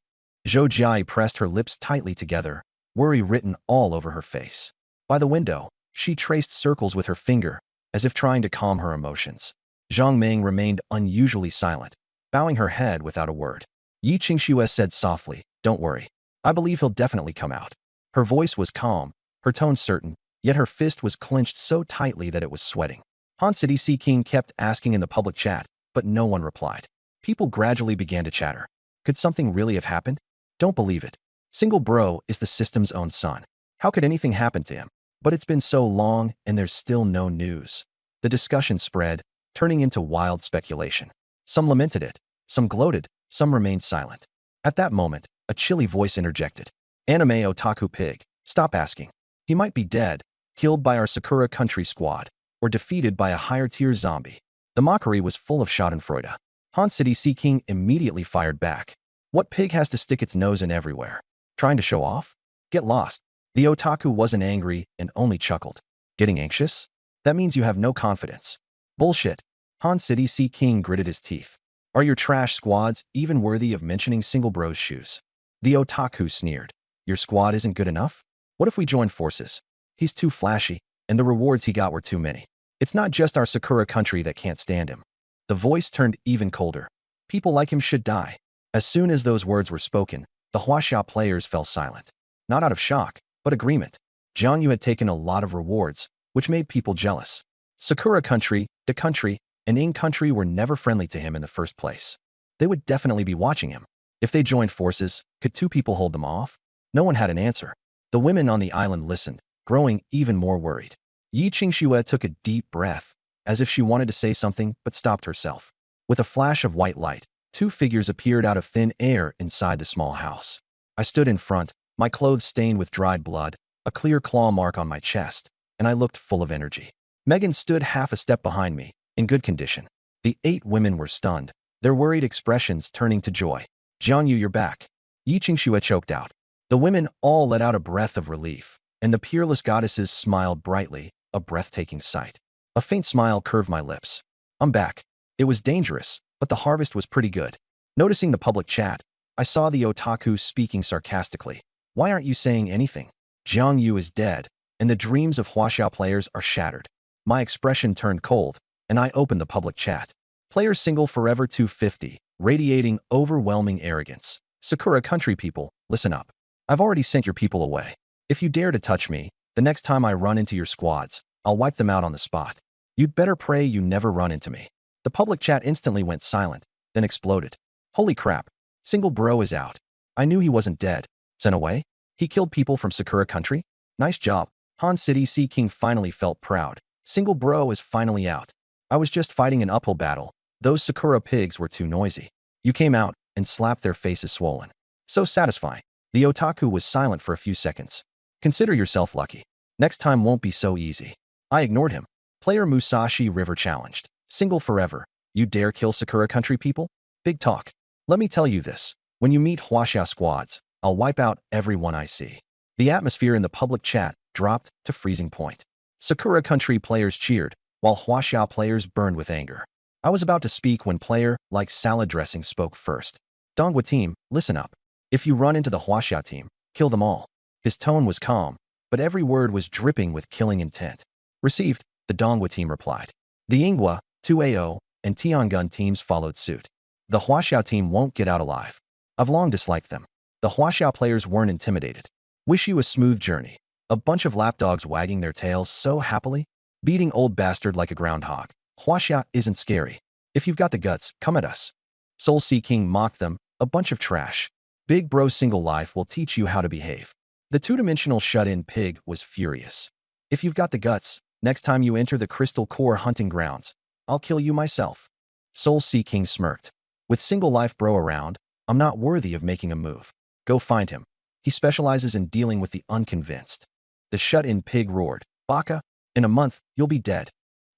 Zhou Jiai pressed her lips tightly together, worry written all over her face. By the window, she traced circles with her finger, as if trying to calm her emotions. Zhang Ming remained unusually silent, bowing her head without a word. Yi Qingxue said softly, don't worry. I believe he'll definitely come out. Her voice was calm, her tone certain, yet her fist was clenched so tightly that it was sweating. Han City Sea King kept asking in the public chat, but no one replied. People gradually began to chatter. Could something really have happened? Don't believe it. Single Bro is the system's own son. How could anything happen to him? But it's been so long and there's still no news. The discussion spread, turning into wild speculation. Some lamented it, some gloated, some remained silent. At that moment, a chilly voice interjected. Anime Otaku Pig, stop asking. He might be dead, killed by our Sakura Country squad, or defeated by a higher-tier zombie. The mockery was full of schadenfreude. Han City Sea King immediately fired back. What pig has to stick its nose in everywhere? Trying to show off? Get lost. The otaku wasn't angry and only chuckled. Getting anxious? That means you have no confidence. Bullshit. Han City Sea King gritted his teeth. Are your trash squads even worthy of mentioning Single Bro's shoes? The otaku sneered. Your squad isn't good enough? What if we join forces? He's too flashy. and the rewards he got were too many. It's not just our Sakura country that can't stand him. The voice turned even colder. People like him should die. As soon as those words were spoken, the Huaxia players fell silent. Not out of shock, but agreement. Jiang Yu had taken a lot of rewards, which made people jealous. Sakura country, the country, and Ing country were never friendly to him in the first place. They would definitely be watching him. If they joined forces, could two people hold them off? No one had an answer. The women on the island listened, growing even more worried. Yi Qingxue took a deep breath, as if she wanted to say something but stopped herself. With a flash of white light, two figures appeared out of thin air inside the small house. I stood in front, my clothes stained with dried blood, a clear claw mark on my chest, and I looked full of energy. Megan stood half a step behind me, in good condition. The 8 women were stunned, their worried expressions turning to joy. Jiang Yu, you're back. Yi Qingxue choked out. The women all let out a breath of relief, and the peerless goddesses smiled brightly, a breathtaking sight. A faint smile curved my lips. I'm back. It was dangerous, but the harvest was pretty good. Noticing the public chat, I saw the otaku speaking sarcastically. Why aren't you saying anything? Jiang Yu is dead, and the dreams of Huaxia players are shattered. My expression turned cold, and I opened the public chat. Player single forever 250, radiating overwhelming arrogance. Sakura country people, listen up. I've already sent your people away. If you dare to touch me, the next time I run into your squads, I'll wipe them out on the spot. You'd better pray you never run into me. The public chat instantly went silent, then exploded. Holy crap. Single bro is out. I knew he wasn't dead. Sent away? He killed people from Sakura country? Nice job. Han City Sea King finally felt proud. Single bro is finally out. I was just fighting an uphill battle. Those Sakura pigs were too noisy. You came out and slapped their faces swollen. So satisfying. The otaku was silent for a few seconds. Consider yourself lucky. Next time won't be so easy. I ignored him. Player Musashi River challenged. Single forever. You dare kill Sakura country people? Big talk. Let me tell you this. When you meet Huaxia squads, I'll wipe out everyone I see. The atmosphere in the public chat dropped to freezing point. Sakura country players cheered, while Huaxia players burned with anger. I was about to speak when player, like salad dressing, spoke first. Donghua team, listen up. If you run into the Huaxia team, kill them all. His tone was calm, but every word was dripping with killing intent. Received, the Donghua team replied. The Yinghua, 2AO, and Tiangun teams followed suit. The Huaxia team won't get out alive. I've long disliked them. The Huaxia players weren't intimidated. Wish you a smooth journey. A bunch of lapdogs wagging their tails so happily. Beating old bastard like a groundhog. Huaxia isn't scary. If you've got the guts, come at us. Soul Sea King mocked them, a bunch of trash. Big bro single life will teach you how to behave. The two-dimensional shut-in pig was furious. If you've got the guts, next time you enter the Crystal Core hunting grounds, I'll kill you myself. Soul Sea King smirked. With single life bro around, I'm not worthy of making a move. Go find him. He specializes in dealing with the unconvinced. The shut-in pig roared. Baka, in a month, you'll be dead.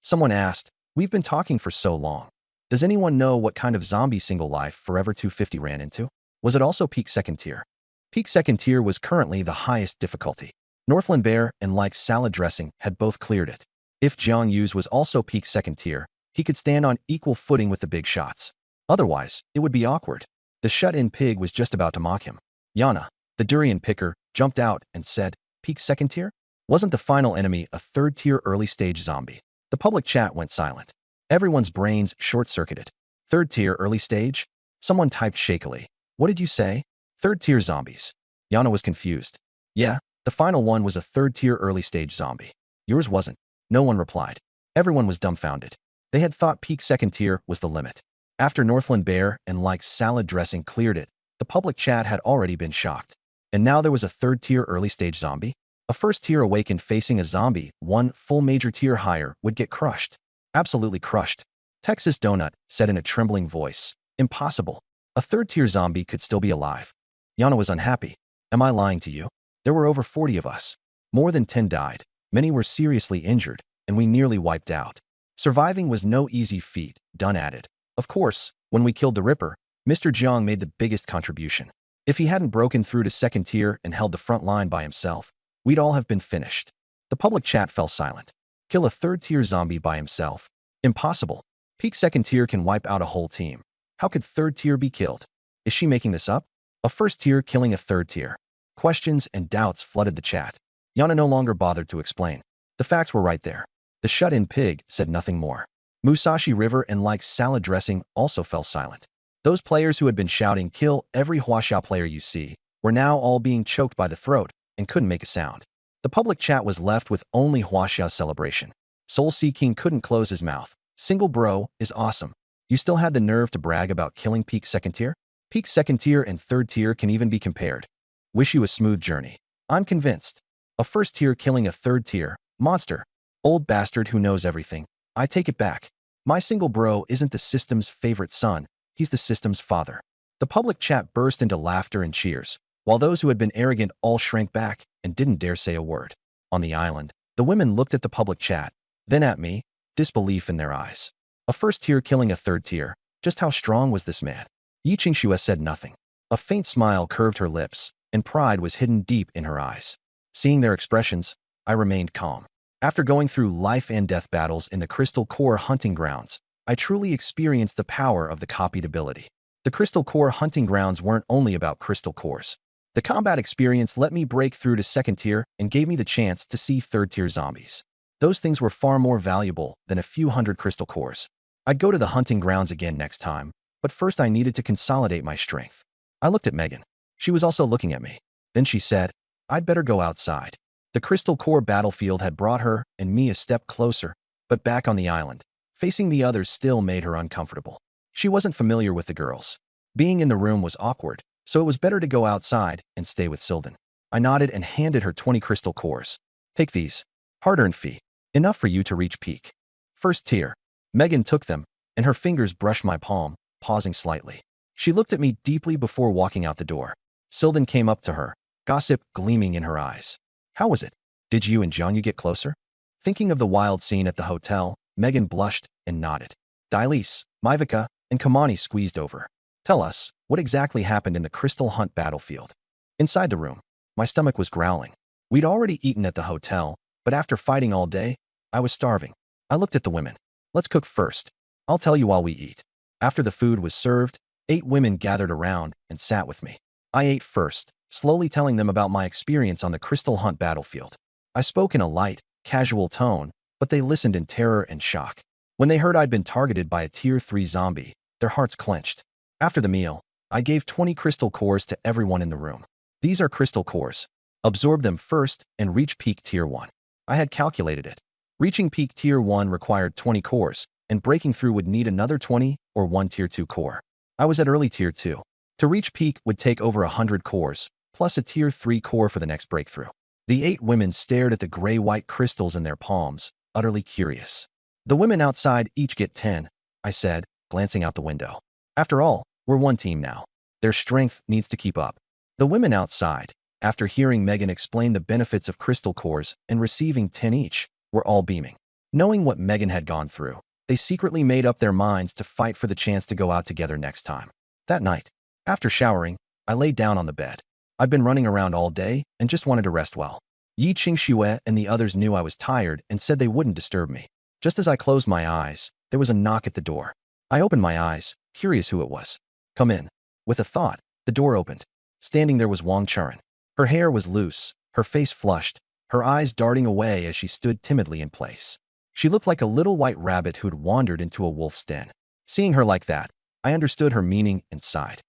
Someone asked, we've been talking for so long. Does anyone know what kind of zombie single life Forever 250 ran into? Was it also peak second tier? Peak second tier was currently the highest difficulty. Northland Bear and like salad dressing had both cleared it. If Jiang Yu's was also peak second tier, he could stand on equal footing with the big shots. Otherwise, it would be awkward. The shut-in pig was just about to mock him. Yana, the durian picker, jumped out and said, peak second tier? Wasn't the final enemy a third-tier early-stage zombie? The public chat went silent. Everyone's brains short-circuited. Third-tier early stage? Someone typed shakily. What did you say? Third-tier zombies. Yana was confused. Yeah, the final one was a third-tier early-stage zombie. Yours wasn't. No one replied. Everyone was dumbfounded. They had thought peak second tier was the limit. After Northland Bear and like salad dressing cleared it, the public chat had already been shocked. And now there was a third-tier early-stage zombie? A first-tier awakened facing a zombie, one full major tier higher, would get crushed. Absolutely crushed. Texas Donut said in a trembling voice. Impossible. A third-tier zombie could still be alive. Yana was unhappy. Am I lying to you? There were over 40 of us. More than 10 died. Many were seriously injured, and we nearly wiped out. Surviving was no easy feat, Dunn added. Of course, when we killed the Ripper, Mr. Jiang made the biggest contribution. If he hadn't broken through to second tier and held the front line by himself, we'd all have been finished. The public chat fell silent. Kill a third-tier zombie by himself? Impossible. Peak second tier can wipe out a whole team. How could third tier be killed? Is she making this up? A first tier killing a third tier. Questions and doubts flooded the chat. Yana no longer bothered to explain. The facts were right there. The shut-in pig said nothing more. Musashi River and like salad dressing also fell silent. Those players who had been shouting, "Kill every Huaxia player you see," were now all being choked by the throat and couldn't make a sound. The public chat was left with only Huaxia's celebration. Soul Sea King couldn't close his mouth. Single bro is awesome. You still had the nerve to brag about killing peak second tier? Peak second tier and third tier can even be compared. Wish you a smooth journey. I'm convinced. A first tier killing a third tier. Monster. Old bastard who knows everything. I take it back. My single bro isn't the system's favorite son. He's the system's father. The public chat burst into laughter and cheers, while those who had been arrogant all shrank back and didn't dare say a word. On the island, the women looked at the public chat, then at me, disbelief in their eyes. A first tier killing a third tier. Just how strong was this man? Yi Qingxue said nothing. A faint smile curved her lips, and pride was hidden deep in her eyes. Seeing their expressions, I remained calm. After going through life and death battles in the Crystal Core hunting grounds, I truly experienced the power of the copied ability. The Crystal Core hunting grounds weren't only about crystal cores. The combat experience let me break through to second tier and gave me the chance to see third tier zombies. Those things were far more valuable than a few hundred crystal cores. I'd go to the hunting grounds again next time, but first I needed to consolidate my strength. I looked at Megan. She was also looking at me. Then she said, "I'd better go outside." The Crystal Core battlefield had brought her and me a step closer, but back on the island, facing the others still made her uncomfortable. She wasn't familiar with the girls. Being in the room was awkward, so it was better to go outside and stay with Sylvan. I nodded and handed her 20 crystal cores. "Take these. Hard-earned fee. Enough for you to reach peak. First tier." Megan took them, and her fingers brushed my palm, pausing slightly. She looked at me deeply before walking out the door. Sylvan came up to her, gossip gleaming in her eyes. "How was it? Did you and Jianyu get closer?" Thinking of the wild scene at the hotel, Megan blushed and nodded. Dailise, Maivika, and Kamani squeezed over. "Tell us, what exactly happened in the Crystal Hunt battlefield?" Inside the room, my stomach was growling. We'd already eaten at the hotel, but after fighting all day, I was starving. I looked at the women. "Let's cook first. I'll tell you while we eat." After the food was served, 8 women gathered around and sat with me. I ate first, slowly telling them about my experience on the Crystal Hunt battlefield. I spoke in a light, casual tone, but they listened in terror and shock. When they heard I'd been targeted by a Tier 3 zombie, their hearts clenched. After the meal, I gave 20 crystal cores to everyone in the room. "These are crystal cores. Absorb them first and reach peak Tier 1. I had calculated it. Reaching peak Tier 1 required 20 cores, and breaking through would need another 20 or 1 Tier 2 core. I was at early Tier 2. To reach peak would take over 100 cores, plus a Tier 3 core for the next breakthrough. The 8 women stared at the gray-white crystals in their palms, utterly curious. "The women outside each get 10, I said, glancing out the window. "After all, we're one team now. Their strength needs to keep up." The women outside, after hearing Megan explain the benefits of crystal cores and receiving 10 each, were all beaming. Knowing what Megan had gone through, they secretly made up their minds to fight for the chance to go out together next time. That night, after showering, I lay down on the bed. I'd been running around all day and just wanted to rest well. Yi Qingxue and the others knew I was tired and said they wouldn't disturb me. Just as I closed my eyes, there was a knock at the door. I opened my eyes, curious who it was. "Come in." With a thought, the door opened. Standing there was Wang Churen. Her hair was loose, her face flushed, her eyes darting away as she stood timidly in place. She looked like a little white rabbit who'd wandered into a wolf's den. Seeing her like that, I understood her meaning and sighed.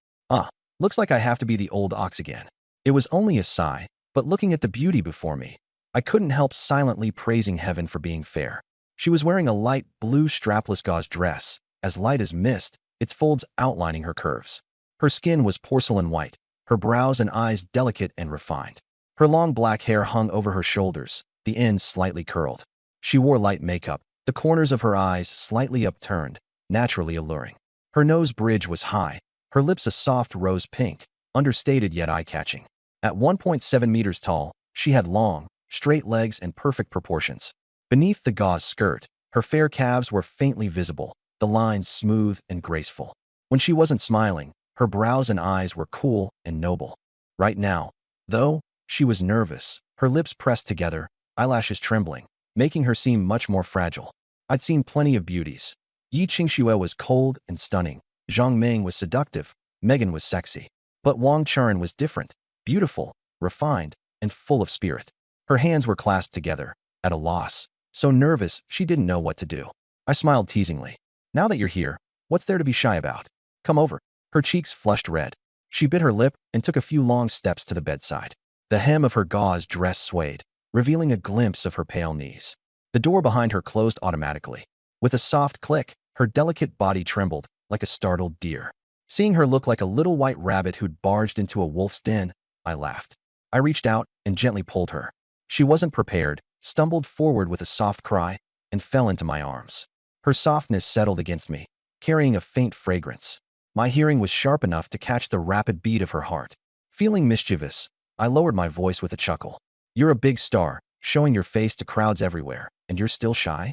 Looks like I have to be the old ox again. It was only a sigh, but looking at the beauty before me, I couldn't help silently praising heaven for being fair. She was wearing a light blue strapless gauze dress, as light as mist, its folds outlining her curves. Her skin was porcelain white, her brows and eyes delicate and refined. Her long black hair hung over her shoulders, the ends slightly curled. She wore light makeup, the corners of her eyes slightly upturned, naturally alluring. Her nose bridge was high, her lips a soft rose pink, understated yet eye-catching. At 1.7 meters tall, she had long, straight legs and perfect proportions. Beneath the gauze skirt, her fair calves were faintly visible, the lines smooth and graceful. When she wasn't smiling, her brows and eyes were cool and noble. Right now, though, she was nervous, her lips pressed together, eyelashes trembling, making her seem much more fragile. I'd seen plenty of beauties. Yi Qingxue was cold and stunning. Zhang Ming was seductive. Megan was sexy. But Wang Churen was different, beautiful, refined, and full of spirit. Her hands were clasped together, at a loss, so nervous she didn't know what to do. I smiled teasingly. Now that you're here, what's there to be shy about? Come over. Her cheeks flushed red. She bit her lip and took a few long steps to the bedside. The hem of her gauze dress swayed, revealing a glimpse of her pale knees. The door behind her closed automatically. With a soft click, her delicate body trembled like a startled deer. Seeing her look like a little white rabbit who'd barged into a wolf's den, I laughed. I reached out and gently pulled her. She wasn't prepared, stumbled forward with a soft cry, and fell into my arms. Her softness settled against me, carrying a faint fragrance. My hearing was sharp enough to catch the rapid beat of her heart. Feeling mischievous, I lowered my voice with a chuckle. You're a big star, showing your face to crowds everywhere, and you're still shy?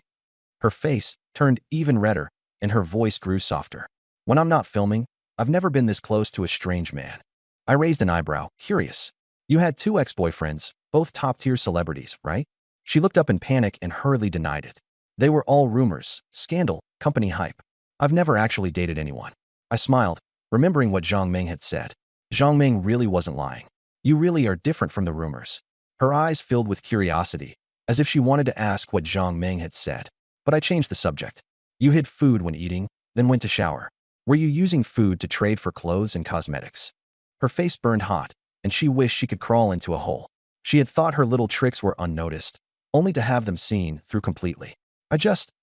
Her face turned even redder, and her voice grew softer. When I'm not filming, I've never been this close to a strange man. I raised an eyebrow, curious. You had 2 ex-boyfriends, both top-tier celebrities, right? She looked up in panic and hurriedly denied it. They were all rumors, scandal, company hype. I've never actually dated anyone. I smiled, remembering what Zhang Ming had said. Zhang Ming really wasn't lying. You really are different from the rumors. Her eyes filled with curiosity, as if she wanted to ask what Zhang Ming had said. But I changed the subject. You hid food when eating, then went to shower. Were you using food to trade for clothes and cosmetics? Her face burned hot, and she wished she could crawl into a hole. She had thought her little tricks were unnoticed, only to have them seen through completely.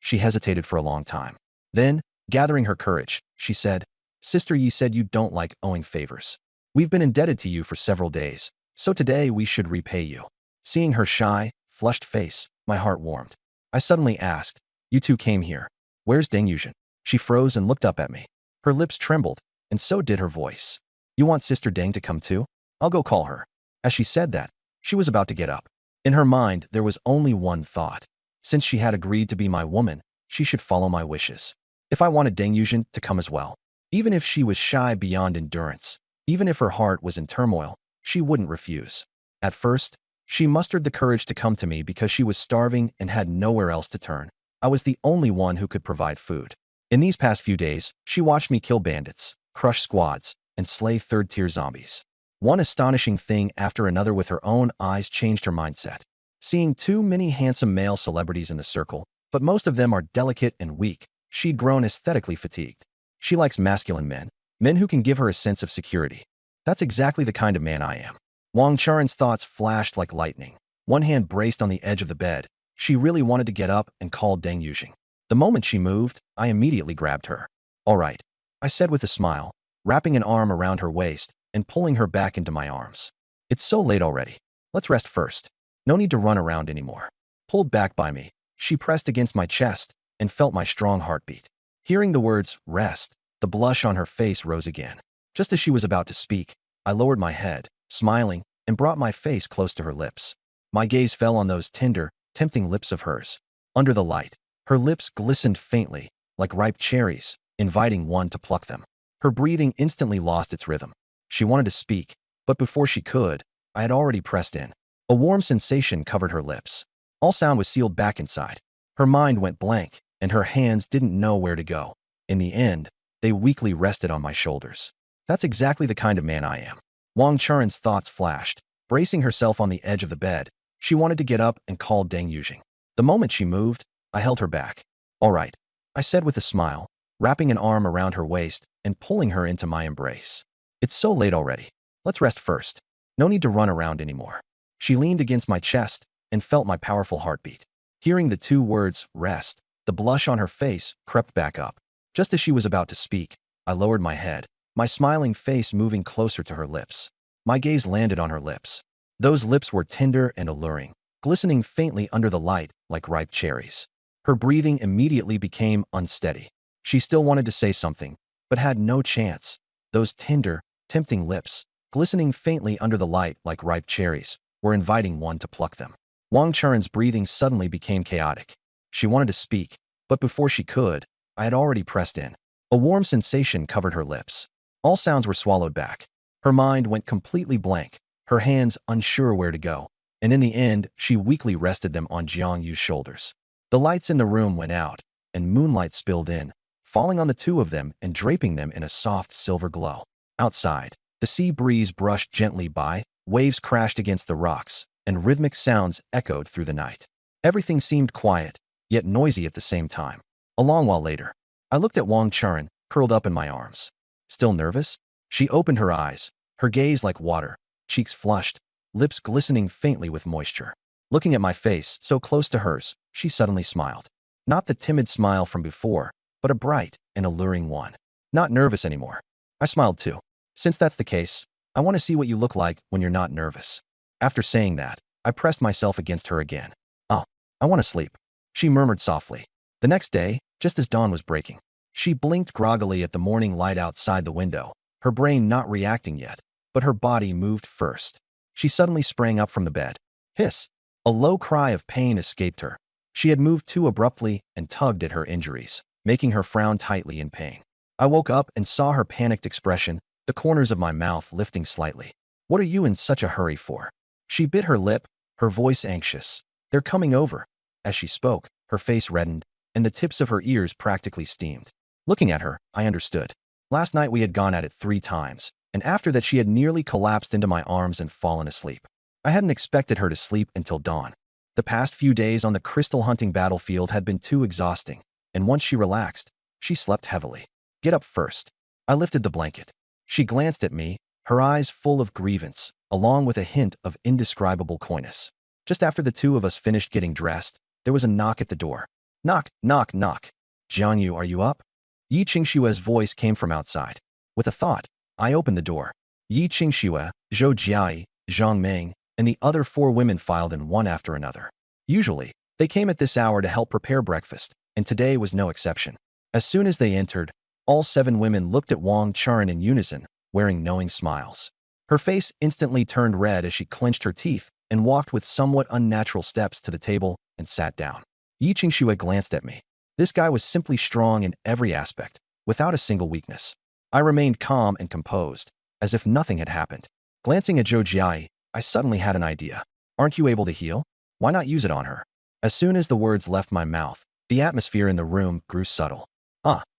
She hesitated for a long time. Then, gathering her courage, she said, Sister Yi said you don't like owing favors. We've been indebted to you for several days, so today we should repay you. Seeing her shy, flushed face, my heart warmed. I suddenly asked, You 2 came here. Where's Deng Yuzhen? She froze and looked up at me. Her lips trembled, and so did her voice. You want Sister Deng to come too? I'll go call her. As she said that, she was about to get up. In her mind, there was only one thought. Since she had agreed to be my woman, she should follow my wishes. If I wanted Deng Yuzhen to come as well, even if she was shy beyond endurance, even if her heart was in turmoil, she wouldn't refuse. At first, she mustered the courage to come to me because she was starving and had nowhere else to turn. I was the only one who could provide food. In these past few days, she watched me kill bandits, crush squads, and slay third-tier zombies. One astonishing thing after another with her own eyes changed her mindset. Seeing too many handsome male celebrities in the circle, but most of them are delicate and weak, she'd grown aesthetically fatigued. She likes masculine men, men who can give her a sense of security. That's exactly the kind of man I am. Wang Charan's thoughts flashed like lightning. One hand braced on the edge of the bed. She really wanted to get up and call Deng Yuzhen. The moment she moved, I immediately grabbed her. All right, I said with a smile, wrapping an arm around her waist and pulling her back into my arms. It's so late already. Let's rest first. No need to run around anymore. Pulled back by me, she pressed against my chest and felt my strong heartbeat. Hearing the words, rest, the blush on her face rose again. Just as she was about to speak, I lowered my head, smiling, and brought my face close to her lips. My gaze fell on those tender, tempting lips of hers. Under the light, her lips glistened faintly, like ripe cherries, inviting one to pluck them. Her breathing instantly lost its rhythm. She wanted to speak, but before she could, I had already pressed in. A warm sensation covered her lips. All sound was sealed back inside. Her mind went blank, and her hands didn't know where to go. In the end, they weakly rested on my shoulders. That's exactly the kind of man I am. Wang Charan's thoughts flashed. Bracing herself on the edge of the bed, she wanted to get up and call Deng Yuzhen. The moment she moved, I held her back. All right, I said with a smile, wrapping an arm around her waist and pulling her into my embrace. It's so late already. Let's rest first. No need to run around anymore. She leaned against my chest and felt my powerful heartbeat. Hearing the 2 words, rest, the blush on her face crept back up. Just as she was about to speak, I lowered my head, my smiling face moving closer to her lips. My gaze landed on her lips. Those lips were tender and alluring, glistening faintly under the light like ripe cherries. Her breathing immediately became unsteady. She still wanted to say something, but had no chance. Those tender, tempting lips, glistening faintly under the light like ripe cherries, were inviting one to pluck them. Wang Charan's breathing suddenly became chaotic. She wanted to speak, but before she could, I had already pressed in. A warm sensation covered her lips. All sounds were swallowed back. Her mind went completely blank, her hands unsure where to go, and in the end, she weakly rested them on Jiang Yu's shoulders. The lights in the room went out, and moonlight spilled in, falling on the 2 of them and draping them in a soft silver glow. Outside, the sea breeze brushed gently by, waves crashed against the rocks, and rhythmic sounds echoed through the night. Everything seemed quiet, yet noisy at the same time. A long while later, I looked at Wang Churen, curled up in my arms. Still nervous? She opened her eyes, her gaze like water, cheeks flushed, lips glistening faintly with moisture. Looking at my face, so close to hers, she suddenly smiled. Not the timid smile from before, but a bright and alluring one. Not nervous anymore. I smiled too. Since that's the case, I want to see what you look like when you're not nervous. After saying that, I pressed myself against her again. Oh, I want to sleep, she murmured softly. The next day, just as dawn was breaking, she blinked groggily at the morning light outside the window, her brain not reacting yet, but her body moved first. She suddenly sprang up from the bed. Hiss! A low cry of pain escaped her. She had moved too abruptly and tugged at her injuries, making her frown tightly in pain. I woke up and saw her panicked expression, the corners of my mouth lifting slightly. What are you in such a hurry for? She bit her lip, her voice anxious. They're coming over. As she spoke, her face reddened, and the tips of her ears practically steamed. Looking at her, I understood. Last night we had gone at it 3 times, and after that she had nearly collapsed into my arms and fallen asleep. I hadn't expected her to sleep until dawn. The past few days on the crystal hunting battlefield had been too exhausting, and once she relaxed, she slept heavily. Get up first. I lifted the blanket. She glanced at me, her eyes full of grievance, along with a hint of indescribable coyness. Just after the two of us finished getting dressed, there was a knock at the door. Knock, knock, knock. Jiangyu, are you up? Yi Qingshue's voice came from outside. With a thought, I opened the door. Yi Qingxue, Zhou Jiai, Zhang Meng, and the other 4 women filed in one after another. Usually, they came at this hour to help prepare breakfast, and today was no exception. As soon as they entered, all 7 women looked at Wang Churen in unison, wearing knowing smiles. Her face instantly turned red as she clenched her teeth and walked with somewhat unnatural steps to the table and sat down. Yi Qingxue glanced at me. This guy was simply strong in every aspect, without a single weakness. I remained calm and composed, as if nothing had happened. Glancing at Zhou Jiai, I suddenly had an idea. Aren't you able to heal? Why not use it on her? As soon as the words left my mouth, the atmosphere in the room grew subtle.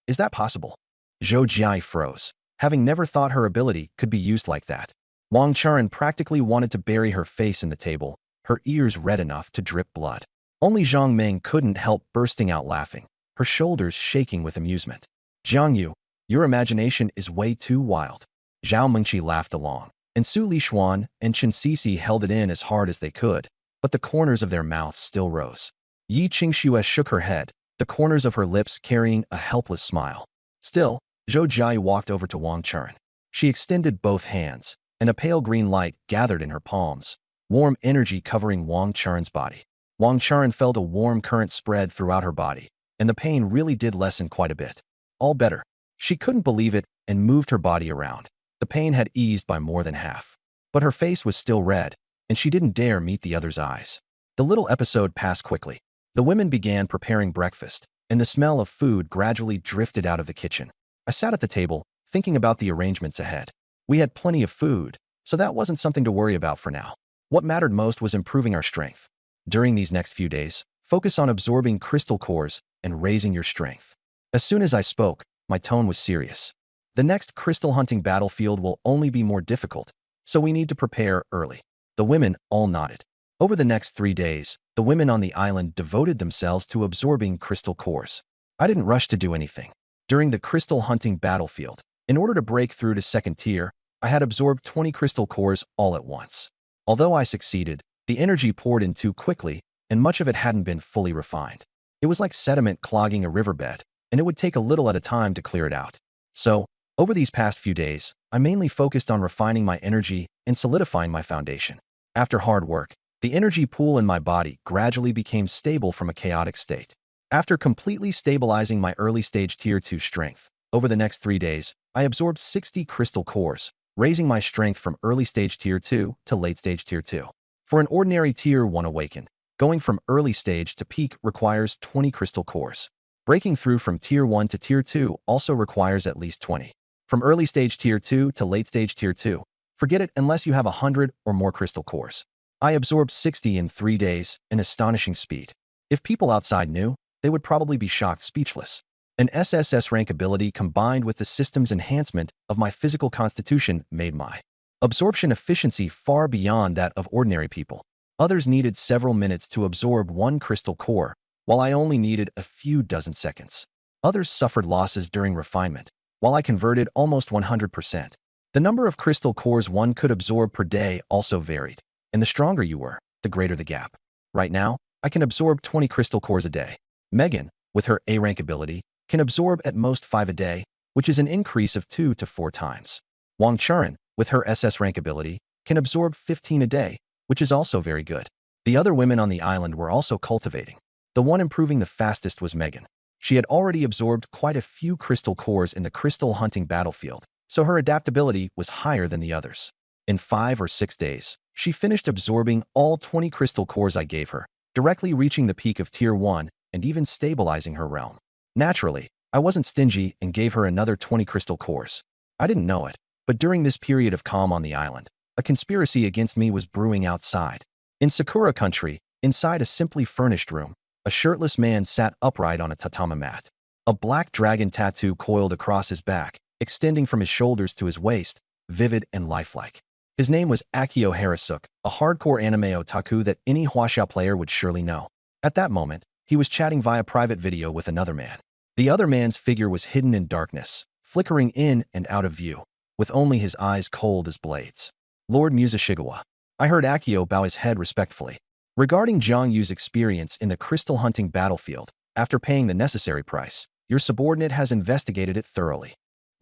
Is that possible? Zhou Jiai froze, having never thought her ability could be used like that. Wang Churen practically wanted to bury her face in the table, her ears red enough to drip blood. Only Zhang Meng couldn't help bursting out laughing, her shoulders shaking with amusement. Jiangyu, your imagination is way too wild. Zhao Mengqi laughed along, and Su Lishuan and Chen Sisi held it in as hard as they could, but the corners of their mouths still rose. Yi Qingxue shook her head, the corners of her lips carrying a helpless smile. Still, Zhou Jiai walked over to Wang Churen. She extended both hands, and a pale green light gathered in her palms, warm energy covering Wang Churen's body. Wang Churen felt a warm current spread throughout her body, and the pain really did lessen quite a bit. All better. She couldn't believe it and moved her body around. The pain had eased by more than half. But her face was still red, and she didn't dare meet the other's eyes. The little episode passed quickly. The women began preparing breakfast, and the smell of food gradually drifted out of the kitchen. I sat at the table, thinking about the arrangements ahead. We had plenty of food, so that wasn't something to worry about for now. What mattered most was improving our strength. During these next few days, focus on absorbing crystal cores and raising your strength. As soon as I spoke, my tone was serious. The next crystal hunting battlefield will only be more difficult, so we need to prepare early. The women all nodded. Over the next 3 days, the women on the island devoted themselves to absorbing crystal cores. I didn't rush to do anything. During the crystal hunting battlefield, in order to break through to 2nd tier, I had absorbed 20 crystal cores all at once. Although I succeeded, the energy poured in too quickly, and much of it hadn't been fully refined. It was like sediment clogging a riverbed, and it would take a little at a time to clear it out. So, over these past few days, I mainly focused on refining my energy and solidifying my foundation. After hard work, the energy pool in my body gradually became stable from a chaotic state. After completely stabilizing my early stage tier 2 strength, over the next 3 days, I absorbed 60 crystal cores, raising my strength from early stage tier 2 to late stage tier 2. For an ordinary tier 1 awakened, going from early stage to peak requires 20 crystal cores. Breaking through from tier 1 to tier 2 also requires at least 20. From early stage tier 2 to late stage tier 2, forget it unless you have 100 or more crystal cores. I absorbed 60 in 3 days, an astonishing speed. If people outside knew, they would probably be shocked speechless. An SSS rank ability combined with the system's enhancement of my physical constitution made my absorption efficiency far beyond that of ordinary people. Others needed several minutes to absorb one crystal core, while I only needed a few dozen seconds. Others suffered losses during refinement, while I converted almost 100%. The number of crystal cores one could absorb per day also varied, and the stronger you were, the greater the gap. Right now, I can absorb 20 crystal cores a day. Megan, with her A-rank ability, can absorb at most 5 a day, which is an increase of 2 to 4 times. Wang Churen, with her SS rank ability, can absorb 15 a day, which is also very good. The other women on the island were also cultivating. The one improving the fastest was Megan. She had already absorbed quite a few crystal cores in the crystal hunting battlefield, so her adaptability was higher than the others. In 5 or 6 days, she finished absorbing all 20 crystal cores I gave her, directly reaching the peak of Tier 1 and even stabilizing her realm. Naturally, I wasn't stingy and gave her another 20 crystal cores. I didn't know it, but during this period of calm on the island, a conspiracy against me was brewing outside. In Sakura country, inside a simply furnished room, a shirtless man sat upright on a tatami mat. A black dragon tattoo coiled across his back, extending from his shoulders to his waist, vivid and lifelike. His name was Akio Harasuke, a hardcore anime otaku that any Huaxia player would surely know. At that moment, he was chatting via private video with another man. The other man's figure was hidden in darkness, flickering in and out of view, with only his eyes cold as blades. Lord Musashigawa. I heard Akio bow his head respectfully. Regarding Jiang Yu's experience in the crystal hunting battlefield, after paying the necessary price, your subordinate has investigated it thoroughly.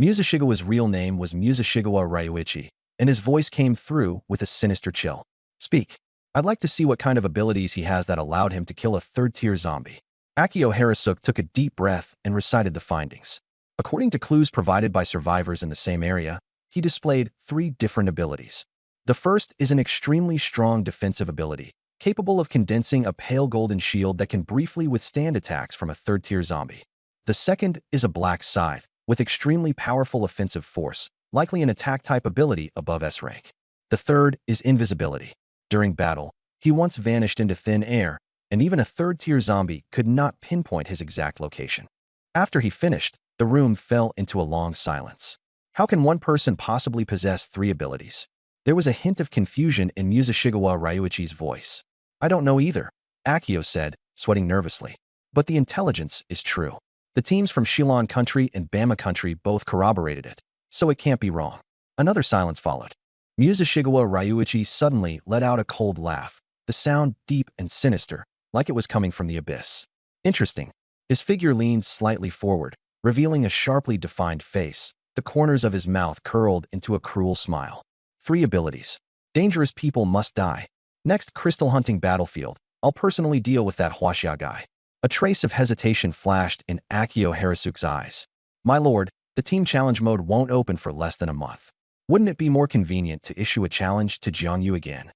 Musashigawa's real name was Musashigawa Ryuichi, and his voice came through with a sinister chill. Speak. I'd like to see what kind of abilities he has that allowed him to kill a third-tier zombie. Akio Harasuke took a deep breath and recited the findings. According to clues provided by survivors in the same area, he displayed 3 different abilities. The first is an extremely strong defensive ability, capable of condensing a pale golden shield that can briefly withstand attacks from a third-tier zombie. The second is a black scythe, with extremely powerful offensive force, likely an attack-type ability above S rank. The third is invisibility. During battle, he once vanished into thin air, and even a third-tier zombie could not pinpoint his exact location. After he finished, the room fell into a long silence. How can one person possibly possess 3 abilities? There was a hint of confusion in Musashigawa Ryuichi's voice. I don't know either, Akio said, sweating nervously. But the intelligence is true. The teams from Shilon country and Bama country both corroborated it, so it can't be wrong. Another silence followed. Musashigawa Ryuichi suddenly let out a cold laugh, the sound deep and sinister, like it was coming from the abyss. Interesting. His figure leaned slightly forward, revealing a sharply defined face. The corners of his mouth curled into a cruel smile. 3 abilities. Dangerous people must die. Next crystal hunting battlefield, I'll personally deal with that Huaxia guy. A trace of hesitation flashed in Akio Harasuke's eyes. My lord, the team challenge mode won't open for less than a month. Wouldn't it be more convenient to issue a challenge to Jiang Yu again?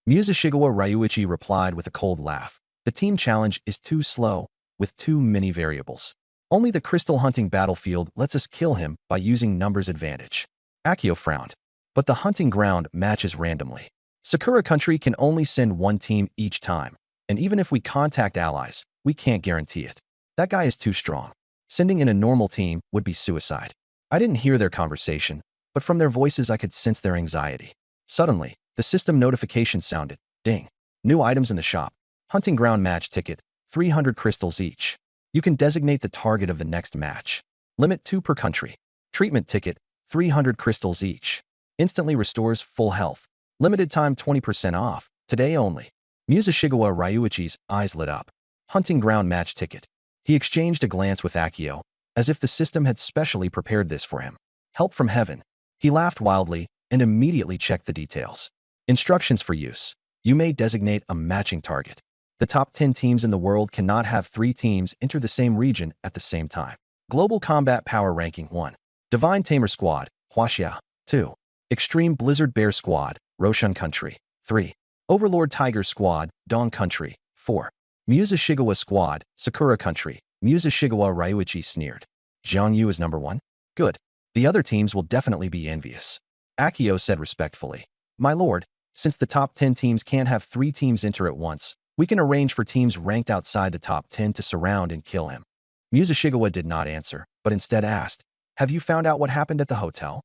Musashigawa Ryuichi replied with a cold laugh. The team challenge is too slow, with too many variables. Only the crystal hunting battlefield lets us kill him by using numbers advantage. Akio frowned. But the hunting ground matches randomly. Sakura country can only send 1 team each time, and even if we contact allies, we can't guarantee it. That guy is too strong. Sending in a normal team would be suicide. I didn't hear their conversation, but from their voices I could sense their anxiety. Suddenly, the system notification sounded. Ding. New items in the shop. Hunting ground match ticket, 300 crystals each. You can designate the target of the next match. Limit 2 per country. Treatment ticket, 300 crystals each. Instantly restores full health. Limited time 20% off. Today only. Musashigawa Ryuichi's eyes lit up. Hunting ground match ticket. He exchanged a glance with Akio, as if the system had specially prepared this for him. Help from heaven. He laughed wildly and immediately checked the details. Instructions for use. You may designate a matching target. The top 10 teams in the world cannot have 3 teams enter the same region at the same time. Global Combat Power Ranking 1. Divine Tamer Squad, Huaxia. 2. Extreme Blizzard Bear Squad, Roshan Country. 3. Overlord Tiger Squad, Dong Country. 4. Musashigawa Squad, Sakura Country. Musashigawa Ryuichi sneered. Jiang Yu is number 1? Good. The other teams will definitely be envious. Akio said respectfully. My lord, since the top 10 teams can't have 3 teams enter at once, we can arrange for teams ranked outside the top 10 to surround and kill him. Musashigawa did not answer, but instead asked, have you found out what happened at the hotel?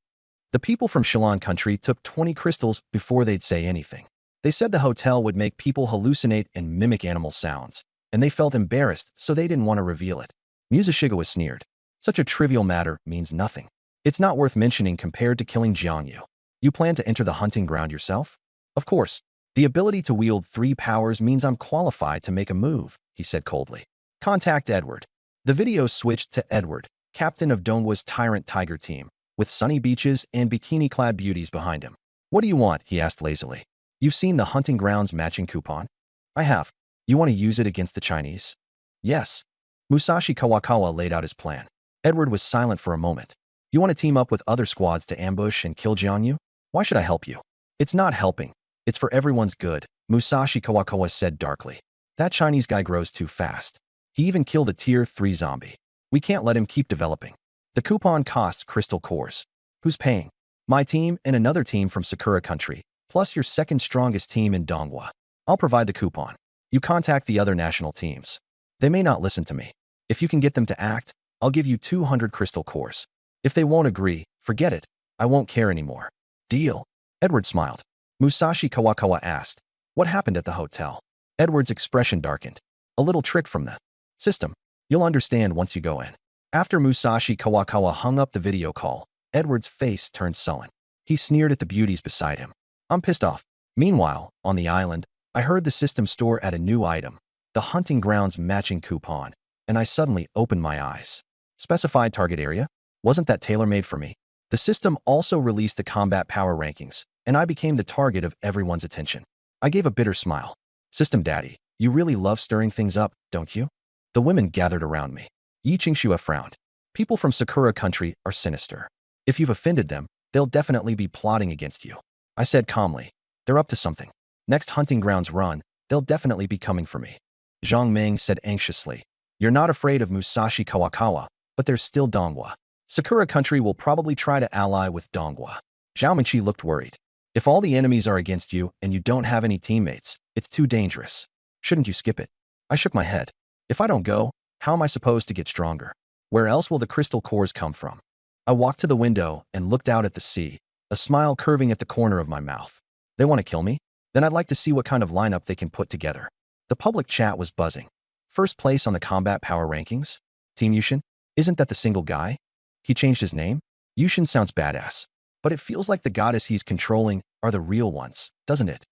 The people from Shilon country took 20 crystals before they'd say anything. They said the hotel would make people hallucinate and mimic animal sounds, and they felt embarrassed, so they didn't want to reveal it. Musashigawa sneered. Such a trivial matter means nothing. It's not worth mentioning compared to killing Jiangyu. You plan to enter the hunting ground yourself? Of course. The ability to wield 3 powers means I'm qualified to make a move, he said coldly. Contact Edward. The video switched to Edward, captain of Donghua's Tyrant Tiger team, with sunny beaches and bikini-clad beauties behind him. What do you want? He asked lazily. You've seen the hunting grounds matching coupon? I have. You want to use it against the Chinese? Yes. Musashi Kawakawa laid out his plan. Edward was silent for a moment. You want to team up with other squads to ambush and kill Jiangyu? Why should I help you? It's not helping. It's for everyone's good, Musashi Kawakawa said darkly. That Chinese guy grows too fast. He even killed a tier 3 zombie. We can't let him keep developing. The coupon costs crystal cores. Who's paying? My team and another team from Sakura country, plus your second strongest team in Donghua. I'll provide the coupon. You contact the other national teams. They may not listen to me. If you can get them to act, I'll give you 200 crystal cores. If they won't agree, forget it. I won't care anymore. Deal. Edward smiled. Musashi Kawakawa asked, what happened at the hotel? Edward's expression darkened. A little trick from the system. You'll understand once you go in. After Musashi Kawakawa hung up the video call, Edward's face turned sullen. He sneered at the beauties beside him. I'm pissed off. Meanwhile, on the island, I heard the system store add a new item, the hunting grounds matching coupon, and I suddenly opened my eyes. Specified target area? Wasn't that tailor-made for me? The system also released the combat power rankings, and I became the target of everyone's attention. I gave a bitter smile. System Daddy, you really love stirring things up, don't you? The women gathered around me. Yi Qingxue frowned. People from Sakura country are sinister. If you've offended them, they'll definitely be plotting against you. I said calmly. They're up to something. Next hunting grounds run, they'll definitely be coming for me. Zhang Ming said anxiously. You're not afraid of Musashi Kawakawa, but there's still Donghua. Sakura country will probably try to ally with Donghua. Zhao Minqi looked worried. If all the enemies are against you and you don't have any teammates, it's too dangerous. Shouldn't you skip it? I shook my head. If I don't go, how am I supposed to get stronger? Where else will the crystal cores come from? I walked to the window and looked out at the sea, a smile curving at the corner of my mouth. They want to kill me? Then I'd like to see what kind of lineup they can put together. The public chat was buzzing. First place on the combat power rankings? Team Yushin? Isn't that the single guy? He changed his name? Yushin sounds badass. But it feels like the goddess he's controlling are the real ones, doesn't it?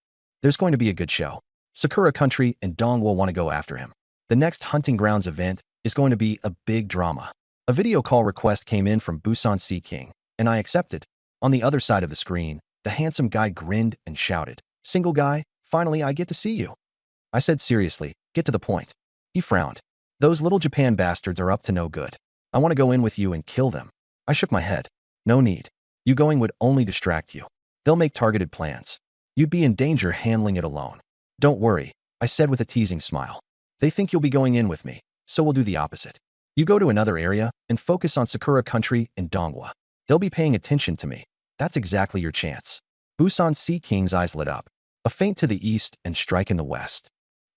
There's going to be a good show. Sakura country and Dong will want to go after him. The next hunting grounds event is going to be a big drama. A video call request came in from Busan Sea King, and I accepted. On the other side of the screen, the handsome guy grinned and shouted, Single guy, finally I get to see you. I said seriously, get to the point. He frowned. Those little Japan bastards are up to no good. I want to go in with you and kill them. I shook my head. No need. You going would only distract you. They'll make targeted plans. You'd be in danger handling it alone. Don't worry, I said with a teasing smile. They think you'll be going in with me, so we'll do the opposite. You go to another area and focus on Sakura country and Donghua. They'll be paying attention to me. That's exactly your chance. Busan Sea King's eyes lit up. A feint to the east and strike in the west.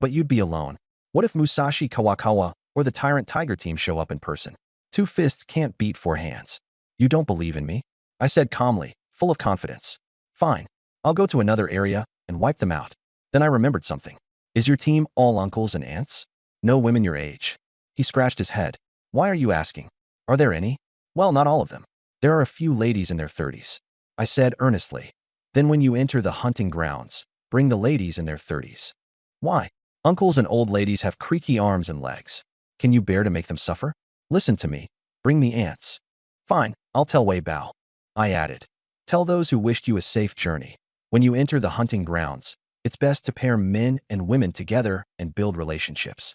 But you'd be alone. What if Musashi Kawakawa or the Tyrant Tiger team show up in person? 2 fists can't beat 4 hands. You don't believe in me? I said calmly, full of confidence. Fine. I'll go to another area and wipe them out. Then I remembered something. Is your team all uncles and aunts? No women your age? He scratched his head. Why are you asking? Are there any? Well, not all of them. There are a few ladies in their 30s. I said earnestly. Then when you enter the hunting grounds, bring the ladies in their 30s. Why? Uncles and old ladies have creaky arms and legs. Can you bear to make them suffer? Listen to me. Bring the aunts. Fine, I'll tell Wei Bao. I added. Tell those who wished you a safe journey. When you enter the hunting grounds, it's best to pair men and women together and build relationships.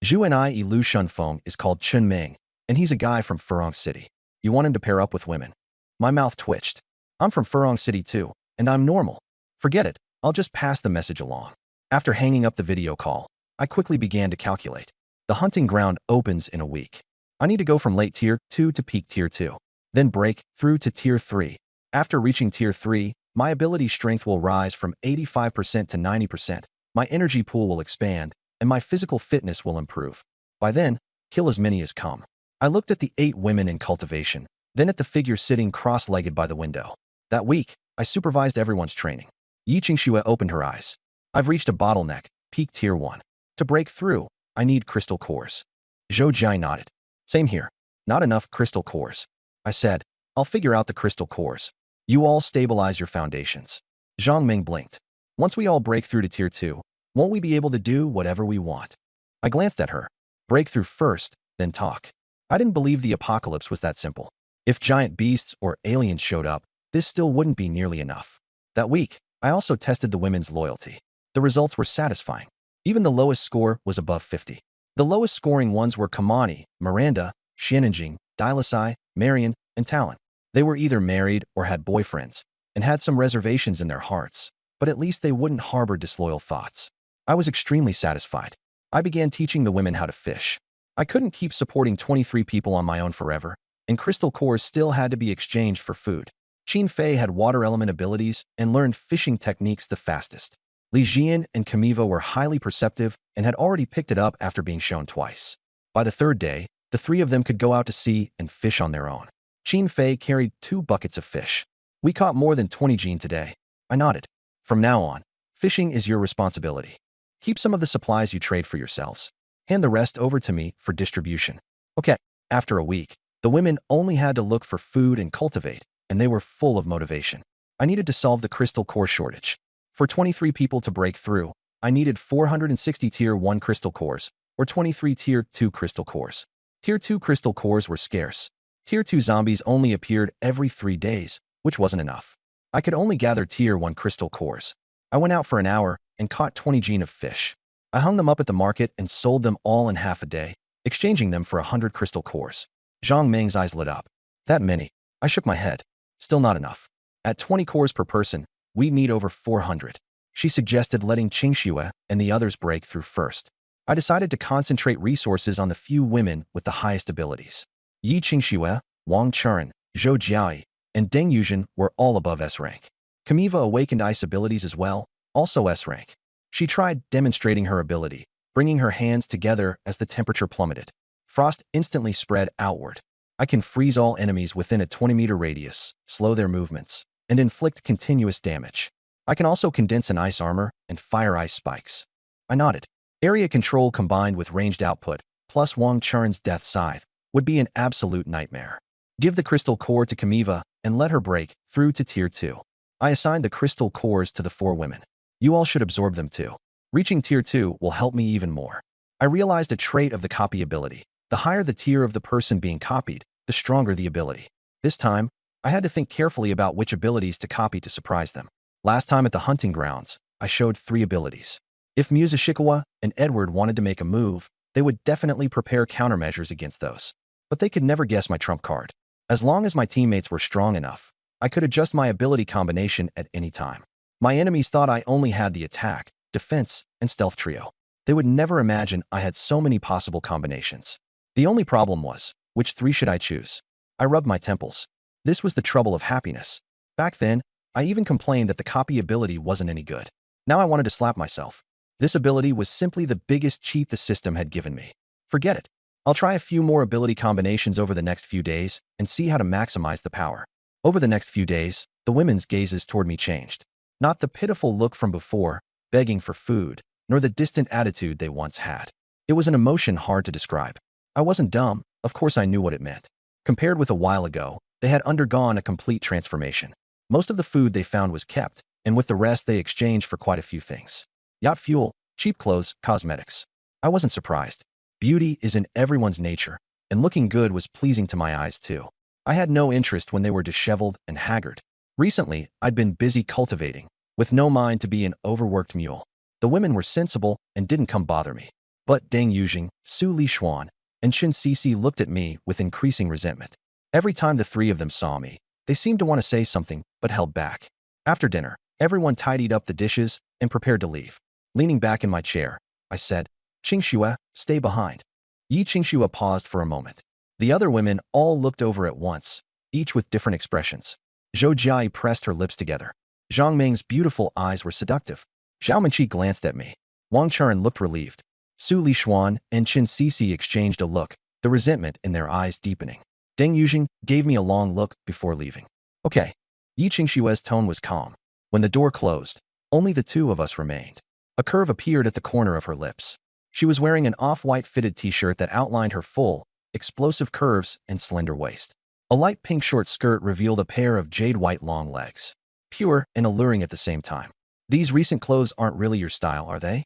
Zhu and I Lu Shunfeng is called Chun Ming, and he's a guy from Furong City. You want him to pair up with women. My mouth twitched. I'm from Furong City too, and I'm normal. Forget it, I'll just pass the message along. After hanging up the video call, I quickly began to calculate. The hunting ground opens in a week. I need to go from late tier 2 to peak tier 2, then break through to tier 3. After reaching tier 3, my ability strength will rise from 85% to 90%, my energy pool will expand, and my physical fitness will improve. By then, kill as many as come. I looked at the 8 women in cultivation, then at the figure sitting cross-legged by the window. That week, I supervised everyone's training. Yi Qingxue opened her eyes. I've reached a bottleneck, peak tier 1. To break through, I need crystal cores. Zhou Jai nodded. Same here. Not enough crystal cores. I said, I'll figure out the crystal cores. You all stabilize your foundations. Zhang Ming blinked. Once we all break through to tier 2, won't we be able to do whatever we want? I glanced at her. Breakthrough first, then talk. I didn't believe the apocalypse was that simple. If giant beasts or aliens showed up, this still wouldn't be nearly enough. That week, I also tested the women's loyalty. The results were satisfying. Even the lowest score was above 50. The lowest scoring ones were Kamani, Miranda, Xianjing, Dilasai, Marion, and Talon. They were either married or had boyfriends, and had some reservations in their hearts, but at least they wouldn't harbor disloyal thoughts. I was extremely satisfied. I began teaching the women how to fish. I couldn't keep supporting 23 people on my own forever, and crystal cores still had to be exchanged for food. Qin Fei had water element abilities and learned fishing techniques the fastest. Li Jian and Kamiva were highly perceptive and had already picked it up after being shown twice. By the third day, the three of them could go out to sea and fish on their own. Qin Fei carried 2 buckets of fish. We caught more than 20 Jin today. I nodded. From now on, fishing is your responsibility. Keep some of the supplies you trade for yourselves. Hand the rest over to me for distribution. Okay. After a week, the women only had to look for food and cultivate, and they were full of motivation. I needed to solve the crystal core shortage. For 23 people to break through, I needed 460 tier 1 crystal cores, or 23 tier 2 crystal cores. Tier 2 crystal cores were scarce. Tier 2 zombies only appeared every 3 days, which wasn't enough. I could only gather tier 1 crystal cores. I went out for an hour and caught 20 Jin of fish. I hung them up at the market and sold them all in half a day, exchanging them for 100 crystal cores. Zhang Ming's eyes lit up. That many? I shook my head. Still not enough. At 20 cores per person, we'd need over 400. She suggested letting Qingxue and the others break through first. I decided to concentrate resources on the few women with the highest abilities. Yi Qingxue, Wang Churen, Zhou Jiai, and Deng Yuzhen were all above S rank. Kamiva awakened ice abilities as well, also S rank. She tried demonstrating her ability, bringing her hands together as the temperature plummeted. Frost instantly spread outward. I can freeze all enemies within a 20-meter radius, slow their movements, and inflict continuous damage. I can also condense an ice armor and fire ice spikes. I nodded. Area control combined with ranged output, plus Wang Churen's death scythe, would be an absolute nightmare. Give the crystal core to Kamiva and let her break through to tier 2. I assigned the crystal cores to the 4 women. You all should absorb them too. Reaching tier 2 will help me even more. I realized a trait of the copy ability. The higher the tier of the person being copied, the stronger the ability. This time, I had to think carefully about which abilities to copy to surprise them. Last time at the hunting grounds, I showed 3 abilities. If Musashikawa and Edward wanted to make a move, they would definitely prepare countermeasures against those. But they could never guess my trump card. As long as my teammates were strong enough, I could adjust my ability combination at any time. My enemies thought I only had the attack, defense, and stealth trio. They would never imagine I had so many possible combinations. The only problem was, which 3 should I choose? I rubbed my temples. This was the trouble of happiness. Back then, I even complained that the copy ability wasn't any good. Now I wanted to slap myself. This ability was simply the biggest cheat the system had given me. Forget it. I'll try a few more ability combinations over the next few days and see how to maximize the power. Over the next few days, the women's gazes toward me changed. Not the pitiful look from before, begging for food, nor the distant attitude they once had. It was an emotion hard to describe. I wasn't dumb, of course I knew what it meant. Compared with a while ago, they had undergone a complete transformation. Most of the food they found was kept, and with the rest they exchanged for quite a few things. Yacht fuel, cheap clothes, cosmetics. I wasn't surprised. Beauty is in everyone's nature, and looking good was pleasing to my eyes too. I had no interest when they were disheveled and haggard. Recently, I'd been busy cultivating, with no mind to be an overworked mule. The women were sensible and didn't come bother me. But Deng Yuzheng, Su Lishuan, and Shin Sisi looked at me with increasing resentment. Every time the 3 of them saw me, they seemed to want to say something, but held back. After dinner, everyone tidied up the dishes and prepared to leave. Leaning back in my chair, I said, Qingxue, stay behind. Yi Qingxue paused for a moment. The other women all looked over at once, each with different expressions. Zhou Jiai pressed her lips together. Zhang Ming's beautiful eyes were seductive. Xiao Menqi glanced at me. Wang Churen looked relieved. Su Lishuan and Qin Sisi exchanged a look, the resentment in their eyes deepening. Deng Yuzheng gave me a long look before leaving. Okay. Yi Qingxue's tone was calm. When the door closed, only the 2 of us remained. A curve appeared at the corner of her lips. She was wearing an off-white fitted t-shirt that outlined her full, explosive curves and slender waist. A light pink short skirt revealed a pair of jade-white long legs. Pure and alluring at the same time. These recent clothes aren't really your style, are they?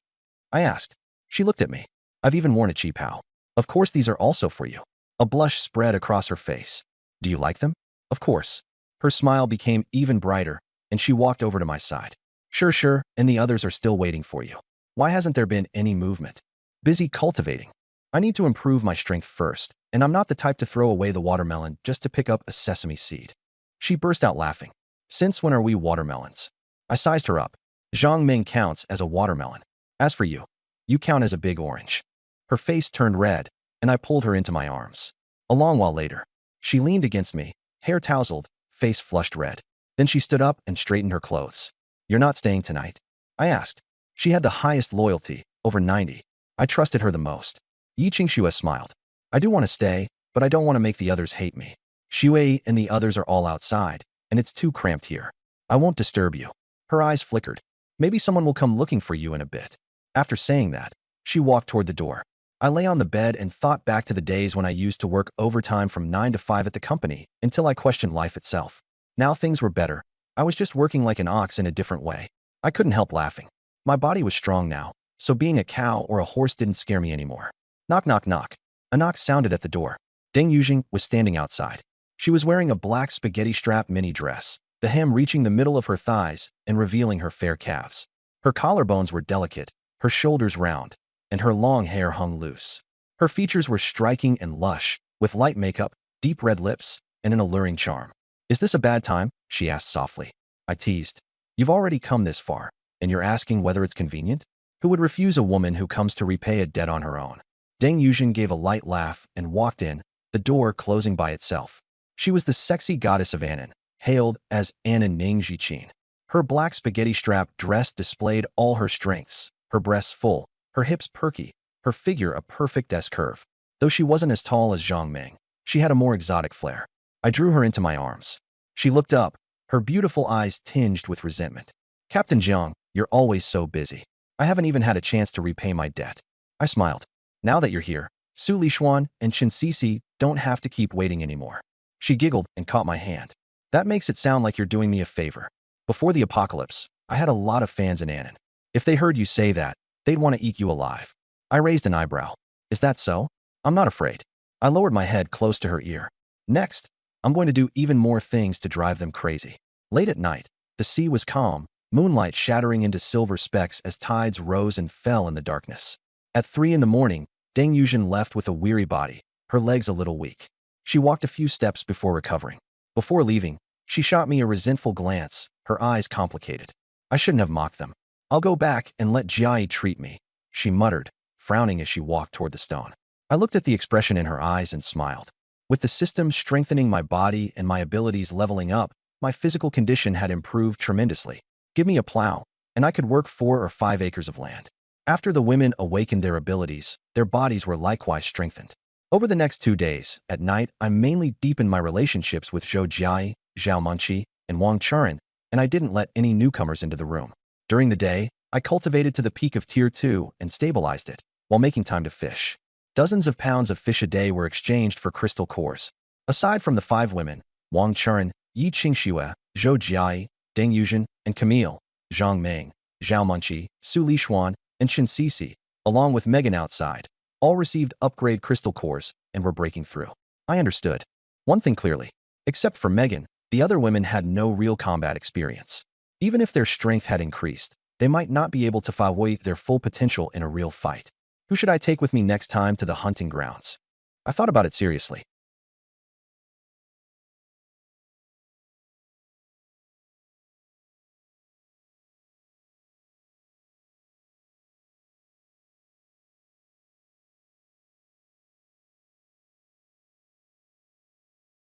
I asked. She looked at me. I've even worn a cheap how. Of course these are also for you. A blush spread across her face. Do you like them? Of course. Her smile became even brighter, and she walked over to my side. Sure, and the others are still waiting for you. Why hasn't there been any movement? Busy cultivating. I need to improve my strength first, and I'm not the type to throw away the watermelon just to pick up a sesame seed. She burst out laughing. Since when are we watermelons? I sized her up. Zhang Ming counts as a watermelon. As for you, you count as a big orange. Her face turned red, and I pulled her into my arms. A long while later, she leaned against me, hair tousled, face flushed red. Then she stood up and straightened her clothes. You're not staying tonight? I asked. She had the highest loyalty, over 90. I trusted her the most. Yi Qingxue smiled. I do want to stay, but I don't want to make the others hate me. Xue and the others are all outside, and it's too cramped here. I won't disturb you. Her eyes flickered. Maybe someone will come looking for you in a bit. After saying that, she walked toward the door. I lay on the bed and thought back to the days when I used to work overtime from 9 to 5 at the company until I questioned life itself. Now things were better. I was just working like an ox in a different way. I couldn't help laughing. My body was strong now, so being a cow or a horse didn't scare me anymore. Knock, knock, knock. A knock sounded at the door. Deng Yujing was standing outside. She was wearing a black spaghetti strap mini dress, the hem reaching the middle of her thighs and revealing her fair calves. Her collarbones were delicate, her shoulders round, and her long hair hung loose. Her features were striking and lush, with light makeup, deep red lips, and an alluring charm. Is this a bad time? She asked softly. I teased. You've already come this far, and you're asking whether it's convenient? Who would refuse a woman who comes to repay a debt on her own? Deng Yujin gave a light laugh and walked in, the door closing by itself. She was the sexy goddess of Annan, hailed as Annan Ning Jichin. Her black spaghetti strap dress displayed all her strengths, her breasts full, her hips perky, her figure a perfect S-curve. Though she wasn't as tall as Zhang Ming, she had a more exotic flair. I drew her into my arms. She looked up, her beautiful eyes tinged with resentment. Captain Jiang, you're always so busy. I haven't even had a chance to repay my debt. I smiled. Now that you're here, Su Lishuan and Qin Sisi don't have to keep waiting anymore. She giggled and caught my hand. That makes it sound like you're doing me a favor. Before the apocalypse, I had a lot of fans in Annan. If they heard you say that, they'd want to eat you alive. I raised an eyebrow. Is that so? I'm not afraid. I lowered my head close to her ear. Next, I'm going to do even more things to drive them crazy. Late at night, the sea was calm, moonlight shattering into silver specks as tides rose and fell in the darkness. At 3 in the morning, Deng Yujin left with a weary body, her legs a little weak. She walked a few steps before recovering. Before leaving, she shot me a resentful glance, her eyes complicated. I shouldn't have mocked them. I'll go back and let Jiai treat me, she muttered, frowning as she walked toward the stone. I looked at the expression in her eyes and smiled. With the system strengthening my body and my abilities leveling up, my physical condition had improved tremendously. Give me a plow, and I could work 4 or 5 acres of land. After the women awakened their abilities, their bodies were likewise strengthened. Over the next 2 days, at night, I mainly deepened my relationships with Zhou Jiai, Zhao Munqi, and Wang Churen, and I didn't let any newcomers into the room. During the day, I cultivated to the peak of Tier 2 and stabilized it, while making time to fish. Dozens of pounds of fish a day were exchanged for crystal cores. Aside from the 5 women, Wang Churen, Yi Qingxue, Zhou Jiai, Deng Yujin, and Camille, Zhang Ming, Zhao Munqi, Su Lishuan, and Qin Sisi, along with Megan outside, all received upgrade crystal cores and were breaking through. I understood one thing clearly. Except for Megan, the other women had no real combat experience. Even if their strength had increased, they might not be able to fawoy their full potential in a real fight. Who should I take with me next time to the hunting grounds? I thought about it seriously.